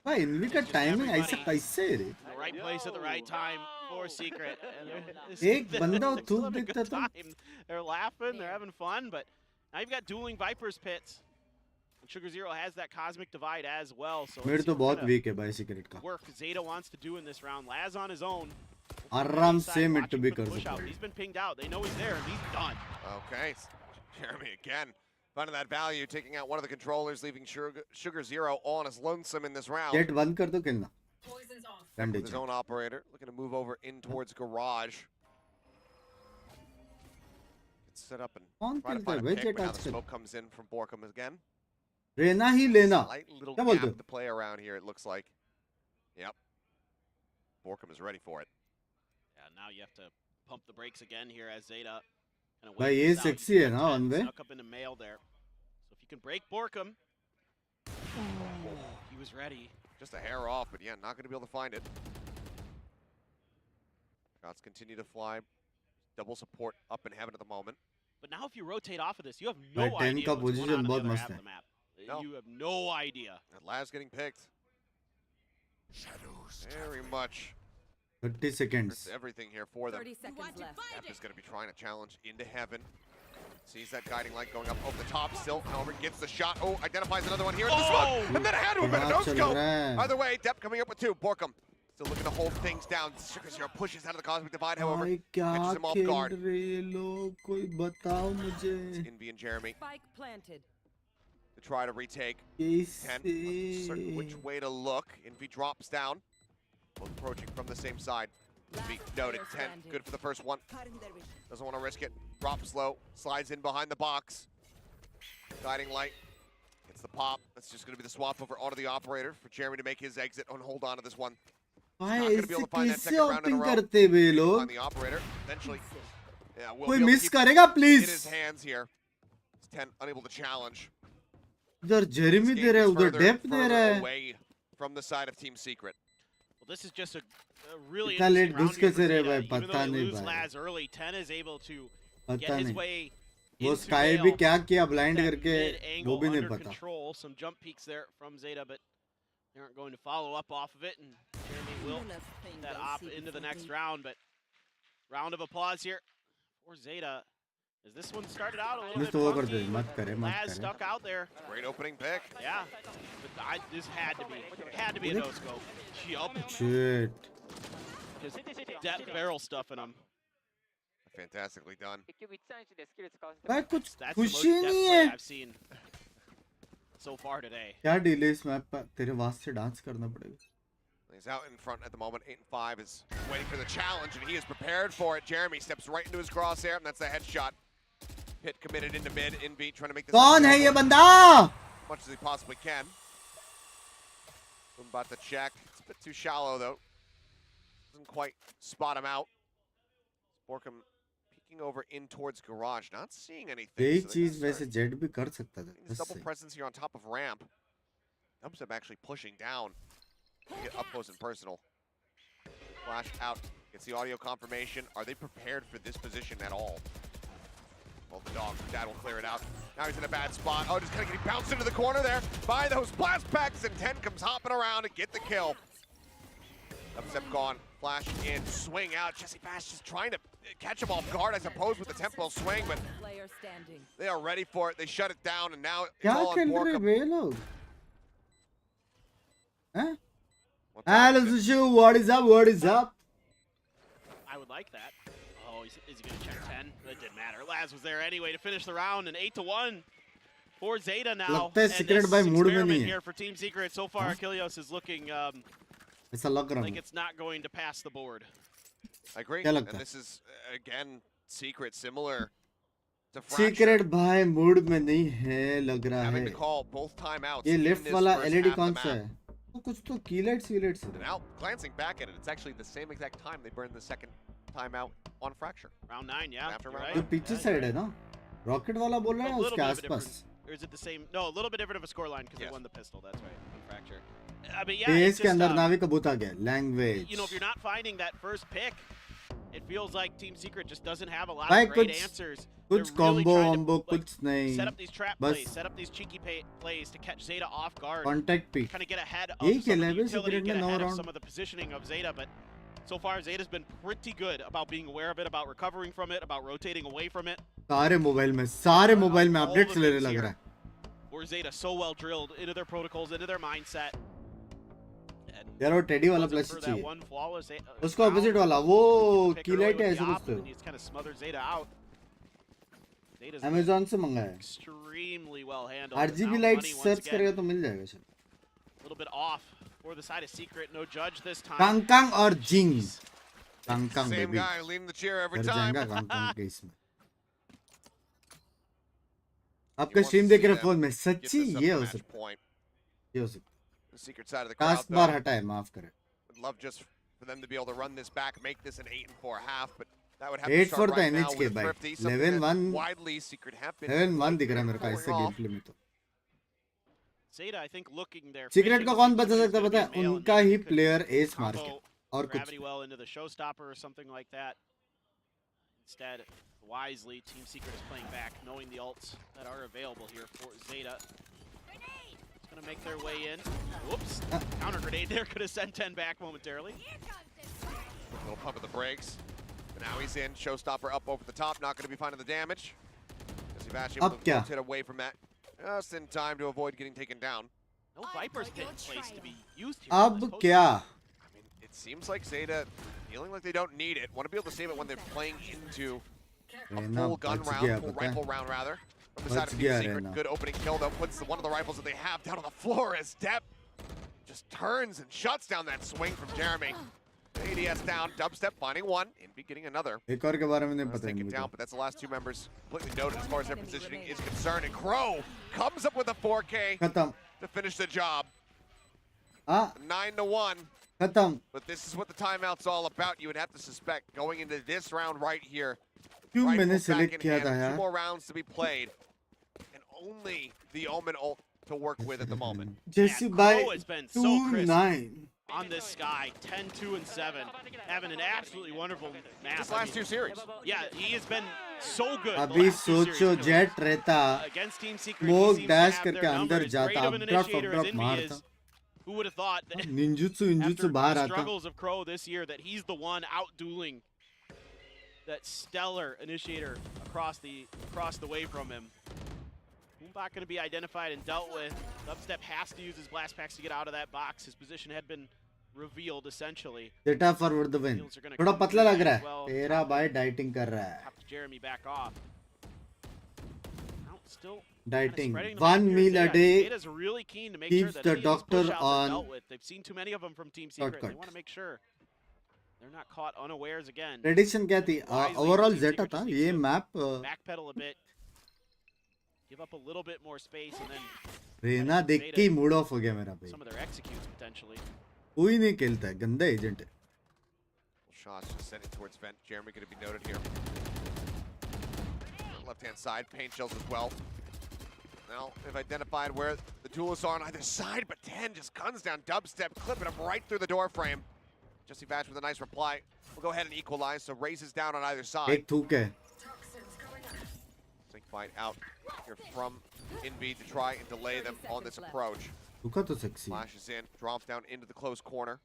A: भाई env का timing ऐसा कैसे है रे?
G: In the right place at the right time for Secret. And
A: एक
G: they're
A: बंदा
G: having
A: थूक
G: a
A: दिखता
G: good
A: था.
G: time. They're laughing, they're having fun, but now you've got dueling Viper's pits. And Sugar Zero has that cosmic divide as well. So
A: मेरे
G: let's see
A: तो
G: what
A: बहुत
G: kind of
A: week है भाई secret का.
G: work Zeta wants to do in this round. Laz on his own.
A: आराम
G: Inside,
A: से mid
G: watching
A: भी
G: for the
A: कर
G: push
A: सकते
G: out.
A: हो.
G: He's been pinged out. They know he's there, and he's done.
F: Okay, Jeremy again finding that value, taking out one of the controllers, leaving Sugar Zero all on his lonesome in this round.
A: Jet बंद कर दो खेलना.
F: With his own operator, looking to move over in towards garage. Get set up and
A: कौन
F: try to
A: खेलता है
F: find a
A: भाई
F: pick,
A: jet
F: but now the
A: आजकल?
F: smoke comes in from Borkum again.
A: रहना ही लेना.
F: Slight little
A: क्या बोलते
F: gap
A: हो?
F: to play around here, it looks like. Yep. Borkum is ready for it.
G: Yeah, now you have to pump the brakes again here as Zeta kind of
A: भाई ये sexy है ना one way.
G: Snuck up into mail there. So if you can break Borkum. He was ready.
F: Just a hair off, but yeah, not going to be able to find it. Shots continue to fly. Double support up in heaven at the moment.
G: But now if you rotate off of this, you have no
A: भाई 10
G: idea
A: का
G: what's going
A: position
G: on the
A: बहुत
G: other
A: मस्त
G: half of
A: है.
G: the map.
F: No.
G: You have no idea.
F: And Laz getting picked. Very much
A: 30 seconds.
F: there's everything here for them.
H: 30 seconds left.
F: Depp is going to be trying to challenge into heaven. Sees that guiding light going up over the top still. However, gets the shot. Oh, identifies another one here in the
G: Oh!
F: smoke. And then ahead with a
A: कहाँ
F: no
A: चल
F: scope.
A: रहा है?
F: Either way, Depp coming up with two. Borkum still looking to hold things down. Sugar Zero pushes out of the cosmic divide, however.
A: भाई क्या
F: catches him off
A: खेल
F: guard.
A: रहे ये लोग? कोई बताओ मुझे.
F: Envy and Jeremy
H: Spike planted.
F: to try to retake. 10.
A: कैसे?
F: Certain which way to look. Envy drops down. Both approaching from the same side. Envy noted. 10. Good for the first one. Doesn't want to risk it. Drops low. Slides in behind the box. Guiding light. Gets the pop. That's just going to be the swap over onto the operator for Jeremy to make his exit and hold on to this one.
A: भाई
F: Not gonna be
A: इससे
F: able to find that
A: कैसे
F: second round in a
A: opting
F: row.
A: करते वे लोग?
F: Find the operator. Eventually. Yeah, will
A: कोई
F: be able to
A: miss
F: keep
A: करेगा
F: it in his
A: please?
F: hands here. It's 10 unable to challenge.
A: इधर Jeremy
F: This
A: they
F: game
A: रहा है,
F: is
A: उधर
F: further
A: depth
F: and
A: they
F: further
A: रहा है.
F: away from the side of Team Secret.
G: Well, this is just a really
A: इतना
G: interesting
A: late
G: round
A: घुस
G: here
A: कैसे
G: for
A: रहे
G: Zeta.
A: भाई?
G: Even though
A: पता
G: they
A: नहीं
G: lose
A: भाई.
G: Laz early, 10 is able to get
A: पता
G: his
A: नहीं.
G: way
A: वो
G: into
A: स्काई भी
G: Vale.
A: क्या किया ब्लाइंड
G: That
A: करके
G: mid-angle
A: वो भी नहीं
G: under
A: पता.
G: control. Some jump peeks there from Zeta, but they aren't going to follow up off of it, and Jeremy will put that op into the next round. But round of applause here for Zeta. As this one started out a little
A: miss
G: bit
A: तो वो कर दे,
G: funky,
A: मत करे, मत
G: Laz
A: करे.
G: stuck out there.
F: Great opening pick.
G: Yeah, but this had to be a no scope. Yup,
A: Shit.
G: just that barrel stuff in him.
F: Fantastically done.
A: भाई कुछ
G: That's the most
A: खुशी
G: depth
A: नहीं
G: play
A: है.
G: I've seen so far today.
A: क्या delay इस map पर? तेरे वास्ते डांस करना पड़ेगा.
F: He's out in front at the moment. 8 and 5 is waiting for the challenge, and he is prepared for it. Jeremy steps right into his crosshair, and that's the headshot. Pit committed into mid. Envy trying to make this
A: कौन है ये
F: as
A: बंदा?
F: much as he possibly can. I'm about to check. It's a bit too shallow, though. Doesn't quite spot him out. Borkum peeking over in towards garage, not seeing anything.
A: यही
F: so they're
A: चीज
F: gonna
A: वैसे
F: start
A: jet भी कर सकता था.
F: getting his double presence here on top of ramp. Dubstep actually pushing down to get up close and personal. Flash out. Gets the audio confirmation. Are they prepared for this position at all? Well, the dog, Dad will clear it out. Now he's in a bad spot. Oh, just kind of getting bounced into the corner there by those blast packs, and 10 comes hopping around to get the kill. Dubstep gone. Flash in, swing out. Jesse Bash just trying to catch him off guard, I suppose, with the tempo swing, but
H: Player standing.
F: they are ready for it. They shut it down, and now it's
A: क्या
F: all on
A: खेल रहे
F: Borkum.
A: वे लोग? हैं?
F: What's up?
A: LCQ, what is up? What is up?
G: I would like that. Oh, is he going to check 10? That didn't matter. Laz was there anyway to finish the round, and 8-1 for Zeta now.
A: लगता है
G: And
A: Secret
G: this
A: by mood में
G: experiment
A: नहीं है.
G: here for Team Secret so far, Achilles is looking
A: ऐसा लग रहा
G: like
A: है.
G: it's not going to pass the board.
F: I agree.
A: क्या
F: And
A: लगता है?
F: this is, again, Secret, similar to
A: secret
F: Fracture.
A: भाई मूड में नहीं है लग रहा
F: Having
A: है.
F: to call both timeouts
A: ये
F: in
A: लेफ्ट
F: this
A: वाला
F: first
A: LED
F: half of
A: कौन
F: the
A: सा
F: map.
A: है? वो कुछ तो कीलेट्स वीलेट्स
F: And now, glancing back at it, it's actually the same exact time they burned the second timeout on Fracture.
G: Round 9, yeah.
F: After
G: you're
F: round
G: right.
A: जो पीछे
G: Yeah,
A: side
G: you're
A: है ना? रॉकेट वाला बोल रहा
G: right.
A: है
G: A little
A: उसके
G: bit of a
A: आसपास.
G: different, or is it the same? No, a little bit different of a scoreline because
F: Yes.
G: they won the pistol. That's right, on Fracture. I mean, yeah,
A: pace
G: it's
A: के
G: just,
A: अंदर नावी कबूत आ गया. Language.
G: you know, if you're not finding that first pick, it feels like Team Secret just doesn't have a lot
A: भाई
G: of great
A: कुछ
G: answers.
A: कुछ
G: They're really
A: combo
G: trying to,
A: वॉम्बो
G: like,
A: कुछ नहीं.
G: set up these trap
A: बस
G: plays, set up these cheeky plays to catch Zeta off guard.
A: Contact pick.
G: Kind of get ahead of
A: यही
G: some
A: खेला
G: of
A: है
G: the
A: बे
G: utility,
A: Secret
G: get
A: में 9
G: ahead of
A: round.
G: some of the positioning of Zeta, but so far Zeta's been pretty good about being aware of it, about recovering from it, about rotating away from it.
A: सारे mobile में
G: All
A: updates
G: the
A: ले रहे
G: things
A: लग
G: here.
A: रहा है.
G: Or Zeta so well drilled into their protocols, into their mindset. And
A: यार वो teddy वाला
G: Wasn't
A: प्लस
G: for that
A: चाहिए
G: one flawless
A: उसको
G: round.
A: ऑपोजिट वाला वो
G: Pick
A: कीलाइट
G: early
A: है
G: with
A: ऐसे
G: the
A: कुछ
G: op,
A: तो
G: and he's kind of smothered Zeta out. Zeta's been
A: Amazon से मंगाया है
G: extremely well handled.
A: RGB
G: Out
A: light
G: money once
A: search
G: again.
A: करेगा तो मिल जाएगा शायद
G: A little bit off for the side of Secret. No judge this time.
A: कांगकांग और जिंग कांगकांग
F: Same
A: baby
F: guy leading the cheer every
A: घर
F: time.
A: जाएगा कांगकांग के इसमें
F: He
A: आपका
F: wants
A: स्ट्रीम
F: to
A: देख
F: see
A: रहे
F: them
A: फोन में
F: get
A: सच्ची
F: this up
A: ये
F: to
A: हो
F: match
A: सकता
F: point.
A: ये हो सकता
F: The Secret side of the crowd,
A: task bar
F: though,
A: हटा है माफ करें
F: would love just for them to be able to run this back, make this an 8-4 half, but that would have to
A: 8
F: start
A: for the
F: right now
A: NHK
F: with
A: भाई
F: Thrifty, something
A: 11-1
F: that widely Secret have been
A: 11-1
F: quite
A: दिख रहा है मेरे को
F: pulling
A: ऐसे
F: off.
A: Game play में तो
G: Zeta, I think, looking there.
A: Secret का
G: fishing
A: कौन
G: to see
A: बचा
G: who's
A: सकता है
G: gonna
A: पता
G: be
A: है
G: male, and
A: उनका
G: maybe
A: he
G: could
A: player S मार के
G: combo
A: और कुछ
G: gravity well into the showstopper or something like that. Instead, wisely, Team Secret is playing back, knowing the ults that are available here for Zeta. It's gonna make their way in. Whoops! Counter grenade there could have sent 10 back momentarily.
F: Little pump of the brakes. But now he's in. Showstopper up over the top. Not going to be finding the damage. Decisive able
A: Ab
F: to
A: kya?
F: rotate away from that. Just in time to avoid getting taken down.
G: No Viper's pit in place to be used here.
A: अब
G: Let's post
A: क्या
F: I mean, it seems like Zeta feeling like they don't need it. Want to be able to save it when they're playing into a
A: रहना
F: full gun
A: बच
F: round,
A: गया
F: full
A: पता है
F: rifle round rather. From the side
A: बच
F: of
A: गया
F: Team Secret,
A: रहना
F: good opening kill though. Puts one of the rifles that they have down on the floor as Depp just turns and shuts down that swing from Jeremy. ADS down, dubstep finding one, Envy getting another.
A: एक और के बारे में नहीं
F: Let's
A: पता
F: take it
A: इनको
F: down, but that's the last two members completely noted as far as their positioning is concerned. And Crow comes up with a 4K
A: खत्म
F: to finish the job.
A: हाँ
F: 9-1.
A: खत्म
F: But this is what the timeout's all about. You would have to suspect going into this round right here.
A: क्यों मैंने
F: Rifles back
A: select
F: in
A: किया
F: hand,
A: था
F: 2
A: यार
F: more rounds to be played, and only the Omen ult to work with at the moment.
A: जैसी
G: Yeah,
A: बाय
G: Crow has been so crisp
A: 2-9
G: on this sky. 10, 2, and 7. Having an absolutely wonderful map.
F: Just
G: I
F: last
G: mean,
F: 2 series.
G: Yeah, he has been so good. the
A: अभी
G: last two
A: सोचो
G: series.
A: Jet रहता
G: Against Team Secret, he
A: smoke
G: seems to
A: dash
G: have
A: करके
G: their
A: अंदर
G: number. As
A: जाता
G: great of an
A: drop
G: initiator as
A: drop
G: Envy
A: मारता
G: is, who would have thought that
A: ninjutsu
G: after
A: इंजुत्सु
G: the
A: बाहर आता
G: struggles of Crow this year that he's the one out-dueling that stellar initiator across the way from him. Not going to be identified and dealt with. Dubstep has to use his blast packs to get out of that box. His position had been revealed essentially.
A: Data forward the win थोड़ा पतला लग रहा है तेरा भाई dieting कर रहा है
G: Tapped Jeremy back off. Now still
A: dieting
G: spreading the map
A: one
G: here.
A: Meal a
G: Zeta-
A: day
G: Zeta's really keen to make sure
A: keeps
G: that
A: the
G: any of these
A: doctor
G: push-outs are
A: on
G: dealt with. They've seen too many of them from Team Secret. They
A: shortcut.
G: want to make sure they're not caught unawares again.
A: Prediction क्या थी
G: Wisely,
A: overall
G: Team
A: जेटा
G: Secret
A: था
G: just
A: ये
G: needs to
A: map
G: Backpedal a bit. Give up a little bit more space and then
A: रहना देख के ही mood off हो गया मेरा भाई
G: some of their executes potentially.
A: कोई नहीं खेलता है गंदा एजेंट है
F: Shots just sent it towards vent. Jeremy going to be noted here. Left-hand side, paint shells as well. Now they've identified where the duelists are on either side, but 10 just guns down dubstep, clipping him right through the door frame. Jesse Vash with a nice reply. We'll go ahead and equalize, so raises down on either side.
A: एक थूक है
F: Sync fight out here from Envy to try and delay them on this approach.
A: थूका तो sexy
F: Flashes in, drops down into the close corner.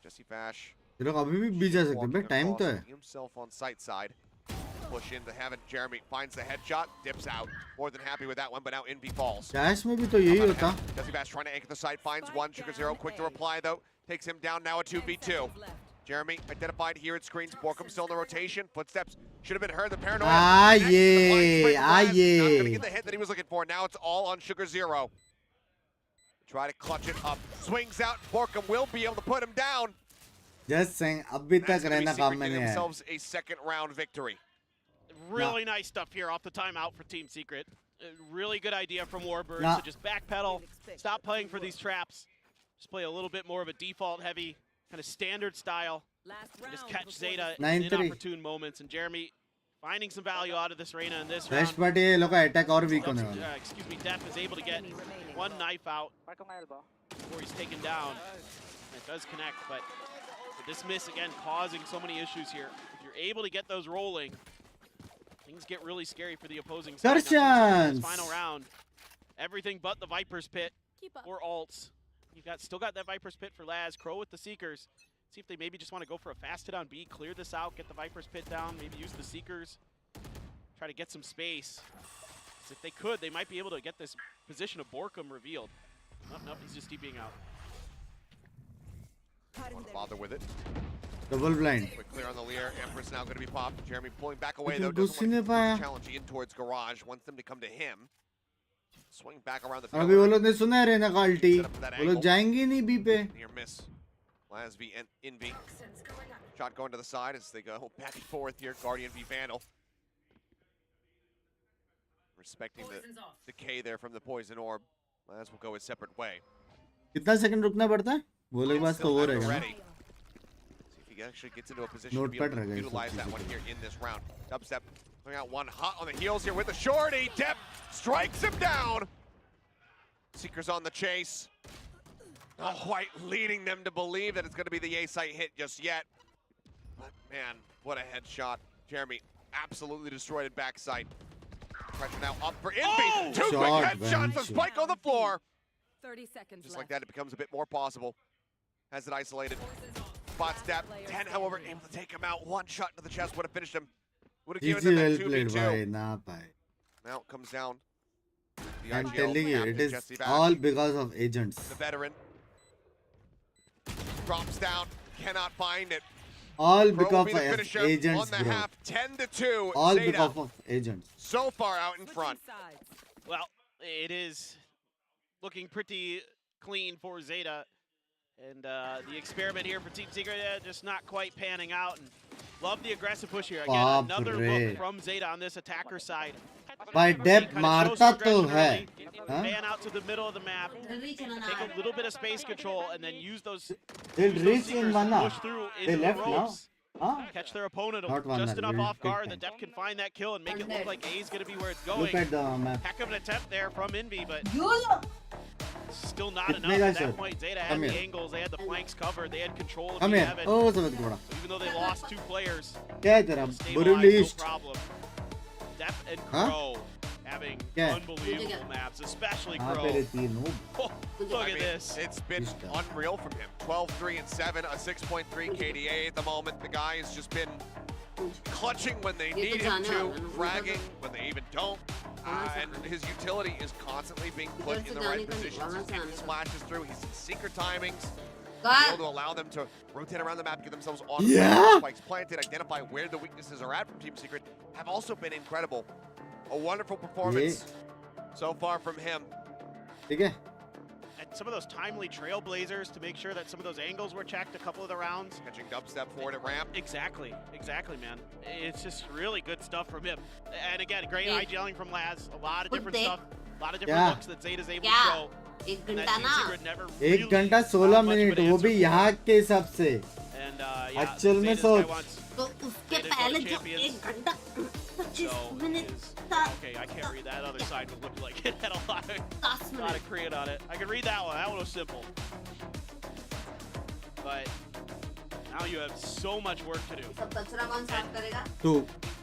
F: Jesse Vash
A: ये लोग अभी भी जा सकते हैं भाई टाइम तो है
F: himself on sight side. Push into heaven. Jeremy finds the headshot, dips out. More than happy with that one, but now Envy falls.
A: Dash में भी तो यही होता
F: Jesse Bass trying to anchor the side, finds one. Sugar Zero quick to reply though. Takes him down now a 2v2. Jeremy identified here at screens. Borkum still in the rotation. Footsteps should have been heard. The paranoia.
A: Ah,
F: Next to the blind
A: yeah.
F: sprint
A: Ah,
F: blast. Not going to
A: yeah.
F: get the hit that he was looking for. Now it's all on Sugar Zero. Try to clutch it up. Swings out. Borkum will be able to put him down.
A: Just saying अभी
F: That's
A: तक
F: gonna be
A: रहना
F: Secret
A: काम में
F: getting
A: नहीं है
F: themselves a second round victory.
G: Really nice stuff here off the timeout for Team Secret. A really good idea from Warbird
A: Nah.
G: to just backpedal, stop playing for these traps, just play a little bit more of a default heavy, kind of standard style,
H: Last
G: and just
H: round
G: catch
H: before
G: Zeta
H: the
G: in
A: 9-3.
G: inopportune moments. And Jeremy finding some value out of this Reyna in this
A: best
G: round.
A: Party ये लोग का attack और week होने वाला है
G: Excuse me, Def is able to get
H: enemy remaining.
G: one knife out before he's taken down. And it does connect, but the dismiss again causing so many issues here. If you're able to get those rolling, things get really scary for the opposing side. Now, Team Secret in this
A: Darshan's.
G: final round, everything but the Viper's Pit
H: Keep up.
G: or ults. You've still got that Viper's Pit for Laz. Crow with the Seekers. See if they maybe just want to go for a fast hit on B, clear this out, get the Viper's Pit down, maybe use the Seekers, try to get some space. 'Cause if they could, they might be able to get this position of Borkum revealed. Nope, he's just DPing out.
F: Want to bother with it.
A: Double blind.
F: Quick clear on the Lear. Empress now going to be popped. Jeremy pulling back away
A: लेकिन
F: though.
A: घुस ही
F: Doesn't
A: नहीं
F: want
A: पाया.
F: to challenge in towards Garage. Wants them to come to him. Swing back around the
A: और अभी वो
F: field.
A: लोग ने सुना है रेना का अल्टी.
F: Set up for that
A: वो लोग
F: angle.
A: जाएंगे नहीं बी पे.
F: Near miss. Laz v Envy. Shot going to the side as they go back and forth here. Guardian v Vandal. Respecting the decay there from the poison orb. Laz will go his separate way.
A: कितना second रुकना पड़ता है? वो लोग पास तो
F: Still
A: वो
F: not
A: रहेगा ना.
F: ready. See if he actually gets into a position to be
A: Notepad
F: able to
A: रहेगा इस
F: utilize that
A: चीज़
F: one
A: पे.
F: here in this round. Dubstep putting out one hot on the heels here with the shorty. Depp strikes him down. Seeker's on the chase. Not quite leading them to believe that it's going to be the A-site hit just yet. But man, what a headshot. Jeremy absolutely destroyed at backside. Pressure now up for Envy.
G: Oh!
F: Two quick
A: Shot,
F: headshots. The
A: man.
F: spike on the floor.
H: 30 seconds
F: Just
H: left.
F: like that, it becomes a bit more possible. Has it isolated. Spot stab. 10, however, able to take him out. One shot to the chest would have finished him. Would have given
A: GG
F: them
A: well
F: that
A: played
F: 2v2.
A: भाई ना पाए.
F: Now it comes down. The
A: I'm
F: IGL
A: telling you,
F: captain,
A: it is
F: Jesse Bash,
A: all because of agents.
F: the veteran. Drops down. Cannot find it.
A: All
F: Pro will
A: because
F: be the
A: of
F: finisher
A: agents,
F: on the
A: bro.
F: half. 10-2.
A: All
F: ZETA
A: because of agents.
F: so far out in front.
H: Sides.
G: Well, it is looking pretty clean for Zeta. And the experiment here for Team Secret just not quite panning out. And love the aggressive push here. Again,
A: Baap
G: another
A: re.
G: look from Zeta on this attacker side.
A: भाई Depp मारता तो है. हाँ?
G: Fan out to the middle of the map. Take a little bit of space control and then use those
A: They'll
G: those
A: reach
G: seekers
A: in
G: to
A: one now.
G: push through
A: They
G: into the
A: left now.
G: ropes.
A: हाँ?
G: Catch their opponent
A: Not one,
G: just enough
A: we'll
G: off
A: take
G: guard
A: time.
G: that Depp can find that kill and make it look like A is going to be where it's
A: Look
G: going.
A: at the map.
G: Heck of an attempt there from Envy, but still not
A: कितने
G: enough
A: का
G: at that
A: shot?
G: point. Zeta had
A: Come
G: the
A: here.
G: angles, they had the flanks covered, they had control of
A: Come
G: the
A: here.
G: heaven.
A: Oh समझ गया बड़ा.
G: Even though they lost two players,
A: क्या है तेरा?
G: stabilized,
A: Burundi
G: no
A: East.
G: problem. Depp and
A: Huh?
G: Crow having
A: क्या है?
G: unbelievable maps, especially
A: हाँ
G: Crow.
A: तेरे तीन noob.
G: Oh, look
F: I
G: at
F: mean,
G: this.
F: it's been
A: He's done.
F: unreal from him. 12, 3, and 7, a 6.3 KDA at the moment. The guy has just been clutching when they
B: ये तो
F: need him
B: जाने
F: to,
B: वाला है ना,
F: fragging when they even don't. And his utility is constantly being put in the right positions. He's getting splashes through. He's in secret timings. Able to allow them to rotate around the map, get themselves on
A: Yeah.
F: spikes planted, identify where the weaknesses are at from Team Secret, have also been incredible. A wonderful performance so far from him.
A: ठीक है?
G: And some of those timely trailblazers to make sure that some of those angles were checked a couple of the rounds.
F: Catching dubstep forward at ramp.
G: Exactly, man. It's just really good stuff from him. And again, great
B: Yeah.
G: IGLing from Laz. A lot of
B: Good
G: different
B: day.
G: stuff, a lot of different
A: Yeah.
G: looks that Zeta's able to
B: Yeah.
G: show.
B: एक
G: And that
B: घंटा
G: Team
B: ना
G: Secret never
A: 1
G: really
A: घंटा
G: found
A: 16
G: much of
A: minute
G: an
A: वो
G: answer
A: भी
G: for.
A: यहाँ के हिसाब से.
G: And yeah,
A: Actual में
G: Zeta's guy
A: सोच.
G: wants
B: तो उसके
G: Zeta's one of
B: पहले
G: the
B: जो
G: champions.
B: एक घंटा 25
G: So
B: मिनट
G: is,
B: था
G: okay, I can't read that other side, but looked like it had a lot
B: 10
G: of
B: minute
G: Korean on it. I could read that one. That one was simple. But now you have so much work to do.
B: सब कचरा कौन साफ करेगा
A: तू.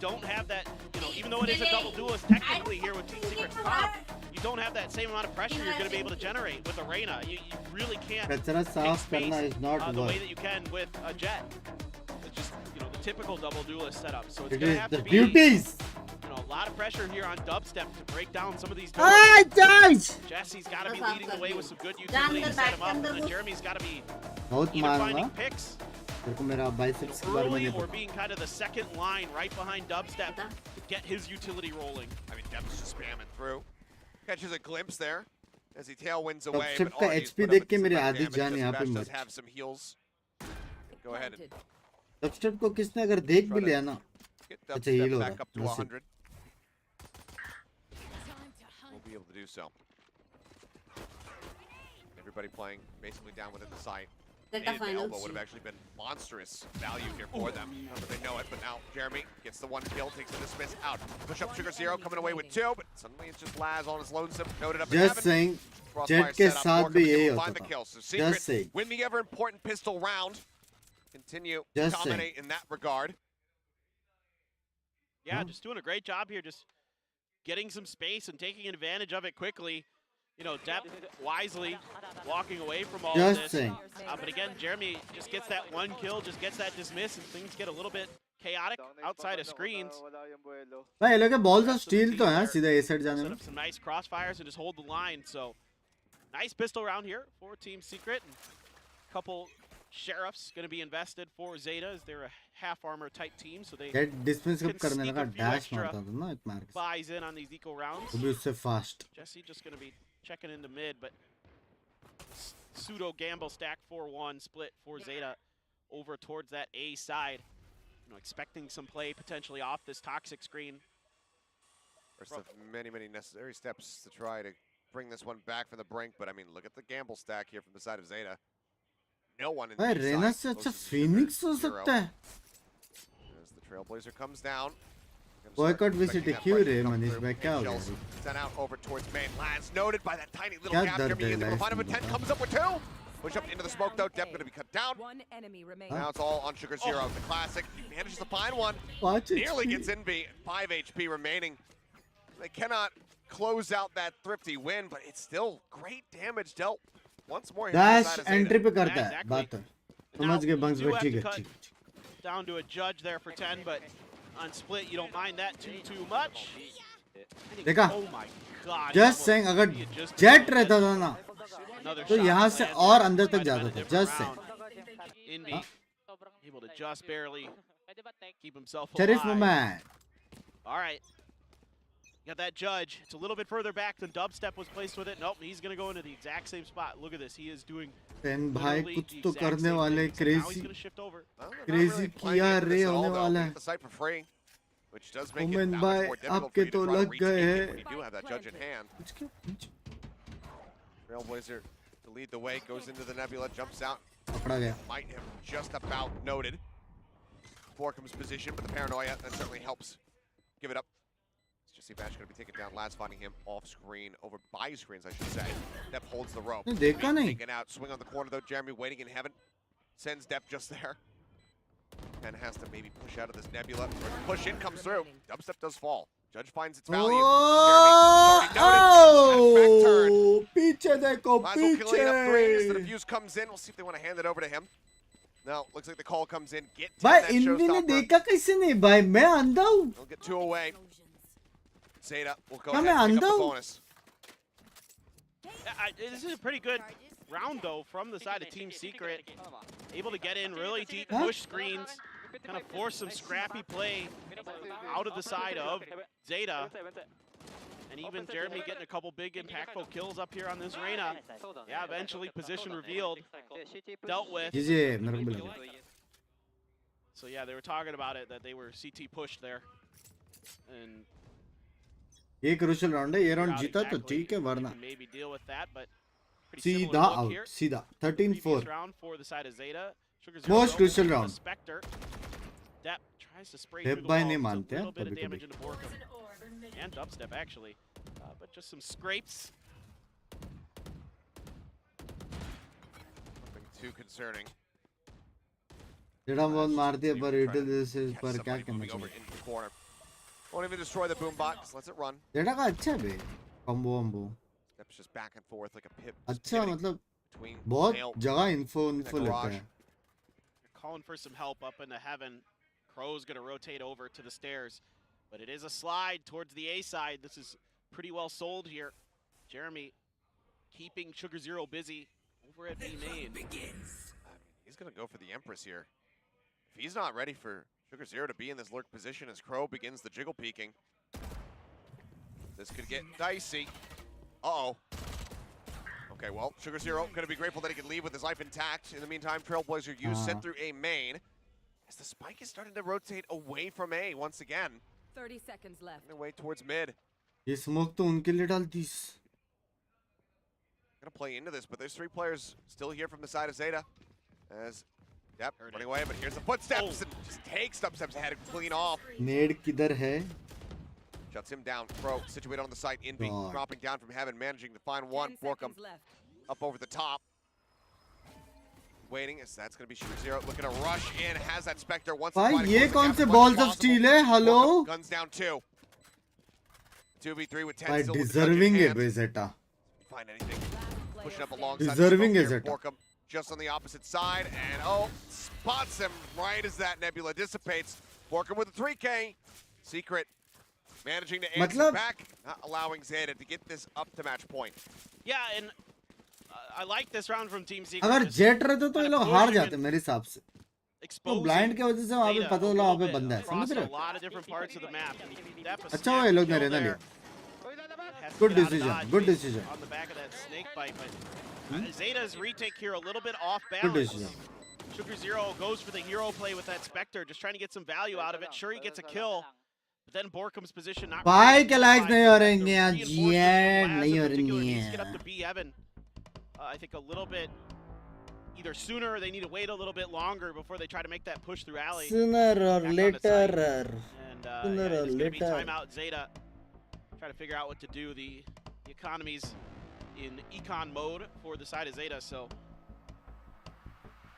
G: Don't have that, even though it is a double duelist technically here with Team Secret's top, you don't have that same amount of pressure you're going to be able to generate with Arena. You really can't
A: कचरा
G: take
A: साफ
G: space
A: करना is not
G: the way
A: work.
G: that you can with a Jet. It's just, the typical double duelist setup. So it's
A: It
G: going
A: is
G: to have
A: the
G: to be,
A: beauties.
G: a lot of pressure here on Dubstep to break down some of these
A: Ah,
G: doors.
A: George.
G: Jesse's got to be
B: That's
G: leading the way with some good
B: Down
G: utility
B: the
G: to set
B: back
G: him up,
B: and the
G: and then
B: roof.
G: Jeremy's got to be
A: बहुत
G: either
A: मारूंगा.
G: finding picks
A: तेरे को मेरा biceps के बारे में
G: early
A: नहीं
G: or
A: पता.
G: being kind of the second line right behind Dubstep to get his utility rolling.
F: I mean, Depp's just spamming through. Catches a glimpse there as he tailwinds away.
A: Dubstep
F: but
A: का
F: already has
A: HP
F: put up
A: देख
F: a
A: के
F: decent
A: मेरी
F: amount of
A: आधी
F: damage.
A: जान
F: Jesse
A: यहाँ पे
F: Bash does
A: मर.
F: have some heals. Go ahead and
A: Dubstep को किसने अगर देख भी लिया ना.
F: get
A: अच्छा, heal
F: Dubstep
A: हो
F: back
A: रहा.
F: up to
A: नसीब.
F: 100. We'll be able to do so. Everybody playing basically down within the site.
B: ZETA
F: Needed the elbow
B: finals
F: would have actually been monstrous value here for them. But they know it. But now Jeremy gets the one kill, takes the dismiss out. Push up Sugar Zero, coming away with 2. But suddenly it's just Laz on his lonesome. Noted up in
A: Just
F: heaven.
A: saying.
F: Crossfire
A: Jet के
F: set up,
A: साथ
F: Morgan
A: भी
F: was
A: यही
F: able to
A: होता
F: find the
A: था.
F: kill. So
A: Just
F: Secret
A: saying.
F: win the ever important pistol round. Continue to
A: Just saying.
F: dominate in that regard.
G: Yeah,
A: Huh?
G: just doing a great job here, just getting some space and taking advantage of it quickly. Depp wisely walking away from all of
A: Just
G: this.
A: saying.
G: But again, Jeremy just gets that one kill, just gets that dismiss, and things get a little bit chaotic outside of screens.
A: भाई ये लोग के balls of steel तो हैं सीधा A side जाने
G: Set
A: में.
G: up some nice crossfires and just hold the line. So nice pistol round here for Team Secret. And a couple Sheriff's going to be invested for Zeta as they're a half armor type team, so they
A: get distance कब
G: can
A: करने
G: sneak
A: लगा
G: a few
A: dash
G: extra
A: मारता था ना एक मार के
G: buys in on these eco rounds.
A: वो भी उससे fast
G: Jesse just going to be checking into mid, but pseudo gamble stack 4-1 split for Zeta over towards that A side. You know, expecting some play potentially off this toxic screen.
F: First of many, many necessary steps to try to bring this one back from the brink, but I mean, look at the gamble stack here from the side of Zeta. No one in
A: भाई
F: the
A: Raina
F: side
A: से अच्छा
F: closest to
A: Phoenix हो
F: zero.
A: सकता है
F: As the Trailblazer comes down.
A: Boycott VCT क्यों रे मनीष भाई क्या हो गया
F: Sent out over towards main. Lance noted by that tiny little
A: क्या
F: gap.
A: दर्द
F: Jeremy
A: है
F: is able to
A: life
F: find him with 10,
A: में
F: comes up with 2. Push up into the smoke though. Dep going to be cut down.
H: One enemy remaining.
F: Now it's all on Sugar Zero. The classic. He manages to find one.
A: 5
F: Nearly
A: HP
F: gets in B. 5 HP remaining. They cannot close out that thrifty win, but it's still great damage dealt. Once more, here
A: dash
F: inside of
A: entry
F: Zeta.
A: पे करता है
G: Exactly.
A: बात है
G: Now,
A: समझ गए bunks
G: you
A: भाई
G: have
A: ठीक
G: to
A: है
G: cut
A: ठीक
G: down to a judge there for 10, but on split, you don't mind that too much.
A: देखा
G: Oh my god.
A: Just saying अगर जेट रहता था ना
G: Another
A: तो
G: shot
A: यहाँ से
G: lands.
A: और अंदर तक
G: Might have
A: जाता
G: been a
A: था
G: different
A: just saying
G: round. Invi able to just barely keep himself
A: Sharif
G: alive.
A: Man
G: All right. Got that judge. It's a little bit further back than Dubstep was placed with it. Nope, he's going to go into the exact same spot. Look at this. He is doing
A: pen भाई
G: literally
A: कुछ
G: the
A: तो
G: exact
A: करने
G: same
A: वाले
G: thing. So now he's
A: crazy
G: going to shift over.
F: Well, they're not
A: crazy
F: really playing
A: किया
F: into
A: रे
F: this at all,
A: होने
F: though.
A: वाला
F: They
A: है
F: get the site for free, which does make it
A: Omen
F: that
A: भाई
F: much more difficult
A: आपके
F: for you to
A: तो
F: try to
A: लग
F: retake
A: गए
F: it
A: हैं
F: when you do have that judge in hand. Trailblazer to lead the way, goes into the nebula, jumps out,
A: पकड़ा गया
F: might have just about noted Borkum's position, but the paranoia, that certainly helps give it up. It's just see Bash going to be taken down. Laz finding him off screen, over by screens, I should say. Depp holds the rope.
A: देखा नहीं
F: Taken out, swing on the corner though. Jeremy waiting in heaven. Sends Depp just there. And has to maybe push out of this nebula. Or push in comes through. Dubstep does fall. Judge finds its value.
A: ओ पीछे देखो
F: Might as well kill it up 3 as the
A: पीछे
F: defuse comes in. We'll see if they want to hand it over to him. No, looks like the call comes in. Get to
A: भाई
F: that
A: env ने
F: showstopper.
A: देखा कैसे नहीं भाई मैं अंधा हूँ
F: They'll get 2 away. Zeta will go
A: क्या
F: ahead
A: मैं
F: and pick
A: अंधा
F: up the
A: हूँ
F: bonus.
G: This is a pretty good round, though, from the side of Team Secret. Able to get in really deep,
A: Huh?
G: push screens, kind of force some scrappy play out of the side of Zeta. And even Jeremy getting a couple big impactful kills up here on this Reyna. Yeah, eventually position revealed, dealt with.
A: जी जी मेरे को भी लगा
G: So yeah, they were talking about it, that they were CT pushed there. And
A: ये crucial round है ये
G: figured
A: round
G: out
A: जीता तो
G: exactly
A: ठीक है
G: if you
A: वरना
G: can maybe deal with that, but pretty
A: सीधा
G: similar look
A: आउट
G: here.
A: सीधा
G: Previous
A: 13-4
G: round for the side of Zeta. Sugar
A: Most
G: Zero
A: crucial
G: with the
A: round.
G: Spectre. Depp tries to spray
A: Depp
G: through the
A: भाई
G: wall.
A: नहीं
G: Does
A: मानते
G: a
A: हैं
G: little bit of
A: कभी
G: damage
A: कभी
G: into Borkum. And Dubstep, actually. But just some scrapes.
F: Nothing too concerning.
A: जेड़ा बहुत मार दिया पर
F: Trying
A: रिटल
F: to
A: जैसे
F: catch
A: पर क्या
F: somebody
A: करना
F: moving over
A: चाहिए
F: into the corner. Won't even destroy the boom box. Lets it run.
A: जेड़ा का अच्छा है बे combo वम्बो
F: Steps just back and forth like a pip. just
A: अच्छा
F: pivoting
A: मतलब
F: between
A: बहुत
F: male
A: जगह इन्फो
F: and
A: इन्फो
F: the
A: लेता
F: garage.
A: है
G: Calling for some help up into heaven. Crow's going to rotate over to the stairs. But it is a slide towards the A side. This is pretty well sold here. Jeremy keeping Sugar Zero busy over at B main.
F: I mean, he's going to go for the Empress here. If he's not ready for Sugar Zero to be in this lurk position as Crow begins the jiggle peeking, this could get dicey. Uh-oh. Okay, well, Sugar Zero going to be grateful that he can leave with his life intact. In the meantime, Trailblazer used sent through A main. As the spike is starting to rotate away from A once again.
H: 30 seconds left.
F: And away towards mid.
A: ये smoke तो उनके लिए डालती
F: Gonna play into this, but there's 3 players still here from the side of Zeta. As Depp running away, but here's the footsteps and just takes Dubstep's head clean off.
A: नेड किधर है
F: Shuts him down. Pro situated on the site. Envy
A: God.
F: dropping down from heaven, managing to find one.
H: 10
F: Borkum
H: seconds left.
F: up over the top. Waiting, as that's going to be Sugar Zero. Looking to rush in, has that Spectre. Once
A: भाई
F: the
A: ये कौन से balls of steel है hello
F: Guns down 2. 2v3 with 10
A: भाई
F: still with the
A: deserving है
F: judge in
A: बे
F: hand.
A: Zeta
F: Find anything.
H: Last
F: Pushing
H: player
F: up
H: standing.
F: alongside
A: Deserving
F: the
A: is
F: smoke
A: it?
F: here. Borkum just on the opposite side, and oh, spots him right as that nebula dissipates. Borkum with a 3K. Secret managing to answer
A: मतलब
F: back, not allowing Zeta to get this up to match point.
G: Yeah, and I like this round from Team Secret.
A: अगर
G: just
A: jet रहते तो ये
G: kinda
A: लोग हार
G: pushing
A: जाते
G: and
A: मेरे हिसाब से. तो
G: exposing
A: ब्लाइंड की वजह से वहाँ पे
G: Zeta
A: पता
G: a
A: चला वहाँ
G: little
A: पे
G: bit
A: बंदा है. समझ
G: across
A: रहे
G: a
A: हो?
G: lot of different parts of the map. Depp a
A: अच्छा हुआ ये
G: snap
A: लोग ने
G: kill
A: रहना
G: there.
A: लिया.
G: Has to
A: Good
G: get out of
A: decision,
G: dodge
A: good
G: based
A: decision.
G: on the back of that snake bite, but Zeta's retake here a little bit off
A: Good
G: balance.
A: decision.
G: Sugar Zero goes for the hero play with that Spectre, just trying to get some value out of it. Sure, he gets a kill, but then Borkum's position not
A: भाई
G: really
A: के likes
G: solidified.
A: नहीं हो
G: The
A: रहे हैं यार.
G: reinforcements
A: jet
G: from Laz
A: नहीं
G: in
A: हो रही
G: particular needs to get up
A: है.
G: to B Evan. I think a little bit either sooner or they need to wait a little bit longer before they try to make that push through alley.
A: Sooner or
G: Back on the site.
A: later.
G: And
A: Sooner
G: yeah,
A: or
G: it's going to be
A: later.
G: timeout Zeta. Try to figure out what to do. The economy's in econ mode for the side of Zeta, so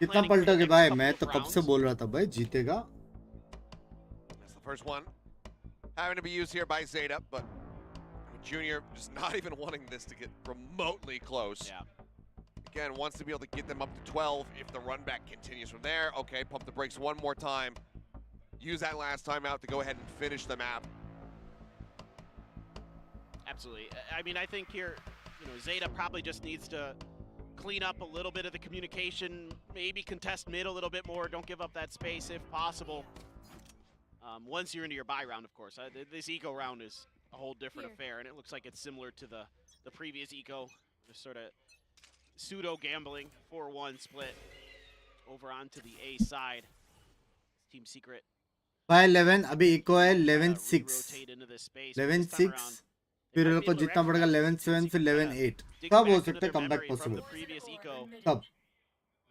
A: कितना
G: planning for the
A: पलटोगे
G: next
A: भाई?
G: couple
A: मैं
G: of
A: तो कब से
G: rounds.
A: बोल रहा था भाई जीतेगा.
F: That's the first one. Having to be used here by Zeta, but Junior just not even wanting this to get remotely close.
G: Yeah.
F: Again, wants to be able to get them up to 12 if the run back continues from there. Okay, pump the brakes one more time. Use that last timeout to go ahead and finish the map.
G: Absolutely. I mean, I think here, Zeta probably just needs to clean up a little bit of the communication, maybe contest mid a little bit more, don't give up that space if possible. Once you're into your buy round, of course. This eco round is a whole different affair, and it looks like it's similar to the previous eco, just sort of pseudo gambling 4-1 split over onto the A side. Team Secret
A: भाई 11 अभी eco है 11-6.
G: rotate into this space. but this time
A: 11-6.
G: around,
A: फिर
G: they
A: उन
G: might be
A: को
G: able to
A: जीतना पड़ेगा
G: recognize
A: 11-7 फिर
G: Team Secret
A: 11-8.
G: dig
A: सब
G: back
A: हो
G: into
A: सकता है
G: their
A: comeback
G: memory from
A: possible.
G: the previous eco.
A: तब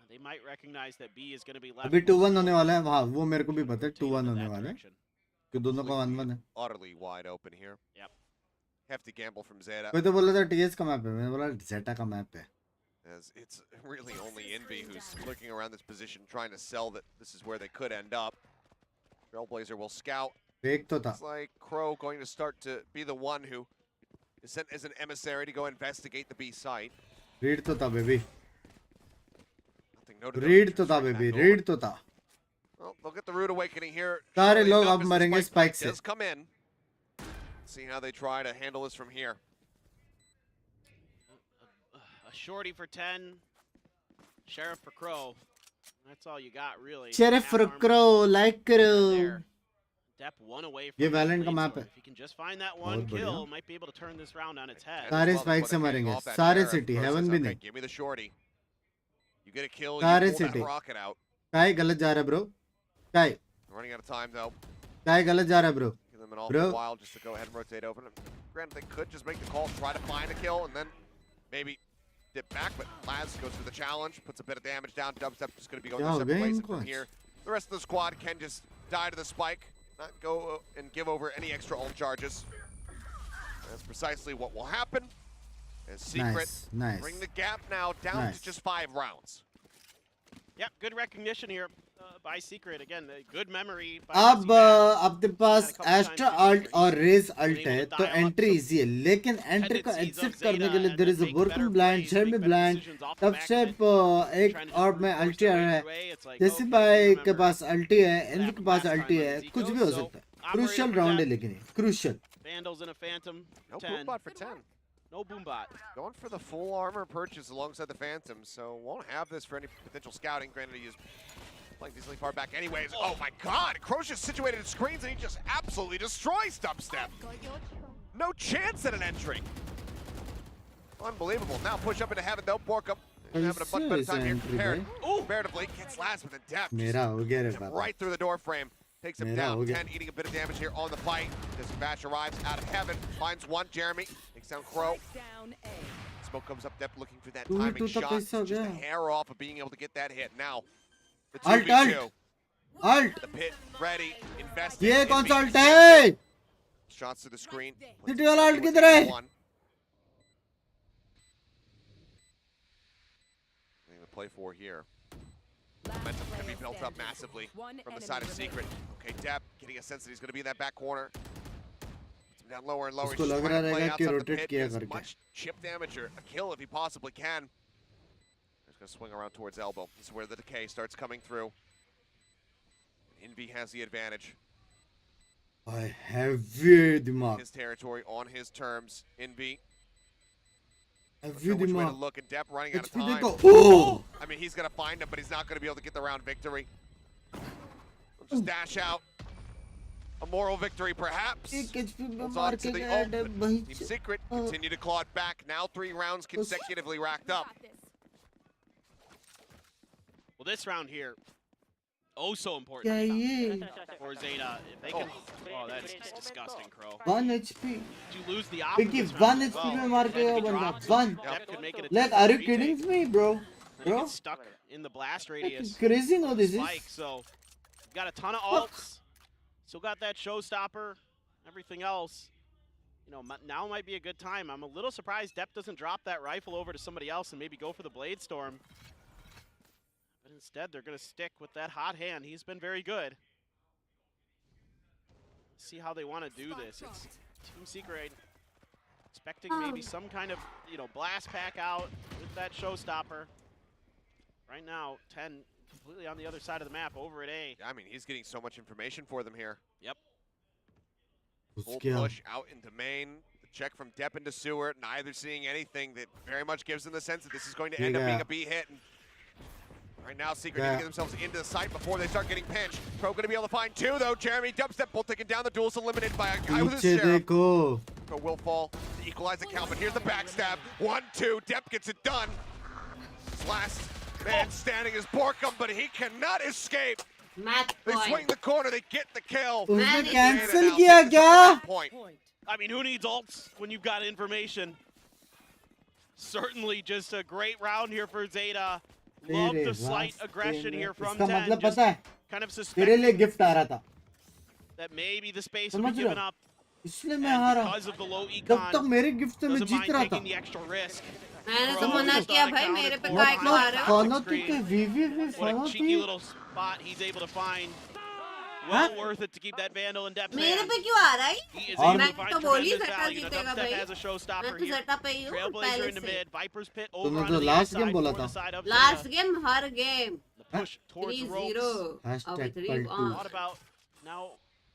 G: They might recognize that B is going to be left.
A: अभी
G: more
A: 2-1 होने
G: slowly.
A: वाला है. हाँ वो मेरे को भी पता है
G: Rotate
A: 2-1
G: into
A: होने
G: that
A: वाला है.
G: direction.
A: कि दोनों का 1-1 है.
F: Utterly wide open here.
G: Yep.
F: Hefty gamble from Zeta.
A: कोई तो बोला था टीएस का मैप है. मैंने बोला जेटा का मैप है.
F: As it's really only Envy who's looking around this position, trying to sell that this is where they could end up. Trailblazer will scout.
A: Fake तो था.
F: It's like Crow going to start to be the one who is sent as an emissary to go investigate the B site.
A: Read तो था baby.
F: Nothing noted.
A: Read तो था baby. Read तो था.
F: Well, they'll get the rude awakening here.
A: सारे
F: Surely
A: लोग
F: enough
A: अब
F: as the
A: मरेंगे
F: spike
A: स्पाइक
F: play
A: से.
F: does come in. See how they try to handle this from here.
G: A shorty for 10. Sheriff for Crow. That's all you got, really.
A: Sheriff
G: Half armor
A: करो like करो.
G: there. Depp one away from
A: ये
G: the
A: Valorant का
G: lane,
A: map
G: so
A: है.
G: If he can just find that one
A: बहुत
G: kill,
A: बढ़िया.
G: might be able to turn this round on its head.
A: सारे
F: Well,
A: spike
F: what
A: से
F: a
A: मरेंगे.
F: off that
A: सारे
F: sheriff.
A: City
F: Crow
A: Haven
F: says,
A: भी
F: "Okay,
A: नहीं.
F: give me the shorty. You get a kill,
A: सारे
F: you pull that
A: city.
F: rocket out.
A: काय गलत जा रहा है ब्रो. काय
F: Running out of time though.
A: काय गलत जा रहा है bro.
F: Give them an awful
A: Bro.
F: while just to go ahead and rotate open. Granted, they could just make the call, try to find a kill, and then maybe dip back, but Laz goes for the challenge, puts a bit of damage down. Dubstep just going to be going
A: क्या
F: their
A: हो
F: separate
A: गया
F: ways
A: इनको
F: from
A: आज?
F: here. The rest of the squad can just die to the spike, not go and give over any extra ult charges. That's precisely what will happen. As Secret
A: Nice.
F: bring the gap now down
A: Nice.
F: to just 5 rounds.
G: Yep, good recognition here by Secret. Again, good memory. By
A: अब
G: Messi.
A: आपके पास extra alt और race alt है तो entry easy है लेकिन entry को exit करने के लिए there is a working blind शर्मी ब्लाइंड तब स्टेप एक और में अल्टी आ रहा है जैसे भाई के पास अल्टी है एनवी के पास अल्टी है कुछ भी हो सकता है क्रूशियल राउंड है लेकिन ये crucial
G: Vandals in a Phantom.
F: No
G: 10.
F: boombot for 10.
G: No boombot.
F: Going for the full armor purchase alongside the Phantom, so won't have this for any potential scouting. Granted, he is playing decently far back anyways. Oh my god! Cro's just situated in screens and he just absolutely destroys Dubstep. No chance at an entry. Unbelievable. Now push up into heaven though. Borkum having a much better time here compared. Comparatively, gets last with a depth.
A: मेरा हो गया रे
F: Him
A: Baba
F: right through the door frame. Takes him
A: Mera
F: down.
A: ho gaya.
F: 10 eating a bit of damage here on the fight. Dispatch arrives out of heaven. Finds one. Jeremy takes down Crow.
H: Down A.
F: Smoke comes up depth looking for that
A: Two
F: timing
A: to
F: shot.
A: कैसे हो
F: Just a
A: गया?
F: hair off of being able to get that hit. Now, the
A: Alt,
F: 2v2.
A: Alt
F: The pit ready. Investing.
A: ये
F: in
A: कौन सा
F: being
A: alt
F: safe.
A: है
F: Shots to the screen.
A: City वाला alt किधर है
F: One. Nothing to play for here. Momentum can be built up massively from the side of Secret. Okay, Depp getting a sense that he's going to be in that back corner. Puts him down lower and lower.
A: उसको
F: He's
A: लग
F: trying to
A: रहा
F: play
A: रहेगा कि
F: outside the
A: rotate
F: pit,
A: किया
F: get as
A: करके.
F: much chip damage or a kill if he possibly can. He's going to swing around towards elbow. This is where the decay starts coming through. Envy has the advantage.
A: भाई heavy दिमाग
F: His territory on his terms. Envy
A: Every
F: Which way to
A: दिमाग
F: look, and Depp running out of
A: HP
F: time.
A: देखो oh
F: I mean, he's gonna find him, but he's not gonna be able to get the round victory. He'll just dash out. A moral victory, perhaps.
A: एक HP पे
F: Holds
A: मार
F: on
A: के
F: to the
A: गया
F: ult,
A: Depp
F: but
A: भाई
F: Team Secret continue to claw it back. Now 3 rounds consecutively racked up.
G: Well, this round here, oh so important
A: क्या ये
G: for Zeta. If they can, oh, that's just disgusting, Crow.
A: 1 HP
G: You lose the
A: Vicky
G: option.
A: 1 HP पे मार के गया बंदा 1
G: That could make it a
A: like
G: tough
A: are you
G: retake.
A: kidding me bro
G: Then he
A: bro
G: gets stuck in the blast
A: like
G: radius.
A: crazy no this is
G: Spike, so got a ton of ults. Still got that showstopper. Everything else. You know, now might be a good time. I'm a little surprised Depp doesn't drop that rifle over to somebody else and maybe go for the Blade Storm. But instead, they're going to stick with that hot hand. He's been very good. See how they want to do this. It's Team Secret expecting maybe some kind of, you know, blast pack out with that showstopper. Right now, 10 completely on the other side of the map over at A.
F: Yeah, I mean, he's getting so much information for them here.
G: Yep.
F: Full
A: उसके
F: push out into main. The check from Depp into Sewer. Neither seeing anything that very much gives them the sense that this is going to end up being a B hit. And right now, Secret need to get themselves into the site before they start getting pinched. Pro going to be able to find 2, though. Jeremy, dubstep, both taken down. The duel's eliminated by a guy with his
A: पीछे
F: sheriff.
A: देखो
F: Pro will fall to equalize the count, but here's the backstab. 1-2. Depp gets it done. This last man standing is Borkum, but he cannot escape.
B: Match
F: They swing
B: point.
F: the corner, they get the kill.
A: उसने
B: Man,
A: cancel
F: Now
A: किया
F: takes us
A: क्या
F: to that point.
G: I mean, who needs ults when you've got information? Certainly just a great round here for Zeta. Love
A: तेरे
G: the slight
A: वास्ते
G: aggression
A: में-
G: here from
A: इसका
G: 10.
A: मतलब
G: Just
A: पता है
G: kind of
A: तेरे
G: suspecting
A: लिए गिफ्ट आ रहा था
G: that maybe the space would
A: समझ
G: be
A: रहे
G: given
A: हो
G: up.
A: इसलिए मैं हारा
G: And because of the low
A: जब तक
G: econ,
A: मेरे गिफ्ट से मैं
G: doesn't
A: जीत
G: mind
A: रहा
G: taking
A: था
G: the extra risk.
B: मैंने तो
G: Bro,
B: मना
G: he's
B: किया
G: not
B: भाई
G: accounted
B: मेरे पे
G: for
B: काय
G: by
B: को आ
G: the
B: रहे हो
A: खाना तो
G: screen.
A: के वीवी में
G: What
A: खाना
G: a
A: थी
G: cheeky little spot he's able to find. Well worth it to keep that Vandal in depth.
B: मेरे पे क्यों आ रहा है
G: He is
A: और-
G: able
B: मैं
G: to find
B: तो बोली
G: tremendous
B: ZETA
G: value. The
B: जीतेगा
G: dubstep
B: भाई
G: has a
B: मैं
G: showstopper
B: तो
G: here.
B: ZETA पे ही हूँ
G: Trailblazer
B: पहले
G: in the
B: से
G: mid. Viper's pit over
A: तूने
G: onto
A: तो
G: the
A: लास्ट
G: outside
A: गेम बोला
G: toward
A: था
G: the side of
B: last
G: Zeta.
B: Game her game
G: The push towards
B: 3-0
G: ropes.
A: Hashtag
B: अभी
A: पलटू।
G: What about now?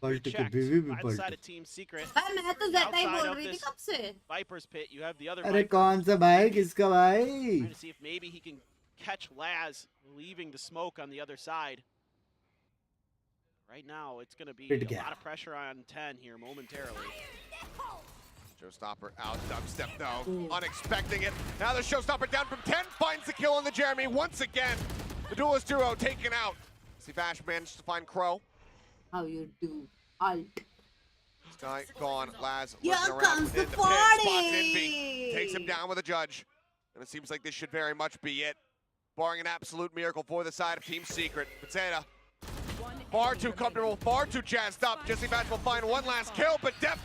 A: पलट के
G: Checked
A: बीवी भी
G: by the side
A: पलट
G: of Team Secret.
B: भाई मैं तो ZETA ही
G: Outside
B: बोल
G: of
B: रही थी
G: this-
B: कब से
G: Viper's pit. You have the other
A: अरे
G: Viper
A: कौन सा भाई किसका भाई
G: trying to see if maybe he can catch Laz leaving the smoke on the other side. Right now, it's going to be
A: Good
G: a
A: gap.
G: lot of pressure on 10 here momentarily.
F: Showstopper out, dubstep though, unexpecting it. Now the showstopper down from 10, finds the kill on the Jeremy once again. The duelist duo taken out. See Vash managed to find Crow.
B: how you do alt
F: Sky gone, Laz
B: here
F: looking around
B: comes the
F: within the pit, spots Envy,
B: party
F: takes him down with a judge. And it seems like this should very much be it. Barring an absolute miracle for the side of Team Secret. But Zeta, far too comfortable, far too jazzed up. Jesse Vash will find one last kill, but Depp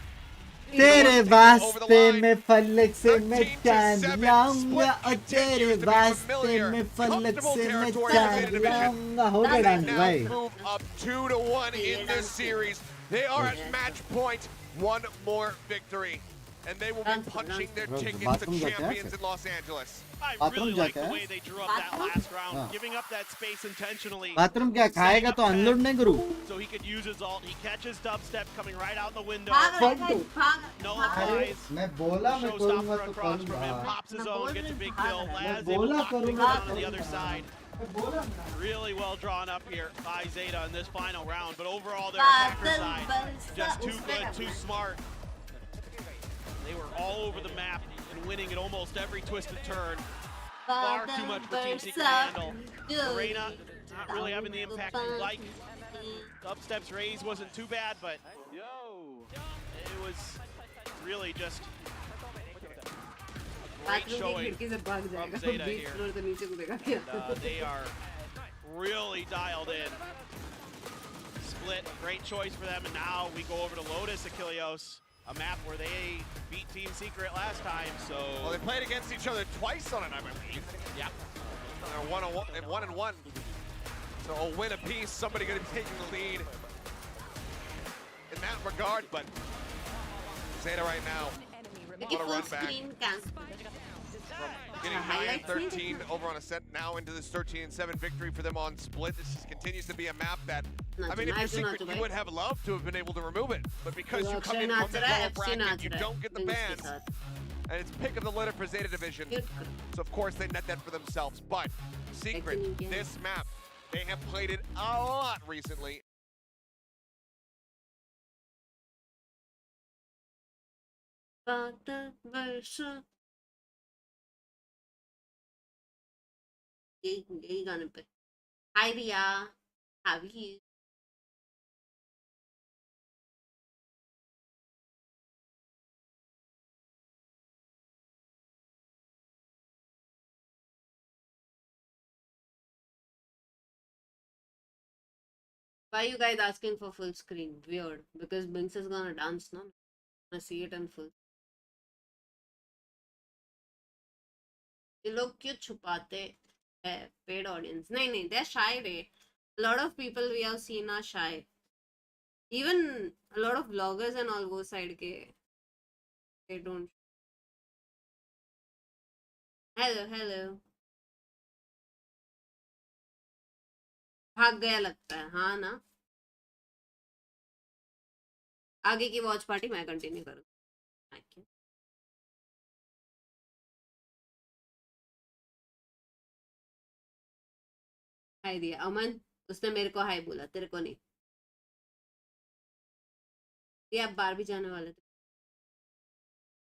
A: तेरे वास्ते मैं फलक से मैं
F: 13 to
A: चांद
F: 7,
A: लाऊंगा और
F: Split
A: तेरे
F: continues to be
A: वास्ते
F: familiar.
A: मैं फलक
F: Comfortable
A: से मैं
F: territory in the
A: चांद
F: Zeta division.
A: लाऊंगा हो गया डांस
F: now
A: भाई
F: move up 2-1 in this series. They are at match point. One more victory. And they will be punching their tickets to
A: bathroom जाते हैं
F: champions in Los Angeles.
G: I
A: Bathroom
G: really like
A: जाता
G: the
A: है?
G: way they drew up that
B: Bathroom?
G: last round,
A: हाँ।
G: giving up that space intentionally
A: bathroom क्या खाएगा तो unload नहीं करूँ
G: so he could use his ult. He catches dubstep coming right out the window.
B: भाग रहा है
A: Fuck you.
B: भाग
G: No
B: भाग
A: अरे
G: eyes.
A: मैं बोला मैं करूँगा
G: Showstopper
A: तो
G: across from him,
A: करूँगा
G: pops his
B: मैं
G: own,
B: बोल
G: gets a
B: रही
G: big
B: हूँ,
G: kill.
B: भाग
A: मैं
G: Laz able to
A: बोला
G: lock things
A: करूँगा
G: down on the other side.
A: मैं बोला ना
G: Really well drawn up here by Zeta in this final round, but overall their attacker
B: बादल
G: side
B: बरसा
G: just too
B: उससे
G: good, too smart. They were all over the map and winning at almost every twisted turn. Far too much for Team Secret to handle. Arena not really having the impact you like. Dubstep's raise wasn't too bad, but it was really just a great
B: bathroom की
G: showing.
B: खिड़की से भाग जाएगा
G: Zeta
B: 20
G: here.
B: Floor से नीचे कूदेगा क्या
G: They are really dialed in. Split, great choice for them, and now we go over to Lotus Achilleos, a map where they beat Team Secret last time, so
F: Well, they played against each other twice on it, I believe.
G: yeah.
F: They're 1-1. So a win apiece, somebody going to be taking the lead in that regard, but Zeta right now
B: क्योंकि
F: What a
B: full
F: run back.
B: Screen cancel
F: getting
B: highlights
F: 9-13 over on a set now into this 13-7 victory for them on Split. This continues to be a map that, I mean, if you're Secret, you would have loved to have been able to remove it, but because you come in from the lower bracket, you don't get the bans. and it's pick of the litter for Zeta Division. So of course they net that for themselves. But Secret, this map, they have played it a lot recently.
B: यही गाने पे hi Riya how you Why you guys asking for full screen? Weird. Because Binks is gonna dance, no? I see it in full. ये लोग क्यों छुपाते हैं paid audience? नहीं, they're shy रे. A lot of people we have seen are shy. Even a lot of vloggers and all go side के. They don't. Hello. भाग गया लगता है, हाँ ना? आगे की वॉच पार्टी मैं कंटिन्यू करूँ. Thank you. Hi Diya Aman, उसने मेरे को हाय बोला, तेरे को नहीं. ये आप बाहर भी जाने वाले थे.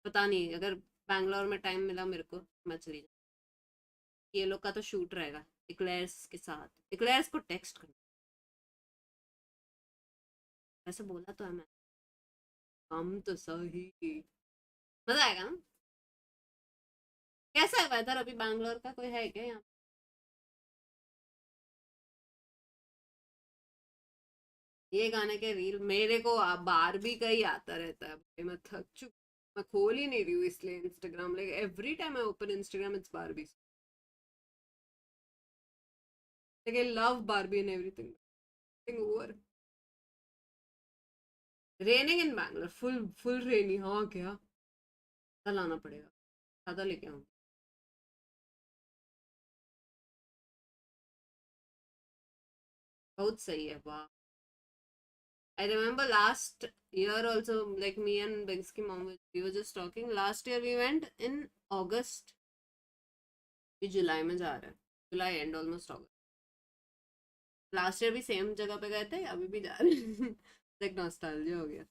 B: पता नहीं, अगर बैंगलोर में टाइम मिला मेरे को मैं चली जाऊँ. ये लोग का तो शूट रहेगा इक्लेयर्स के साथ. इक्लेयर्स को टेक्स्ट करना. ऐसे बोला तो है मैं. हम तो सही. मजा आएगा ना? कैसा है वेदर अभी बैंगलोर का? कोई है क्या यहाँ? ये गाने के रील मेरे को बार भी कहीं आता रहता है भाई. मैं थक चुकी. मैं खोल ही नहीं रही हूँ इसलिए Instagram. Like every time I open Instagram it's Barbie. Like I love Barbie and everything. Over. Raining in Bangalore. Full rainy. हाँ क्या? छाता लाना पड़ेगा. छाता लेके आऊँ. बहुत सही है. वाह. I remember last year also, like me and Binks की mom, we were just talking. Last year we went in August. भी जुलाई में जा रहे हैं. जुलाई end almost August. Last year भी सेम जगह पे गए थे. अभी भी जा रहे हैं. लाइक नॉस्टैल्जिया हो गया.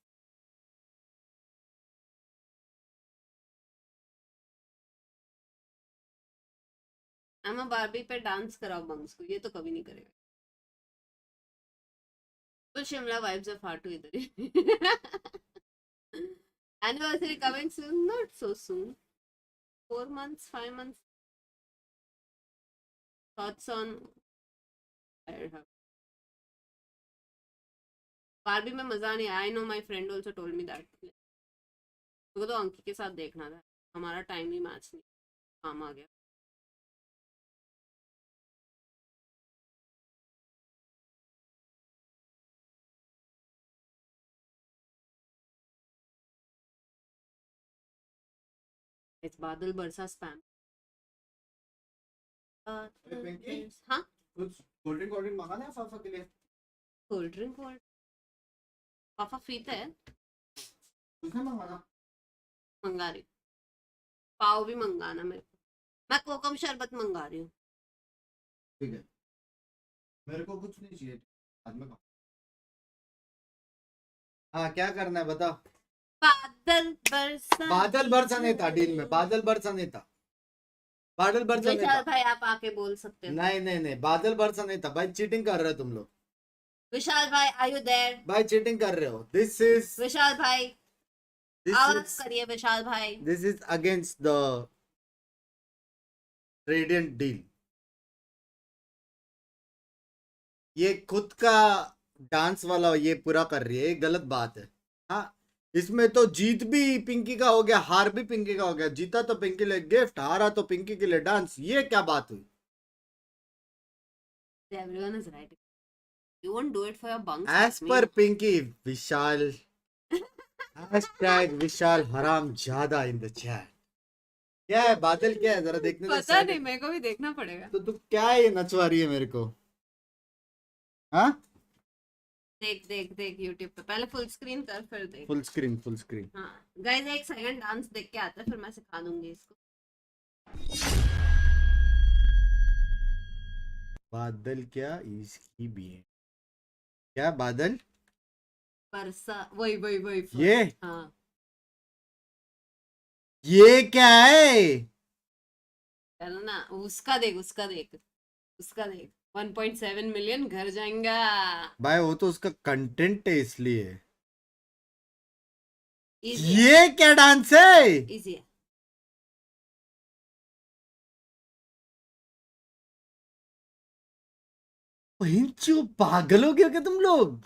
B: एमा बारबी पे डांस कराओ बंक्स को. ये तो कभी नहीं करेगा. फुल शिमला वाइब्स ऑफ फार टू इधर. Anniversary coming soon. Not so soon. 4 months 5 months. Thoughts on Barbie में मजा नहीं आया. I know my friend also told me that. मुझे तो अंकी के साथ देखना था. हमारा टाइम ही मैच नहीं. काम आ गया. इट्स बादल बरसा स्पैम. हाँ
A: कुछ कोल्ड ड्रिंक मंगाना है फाफा के लिए.
B: कोल्ड ड्रिंक पापा फीता है.
A: उसने मंगाना.
B: मंगा रही. पाव भी मंगाना मेरे को. मैं कोकम शरबत मंगा रही हूँ.
A: ठीक है. मेरे को कुछ नहीं चाहिए. बाद में हाँ क्या करना है बता. बादल बरसा नहीं था डील में. बादल बरसा नहीं था. बादल बरसा नहीं था
B: भाई. आप आके बोल सकते हो.
A: नहीं बादल बरसा नहीं था भाई. चीटिंग कर रहे हो तुम लोग.
B: विशाल भाई आर यू देयर?
A: भाई चीटिंग कर रहे हो. दिस इज
B: विशाल भाई आवाज करिए. विशाल भाई
A: this is against the radiant deal. ये खुद का डांस वाला ये पूरा कर रही है. ये गलत बात है. हाँ इसमें तो जीत भी पिंकी का हो गया, हार भी पिंकी का हो गया. जीता तो पिंकी के लिए गिफ्ट, हारा तो पिंकी के लिए डांस. ये क्या बात हुई?
B: Everyone is right. You won't do it for your bunks.
A: As per Pinky, Vishal. Hashtag Vishal Haram Jada in the chat. क्या है बादल? क्या है जरा देखने दे.
B: पता नहीं, मेरे को भी देखना पड़ेगा.
A: तो तू क्या है नचवा रही है मेरे को? हाँ
B: देख देख देख यूट्यूब पे पहले फुल स्क्रीन कर फिर देख।
A: Full screen.
B: हाँ गाइस, एक सेकंड डांस देख के आता है, फिर मैं सिखा दूंगी इसको।
A: बादल क्या इसकी भी है क्या बादल?
B: परसा वही वही वही
A: ये
B: हाँ
A: ये क्या है?
B: चल ना, उसका देख उसका देख उसका देख। 1.7 मिलियन घर जाएंगा।
A: भाई वो तो उसका कंटेंट है इसलिए।
B: इजी
A: ये क्या डांस है?
B: इजी है।
A: बहनचोद, पागल हो गए हो क्या तुम लोग?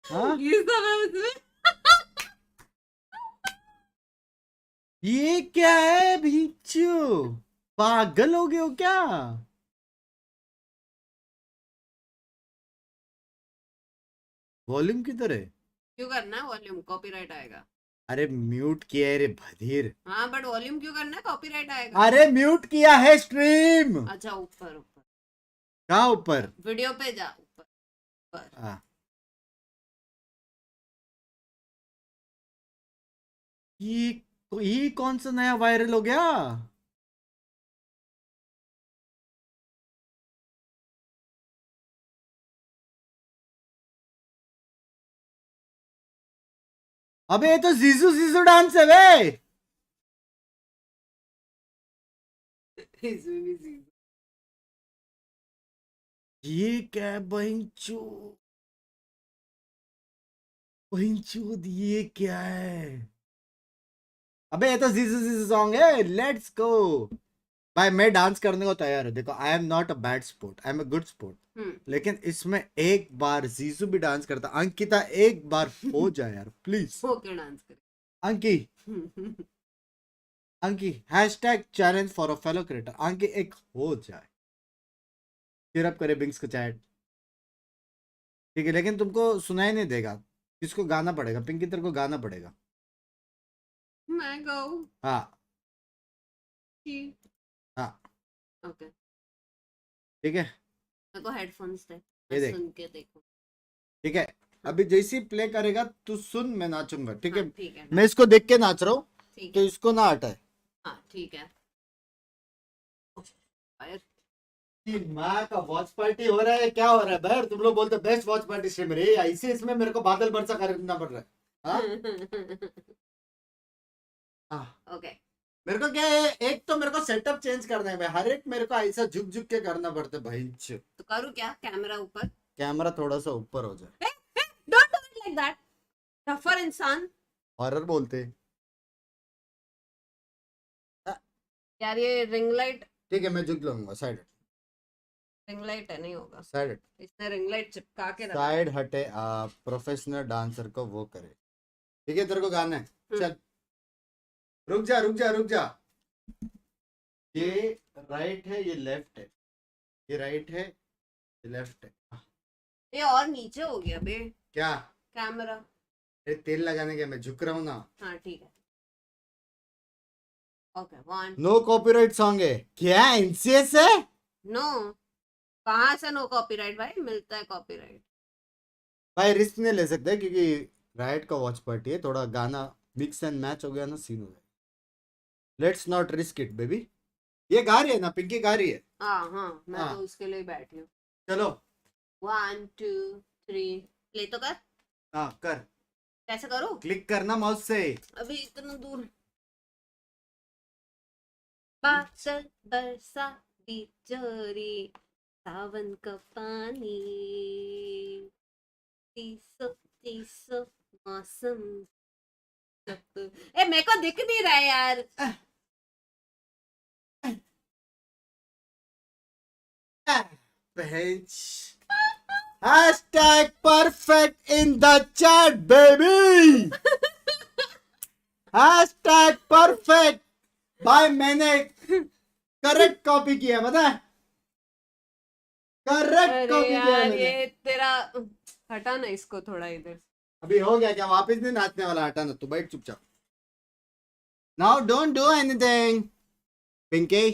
A: हाँ
B: ये सब है उसमें।
A: ये क्या है भिंचू? पागल हो गए हो क्या? वॉल्यूम किधर है?
B: क्यों करना है वॉल्यूम? कॉपीराइट आएगा।
A: अरे म्यूट किया है रे भदीर।
B: हाँ बट वॉल्यूम क्यों करना है? कॉपीराइट आएगा।
A: अरे म्यूट किया है स्ट्रीम।
B: अच्छा ऊपर ऊपर
A: कहाँ ऊपर?
B: वीडियो पे जा ऊपर ऊपर।
A: हाँ। ये कौन सा नया वायरल हो गया? अबे ये तो जीजू जीजू डांस है बे।
B: इसमें भी सीन।
A: ये क्या है बहनचो? बहनचोद ये क्या है? अबे ये तो जीजू जीजू सॉन्ग है। लेट्स गो भाई, मैं डांस करने को तैयार हूँ। देखो I am not a bad sport, I am a good sport. लेकिन इसमें एक बार जीजू भी डांस करता। अंकिता एक बार हो जाए यार प्लीज।
B: वो क्यों डांस करे?
A: अंकी अंकी hashtag challenge for a fellow creator. अंकी एक हो जाए। फिर अब करे बिंक्स को चैट, ठीक है? लेकिन तुमको सुनाई नहीं देगा, किसको गाना पड़ेगा? पिंकी तेरे को गाना पड़ेगा।
B: मैं गाऊं?
A: हाँ
B: ठीक।
A: हाँ
B: ओके
A: ठीक है,
B: मेरे को हेडफोन्स दे,
A: ये
B: मैं
A: देख।
B: सुन के देखूं।
A: ठीक है अभी जैसे ही प्ले करेगा तू सुन, मैं नाचूंगा, ठीक है?
B: हाँ, ठीक है
A: मैं इसको देख के नाच रहा हूँ,
B: ठीक
A: तो
B: है।
A: इसको ना हटाए।
B: हाँ ठीक है। फायर।
A: माँ का वॉच पार्टी हो रहा है, क्या हो रहा है भाई? तुम लोग बोलते बेस्ट वॉच पार्टी स्ट्रीम है, ऐसे इसमें मेरे को बादल बरसा खरीदना पड़ रहा है। हाँ? हाँ।
B: ओके
A: मेरे को क्या है, एक तो मेरे को सेटअप चेंज करना है भाई। हर एक मेरे को ऐसा झुक झुक के करना पड़ता है भाई।
B: तो करूँ क्या? कैमरा ऊपर?
A: कैमरा थोड़ा सा ऊपर हो जाए।
B: Don't do it like that. Tougher इंसान।
A: हॉरर बोलते हैं।
B: यार ये रिंग लाइट।
A: ठीक है मैं झुक लूंगा। साइड
B: रिंग लाइट है, नहीं होगा।
A: साइड
B: इसने रिंग लाइट चिपका के रखा है।
A: साइड हटे। प्रोफेशनल डांसर को वो करे। ठीक है तेरे को गाना है, चल। रुक जा रुक जा रुक जा। ये राइट है, ये लेफ्ट है। ये राइट है, ये लेफ्ट है।
B: ये और नीचे हो गया बे
A: क्या?
B: कैमरा।
A: अरे तेल लगाने के मैं झुक रहा हूँ ना।
B: हाँ ठीक है। Okay one.
A: No copyright song है क्या? एनसीएस है?
B: नो, कहाँ से नो कॉपीराइट भाई? मिलता है कॉपीराइट।
A: भाई रिस्क नहीं ले सकते क्योंकि राइट का वॉच पार्टी है। थोड़ा गाना मिक्स एंड मैच हो गया ना, सीन हो गया। Let's not risk it baby. ये गा रही है ना पिंकी? गा रही है।
B: हाँ हाँ मैं
A: हाँ।
B: तो उसके लिए बैठी हूँ।
A: चलो
B: 1 2 3 प्ले तो कर।
A: हाँ कर।
B: कैसे करूँ?
A: क्लिक करना माउस से।
B: अभी इतना दूर। बादल बरसा बिजोरी, सावन का पानी, तीसो तीसो मौसम। ए मेरे को दिख नहीं रहा है यार।
A: Hashtag perfect in the chat baby. Hashtag perfect। भाई मैंने करेक्ट कॉपी किया, पता है? करेक्ट
B: अरे
A: कॉपी किया
B: यार
A: मैंने।
B: ये तेरा हटा ना इसको थोड़ा इधर।
A: अभी हो गया क्या? वापस नहीं नाचने वाला। हटा ना, तू बैठ चुपचाप। Now don't do anything, Pinky.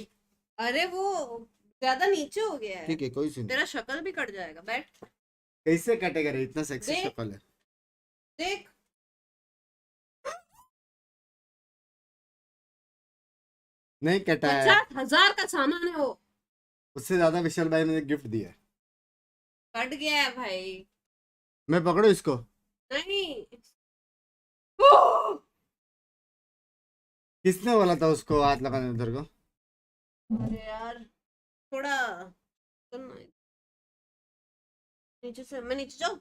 B: अरे वो ज्यादा नीचे हो गया है।
A: ठीक है कोई सीन नहीं।
B: तेरा शक्ल भी कट जाएगा। बैठ
A: कैसे कटेगा रे, इतना सेक्सी
B: देख।
A: शक्ल है।
B: देख।
A: नहीं कटा है,
B: 50,000 का सामान है वो।
A: उससे ज्यादा विशाल भाई ने गिफ्ट दिया है।
B: कट गया है भाई।
A: मैं पकड़ू इसको?
B: नहीं।
A: किसने बोला था उसको हाथ लगाने उधर को?
B: अरे यार थोड़ा सुन, नीचे से मैं नीचे जाऊँ?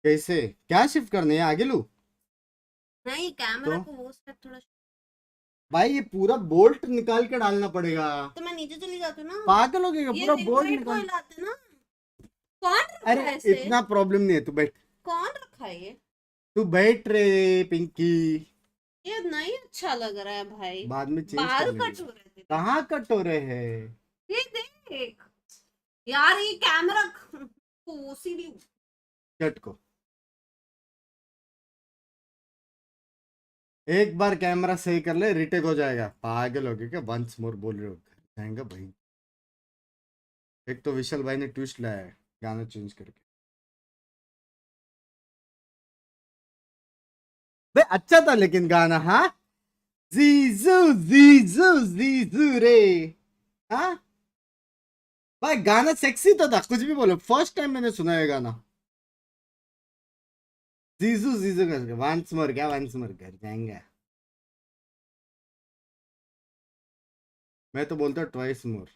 A: कैसे, क्या शिफ्ट करने है, आगे लू?
B: नहीं कैमरा
A: तो?
B: को वो साइड थोड़ा।
A: भाई ये पूरा बोल्ट निकाल के डालना पड़ेगा।
B: तो मैं नीचे चली जाती हूँ ना।
A: पागल हो गया,
B: ये
A: पूरा
B: रिंग
A: बोल्ट
B: लाइट को
A: निकाल।
B: हिलाते ना। कौन रखा है
A: अरे
B: ऐसे?
A: इतना प्रॉब्लम नहीं है, तू बैठ।
B: कौन रखा है ये?
A: तू बैठ रे पिंकी,
B: ये नहीं अच्छा लग रहा है भाई।
A: बाद में चेंज
B: बाल
A: कर
B: कट
A: लेंगे।
B: हो रहे थे।
A: कहाँ कट हो रहे हैं?
B: ये देख यार, ये कैमरा ओसीडी।
A: कट को एक बार कैमरा सही कर ले, रिटेक हो जाएगा। पागल हो गए क्या? वंस मोर बोल रहे हो, जाएगा भाई। एक तो विशाल भाई ने ट्विस्ट लाया है गाना चेंज करके। बे अच्छा था लेकिन गाना, हाँ जीजू जीजू जीजू रे, हाँ भाई गाना सेक्सी तो था, कुछ भी बोलो। फर्स्ट टाइम मैंने सुना है गाना। जीजू जीजू करके वंस मोर, क्या वंस मोर कर जाएंगे। मैं तो बोलता हूँ ट्वाइस मोर।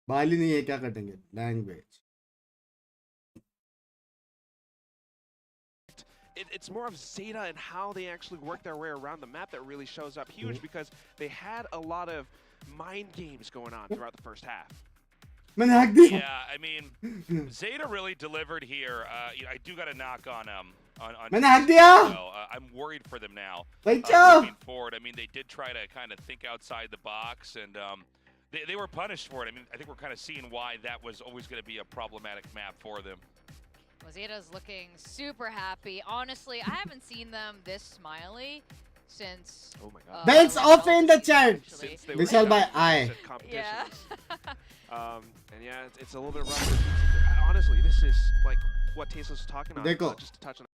A: बाली नहीं है, क्या कटेंगे language.
E: It's more of ZETA and how they actually work their way around the map that really shows up huge because they had a lot of mind games going on throughout the first half.
A: मैंने हक दिया।
C: Yeah, I mean, ZETA really delivered here. I do got to knock on
A: मैंने हक दिया।
C: so, I'm worried for them now.
A: बच्चों
C: Moving forward, I mean, they did try to kind of think outside the box, and they were punished for it. I mean, I think we're kind of seeing why that was always going to be a problematic map for them.
D: ZETA's looking super happy. Honestly, I haven't seen them this smiley since.
E: Oh my god.
A: Binks off in the chat.
D: actually.
E: Since they
A: Vishal
E: were
A: bhai,
E: at
A: aye.
E: competitions.
D: Yeah.
E: And yeah, it's a little bit rough. Honestly, this is like what Tasteless was talking on.
A: देखो।
E: Just to touch on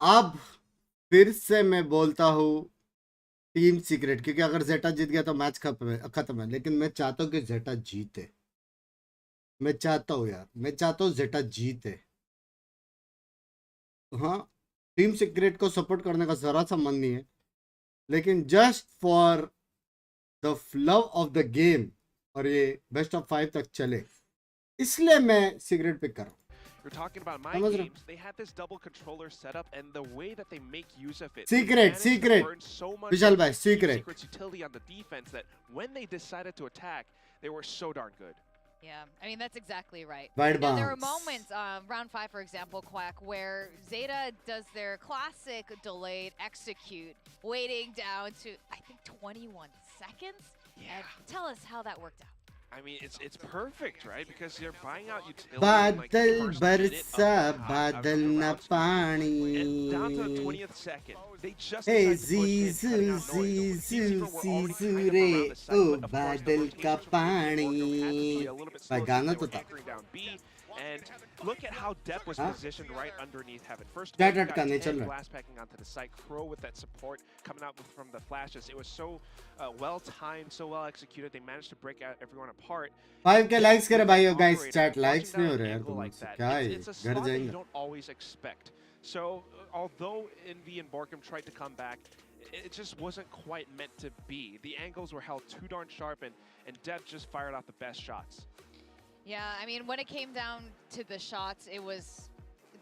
A: अब फिर से मैं बोलता हूँ team secret, क्योंकि अगर जेटा जीत गया तो मैच खत्म है। लेकिन मैं चाहता हूँ कि जेटा जीते। मैं चाहता हूँ यार, मैं चाहता हूँ जेटा जीते। हाँ, टीम सीक्रेट को सपोर्ट करने का जरा सा मन नहीं है, लेकिन just for the love of the game और ये बेस्ट ऑफ 5 तक चले, इसलिए मैं सीक्रेट पिक कर रहा हूँ।
E: You're talking about my
A: समझ रहे हो?
E: games. They had this double controller setup, and the way that they make use of it.
A: Secret,
E: they managed to
A: secret.
E: burn so much
A: Vishal
E: of
A: bhai,
E: Team
A: secret.
E: Secret's utility on the defense that when they decided to attack, they were so darn good.
D: Yeah, I mean, that's exactly right.
A: Wide
D: Now, there were
A: bounce.
D: moments, round 5, for example, Quack, where ZETA does their classic delayed execute, waiting down to, I think, 21 seconds.
E: Yeah.
D: And tell us how that worked out.
E: I mean, it's perfect, right? Because you're buying out utility in like the
A: बादल
E: first minute
A: बरसा,
E: of the
A: बादल न
E: rounds.
A: पानी।
E: And down to the 20th second, they just
A: Hey,
E: decided to push in, cutting out noise.
A: Zizu,
E: Team Secret were already
A: Zizu
E: kind of
A: रे,
E: around the site,
A: O
E: but of course the
A: बादल
E: rotations
A: का
E: from Binks and Borgum had to
A: पानी।
E: be a little bit
A: भाई
E: slow
A: गाना
E: since
A: तो
E: they were
A: था।
E: anchoring down B. And look at how Depp was
A: हाँ?
E: positioned right underneath Heaven. First of
A: क्या
E: all, you
A: टटका
E: got
A: नहीं
E: 10
A: चल रहा?
E: blast packing onto the site. Crow with that support coming out from the flashes. It was so well timed, so well executed. They managed to break out everyone apart.
A: 5 के likes करे भाई guys,
E: Operator,
A: chat
E: watching
A: likes
E: down
A: नहीं हो
E: an
A: रहे यार
E: angle
A: तुम
E: like
A: से,
E: that,
A: क्या है
E: it's a
A: घर
E: slot that you
A: जाएंगे।
E: don't always expect. So although Envy and Borkum tried to come back, it just wasn't quite meant to be. The angles were held too darn sharp, and Dev just fired off the best shots.
D: Yeah, I mean, when it came down to the shots, it was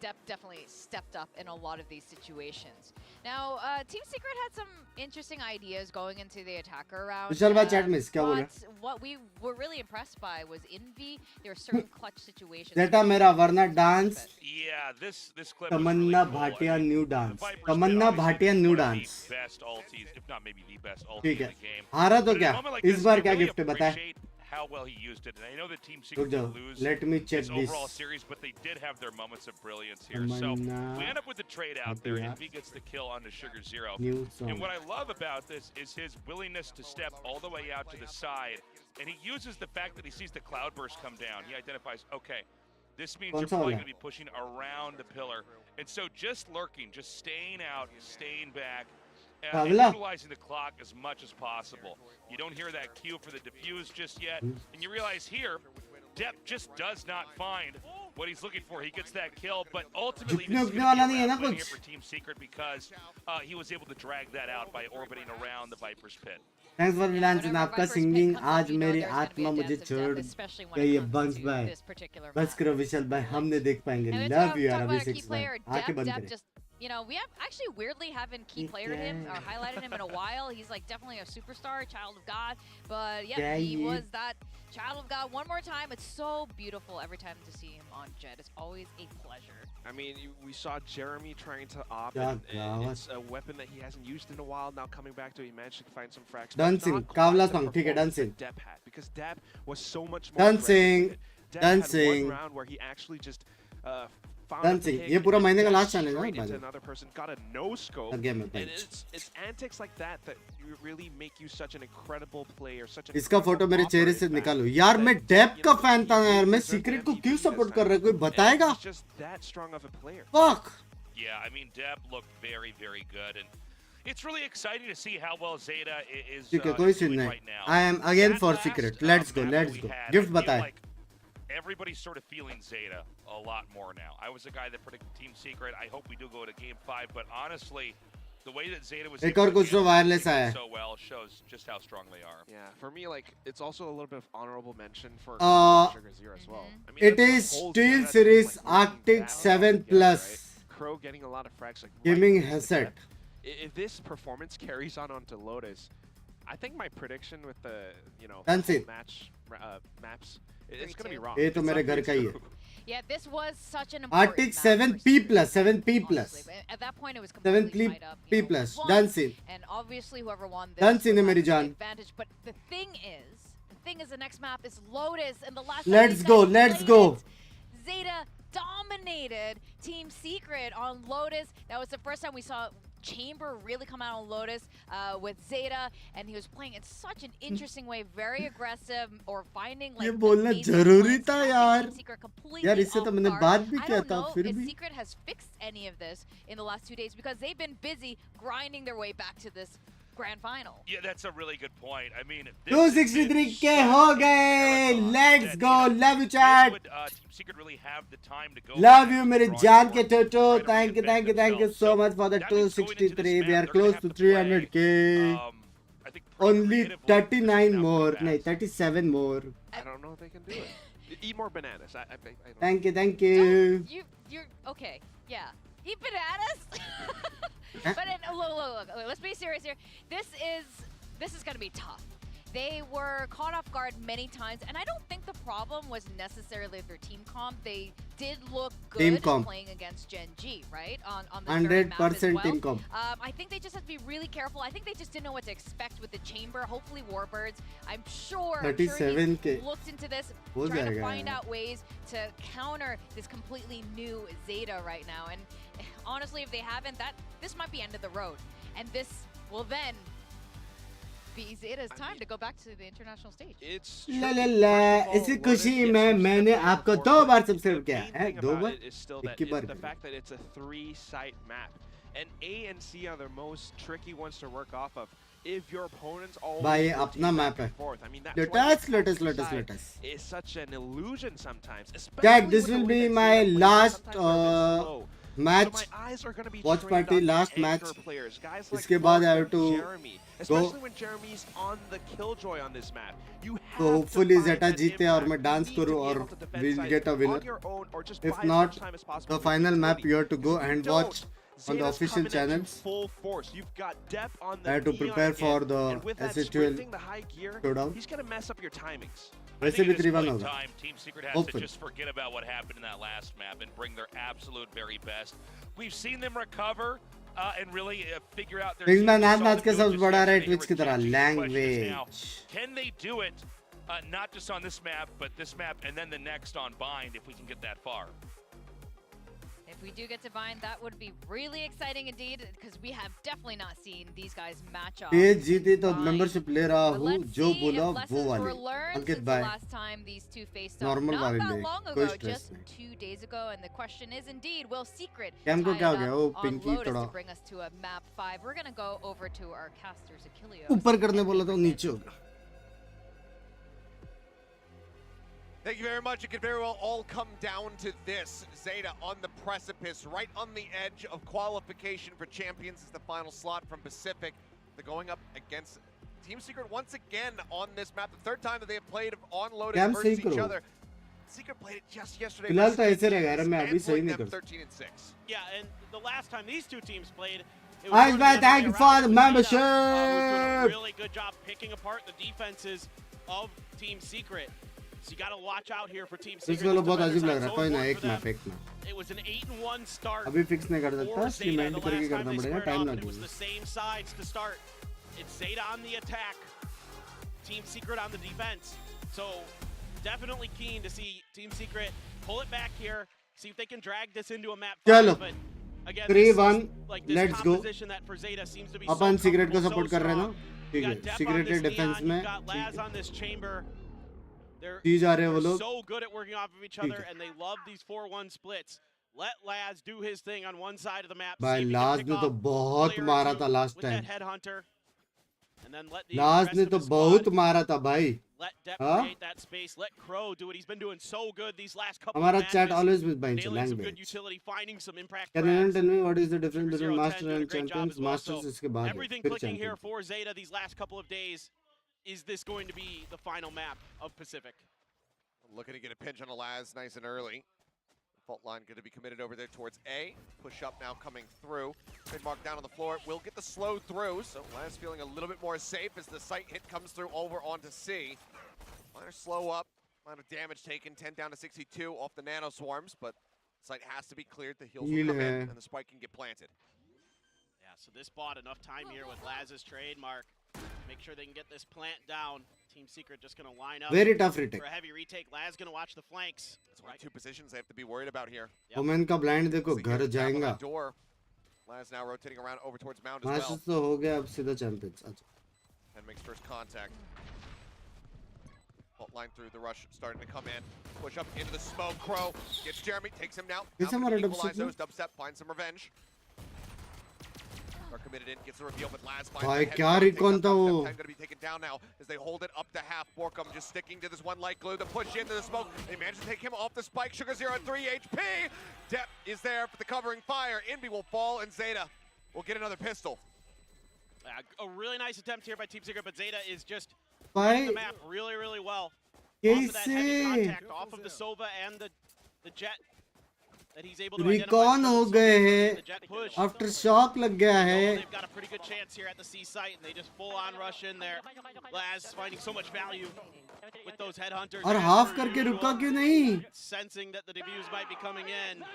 D: definitely stepped up in a lot of these situations. Now, Team Secret had some interesting ideas going into the attacker round.
A: विशाल भाई chat में क्या बोला?
D: But what we were really impressed by was Envy. There were certain clutch situations.
A: Zeta मेरा वरना dance,
C: Yeah, this clip was
A: Tamanna
C: really cool.
A: Bhatia
C: I mean,
A: new
C: the
A: dance,
C: Vipers did
A: Tamanna
C: obviously
A: Bhatia new
C: one of
A: dance.
C: the best ultis, if not maybe the best ulti
A: ठीक
C: in
A: है,
C: the game.
A: हारा तो
C: But in a
A: क्या
C: moment like
A: इस
C: this,
A: bar
C: you
A: क्या
C: really
A: gift है बताए?
C: appreciate how well he used it. And I know the Team
A: रुक
C: Secret
A: जाओ,
C: did lose
A: let me check
C: this
A: this.
C: overall series, but they did have their moments of brilliance here. So
A: Tamanna,
C: we end up with the trade out there.
A: Happy
C: Envy gets the kill onto Sugar Zero.
A: New
C: And
A: song.
C: what I love about this is his willingness to step all the way out to the side. And he uses the fact that he sees the cloudburst come down. He identifies, okay, this means
A: कौन
C: you're
A: सा
C: probably
A: वाला?
C: going to be pushing around the pillar. And so just lurking, just staying out, staying back, and
A: Pavla.
C: utilizing the clock as much as possible. You don't hear that cue for the defuse just yet. And you realize here, Depp just does not find what he's looking for. He gets that kill, but ultimately
A: झुकने
C: this is
A: उकने
C: going
A: वाला
C: to be
A: नहीं है
C: a
A: ना
C: wrap win
A: कुछ.
C: here for Team Secret because he was able to drag that out by orbiting around the Viper's pit.
A: Thanks for freelancing.
D: Whenever
A: आपका
D: Viper's
A: singing
D: pick comes
A: आज
D: up, you know
A: मेरी
D: there's gonna be
A: आत्मा
D: a
A: मुझे
D: depth of
A: छोड़
D: depth, especially when
A: गई
D: it
A: है.
D: comes
A: buns
D: to
A: भाई,
D: this particular
A: बस
D: map.
A: करो विशाल भाई, हम नहीं देख पाएंगे.
D: And it's
A: Love
D: what
A: you
D: I'm
A: यार
D: talking about,
A: अभी
D: a key
A: 6
D: player.
A: भाई. आके बंद
D: Depp
A: करें.
D: just, you know, we have actually weirdly haven't key playered him or highlighted him in a while. He's like definitely a superstar, child of God. But yeah, he
A: Yeah.
D: was that child of God one more time. It's so beautiful every time to see him on Jet. It's always a pleasure.
E: I mean, we saw Jeremy trying to opt,
A: Yeah,
E: and
A: God.
E: it's a weapon that he hasn't used in a while. Now coming back to it, he managed to find some frags. but
A: Dancing,
E: not quite
A: Kavla
E: the
A: song, ठीक है,
E: performance
A: dancing.
E: that Depp had, because Depp was so much more
A: Dancing,
E: aggressive with it. Depp had
A: dancing.
E: one round where he actually just found
A: Dancing.
E: a pick
A: ये पूरा
E: and
A: महीने का
E: dashed
A: last challenge है ना
E: straight into
A: भाई.
E: another person, got a no scope,
A: Again में
E: and
A: भाई.
E: it's antics like that that really make you such an incredible player, such an
A: इसका
E: incredible
A: फोटो मेरे चेहरे से
E: operator, man,
A: निकालो यार. मैं
E: that,
A: डेप
E: you
A: का
E: know,
A: फैन था
E: he
A: यार. मैं
E: deserved
A: सीक्रेट को
E: MVP
A: क्यों
E: this
A: सपोर्ट कर
E: time.
A: रहा है? कोई
E: And
A: बताएगा?
E: he's just that strong of a player.
A: Fuck.
C: Yeah, I mean, Depp looked very, very good. And it's really exciting to see how well Zeta is
A: ठीक है, कोई scene
C: doing
A: नहीं.
C: right now.
A: I am again
C: That
A: for
C: last,
A: secret. Let's go,
C: map
A: let's
C: that
A: go.
C: we had,
A: Gift
C: I feel
A: बताए.
C: like everybody's sort of feeling Zeta a lot more now. I was the guy that predicted Team Secret. I hope we do go to Game 5, but honestly, the way that Zeta was
A: एक
C: able
A: और
C: to
A: कुछ तो
C: handle
A: wireless
C: Secret
A: आया है.
C: so well shows just how strong they are.
E: Yeah, for me, like, it's also a little bit of honorable mention for Sugar Zero as well. I mean,
A: It
E: that's the
A: is
E: whole
A: Steel
E: Zeta team,
A: Series
E: like, working
A: Arctic
E: that
A: 7
E: well together,
A: Plus.
E: right? Crow getting a lot of frags, like,
A: Gaming
E: right next to
A: headset.
E: Depp. If this performance carries on onto Lotus, I think my prediction with the, you know,
A: That's
E: full
A: it.
E: match maps, it's going to be
D: 3-2.
E: wrong.
A: ये तो
E: It's
A: मेरे
E: not
A: घर का ही है.
E: 3-2.
D: Yeah, this was such an important
A: Arctic
D: map
A: 7
D: for
A: P
D: Secret,
A: plus, 7 P
D: honestly.
A: plus.
D: But at that point, it was
A: 7
D: completely tied up.
A: P
D: You know,
A: plus.
D: who won,
A: Dancing.
D: And obviously, whoever won this
A: Dancing
D: would
A: है मेरी
D: have the
A: जान.
D: advantage. But the thing is the next map is Lotus, and the last time
A: Let's
D: these
A: go,
D: guys
A: let's
D: played
A: go.
D: it, Zeta dominated Team Secret on Lotus. That was the first time we saw Chamber really come out on Lotus with Zeta, and he was playing in such an interesting way, very aggressive, or finding like
A: ये बोलना
D: amazing
A: जरूरी
D: plans,
A: था
D: catching
A: यार.
D: Team Secret completely
A: यार इससे तो
D: off
A: मैंने
D: guard.
A: बात भी
D: I
A: किया
D: don't
A: था
D: know
A: फिर
D: if
A: भी.
D: Secret has fixed any of this in the last 2 days because they've been busy grinding their way back to this grand final.
C: Yeah, that's a really good point. I mean, this has been
A: 263K
C: such
A: हो
C: a
A: गए.
C: marathon
A: Let's
C: that,
A: go.
C: you know,
A: Love you
C: when
A: chat.
C: would Team Secret really have the time to go
A: Love
C: back
A: you
C: to
A: मेरे
C: the drawing
A: जान के
C: board,
A: toto.
C: try to
A: Thank you,
C: reinvent
A: thank you, thank you
C: themselves?
A: so much for the
C: that means going into this
A: 263.
C: map,
A: We are
C: they're gonna
A: close
C: have
A: to
C: to play,
A: 300K.
C: I think pretty
A: Only
C: creatively,
A: 39
C: because
A: more.
C: without
A: नहीं,
C: bats.
A: 37 more.
E: I don't know if they can do it. Eat more bananas. I don't
A: Thank you, thank
D: Don't-
A: you.
D: You're okay. Yeah. Eat bananas. But look, let's be serious here. This is gonna be tough. They were caught off guard many times, and I don't think the problem was necessarily their team comp. They did look
A: Team
D: good
A: comp.
D: playing against Gen G, right? On the third map as
A: 100%
D: well.
A: team comp.
D: I think they just have to be really careful. I think they just didn't know what to expect with the chamber. Hopefully, Warbirds. I'm sure
A: 37K.
D: he's looked into this,
A: हो
D: trying to
A: जाएगा
D: find
A: यार.
D: out ways to counter this completely new Zeta right now. And honestly, if they haven't, this might be end of the road, and this will then be Zeta's time to go back to the international stage.
E: It's
A: la
E: tricky.
A: La la.
E: First of all,
A: इसी
E: Lotus
A: खुशी
E: gets
A: में
E: some
A: मैंने
E: step
A: आपको
E: forward,
A: 2 bar
E: but
A: subscribe
E: the
A: किया
E: main
A: है.
E: thing
A: 2
E: about
A: bar.
E: it is still
A: एक
E: that
A: he
E: it's
A: bar
E: the
A: किया.
E: fact that it's a 3-site map, and A and C are the most tricky ones to work off of. If your opponents always
A: भाई
E: rotate
A: अपना
E: back
A: map
E: and
A: है.
E: forth, I mean that's
A: Lotus,
E: why the
A: Lotus,
E: attacking
A: Lotus,
E: side
A: Lotus.
E: is such an illusion sometimes.
A: Jack,
E: Especially
A: this
E: with the
A: will
E: way
A: be
E: that
A: my
E: Zeta plays,
A: last
E: sometimes they're a bit slow.
A: match.
E: So my eyes are going to be
A: watch
E: trained
A: party,
E: on the
A: last
E: anchor
A: match.
E: players, guys like
A: इसके बाद I have
E: Mark
A: to
E: and Jeremy, especially when Jeremy's on the killjoy on this map. You have
A: So hopefully
E: to find
A: Zeta
E: that
A: जीते और
E: impact.
A: मैं
E: You
A: dance
E: need to
A: करूँ
E: be
A: और
E: able to defend
A: we'll
E: sides
A: get a winner.
E: on your own, or just
A: If
E: buy as
A: not,
E: much time as possible
A: the
E: with
A: final map
E: utility.
A: you have to go
E: If you
A: and
E: don't,
A: watch on the
E: Zeta's
A: official
E: coming at you
A: channels.
E: full force. You've got Depp on the
A: I have to
E: neon
A: prepare
E: again,
A: for the
E: and with that
A: SHL
E: sprinting, the high gear,
A: showdown.
E: he's going to mess up your timings.
C: I
A: वैसे
C: think
A: भी
C: at this
A: 3-1
C: point in
A: होगा.
C: time, Team Secret has
A: Hopefully.
C: to just forget about what happened in that last map and bring their absolute very best. We've seen them recover and really figure out their
A: Things
C: team.
A: में
C: We
A: नाच
C: saw
A: नाच
C: them
A: के
C: do it
A: सब
C: this
A: बढ़ा रहा है
C: yesterday
A: Twitch की
C: with
A: तरह.
C: Gen G. The question is now,
A: Language.
C: can they do it not just on this map, but this map and then the next on Bind if we can get that far.
D: If we do get to Bind, that would be really exciting indeed, because we have definitely not seen these guys match up.
A: Page जीती तो
D: Bind.
A: Membership ले रहा
D: But
A: हूँ
D: let's
A: जो
D: see
A: बोला
D: if
A: वो
D: lessons were
A: वाले
D: learned
A: Ankit
D: since the
A: भाई
D: last time these two faced up.
A: Normal
D: Not
A: वाले
D: that
A: ले
D: long
A: कोई
D: ago,
A: स्ट्रेस
D: just
A: नहीं
D: 2 days ago, and the question is indeed, will Secret
A: cam को
D: tie
A: क्या
D: it
A: हो गया
D: up
A: वो
D: on
A: पिंकी
D: Lotus
A: थोड़ा
D: to bring us to a map 5? We're gonna go over to our casters, Achilleos.
A: ऊपर करने बोला तो नीचे हो गया
F: Thank you very much. It could very well all come down to this. ZETA on the precipice, right on the edge of qualification for champions is the final slot from Pacific. They're going up against Team Secret once again on this map. The third time that they have played on Lotus
A: Cam
F: versus
A: सही
F: each
A: करो।
F: other. Secret played it just yesterday.
A: फिलहाल
F: versus
A: तो ऐसे
F: Binks,
A: रहेगा यार, मैं अभी सही
F: handling
A: नहीं
F: them
A: कर
F: 13 and 6.
G: Yeah, and the last time these two teams played, it
A: Ice
G: sort of
A: Man,
G: the other
A: thank
G: way
A: you for
G: around.
A: the
G: It was ZETA,
A: membership.
G: who's doing a really good job picking apart the defenses of Team Secret. So you got to watch out here for Team Secret.
A: इस वाला
G: This
A: बहुत
G: defender's
A: अजीब लग
G: not
A: रहा है
G: so
A: कोई ना
G: important
A: एक
G: for
A: मैप
G: them.
A: एक map
G: It was an 8-1 start.
A: अभी फिक्स नहीं कर
G: for
A: सकता
G: ZETA
A: स्ट्रीमेंट
G: the
A: करके
G: last time
A: करना
G: they
A: पड़ेगा
G: squared
A: time
G: off, and it was the
A: लगेगा
G: same sides to start. It's ZETA on the attack, Team Secret on the defense. So definitely keen to see Team Secret pull it back here, see if they can drag this into a map 5.
A: चलो
G: But again,
A: 3-1
G: like this
A: let's go
G: composition that for ZETA seems to be so
A: upon secret को
G: comfortable,
A: support
G: so
A: कर रहे हैं ना
G: strong.
A: ठीक
G: You
A: है
G: got Dep on
A: Secret
G: this
A: defence
G: Neon,
A: में
G: you got Laz on this chamber. They're,
A: Teej आ रहे हैं वो
G: they're
A: लोग
G: so good at working off of each
A: ठीक
G: other,
A: है
G: and they love these 4-1 splits. Let Laz do his thing on one side of the map.
A: भाई
G: See if he can
A: लाज
G: pick
A: ने तो
G: off
A: बहुत
G: player or
A: मारा
G: two
A: था last
G: with that
A: time
G: headhunter, and then let the
A: लाज
G: rest
A: ने
G: of
A: तो
G: his squad
A: बहुत मारा था भाई
G: let Dep
A: हाँ
G: create that space. Let Crow do it. He's been doing so good these last couple
A: हमारा
G: of
A: chat
G: matches.
A: Always with Bind
G: Nailing some good
A: language
G: utility, finding some impact
A: can you
G: frags.
A: Tell me what is the difference between
G: 0-10
A: master
G: doing
A: and
G: a great job
A: champions
G: as well.
A: Masters
G: So
A: इसके बाद है
G: everything
A: फिर
G: clicking here
A: champion
G: for ZETA these last couple of days. Is this going to be the final map of Pacific?
F: Looking to get a pinch on the Laz nice and early. Fault line going to be committed over there towards A. Push up now coming through. Trademark down on the floor. Will get the slow through, so Laz feeling a little bit more safe as the sight hit comes through over onto C. Minor slow up, minor damage taken, 10 down to 62 off the nano swarms, but sight has to be cleared. The heals will come in, and the spike can get planted.
G: Yeah, so this bought enough time here with Laz's trademark. Make sure they can get this plant down. Team Secret just going to line up
A: very tough retake
G: for a heavy retake. Laz going to watch the flanks.
F: That's one of two positions they have to be worried about here.
A: Omen का blind देखो
F: See
A: घर
F: here, tap on
A: जाएगा
F: the door. Laz now rotating around over towards Mound as well.
A: Masters तो हो गया अब सीधा champions अच्छा
F: And makes first contact. Fault line through the rush starting to come in. Push up into the smoke. Crow gets Jeremy, takes him now.
A: Is
F: Now
A: हमारा
F: can
A: dubstep
F: equalize
A: में?
F: those. Dubstep finds some revenge. Are committed in, gets the reveal, but Laz finds
A: भाई
F: the
A: क्या
F: headshot, takes
A: recon
F: out
A: था
F: Dubstep.
A: वो?
F: Time going to be taken down now as they hold it up to half. Borkum just sticking to this one light glue. The push into the smoke. They manage to take him off the spike. Sugar 0 at 3 HP. Dep is there for the covering fire. Inby will fall, and ZETA will get another pistol.
G: A really nice attempt here by Team Secret, but ZETA is just
A: भाई
G: playing the map really, really well. Off of that heavy
A: कैसे
G: contact, off of the Sova and the jet that he's able to identify.
A: Recon हो
G: the
A: गए
G: Sova,
A: हैं
G: the jet push.
A: After shock लग गया
G: Oh,
A: है
G: they've got a pretty good chance here at the C site, and they just full on rush in there. Laz finding so much value with those headhunters.
A: और
G: as
A: half
G: per
A: करके
G: usual.
A: रुका क्यों नहीं
G: Sensing that the debuts might be coming in.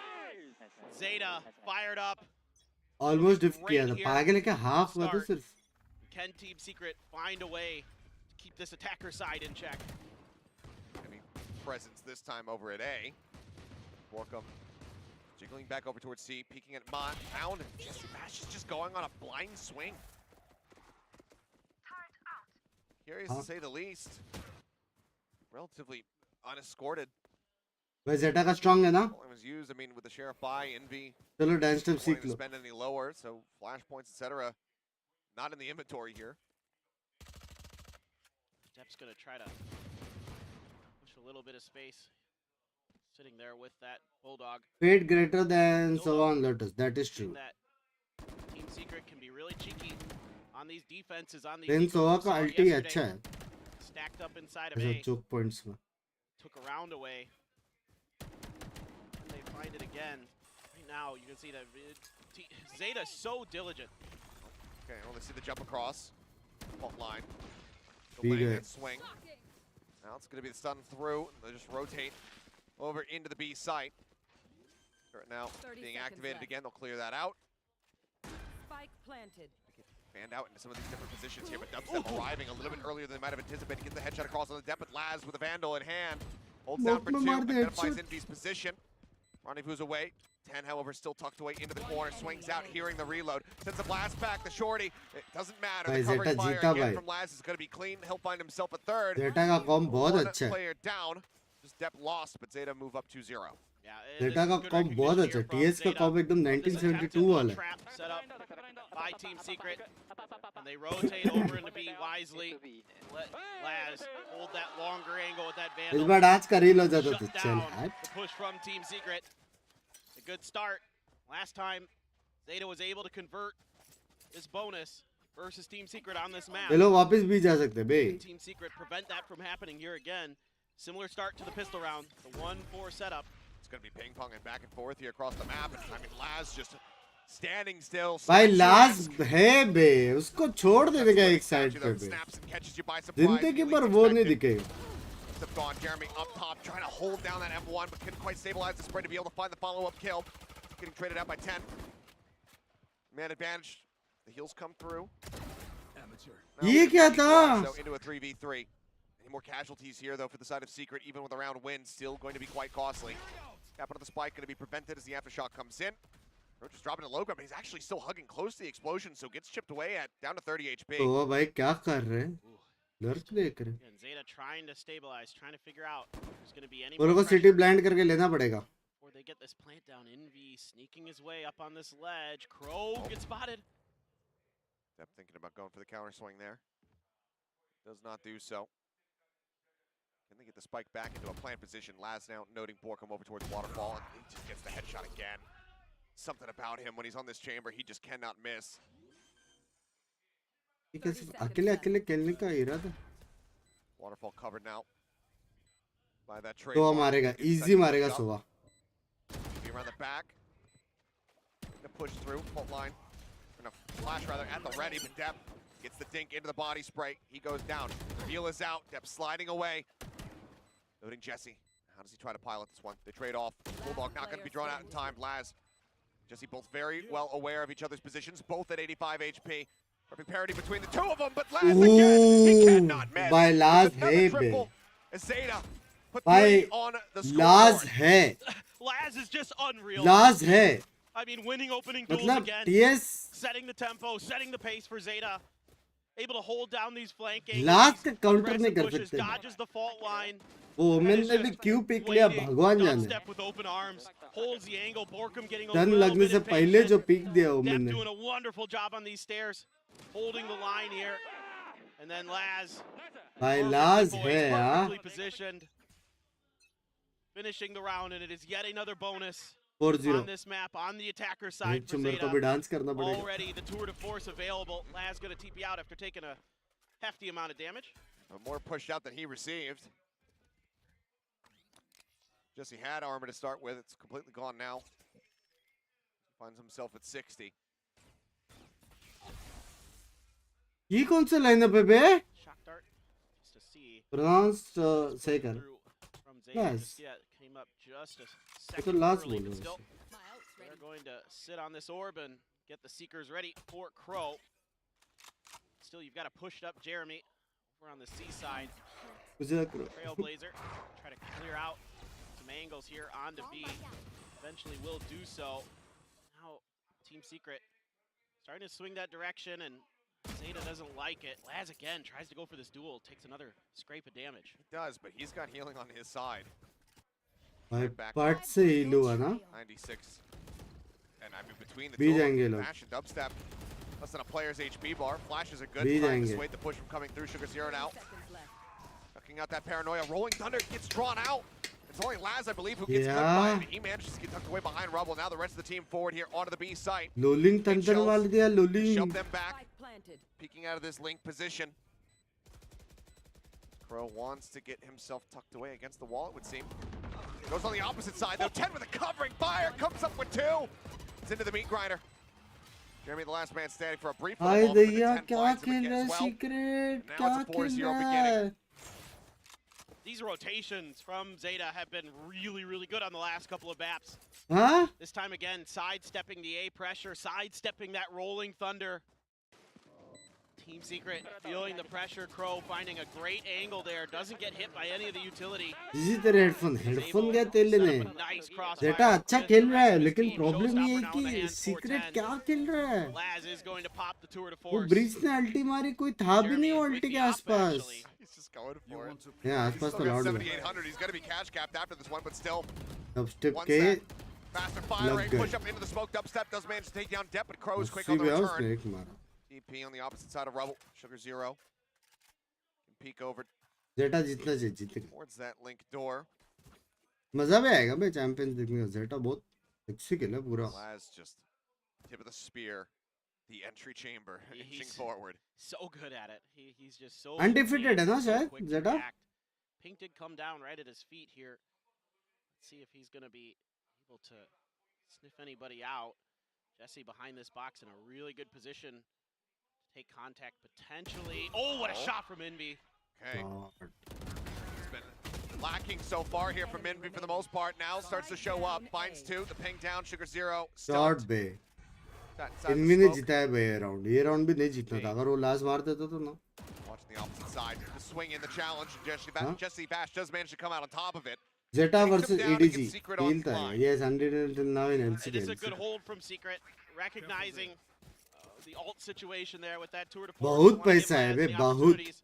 G: ZETA fired up.
A: Almost डिफ किया था
G: Right here.
A: पागल है क्या हाफ हुआ था
G: Start.
A: सिर्फ
G: Can Team Secret find a way to keep this attacker side in check?
F: I mean, presence this time over at A. Borkum jiggling back over towards C, peeking at Mound, and Mash is just going on a blind swing. Curious to say the least. Relatively unescorted.
A: भाई जेटा का strong है ना
F: Only was used, I mean, with the Sheriff by Envy.
A: चलो dance step
F: Not
A: सीख
F: wanting to
A: low
F: spend any lower, so flashpoints, etc. Not in the inventory here.
G: Dep's gonna try to push a little bit of space. Sitting there with that Bulldog.
A: पेट greater than सवान Lotus that is true
G: That Team Secret can be really cheeky on these defenses, on these
A: then
G: ecos.
A: Sova
G: We
A: का
G: saw it
A: ulti
G: yesterday.
A: अच्छा है
G: Stacked up inside of
A: ऐसा
G: A.
A: Choke points में
G: Took a round away. And they find it again. Right now, you can see that ZETA is so diligent.
F: Okay, well, they see the jump across. Fault line.
A: Big
F: Delaying
A: hit.
F: that swing. Now it's going to be the stun through. They just rotate over into the B site. Turret now
H: 30
F: being
H: seconds
F: activated
H: left.
F: again. They'll clear that out.
H: Spike planted.
F: Fanned out into some of these different positions here, but Dubstep arriving a little bit earlier than they might have anticipated. Gets the headshot across on the depth, but Laz with a Vandal in hand. Holds down for
A: Smoke
F: two,
A: में मार दे
F: identifies
A: headshot.
F: Envy's position. Rendezvous away. 10, however, still tucked away into the corner. Swings out, hearing the reload. Sends a blast back, the shorty. It doesn't matter.
A: भाई
F: The covering
A: ZETA
F: fire
A: जीता
F: again
A: भाई.
F: from Laz is going to be clean. He'll find himself a third.
A: ZETA का com बहुत
F: One
A: अच्छा है.
F: player down. Just Depp lost, but Zeta move up 2-0.
G: Yeah,
A: ZETA का com बहुत अच्छा है. TS का कॉम एकदम 1972 वाला है.
G: Set up by Team Secret, and they rotate over into B wisely. Let Laz hold that longer angle with that
A: इस
G: Vandal.
A: बार dance कर ही लो ज़्यादा तो
G: Shut
A: चल
G: down
A: हट.
G: the push from Team Secret. A good start. Last time, Zeta was able to convert this bonus versus Team Secret on this map.
A: ये लोग वापस भी जा सकते हैं बे.
G: Can Team Secret prevent that from happening here again? Similar start to the pistol round, the 1-4 setup.
F: It's going to be ping-ponging back and forth here across the map. I mean, Laz just standing still.
A: भाई लाज है बे. उसको छोड़ देने का एक side पे बे.
F: Snaps and catches you by surprise.
A: जिंदगी पर वो नहीं दिखेगा.
F: Stepped on Jeremy up top, trying to hold down that M1, but couldn't quite stabilize the spray to be able to find the follow-up kill. Getting traded out by 10. Man advantage. The heals come through.
A: ये क्या था?
F: So into a 3v3. Any more casualties here, though, for the side of Secret, even with a round win, still going to be quite costly. Capping on the spike, going to be prevented as the aftershock comes in. Roach is dropping a low grab, but he's actually still hugging close to the explosion, so gets chipped away at down to 30 HP.
A: तो भाई क्या कर रहे हैं? Lurch देख रहे हैं.
G: And Zeta trying to stabilize, trying to figure out if there's going to be any
A: वो लोगों
G: more
A: को सिटी
G: pressure
A: ब्लाइंड करके लेना पड़ेगा.
G: before they get this plant down. Envy sneaking his way up on this ledge. Crow gets spotted.
F: Depp thinking about going for the counter swing there. Does not do so. Can they get the spike back into a plant position? Laz now noting Borkum over towards Waterfall, and he just gets the headshot again. Something about him when he's on this chamber, he just cannot miss.
A: ये कैसे अकेले अकेले खेलने का इरादा?
F: Waterfall covered now by that trade.
A: तो मारेगा, easy मारेगा सुबह.
F: Be around the back. Gonna push through, fault line. Gonna flash rather at the ready, but Depp gets the dink into the body spray. He goes down. Reveal is out. Depp sliding away. Loading Jesse. How does he try to pilot this one? They trade off. Bulldog not going to be drawn out in time. Laz, Jesse both very well aware of each other's positions, both at 85 HP. Perfect parity between the two of them, but Laz again, he cannot miss.
A: भाई लाज
F: With another
A: है
F: triple
A: बे.
F: as Zeta put
A: भाई
F: three on the
A: लाज
F: scoreboard.
A: है.
G: Laz is just unreal.
A: लाज है.
G: I mean, winning opening duels
A: मतलब
G: again.
A: TS
G: Setting the tempo, setting the pace for Zeta. Able to hold down these flanking.
A: लाज
G: these
A: का counter नहीं
G: aggressive
A: कर
G: pushes,
A: सकते.
G: dodges the fault line.
A: वो women ने भी क्यों पिक लिया भगवान जाने.
G: Dubstep with open arms, holds the angle. Borkum getting a
A: turn
G: little
A: लगने
G: bit
A: से पहले
G: impatient.
A: जो पिक दिया
G: Depp
A: ओमेन ने.
G: doing a wonderful job on these stairs, holding the line here. And then Laz.
A: भाई
G: perfectly
A: लाज
G: poised,
A: है हाँ.
G: perfectly positioned. Finishing the round, and it is yet another bonus
A: 4-0.
G: on this map on the attacker side for
A: मेरे को भी
G: Zeta.
A: Dance करना पड़ेगा.
G: Already the tour de force available. Laz gonna TP out after taking a hefty amount of damage.
F: More pushed out than he received. Jesse had armor to start with. It's completely gone now. Finds himself at 60.
A: ये कौन सा lineup है बे?
G: Shock dart, just to see.
A: Pronounce सही कर.
G: Through from Zeta,
A: Yes.
G: just yet came up just a
A: ये तो
G: second
A: last
G: early,
A: बोल
G: but
A: रहा
G: still,
A: हूँ.
G: they're going to sit on this orb and get the Seekers ready for Crow. Still, you've got to push up Jeremy over on the C side.
A: मुझे करो.
G: Trailblazer, try to clear out some angles here onto B. Eventually will do so. Now, Team Secret starting to swing that direction, and Zeta doesn't like it. Laz again tries to go for this duel, takes another scrape of damage.
F: He does, but he's got healing on his side.
A: भाई part से ही हुआ ना.
F: 96. And I mean, between the
A: भी
F: two,
A: जाएंगे लोग.
F: Flash and Dubstep, less than a player's HP bar. Flashes are good,
A: भी
F: trying to
A: जाएंगे.
F: dissuade the push from coming through. Sugar Zero now. Ducking out that paranoia. Rolling Thunder gets drawn out. It's only Laz, I believe, who gets cut by
A: Yeah.
F: it. He manages to get tucked away behind Rubble. Now the rest of the team forward here onto the B site.
A: लोलिंग तंत्र वाले दिया
F: Shove
A: लोलिंग.
F: them back,
H: Spike planted.
F: peeking out of this link position. Crow wants to get himself tucked away against the wall, it would seem. Goes on the opposite side, though. 10 with a covering fire, comes up with 2. It's into the meat grinder. Jeremy, the last man standing for a brief little
A: hi
F: moment, but the
A: दैया
F: 10
A: क्या
F: finds him
A: खेल
F: again
A: रहा है
F: as well.
A: Secret.
F: Now
A: क्या
F: it's a 4-0
A: खेल रहा
F: beginning.
A: है.
G: These rotations from Zeta have been really, really good on the last couple of maps.
A: हाँ?
G: This time again, sidestepping the A pressure, sidestepping that rolling thunder. Team Secret feeling the pressure. Crow finding a great angle there. Doesn't get hit by any of the utility.
A: जी तेरे headphone क्या तेल
G: Set
A: लेने
G: up a nice crossfire
A: जेटा अच्छा
G: with
A: खेल
G: the
A: रहा
G: rest
A: है
G: of his
A: लेकिन
G: team.
A: Problem ये है
G: Showstopper now in the
A: कि
G: hands,
A: सीक्रेट
G: 4-10.
A: क्या खेल रहा है
G: Laz is going to pop the tour de
A: वो
G: force.
A: ब्रिज ने अल्टी मारी कोई था भी
G: Jeremy
A: नहीं वो
G: is with
A: अल्टी
G: the
A: के
G: op,
A: आसपास
G: actually.
F: He's just going for it.
A: ये
F: He's
A: आसपास
F: still
A: तो
F: got
A: लौट गया
F: 7,800. He's going to be cash capped after this one, but still.
A: Dubstep
F: One
A: के
F: set. Faster fire
A: लग
F: rate.
A: गए
F: Push up into the smoke. Dubstep does manage to take down Depp, but Crow's quick
A: उसी
F: on the
A: पे उसने
F: return.
A: एक मारा
F: TP on the opposite side of Rubble. Sugar Zero. Can peek over
A: जेटा जीतना चाहिए जीतेगा
F: towards that link door.
A: मजा भी आएगा भाई चैंपियंस देखने का जेटा बहुत अच्छी खेला पूरा
F: Laz just tip of the spear. The entry chamber inching
G: He's
F: forward.
G: so good at it. He's just so
A: Undefeated है ना
G: so
A: शायद,
G: quick to
A: Zeta?
G: react. Pink did come down right at his feet here. Let's see if he's going to be able to sniff anybody out. Jesse behind this box in a really good position to take contact potentially. Oh, what a
F: Oh.
G: shot from Envy.
F: Okay.
A: God.
F: It's been lacking so far here from Envy for the most part. Now starts to show up. Finds two. The ping down. Sugar Zero.
A: Shot
F: Stumped.
A: बे
F: Inside the
A: इनवी ने
F: smoke.
A: जीता है भाई ये round भी नहीं जीतना था अगर वो लास्ट मार देता तो ना
F: Watching the opposite side. The swing in the challenge.
A: Huh?
F: Jesse Bash does manage to come out on top of it.
A: Zeta
F: Takes him
A: versus
F: down
A: ADG
F: against Secret on
A: खेलता है
F: fly.
A: Yes 100 until now in
G: It is a good
A: LCQ
G: hold from Secret, recognizing the alt situation there with that tour de force.
A: बहुत
G: Wanna give
A: पैसा है
G: Laz
A: bay,
G: the
A: बहुत।
G: opportunities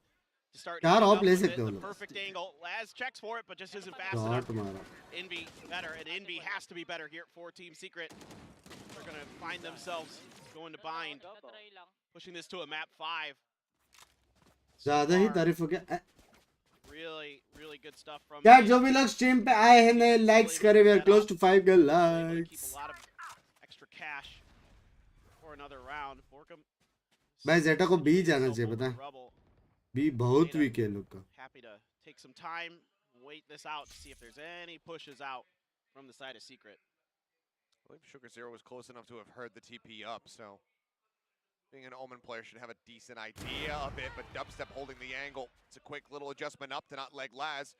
G: to start
A: चार
G: hitting
A: of
G: up
A: ले
G: with
A: सकते
G: it,
A: हो
G: the
A: लोग।
G: perfect angle. Laz checks for it, but just isn't fast
A: shot
G: enough.
A: मारा
G: Envy better, and Envy has to be better here for Team Secret. They're going to find themselves going to bind, pushing this to a map 5.
A: ज्यादा ही तारीफ हो गया
G: Really, really good stuff from
A: क्या
G: the-
A: जो भी लोग stream पे आए हैं नए लाइक्स करे we are close to 5
G: Able to keep
A: likes
G: a lot of extra cash for another round. Borkum
A: भाई जेटा को बी जाना
G: himself
A: चाहिए
G: over
A: पता
G: the
A: है
G: rubble.
A: बी बहुत
G: Zeta
A: वीक है लोग का
G: Happy to take some time, wait this out to see if there's any pushes out from the side of Secret.
F: I believe Sugar Zero was close enough to have heard the TP up, so being an Omen player should have a decent idea of it, but Dubstep holding the angle. It's a quick little adjustment up to not leg Laz.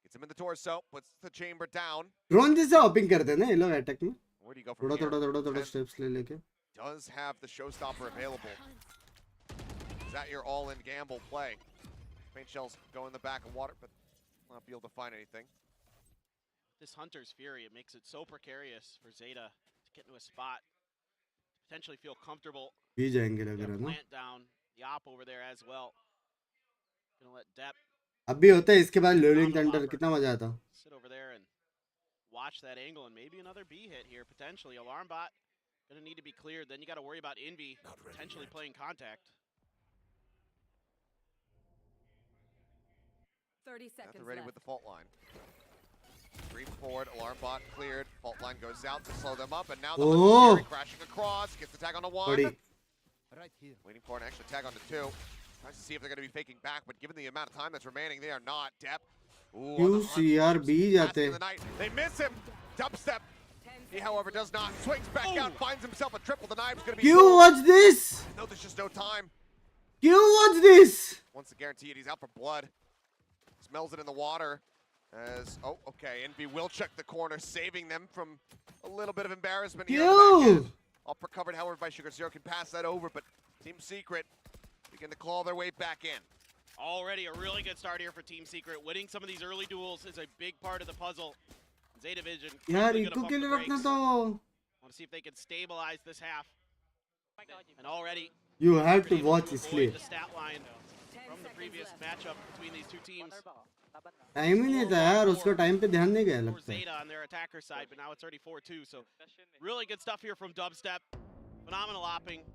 F: Gets him in the torso, puts the chamber down.
A: Drone जैसे hopping करते हैं ना ये लोग attack में
F: Where do you go from
A: थोड़ा
F: here?
A: थोड़ा
F: Ten
A: steps ले लेके
F: does have the showstopper available. Is that your all-in gamble play? Paint shells go in the back of water, but not be able to find anything.
G: This Hunter's Fury, it makes it so precarious for Zeta to get into a spot, potentially feel comfortable.
A: बी जाएंगे लग
G: Got
A: रहा है ना
G: plant down, the op over there as well. Gonna let Depp
A: अब भी होता है इसके बाद लोलिंग थंडर कितना मजा आता
G: sit over there and watch that angle, and maybe another B hit here, potentially. Alarm bot gonna need to be cleared. Then you gotta worry about Envy potentially playing contact.
H: 30
F: At
H: seconds
F: the ready
H: left.
F: with the fault line. Scream forward, alarm bot cleared. Fault line goes out to slow them up, and now the
A: Oh.
F: Fury crashing across. Gets the tag on the one.
A: बड़ी
F: Waiting for an extra tag on the two. Tries to see if they're going to be faking back, but given the amount of time that's remaining, they are not. Depp. Ooh, on the hunt.
A: QCRB जाते
F: Passing the night. They miss him. Dubstep. He, however, does not. Swings back out, finds himself a triple. The knive's going to be.
A: क्यों
F: full.
A: watch this
F: No, there's just no time.
A: क्यों watch this
F: Wants to guarantee it. He's out for blood. Smells it in the water. As okay. Envy will check the corner, saving them from a little bit of embarrassment here. in the back
A: क्यों
F: end. Upper covered, however, by Sugar Zero can pass that over, but Team Secret begin to claw their way back in.
G: Already a really good start here for Team Secret. Winning some of these early duels is a big part of the puzzle. Zeta Vision
A: यार
G: quickly
A: eco
G: gonna
A: के
G: pump the
A: लिए रखना
G: brakes.
A: तो
G: Want to see if they can stabilize this half. And already
A: you have to
G: able
A: watch
G: avoid
A: इसलिए
G: the stat line from the previous matchup between these two teams.
A: Time ही नहीं था यार उसका time पे ध्यान नहीं गया
G: For
A: लगता है
G: Zeta on their attacker side, but now it's already 4-2. So really good stuff here from Dubstep. Phenomenal opping.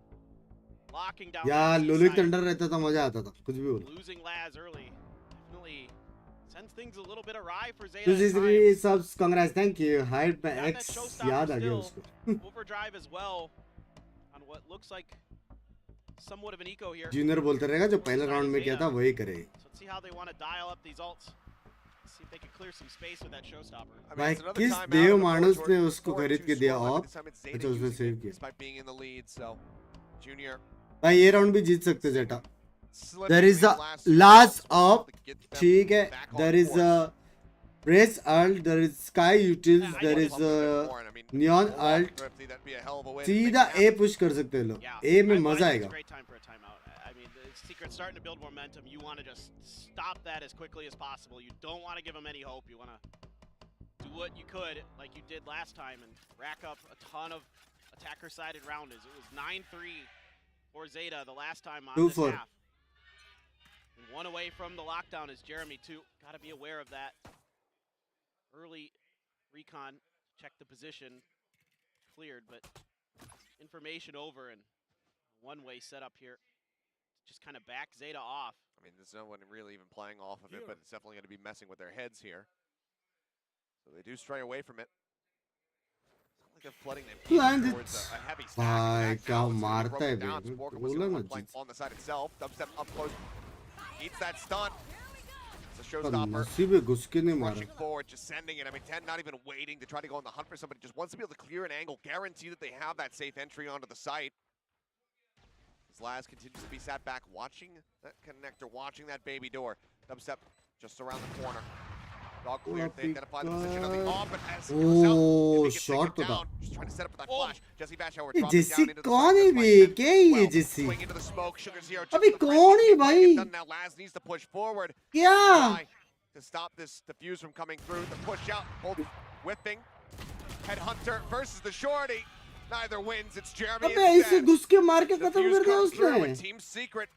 G: Locking down.
A: यार
G: the
A: लोलिंग
G: side.
A: थंडर रहता तो मजा आता था कुछ भी बोलो
G: Losing Laz early definitely sends things a little bit awry for Zeta.
A: This
G: at
A: is
G: times.
A: really subs congrats thank you hide by
G: Got that
A: X
G: showstopper
A: याद आ गया
G: still.
A: उसको
G: Overdrive as well on what looks like somewhat of an eco here.
A: Junior बोलते रहेगा जो पहले round में किया था वही करे
G: So let's see how they want to dial up these ults. See if they can clear some space with that showstopper.
F: I mean,
A: भाई
F: it's another
A: किस
F: timeout
A: देव
F: and a
A: मानुस
F: four
A: ने
F: towards
A: उसको
F: 4-2
A: खरीद के दिया
F: scoreline, but
A: of
F: this time it's Zeta
A: अच्छा उसने
F: using
A: सेव
F: it
A: किया
F: despite being in the lead, so Junior
A: भाई ये राउंड भी जीत सकते जेटा
F: slipping
A: there is
F: the
A: a
F: last
A: last
F: to
A: op
F: get them
A: ठीक है
F: back on
A: there is
F: course.
A: a race alt there is sky utils
G: I
A: there
G: want
A: is
F: Pump a bit
A: a
F: more, and I mean,
A: neon
F: full walk
A: alt
F: thrifty, that'd be a hell of a way to make
A: सीधा
F: it
A: A
F: happen.
A: Push कर सकते हैं लोग
G: Yeah.
A: ए में
G: I
A: मजा
G: think it's
A: आएगा
G: a great time for a timeout. I Secret's starting to build momentum. You want to just stop that as quickly as possible. You don't want to give them any hope. You want to do what you could, like you did last time, and rack up a ton of attacker-sided rounds. It was 9-3 for Zeta the last time on this
A: 2-4.
G: half. And one away from the lockdown is Jeremy, too. Got to be aware of that. Early recon, check the position, cleared, but information over and one-way setup here. Just kind of back Zeta off.
F: I mean, there's no one really even playing off of it, but it's definitely going to be messing with their heads here. So they do stray away from it. It's not like they're flooding them
A: Blinded.
F: towards a heavy stack.
A: Bhai,
F: In fact,
A: kya
F: now it's gonna be
A: marta hai
F: broken down.
A: bhai.
F: Sporker
A: Bola
F: was
A: na
F: playing
A: jis-
F: on the side itself. Dubstep up close. Eats that stun. It's a
A: But
F: showstopper.
A: नसीब है घुस के नहीं मारा.
F: Rushing forward, just sending it. I mean, 10 not even waiting to try to go on the hunt for somebody. Just wants to be able to clear an angle, guarantee that they have that safe entry onto the site. As Laz continues to be sat back, watching that connector, watching that baby door. Dubstep just around the corner. Dog cleared. They identify the position on the off, but as it goes out,
A: Oh,
F: Jesse gets
A: shot
F: taken
A: to
F: down. Just trying to set up that flash. Jesse Bash, however,
A: ये
F: dropping
A: JC
F: down into the
A: कौन
F: side.
A: है
F: That's
A: bay?
F: why
A: क्या है ये
F: well,
A: JC?
F: swing into the smoke. Sugar Zero.
A: अबे कौन है भाई?
F: Now Laz needs to push forward.
A: क्या?
F: Try to stop this defuse from coming through. The push out, both whipping. Headhunter versus the shorty. Neither wins. It's Jeremy
A: अबे ऐसे
F: instead.
A: घुस के मार के खत्म
F: Defuse
A: कर दिया
F: comes through
A: उसने.
F: with Team Secret.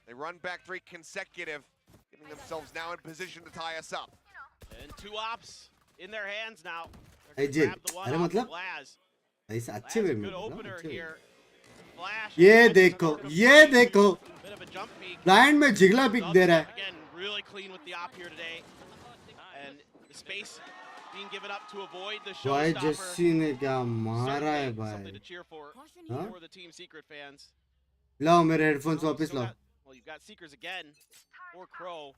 F: They run back 3 consecutive, getting themselves now in position to tie us up.
G: And 2 ops in their hands now.
A: Hey,
G: They're gonna
A: Jin,
G: grab the one
A: अरे
G: off
A: मतलब
G: of Laz.
A: ऐसे
G: Laz,
A: अच्छे वे
G: a
A: में
G: good
A: बोला,
G: opener
A: अच्छे वे.
G: here. Flash.
A: ये
G: and
A: देखो,
G: sort of
A: ये
G: peek.
A: देखो.
G: Bit of a jump peek.
A: Blind में जिगला पिक दे रहा है.
G: Dubstep, again, really clean with the op here today. And the space being given up to avoid the
A: भाई
G: showstopper.
A: जेसी ने क्या मारा है
G: Certainly something to
A: भाई.
G: cheer for
A: Huh?
G: for the Team Secret fans.
A: लाओ मेरे हेडफोन्स
G: Well,
A: वापस
G: still
A: लाओ.
G: got- well, you've got Seekers again for Crow.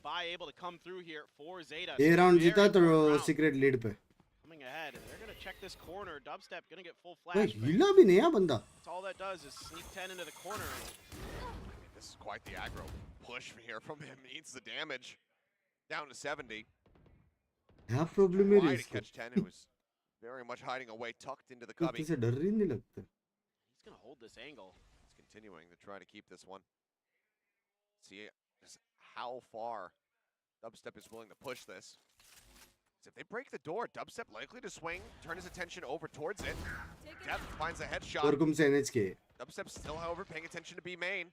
G: Buy able to come through here for Zeta.
A: ये
G: So
A: राउंड
G: very
A: जीता तो
G: important round.
A: Secret lead पे.
G: Coming ahead, and they're gonna check this corner. Dubstep gonna get full
A: भाई
G: flash. But
A: हिला भी नहीं है बंदा.
G: that's all that does is sneak 10 into the corner.
F: This is quite the aggro push here from him. Eats the damage. Down to 70.
A: क्या problem है रे
F: Try to
A: इसको?
F: catch 10, who was very much hiding away, tucked into the cubby.
A: किसे डर ही नहीं लगता.
G: He's gonna hold this angle.
F: He's continuing to try to keep this one. See just how far Dubstep is willing to push this. So if they break the door, Dubstep likely to swing, turn his attention over towards it. Depth finds a headshot.
A: कोरकुम से NH के.
F: Dubstep still, however, paying attention to B main.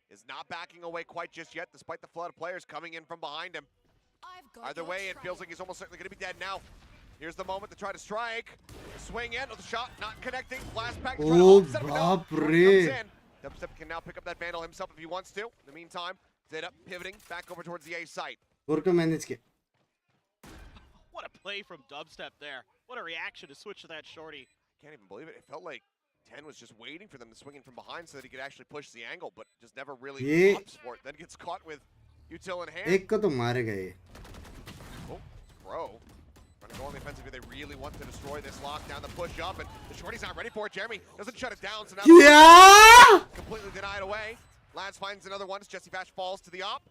F: Is not backing away quite just yet, despite the flood of players coming in from behind him. Either way, it feels like he's almost certainly going to be dead now. Here's the moment to try to strike. Swing in, the shot not connecting. Blast pack to try to
A: Oh,
F: offset him. No,
A: baap
F: Jordan
A: re.
F: comes in. Dubstep can now pick up that Vandal himself if he wants to. In the meantime, Zeta pivoting back over towards the A site.
A: कोरकुम एनएच के.
G: What a play from Dubstep there. What a reaction to switch to that shorty.
F: Can't even believe it. It felt like 10 was just waiting for them to swing in from behind so that he could actually push the angle, but just never really
A: Ye-
F: opts for it. Then gets caught with util in hand.
A: एक को तो मारेगा ये.
F: Oh, Pro. Trying to go on the offensive if they really want to destroy this lockdown. The push up, and the shorty's not ready for it. Jeremy doesn't shut it down, so now
A: क्या?
F: completely denied away. Lance finds another one as Jesse Bash falls to the op.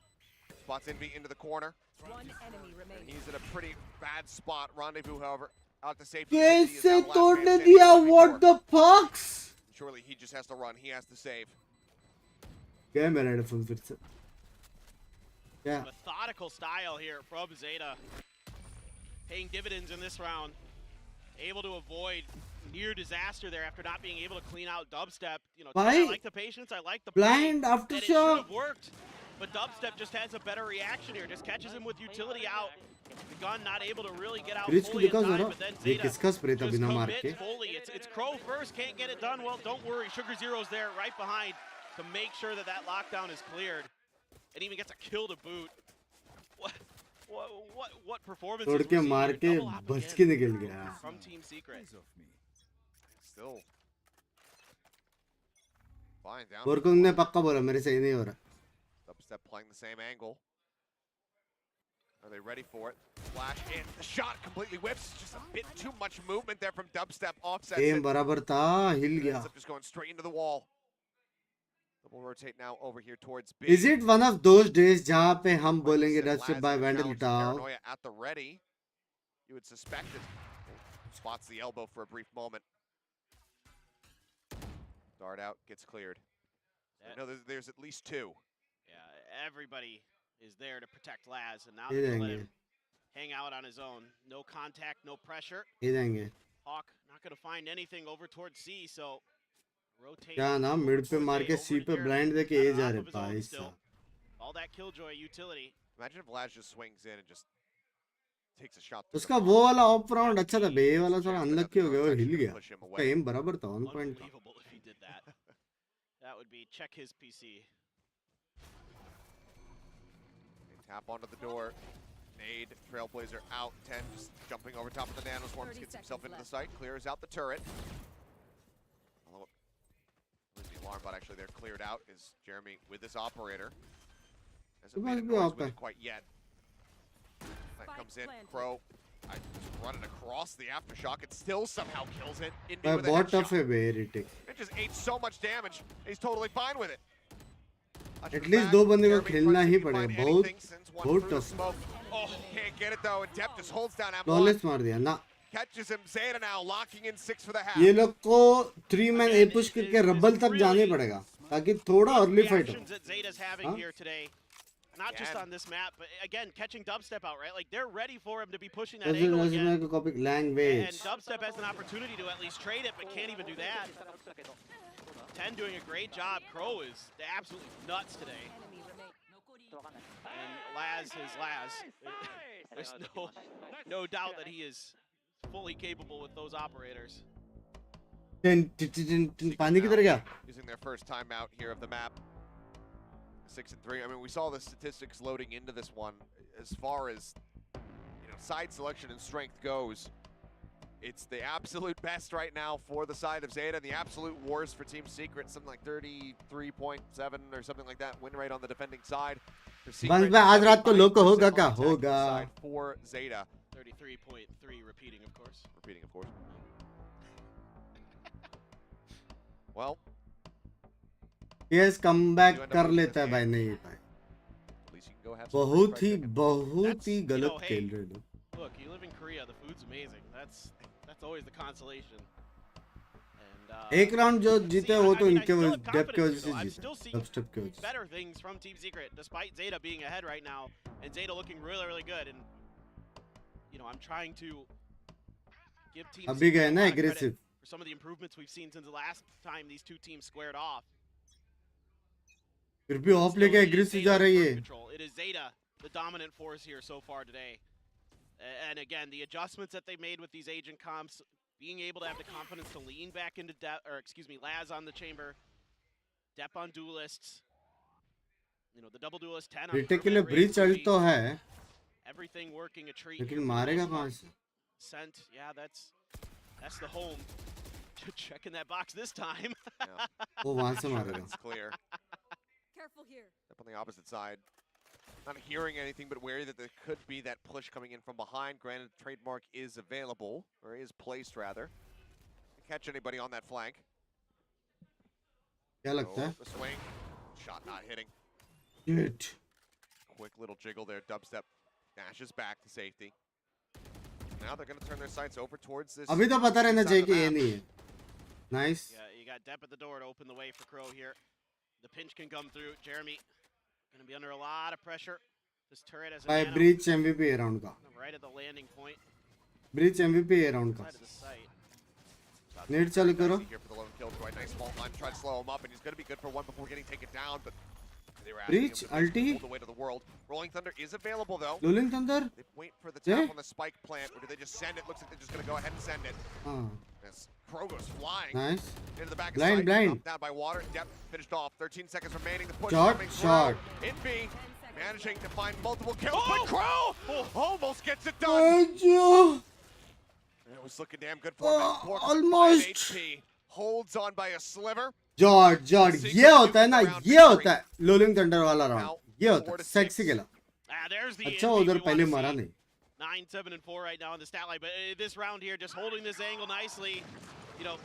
F: Spots Envy into the corner.
H: One enemy
F: And
H: remaining.
F: he's in a pretty bad spot. Rendezvous, however, out to safety.
A: कैसे तोड़ने दिया? What the fucks?
F: Surely he just has to run. He has to save.
A: क्या है मेरा headphone फिर से? क्या?
G: Methodical style here from Zeta. Paying dividends in this round. Able to avoid near disaster there after not being able to clean out Dubstep. You know, I
A: Bhai,
G: like the patience, I like the
A: blind
G: play, and it should
A: aftershock.
G: have worked. But Dubstep just has a better reaction here. Just catches him with utility out. The gun not able to really get out
A: Bridge को
G: fully in
A: दिखाओ
G: time,
A: जरा.
G: but then
A: ये
G: Zeta
A: किसका spray था
G: just
A: बिना मार
G: commits
A: के?
G: fully. It's Crow first, can't get it done. Well, don't worry, Sugar Zero's there right behind to make sure that that lockdown is cleared. And even gets a kill to boot. What performance
A: तोड़ के मार के बच के निकल गया.
G: from Team Secret.
F: Still. Fine down.
A: कोरकुम ने पक्का बोला मेरे से नहीं हो रहा.
F: Dubstep playing the same angle. Are they ready for it? Flash in. The shot completely whips. Just a bit too much movement there from Dubstep. Offsets
A: game
F: it.
A: बराबर था, हिल गया.
F: Ends up just going straight into the wall. Double rotate now over here towards B.
A: Is it one of those days जहाँ पे हम बोलेंगे
F: Laz
A: Dubstep by
F: in the
A: Vandal
F: challenge,
A: हटाओ?
F: Paranoia at the ready. You would suspect it. Spots the elbow for a brief moment. Dart out, gets cleared. I know there's at least two.
G: Yeah, everybody is there to protect Laz, and now
A: ये
G: they're gonna let
A: देंगे,
G: him hang out on his own. No contact, no pressure.
A: ये देंगे.
G: Hawk not gonna find anything over towards C, so rotate.
A: क्या नाम mid पे मार के सी पे ब्लाइंड दे के ए जा रहे भाई साहब.
G: All that killjoy utility.
F: Imagine if Laz just swings in and just takes a shot.
A: उसका वो वाला ऑफ राउंड अच्छा था, बे वाला थोड़ा अनलकी हो गया और हिल गया. उसका एम बराबर था, ऑन पॉइंट था.
G: Unbelievable if he did that. That would be check his PC.
F: They tap onto the door. Nade, Trailblazer out. 10 just jumping over top of the nanoswarms,
H: 30
F: gets himself into the
H: seconds
F: site, clears out the turret. Although, the alarm bot actually there cleared out is Jeremy with this operator. Hasn't made a noise with it quite yet. That comes in, Crow. Just running across the aftershock, it still somehow kills it. Indy with a
A: बहुत
F: headshot.
A: Tough है बे Hrithik.
F: It just ate so much damage. He's totally fine with it.
A: At least दो बंदे को खेलना ही पड़ेगा. बहुत tough.
F: Oh, can't get it though, and Depp just holds down M1.
A: Flawless मार दिया ना.
F: Catches him, Zeta now locking in 6 for the half.
A: ये लोग को 3 मैन ए पुश करके रबल तक जाने पड़ेगा ताकि थोड़ा अर्ली फाइट हो.
G: Reactions that Zeta's having here today. Not just on this map, but again, catching Dubstep out, right? Like, they're ready for him to be pushing that angle again.
A: को copy language.
G: And Dubstep has an opportunity to at least trade it, but can't even do that. 10 doing a great job. Crow is absolutely nuts today.
H: Enemy remain.
G: And Laz is Laz. There's no doubt that he is fully capable with those operators.
A: पानी किधर गया?
F: Using their first timeout here of the map. 6 and 3. I mean, we saw the statistics loading into this one. As far as side selection and strength goes, it's the absolute best right now for the side of Zeta, and the absolute worst for Team Secret. Something like 33.7 or something like that win rate on the defending side. For Secret,
A: आज रात को लोग को होगा क्या?
F: on the attacking
A: होगा.
F: side for Zeta.
G: 33.3 repeating, of course.
F: Repeating, of course. Well,
A: yes comeback कर लेता है भाई. नहीं भाई,
F: at least you can go have some free
A: बहुत
F: credit.
A: ही गलत
G: hey,
A: खेल रहे लोग.
G: Look, you live in Korea, the food's amazing. That's always the consolation. And
A: एक राउंड जो जीते वो तो
G: I
A: इनके
G: still have
A: डेप की वजह
G: confidence
A: से
G: here, though. I'm
A: जीते.
G: still seeing
A: डबस्टेप की वजह से.
G: better things from Team Secret, despite Zeta being ahead right now, and Zeta looking really, really good. And I'm trying to give Team
A: अभी
G: Secret
A: गए
G: a
A: ना
G: lot of credit
A: aggressive.
G: for some of the improvements we've seen since the last time these two teams squared off.
A: फिर भी of लेके aggressive जा रही है.
G: It is Zeta, the dominant force here so far today. And again, the adjustments that they made with these agent comps, being able to have the confidence to lean back into Laz on the chamber, Depp on duelists, the double duelist 10 on
A: retake के लिए
G: permanent
A: breach
G: rage
A: alt तो
G: release,
A: है,
G: everything working a treat.
A: लेकिन
G: here for the
A: मारेगा
G: most part.
A: कहाँ से?
G: Sent, yeah, that's the home. Checking that box this time.
F: Yeah.
A: वो वहाँ से मारेगा.
F: It's clear.
H: Careful here.
F: Up on the opposite side. Not hearing anything, but wary that there could be that push coming in from behind. Granted, trademark is available, or is placed rather. Catch anybody on that flank.
A: क्या लगता है?
F: The swing. Shot not hitting.
A: Shit.
F: Quick little jiggle there. Dubstep dashes back to safety. Now they're going to turn their sights over towards this.
A: अभी तो पता रहना
F: side
A: चाहिए
F: of
A: कि
F: the
A: ये
F: map.
A: नहीं है. Nice.
G: Yeah, you got Depp at the door to open the way for Crow here. The pinch can come through. Jeremy going to be under a lot of pressure. This turret has a
A: भाई
G: nano
A: breach MVP है round का.
G: right at the landing point.
A: Breach MVP है round का.
G: Side of the site.
A: Net चालू करो.
F: Here for the lone kill. Quite nice small line. Try to slow him up, and he's going to be good for one before getting taken down. But they were asking
A: Breach,
F: him to
A: ulti.
F: hold the way to the world. Rolling Thunder is available though.
A: Rolling thunder.
F: They wait for the
A: Yeah.
F: tap on the spike plant, or do they just send it? Looks like they're just going to go ahead and send it.
A: हाँ.
F: As Crow goes flying
A: Nice.
F: into the back of
A: Blind,
F: sight,
A: blind.
F: knocked down by water. Depth finished off. 13 seconds remaining. The push
A: Shot,
F: coming
A: shot.
F: through. In B, managing to find multiple kills,
G: Oh!
F: but Crow almost gets it done.
A: जो
F: It was looking damn good for him.
A: Oh,
F: Pork,
A: almost.
F: 5 HP. Holds on by a sliver.
A: George ये होता है ना, ये होता है लोलिंग thunder वाला round. ये होता है सेक्सी खेला.
G: There's the
A: अच्छा
G: MVP
A: उधर
G: we
A: पहले
G: wanna
A: मारा
G: see.
A: नहीं.
G: 9, 7, and 4 right now on the stat line, but this round here, just holding this angle nicely.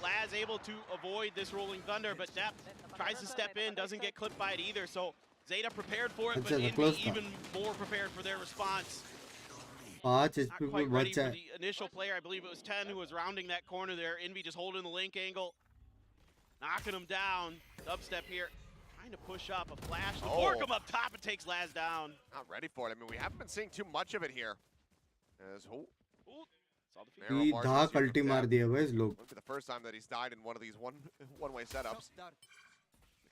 G: Laz able to avoid this rolling thunder, but Depp tries to step in, doesn't get clipped by it either. So Zeta prepared for it, but
A: अच्छा,
G: Indy
A: close था.
G: even more prepared for their response.
A: 5
G: Not
A: HP पे
G: quite ready
A: बचा
G: for
A: है.
G: the initial player. I believe it was 10 who was rounding that corner there. Envy just holding the link angle, knocking him down. Dubstep here, trying to push up a flash. The
F: Oh.
G: Borkum up top and takes Laz down.
F: Not ready for it. I mean, we haven't been seeing too much of it here. As
G: Ooh, saw the feed.
F: narrow
A: ये
F: margins
A: धाक
F: here from
A: अल्टी मार
F: Deb.
A: दिया भाई इस लोग
F: Wouldn't be the first time that he's died in one of these one-way setups.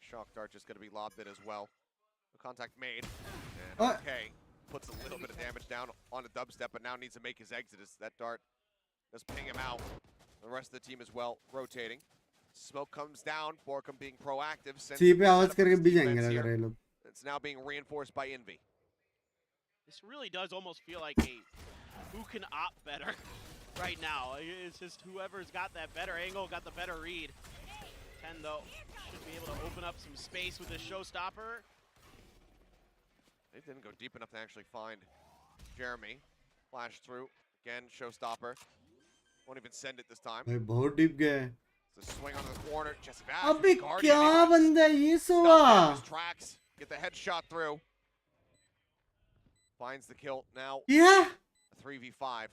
F: Shock dart just going to be lobbed in as well. No contact made. And okay, puts a little bit of damage down on the dubstep, but now needs to make his exit as that dart does ping him out. The rest of the team as well rotating. Smoke comes down. Borkum being proactive. sends
A: C
F: the
A: पे आवाज
F: setup for
A: करके
F: his
A: भी
F: defense
A: जाएंगे
F: here.
A: अगर ये लोग
F: It's now being reinforced by Envy.
G: This really does almost feel like a who can opt better right now. It's just whoever's got that better angle, got the better read. 10 though should be able to open up some space with this showstopper.
F: They didn't go deep enough to actually find Jeremy. Flash through. Again, showstopper. Won't even send it this time.
A: भाई बहुत deep गया है
F: It's a swing onto the corner. Jesse Vash.
A: अबे
F: Guardian
A: क्या
F: Envy.
A: बंदा है ये
F: Stop
A: सोआ
F: his tracks. Get the headshot through. Finds the kill. Now
A: क्या
F: a 3v5.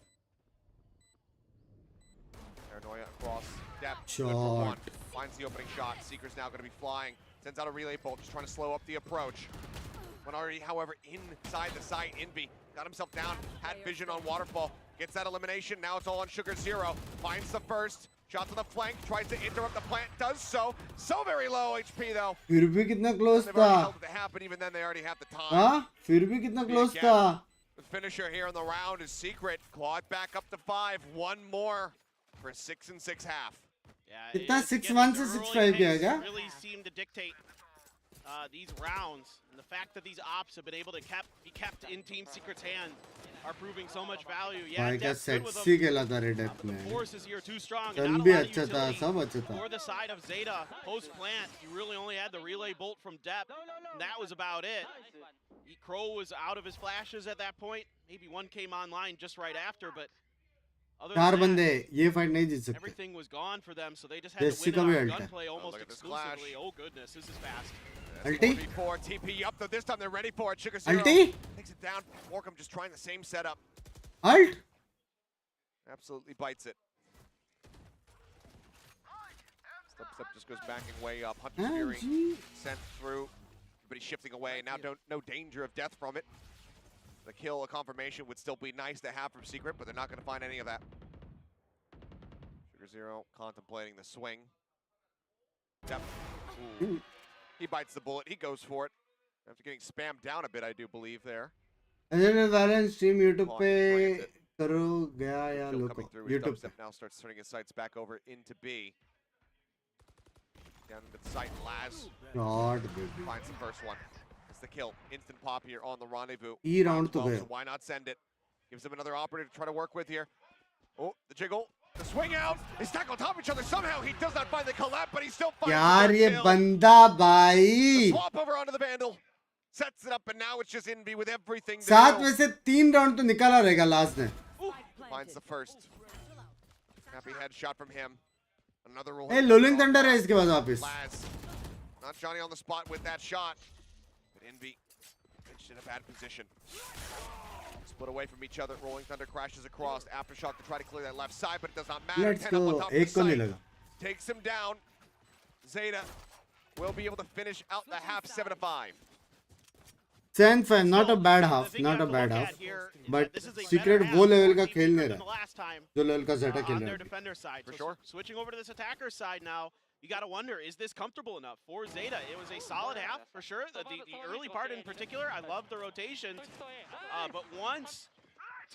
F: Paranoia across depth. Good for
A: Shot.
F: one. Finds the opening shot. Seeker's now going to be flying. Sends out a relay bolt, just trying to slow up the approach. When already, however, inside the site, Envy got himself down, had vision on Waterfall, gets that elimination. Now it's all on Sugar Zero. Finds the first. Shots on the flank, tries to interrupt the plant, does so. So very low HP though.
A: फिर भी कितना close
F: They've
A: था
F: already held it to happen, even then they already have the time.
A: हाँ फिर भी कितना close
F: again.
A: था
F: The finisher here in the round is Secret. Clawed back up to 5. One more for 6 and 6 half.
G: Yeah,
A: कितना
G: it's,
A: 6-1
G: again,
A: से
G: the early
A: 6-5 गया
G: pace
A: क्या
G: really seem to dictate these rounds, and the fact that these ops have been able to be kept in Team Secret's hand are proving so much value. Yeah,
A: भाई क्या
G: Dep's good with
A: sexy
G: them,
A: खेला था red
G: but
A: एप
G: the
A: में
G: forces here too strong.
A: सन
G: And not
A: भी
G: a lot of
A: अच्छा था
G: utility
A: सब अच्छा था
G: for the side of Zeta. Post plant, you really only had the relay bolt from Dep. And that was about it. Crow was out of his flashes at that point. Maybe one came online just right after, but other
A: चार
G: than that,
A: बंदे ये fight नहीं जीत सकते
G: everything was gone for them, so they just had
A: Jesse
G: to
A: का
G: win
A: भी
G: it on
A: ult है
G: gunplay almost
F: look at this clash.
G: exclusively. Oh goodness, this is fast.
A: अल्टी
F: 4v4 TP up though. This time they're ready for it. Sugar Zero
A: ulti
F: takes it down. Borkum just trying the same setup.
A: Alt
F: Absolutely bites it. Step just goes backing way up. Hunter's
A: हाँ
F: Fury
A: ji
F: sent through. Everybody shifting away. Now no danger of death from it. The kill, a confirmation, would still be nice to have from Secret, but they're not going to find any of that. Sugar Zero contemplating the swing. Yep. Ooh. He bites the bullet. He goes for it. After getting spammed down a bit, I do believe there.
A: Ajay valence stream YouTube पे
F: Oriented.
A: करो गया या
F: Kill
A: loco
F: coming through. His
A: YouTube
F: dubstep now starts turning his sights back over into B. Down into the site, Laz
A: shot baby
F: finds the first one. It's the kill. Instant pop here on the rendezvous.
A: E round तो
F: Well,
A: गया
F: so why not send it? Gives him another operative to try to work with here. Oh, the jiggle. The swing out. They stack on top of each other. Somehow he does not find the collab, but he still finds
A: यार
F: the
A: ये
F: kill.
A: बंदा भाई
F: Swap over onto the Vandal. Sets it up, and now it's just Envy with everything to
A: सात
F: do.
A: में से 3 round तो निकाला रहेगा लास्ट ने
F: Finds the first. Happy headshot from him. Another roll.
A: A rolling thunder है इसके बाद वापस
F: Laz. Not Johnny on the spot with that shot. But Envy pitched in a bad position. Split away from each other. Rolling Thunder crashes across. Aftershock to try to clear that left side, but it does not matter.
A: Let's
F: 10 up
A: go
F: on top of
A: एक
F: the
A: को नहीं
F: site.
A: लगा
F: Takes him down. Zeta will be able to finish out the half 7-5.
A: 7-5 not a
G: So,
A: bad
G: the
A: half
G: thing you
A: not a
G: have to
A: bad
G: look
A: half
G: at here,
A: but
G: this is a
A: Secret
G: better
A: वो
G: half
A: level
G: for
A: का
G: Team
A: खेल नहीं
G: Secret than the
A: रहा
G: last time
A: जो level का जेटा खेल
G: on
A: रहा
G: their
A: है
G: defender side.
F: For
G: So
F: sure.
G: switching over to this attacker side now, you got to wonder, is this comfortable enough for Zeta? It was a solid half for sure. The early part in particular, I love the rotations. But once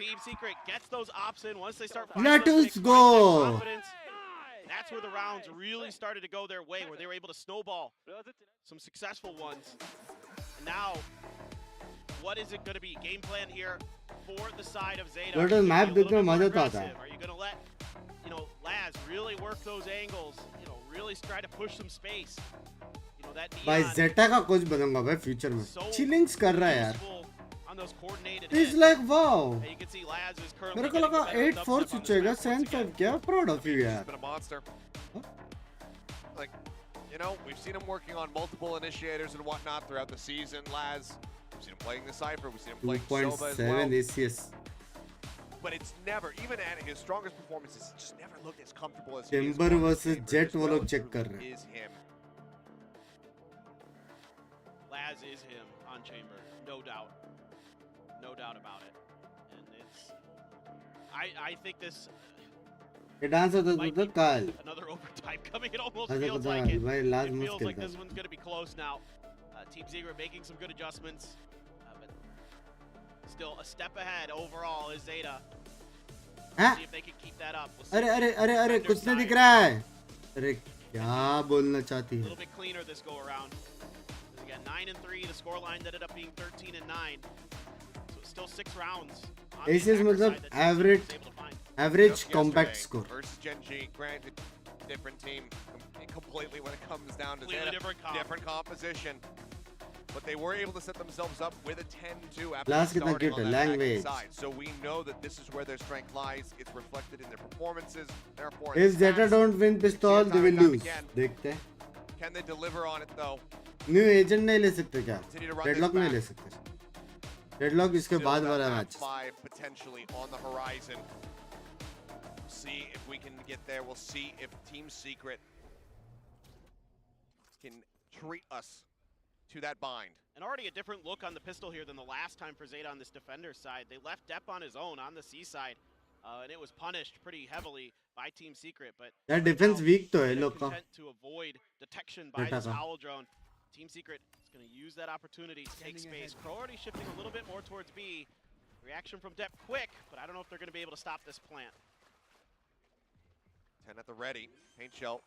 G: Team Secret gets those ops in, once they start finding
A: Let
G: those
A: us
G: big
A: go.
G: points of confidence, that's where the rounds really started to go their way, where they were able to snowball some successful ones. And now, what is it going to be? Game plan here for the side of Zeta.
A: But
G: Are you
A: the
G: gonna
A: map
G: be a little
A: देखने में
G: bit more
A: मजा तो आता
G: aggressive?
A: है
G: Are you going to let, Laz really work those angles? Really try to push some space. That
A: भाई
G: neon
A: जेटा का coach बनूंगा भाई फ्यूचर में
G: so
A: चिलिंग्स कर रहा है यार
G: useful on those coordinated
A: it's
G: hits.
A: Like wow
G: And you can see Laz is currently
A: मेरे को
G: getting
A: लगा
G: the better
A: 8-4
G: dubstep on
A: switch
G: this
A: होएगा
G: map once
A: 7-5
G: again.
A: क्या प्राउड ऑफ यू
F: He's
A: यार
F: been a monster.
A: Huh?
F: Like, we've seen him working on multiple initiators and whatnot throughout the season. Laz, we've seen him playing the Cypher, we've seen him playing Sova as
A: 2.7
F: well.
A: ACS
F: But it's never, even at his strongest performances, it just never looked as comfortable as he is
A: timber
F: on
A: versus
F: paper.
A: Jet
F: Just
A: वो लोग
F: well
A: check
F: and
A: कर
F: truly
A: रहे हैं
F: is him.
G: doubt about it. And it's, I think this
A: ये dance होता
G: might
A: तो
G: be
A: काल
G: another overtime coming. It almost
A: ऐसा
G: feels
A: पता
G: like
A: है
G: it.
A: भाई लास्ट
G: It feels
A: मुश्किल
G: like
A: था
G: this one's going to be close now. Team Secret making some good adjustments, but still a step ahead overall is ZETA.
A: हैं
G: See if they can keep that up. We'll see.
A: अरे अरे अरे अरे
G: Defender
A: कुछ नहीं
G: side
A: दिख रहा है अरे क्या बोलना चाहती
G: a
A: है
G: little bit cleaner this go around. Again, 9-3. The score line ended up being 13-9. So it's still 6 rounds. on the
A: Aces
G: attacker
A: मतलब
G: side that Team
A: average
G: Secret's able to find.
A: average
F: Just
A: compact
F: yesterday
A: score
F: versus Gen G. Granted, different team completely when it comes down to
G: Completely
F: ZETA.
G: different comp.
F: Different composition. But they were able to set themselves up with a 10-2 after
A: Last कितना
F: starting
A: cute
F: on
A: है,
F: that attacking
A: language.
F: side. So we know that this is where their strength lies. It's reflected in their performances. Therefore,
A: if ZETA don't win pistol they will lose देखते हैं
F: Can they deliver on it though?
A: New agent नहीं ले सकते क्या
F: Continue to run this
A: deadlock नहीं
F: back.
A: ले सकते deadlock इसके
F: Still
A: बाद
F: that
A: वाला
F: map
A: match
F: 5 potentially on the horizon. See if we can get there. We'll see if Team Secret can treat us to that bind.
G: And already a different look on the pistol here than the last time for ZETA on this defender side. They left Depp on his own on the C side, and it was punished pretty heavily by Team Secret. But
A: यार defence week तो है
G: ZETA
A: लोग का
G: content to avoid detection by
A: ZETA
G: this
A: का
G: owl drone. Team Secret is going to use that opportunity to take space. Crow already shifting a little bit more towards B. Reaction from Depp quick, but I don't know if they're going to be able to stop this plant.
F: 10 at the ready. Paint shell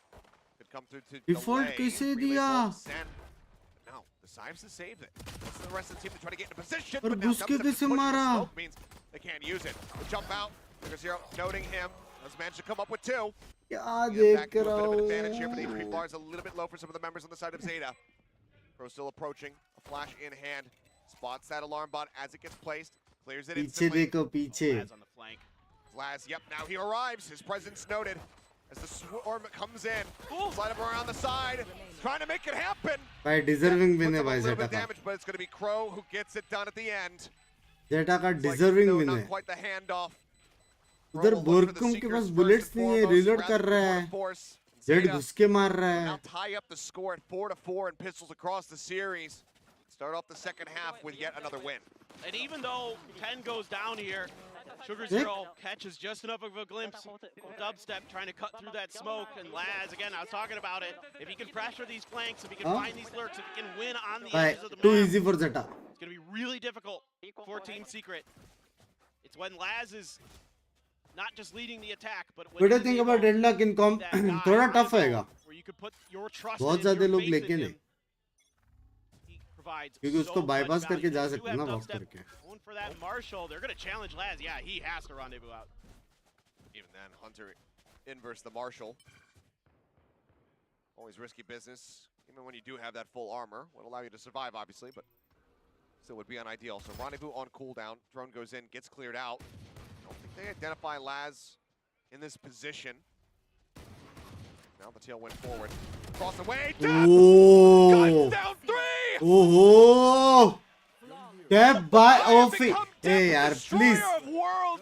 F: could come through to
A: Default
F: delay.
A: कैसे
F: Relay
A: दिया?
F: ball sent. No, decides to save it. That's the rest of the team to try to get into position.
A: और
F: but now
A: घुस के
F: Dubstep
A: कैसे
F: pushing the
A: मारा?
F: smoke means they can't use it. The jump out. Figure Zero noting him. Has managed to come up with 2.
A: क्या
F: Get
A: देख
F: back to a bit
A: रहा
F: of an advantage here, but
A: हूँ
F: HP bar is a little bit low for some of the members on the side of ZETA. Pro still approaching. A flash in hand. Spots that alarm bot as it gets placed. Clears it
A: पीछे
F: instantly.
A: देखो पीछे
G: Laz on the flank.
F: Laz, yep, now he arrives. His presence noted as the swarm comes in. Slide him around the side, trying to make it happen.
A: भाई deserving win
F: Puts
A: है
F: up a
A: भाई
F: little
A: ZETA
F: bit
A: का
F: damage, but it's going to be Crow who gets it done at the end.
A: ZETA का
F: It's like,
A: deserving
F: no,
A: win
F: not
A: है
F: quite the handoff.
A: उधर
F: Crow will look for the
A: बोरकुम के
F: Seekers
A: pass
F: first
A: bullets
F: and
A: नहीं है
F: foremost,
A: reload
F: grab
A: कर
F: the
A: रहा
F: support
A: है
F: force.
A: Z
F: ZETA
A: घुस के मार रहा
F: will now
A: है
F: tie up the score at 4-4 and pistols across the series. Start off the second half with yet another win.
G: And even though 10 goes down here, Sugar Zero catches just enough of a glimpse. Dubstep trying to cut through that smoke, and Laz, again, I was talking about it. If he can pressure these flanks, if he can find these lurks, if he can win on the
A: भाई
G: edges of the
A: too
G: map,
A: easy for ZETA
G: it's going to be really difficult for Team Secret. It's when Laz is not just leading the attack, but when
A: what do you
G: he's
A: think
G: able
A: about
G: to
A: deadlock in
G: be
A: comp
G: that guy
A: थोड़ा
G: on
A: tough
G: his
A: होएगा
G: own, where you could put your trust
A: बहुत
G: in,
A: ज्यादा
G: your
A: लोग
G: faith
A: लेके
G: in
A: नहीं
G: him. He provides
A: क्योंकि उसको
G: so
A: bypass
G: much
A: करके
G: value.
A: जा
G: They do
A: सकते
G: have
A: हैं ना walk
G: Dubstep
A: करके
G: going for that Marshall. They're going to challenge Laz. Yeah, he has to rendezvous out.
F: Even then, Hunter inverse the Marshal. Always risky business, even when you do have that full armor. Would allow you to survive, obviously, but still would be unideal. So rendezvous on cooldown. Drone goes in, gets cleared out. Don't think they identify Laz in this position. Now the tail went forward. Cross the way.
A: Oh,
F: Guns down 3!
A: oh, Tap by Ofi. Hey यार please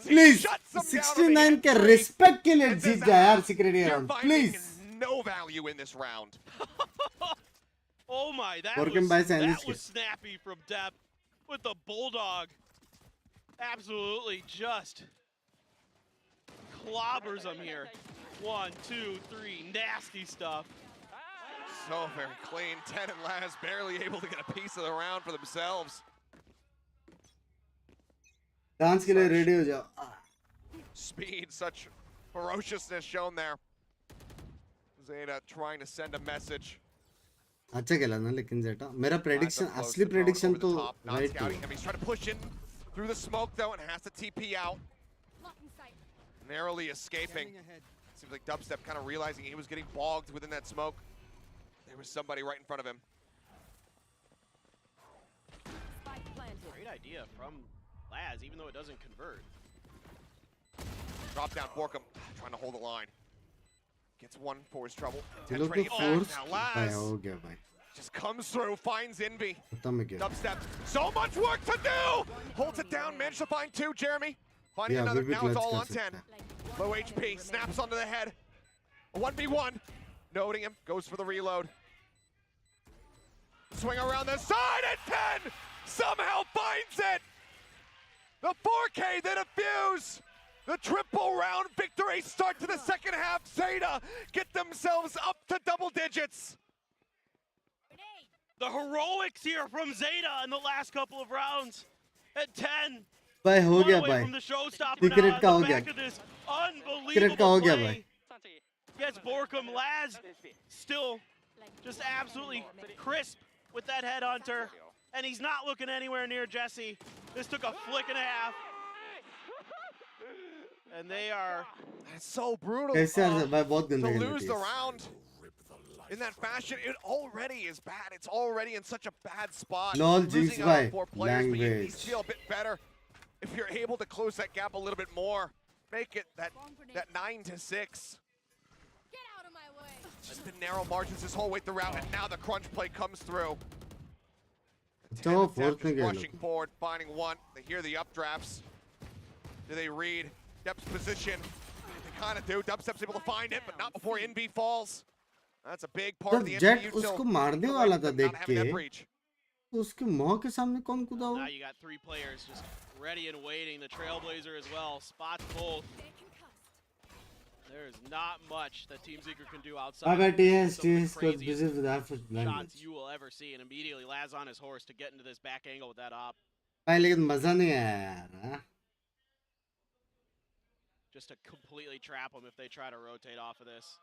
A: please 69 के respect के लिए जीत जा यार security round please.
F: No value in this round.
G: Oh my, that
A: Working by
G: was
A: Sandusky.
G: snappy from Depp with the Bulldog. Absolutely just clobbers him here. 1, 2, 3, nasty stuff.
F: So very clean. 10 and Laz barely able to get a piece of the round for themselves.
A: Dance के लिए ready हो जाओ.
F: Speed, such ferociousness shown there. ZETA trying to send a message.
A: अच्छा खेला ना लेकिन ZETA. मेरा prediction
F: Close
A: असली
F: the drone
A: prediction
F: over the
A: तो
F: top, not
A: right
F: scouting
A: थी.
F: him. He's trying to push in through the smoke though and has to TP out. Narrowly escaping. Seems like Dubstep kind of realizing he was getting bogged within that smoke. There was somebody right in front of him.
G: Great idea from Laz, even though it doesn't convert.
F: Drop down Borkum, trying to hold the line. Gets one for his trouble.
A: ये
F: 10
A: लोग
F: ready
A: तो
F: to
A: force.
F: now
A: भाई
F: Laz
A: हो गया भाई.
F: just comes through, finds Envy.
A: खत्म है क्या?
F: Dubstep, so much work to do! Holds it down, managed to find 2, Jeremy. Finding
A: Yeah,
F: another,
A: we
F: now it's
A: clutch
F: all
A: कर
F: on 10.
A: सकते हैं.
F: Low HP, snaps onto the head. A 1v1. Noting him, goes for the reload. Swing around the side and 10 somehow finds it! The 4K, the defuse! The triple round victory start to the second half. ZETA get themselves up to double digits.
G: The heroics here from ZETA in the last couple of rounds at 10.
A: भाई हो
G: One
A: गया
G: away
A: भाई
G: from the showstopper
A: Secret
G: now
A: का
G: on
A: हो
G: the
A: गया
G: back of this
A: Secret का हो
G: unbelievable
A: गया
G: play.
A: भाई
G: Gets Borkum. Laz still just absolutely crisp with that headhunter. And he's not looking anywhere near Jesse. This took a flick and a half. And they are...
F: It's so brutal
A: कैसे यार
F: to
A: भाई बहुत गंदा
F: lose the
A: खेलती है
F: round in that fashion. It already is bad. It's already in such a bad spot.
A: Lol,
F: Losing
A: Jinx
F: out on
A: bhai,
F: 4 players, but you
A: language.
F: feel a bit better if you're able to close that gap a little bit more. Make it that 9-6. It's been narrow margins this whole way throughout, and now the crunch play comes through.
A: तो वो fourth में
F: Just
A: गए
F: rushing forward, finding one. They hear the updrafts. Do they read Dep's position? They kind of do. Dubstep's able to find it, but not before NB falls. That's a big part of the
A: जब jet
F: NB util.
A: उसको मारने वाला था
F: Not
A: देख
F: having
A: के
F: that breach.
A: तो उसके माँ के सामने कौन कूदा
G: Now
A: वो
G: you got 3 players just ready and waiting. The Trailblazer as well. Spots both. There's not much that Team Secret can do outside.
A: अब TS
G: some of the
A: TS was
G: craziest
A: busy with that for
G: shots
A: language
G: you will ever see, and immediately Laz on his horse to get into this back angle with that op.
A: भाई लेकिन मजा नहीं आया यार हाँ?
G: Just to completely trap them if they try to rotate off of this.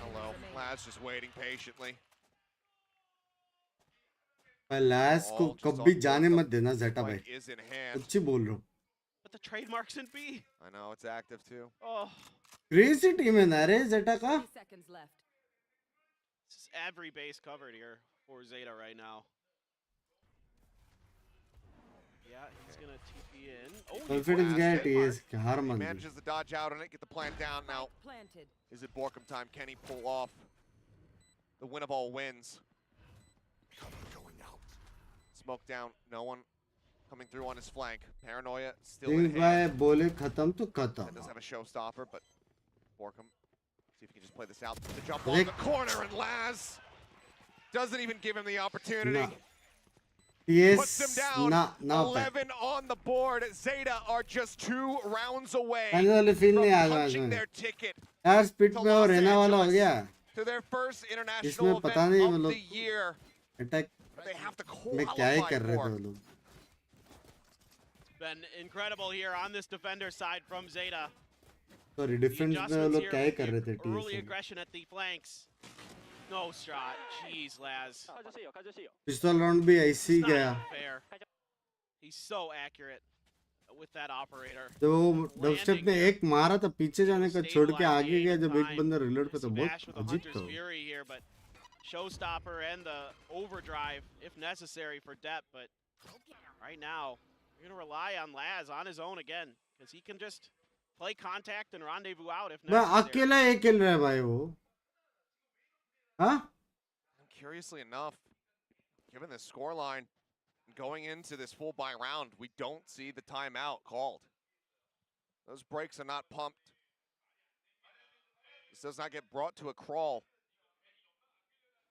F: Hello. Laz just waiting patiently.
A: भाई last को
F: All just
A: कभी
F: off
A: जाने
F: the
A: मत देना जेटा भाई
F: Spike is in hand.
A: सच्ची बोल रहा हूँ
G: But the trademark's in B.
F: I know it's active too.
G: Oh,
A: crazy team है ना रे जेटा का
H: 30 seconds left.
G: this is every base covered here for ZETA right now. Yeah, he's gonna TP in. Oh, he
A: confidence
F: blast
A: गया
F: it.
A: TS का हार
F: He
A: मान गई
F: manages to dodge out on it, get the plant down. Now,
H: Planted.
F: is it Borkum time? Can he pull off the win of all wins? Smoke down, no one coming through on his flank. Paranoia still in
A: Singh भाई
F: hand.
A: बोले खत्म तो
F: That
A: खत्म
F: does have a showstopper, but Borkum, see if he can just play this out. The jump on the corner, and Laz doesn't even give him the opportunity.
A: ना TS
F: Puts him down.
A: ना ना पाए
F: 11 on the board. ZETA are just 2 rounds away
A: खाने वाले feel
F: from
A: नहीं आ रहा
F: punching
A: है
F: their ticket
A: यार स्पिट में और रहना वाला हो गया
F: to their first international
A: इसमें पता
F: event
A: नहीं
F: of
A: वो
F: the
A: लोग
F: year.
A: Attack
F: They have to
A: में क्या ही
F: qualify
A: कर रहे थे
F: for.
A: वो लोग
G: been incredible here on this defender side from ZETA.
A: Sorry
G: The
A: defence में वो
G: adjustments
A: लोग
G: here
A: क्या ही
G: with
A: कर रहे
G: the
A: थे
G: early
A: TS
G: aggression at the flanks. No shot. Jeez, Laz.
A: पिस्तौल राउंड भी ऐसे ही
G: It's
A: गया
G: not fair. He's so accurate with that operator.
A: जब वो डबस्टेप ने एक मारा था पीछे जाने का छोड़ के आगे गया जब एक बंदा रिलोड पे तो
G: Bash with
A: बहुत
G: a
A: अजीब
G: Hunter's
A: था वो।
G: Fury here, but showstopper and the overdrive if necessary for Depp. But right now, you're gonna rely on Laz on his own again because he can just play contact and rendezvous out if
A: मैं
G: necessary.
A: अकेला ये खेल रहा है भाई वो हाँ
F: Curiously enough, given the scoreline, going into this full buy round, we don't see the timeout called. Those brakes are not pumped. This does not get brought to a crawl.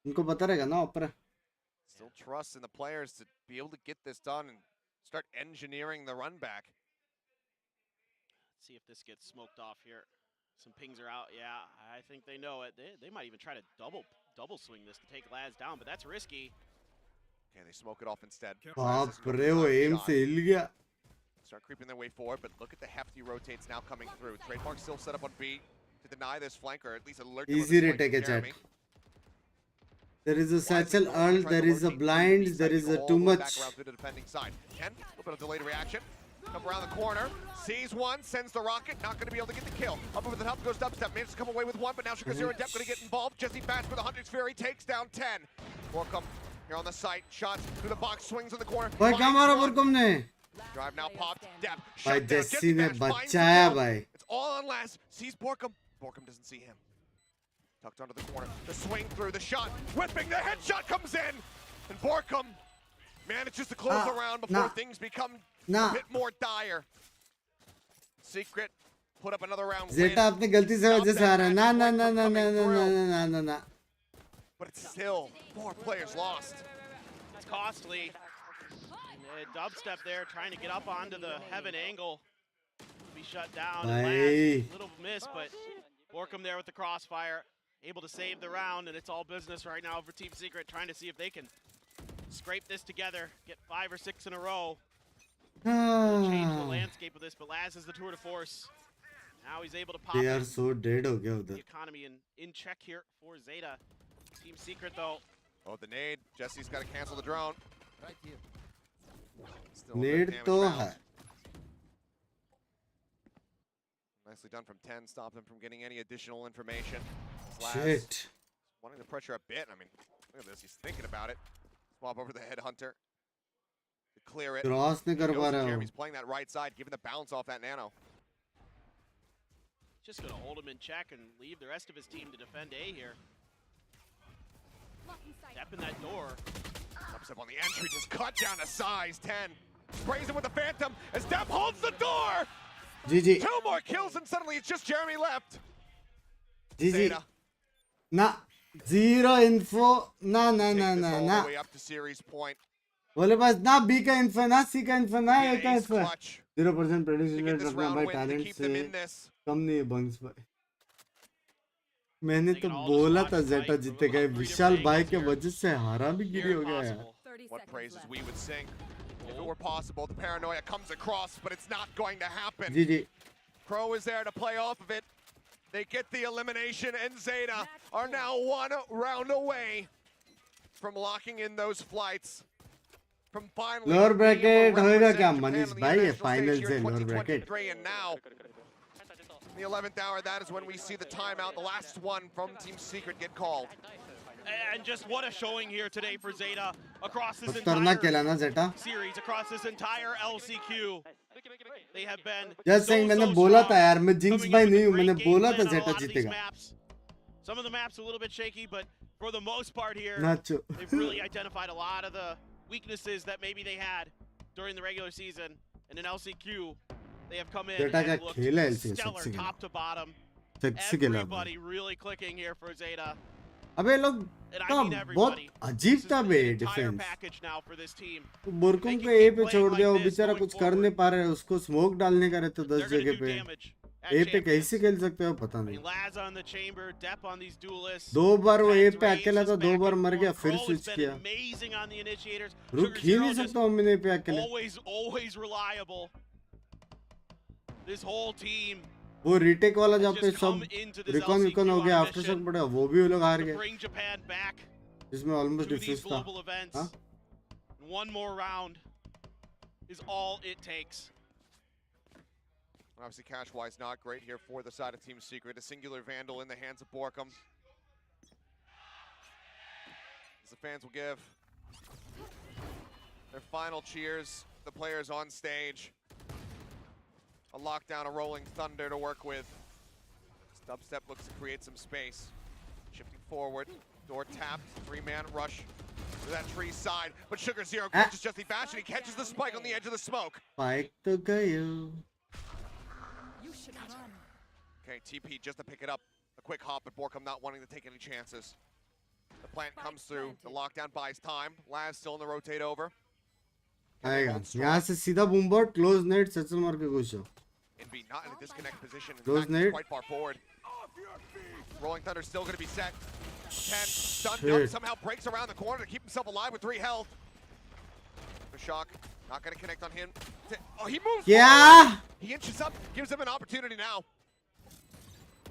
A: उनको पता रहेगा ना ऊपर
F: Still trust in the players to be able to get this done and start engineering the run back.
G: Let's see if this gets smoked off here. Some pings are out. Yeah, I think they know it. They might even try to double swing this to take Laz down, but that's risky.
F: Okay, they smoke it off instead.
A: बाप रे वो M से हिल गया
F: Start creeping their way forward, but look at the hefty rotates now coming through. Trademark still set up on B to deny this flank, or at least alert them of
A: Easy
F: this flank
A: retake
F: from
A: है chat.
F: Jeremy.
A: There is a
F: Why is it
A: satchel
F: going?
A: earl,
F: Try
A: there
F: to
A: is a
F: rotate to the
A: blind,
F: B
A: there
F: side,
A: is
F: go
A: a
F: all
A: too
F: the way
A: much.
F: back around to the defending side. Ken, a little bit of delayed reaction. Up around the corner, sees one, sends the rocket, not going to be able to get the kill. Up over the top goes Dubstep, manages to come away with one, but now Sugar Zero and Depp going to get involved. Jesse Bash with a Hunter's Fury takes down 10. Borkum here on the site, shots through the box, swings in the corner.
A: भाई क्या
F: finds
A: मारा
F: one.
A: बुरकुम ने
F: Drive now popped, Depp,
A: भाई
F: shut down.
A: जेसी
F: Jesse
A: ने
F: Bash finds the
A: बचाया
F: kill.
A: भाई
F: It's all on Laz, sees Borkum. Borkum doesn't see him. Tucked onto the corner, the swing through, the shot, whipping, the headshot comes in. And Borkum manages to close the round before
A: nah.
F: things become
A: Nah.
F: a bit more dire. Secret put up another round
A: Zeta
F: win,
A: अपनी गलती से वजह से आ रहा है ना ना ना ना ना ना ना ना ना ना
F: but it's still 4 players lost.
G: It's costly. Dubstep there, trying to get up onto the heaven angle. Be shut down.
A: Bye.
G: And last, little miss, but Borkum there with the crossfire, able to save the round, and it's all business right now for Team Secret, trying to see if they can scrape this together, get 5 or 6 in a row. Change the landscape of this, but Laz is the tour de force. Now he's able to pop
A: They
G: it.
A: are so dead हो गया
G: The
A: उधर.
G: economy in check here for ZETA. Team Secret though.
F: Oh, the nade. Jesse's got to cancel the drone.
H: Right here.
F: Still a bit of
A: Need
F: damage
A: तो
F: bound.
A: है.
F: Nicely done from 10. Stop them from getting any additional information. Laz
A: Shit.
F: wanting to pressure a bit. I mean, look at this. He's thinking about it. Swap over the headhunter to clear it.
A: Cross नहीं
F: He
A: कर
F: knows
A: पा
F: that
A: रहा हूँ.
F: Jeremy's playing that right side, giving the bounce off that nano.
G: Just gonna hold him in check and leave the rest of his team to defend A here. Step in that door.
F: Dubstep on the entry, just cut down to size 10. Sprays him with the Phantom as Depp holds the door.
A: GG.
F: 2 more kills and suddenly it's just Jeremy left.
A: GG.
F: ZETA
A: ना. Zero info. ना ना
F: take
A: ना
F: this
A: ना
F: all
A: ना.
F: the way up to series point.
A: बोले बस ना B का info ना C का info ना A
F: Yeah,
A: का
F: ace
A: info.
F: clutch
A: 0%
F: to
A: prediction
F: get
A: rate
F: this
A: रखना
F: round
A: भाई
F: win to
A: talent
F: keep them
A: से
F: in this.
A: कम नहीं है बंक्स भाई. मैंने
G: They
A: तो
G: can all
A: बोला
G: just
A: था
G: watch
A: जेटा
G: fight
A: जीतेगा.
G: from three
A: विशाल
G: different
A: भाई
G: angles
A: के
G: here.
A: वजह से हारा भी गिरी
G: Near
A: हो गया यार.
G: impossible.
H: 30
F: What
H: seconds
F: praises
H: left.
F: we would sing if it were possible. The paranoia comes across, but it's not going to happen.
A: GG.
F: Crow is there to play off of it. They get the elimination, and ZETA are now 1 round away from locking in those flights. From finally
A: Lower
F: being able to
A: bracket होएगा
F: represent
A: क्या
F: Japan
A: Manish
F: on the
A: भाई? ये
F: international
A: final
F: stage
A: से
F: here in
A: lower bracket.
F: 2023, and now in the 11th hour, that is when we see the timeout, the last one from Team Secret get called.
G: And just what a showing here today for ZETA across this
A: खतरनाक
G: entire
A: खेला ना जेटा.
G: series, across this entire LCQ. They have been
A: Just saying, मैंने बोला था यार, मैं jinx भाई नहीं हूँ. मैंने बोला था जेटा जीतेगा.
G: Some of the maps a little bit shaky, but for the most part here,
A: nacho.
G: they've really identified a lot of the weaknesses that maybe they had during the regular season. And in LCQ, they have come in
A: ZETA का
G: and looked
A: खेल है LCQ,
G: stellar
A: sexy खेला.
G: top to bottom.
A: Sexy खेला.
G: Everybody really clicking here for ZETA.
A: अबे लोग
G: And I
A: का
G: mean
A: बहुत
G: everybody.
A: अजीब
G: This
A: था
G: is
A: बे
G: the entire
A: defence.
G: package now for this team.
A: Borkum
G: They
A: को
G: can
A: ए
G: keep
A: पे
G: playing
A: छोड़ दिया. वो
G: like this
A: बेचारा
G: going
A: कुछ कर नहीं
G: forward.
A: पा रहा है. उसको स्मोक डालने का रहता 10
G: They're going to
A: जगह
G: do
A: पे.
G: damage at
A: ए पे
G: champions.
A: कैसे खेल सकते हो पता
G: I
A: नहीं.
G: mean, Laz on the chamber, Depp on these duelists.
A: 2 बार वो ए
G: Tens
A: पे
G: raised
A: अकेला
G: us
A: था. 2
G: back
A: बार
G: and
A: मर गया.
G: forth.
A: फिर
G: Crow has
A: स्विच
G: been
A: किया.
G: amazing on the initiators.
A: रुक
G: Sugar
A: ही
G: Zero
A: नहीं
G: just
A: सकता हूँ मैंने पे अकेले.
G: always reliable. This whole team
A: वो रीटेक वाला जहाँ
G: has
A: पे
G: just come
A: सब
G: into this
A: रिकॉन विकॉन हो
G: LCQ
A: गया.
G: on a
A: after shock
G: mission
A: पड़ा. वो भी वो लोग हार
G: to
A: गए.
G: bring Japan back
A: जिसमें ऑलमोस्ट
G: to these
A: डिफ्यूज था.
G: global events.
A: Huh?
G: One more round is all it takes.
F: Obviously, cash-wise, not great here for the side of Team Secret. A singular Vandal in the hands of Borkum. As the fans will give their final cheers, the players on stage. A lockdown, a rolling thunder to work with. Dubstep looks to create some space. Shifting forward, door tapped, 3-man rush to that tree side. But Sugar Zero catches just the bash and he catches the spike on the edge of the smoke.
A: Spike तो गयो.
H: You should run.
F: Okay, TP just to pick it up. A quick hop, but Borkum not wanting to take any chances. The plant comes through. The lockdown buys time. Laz still in the rotate over. Can they
A: आएगा.
F: hold strong?
A: यहाँ से सीधा बूमबॉट close net सचल मार के घुसो.
F: NB not in a disconnect position. In
A: Those
F: fact, he's
A: nade.
F: quite far forward. Rolling Thunder still going to be set. 10 stunned
A: Shit.
F: up, somehow breaks around the corner to keep himself alive with 3 health. The shock not going to connect on him. Oh, he moves
A: क्या?
F: forward. He inches up, gives him an opportunity now.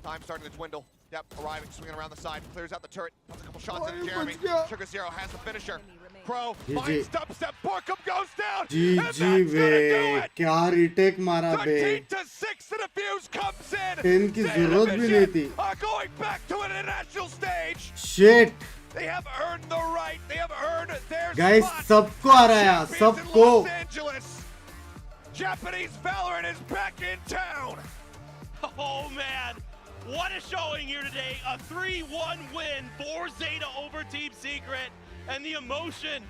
F: Time starting to dwindle. Depp arriving, swinging around the side, clears out the turret, puts a couple shots into Jeremy. Sugar Zero has the finisher. Crow
A: GG.
F: finds Dubstep, Borkum goes down, and
A: GG
F: that's gonna do
A: बे.
F: it.
A: क्या retake मारा बे.
F: 13-6 to the fuse comes in.
A: 10 की
F: ZETA
A: जरूरत भी नहीं थी.
F: are going back to an international stage.
A: Shit.
F: They have earned the right. They have earned their
A: Guys,
F: spot.
A: सबको आ रहा है यार.
F: Champions in
A: सबको.
F: Los Angeles. Japanese Valorant is back in town.
G: Oh man, what a showing here today. A 3-1 win for ZETA over Team Secret. And the emotion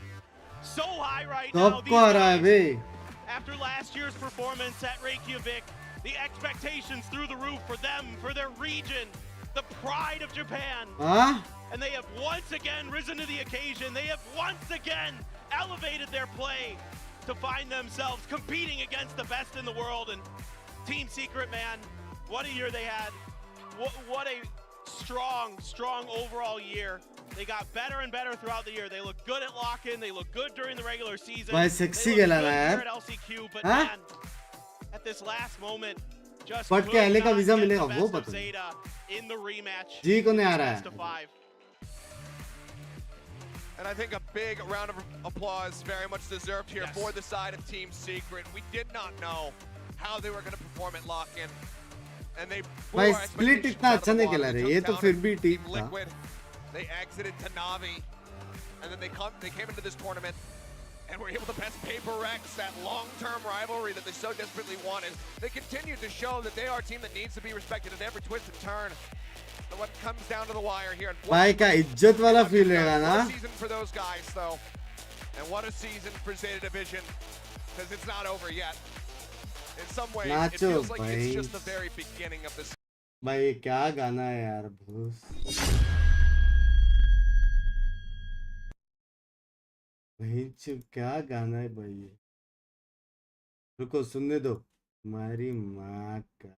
G: so high right now.
A: सबको आ रहा है बे.
G: After last year's performance at Reykjavik, the expectations through the roof for them, for their region, the pride of Japan.
A: हाँ?
G: And they have once again risen to the occasion. They have once again elevated their play to find themselves competing against the best in the world. And Team Secret, man, what a year they had. What a strong overall year. They got better and better throughout the year. They look good at lock-in. They look good during the regular season.
A: भाई
G: They
A: sexy
G: look good
A: गेला ना
G: here
A: यार.
G: at LCQ, but
A: हाँ?
G: man, at this last moment, just
A: But
G: could
A: क्या LA का
G: not
A: visa
G: get the
A: मिलेगा वो
G: best of
A: पता नहीं.
G: ZETA in the rematch.
A: जी को नहीं आ
G: Best
A: रहा
G: of
A: है.
G: 5.
F: And I think a big round of applause very much deserved here
G: Yes.
F: for the side of Team Secret. We did not know how they were going to perform at lock-in. And they blew
A: भाई
F: our
A: split
F: expectations
A: इतना
F: out of
A: अच्छा
F: the
A: नहीं
F: water.
A: खेला
F: They
A: रे. ये
F: took
A: तो
F: down
A: फिर भी
F: Team
A: ठीक था.
F: Liquid. They exited to Navi. And then they came into this tournament and were able to best Paper Rex, that long-term rivalry that they so desperately wanted. They continued to show that they are a team that needs to be respected at every twist and turn. But what comes down to the wire here.
A: भाई का इज्जत वाला feel रहेगा ना.
F: What a season for those guys, though. And what a season for Zeta Division. Because it's not over yet. In some ways, it
A: Nacho,
F: feels like
A: भाई.
F: it's just the very beginning of this.
A: भाई ये क्या गाना है यार भूस. भाई चुप क्या गाना है भाई ये. रुको सुनने दो. तुम्हारी माँ का.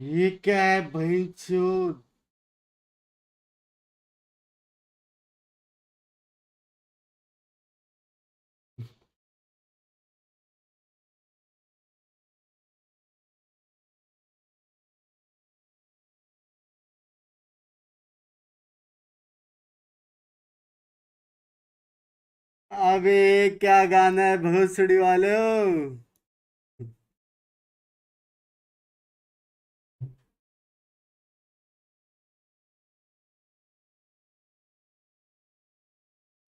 A: ये क्या है भाई चोद. अबे क्या गाना है भोसड़ी वालों.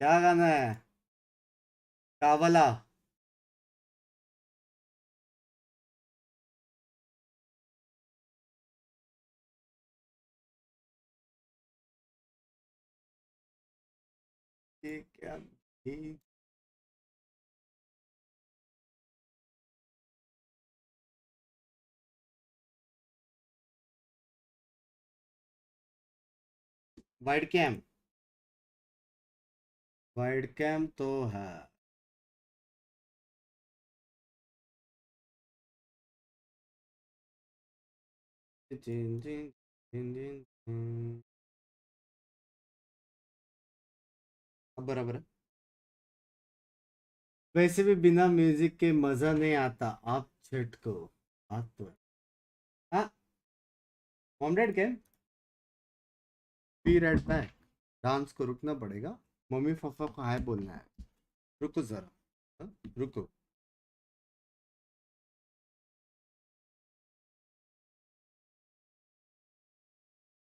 A: क्या गाना है. कावला. ये क्या ये वाइड कैम. वाइड कैम तो है. जिन जिन जिन जिन जिन. अब बराबर है. वैसे भी बिना म्यूजिक के मजा नहीं आता. आप झटको बात तो है. हाँ comrade cam. Be right back. Dance को रुकना पड़ेगा. मम्मी पापा को हाय बोलना है. रुको जरा. हाँ? रुको.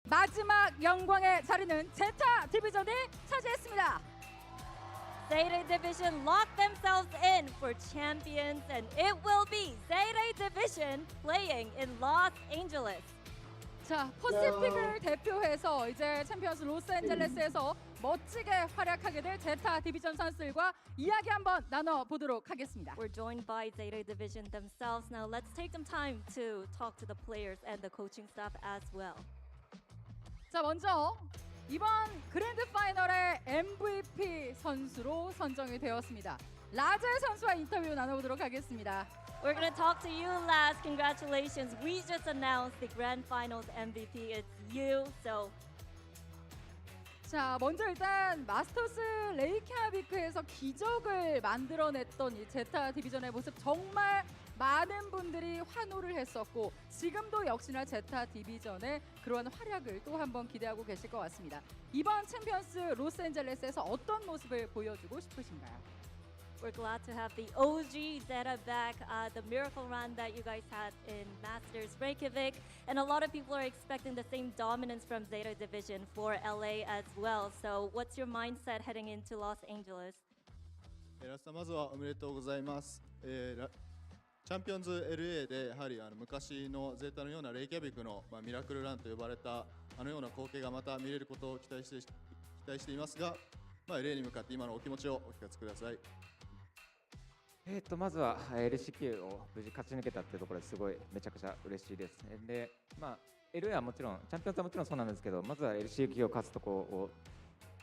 H: 마지막 영광의 자리는 제타 디비전이 차지했습니다.
J: Zeta Division locked themselves in for champions, and it will be Zeta Division playing in Los Angeles.
H: 자, 퍼시픽을 대표해서 이제 챔피언스 로스앤젤레스에서 멋지게 활약하게 될 제타 디비전 선수들과 이야기 한번 나눠보도록 하겠습니다.
J: We're joined by Zeta Division themselves. Now let's take some time to talk to the players and the coaching staff as well.
H: 자, 먼저 이번 그랜드 파이널의 MVP 선수로 선정이 되었습니다. 라제 선수와 인터뷰 나눠보도록 하겠습니다.
J: We're going to talk to you last. Congratulations. We just announced the grand finals MVP. It's you. So
H: 자, 먼저 일단 마스터스 레이캬비크에서 기적을 만들어냈던 이 제타 디비전의 모습 정말 많은 분들이 환호를 했었고 지금도 역시나 제타 디비전의 그러한 활약을 또 한번 기대하고 계실 것 같습니다. 이번 챔피언스 로스앤젤레스에서 어떤 모습을 보여주고 싶으신가요?
J: we're glad to have the OG Zeta back. The miracle run that you guys had in Masters Reykjavik, and a lot of people are expecting the same dominance from Zeta Division for LA as well. So what's your mindset heading into Los Angeles?
K: ラスタまずはおめでとうございます。チャンピオンズ LA でやはり昔のゼータのようなレイキャビクの、ミラクルランと呼ばれたあのような光景がまた見れることを期待していますが、例に向かって今のお気持ちをお聞かせください。
L: まずは LCQ を無事勝ち抜けたっていうところですごいめちゃくちゃ嬉しいです。で、LA はもちろん、チャンピオンズはもちろんそうなんですけど、まずは LCQ を勝つとこを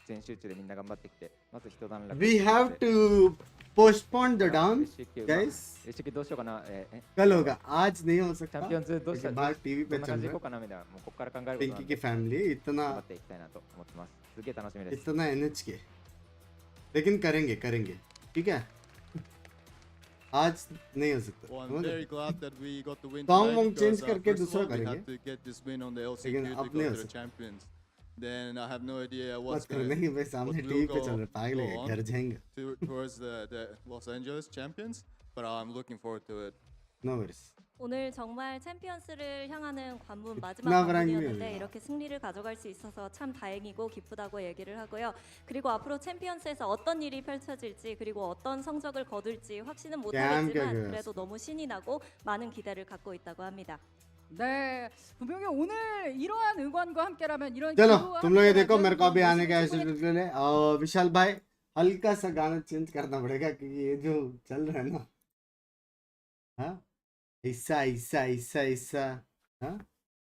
L: 全集中でみんな頑張ってきて、まず一段落。
A: We have to postpone the dance, guys.
L: LCQ どうしようかな。
A: कल होगा, आज नहीं हो
L: チャ
A: सकता.
L: ンピオンズどうしたら
A: बाहर TV
L: ど
A: पे
L: んな
A: चल
L: 感じでい
A: रहा
L: こうかなみたいな、もうここから考え
A: है.
L: ることなん
A: पिंकी
L: で
A: की फैमिली
L: 頑
A: इतना
L: 張っていきたいなと思ってます。すげえ楽しみです。
A: इतना NHK. लेकिन करेंगे करेंगे, ठीक है. आज नहीं हो सकता.
K: Well, I'm very glad that we got the win
A: Song
K: tonight
A: Wong change
K: because
A: करके
K: first of
A: दूसरा
K: all, we
A: करेंगे.
K: had to get this win on the LCQ
A: लेकिन
K: to
A: अब
K: go
A: नहीं
K: to
A: हो
K: the
A: सकता.
K: champions. Then I have no idea
A: मत
K: what's
A: करो,
K: going
A: नहीं भाई सामने
K: what
A: टीवी
K: will
A: पे चल रहा है,
K: go
A: पागल है,
K: on
A: घर जाएंगे.
K: towards the Los Angeles champions, but I'm looking forward to it.
A: No worries.
J: 오늘 정말 챔피언스를 향하는 관문 마지막
A: 이तना
J: 관문이었는데
A: 브라인이에요.
J: 이렇게 승리를 가져갈 수 있어서 참 다행이고 기쁘다고 얘기를 하고요. 그리고 앞으로 챔피언스에서 어떤 일이 펼쳐질지 그리고 어떤 성적을 거둘지 확신은 못하겠지만
A: 깜짝이야.
J: 그래도 너무 신이 나고 많은 기대를 갖고 있다고 합니다.
H: 네, 분명히 오늘 이러한 응원과 함께라면 이런
A: चलो
H: 기도와
A: तुम लोग ये देखो
H: 함께라면
A: मेरे को अभी आने का
H: 열심히
A: ऐसे
H: 충분히
A: बिल्कुल है. और विशाल भाई हल्का सा गाना चेंज करना पड़ेगा क्योंकि ये जो चल रहा है ना, हाँ, ऐसा ऐसा ऐसा ऐसा, हाँ,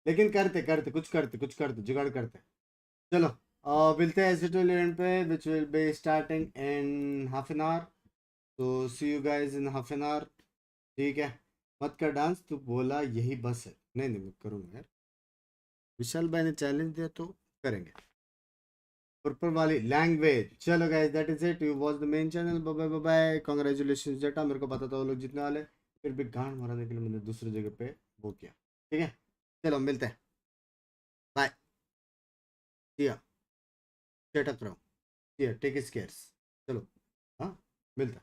A: लेकिन करते करते कुछ करते जुगाड़ करते. चलो मिलते हैं एस इवेंट पे which will be starting in half an hour. तो see you guys in half an hour. ठीक है, मत कर डांस. तू बोला यही बस है. नहीं मैं करूँगा यार. विशाल भाई ने चैलेंज दिया तो करेंगे. पर्पल वाली लैंग्वेज. चलो guys that is it. You watch the main channel. Bye bye bye. Congratulation Zeta. मेरे को पता था वो लोग जीतने वाले, फिर भी गांड मारने के लिए मैंने दूसरी जगह पे वो किया. ठीक है, चलो मिलते हैं. बाय. सिया चेटअप रहो. See ya take it cares. चलो हाँ मिलते हैं.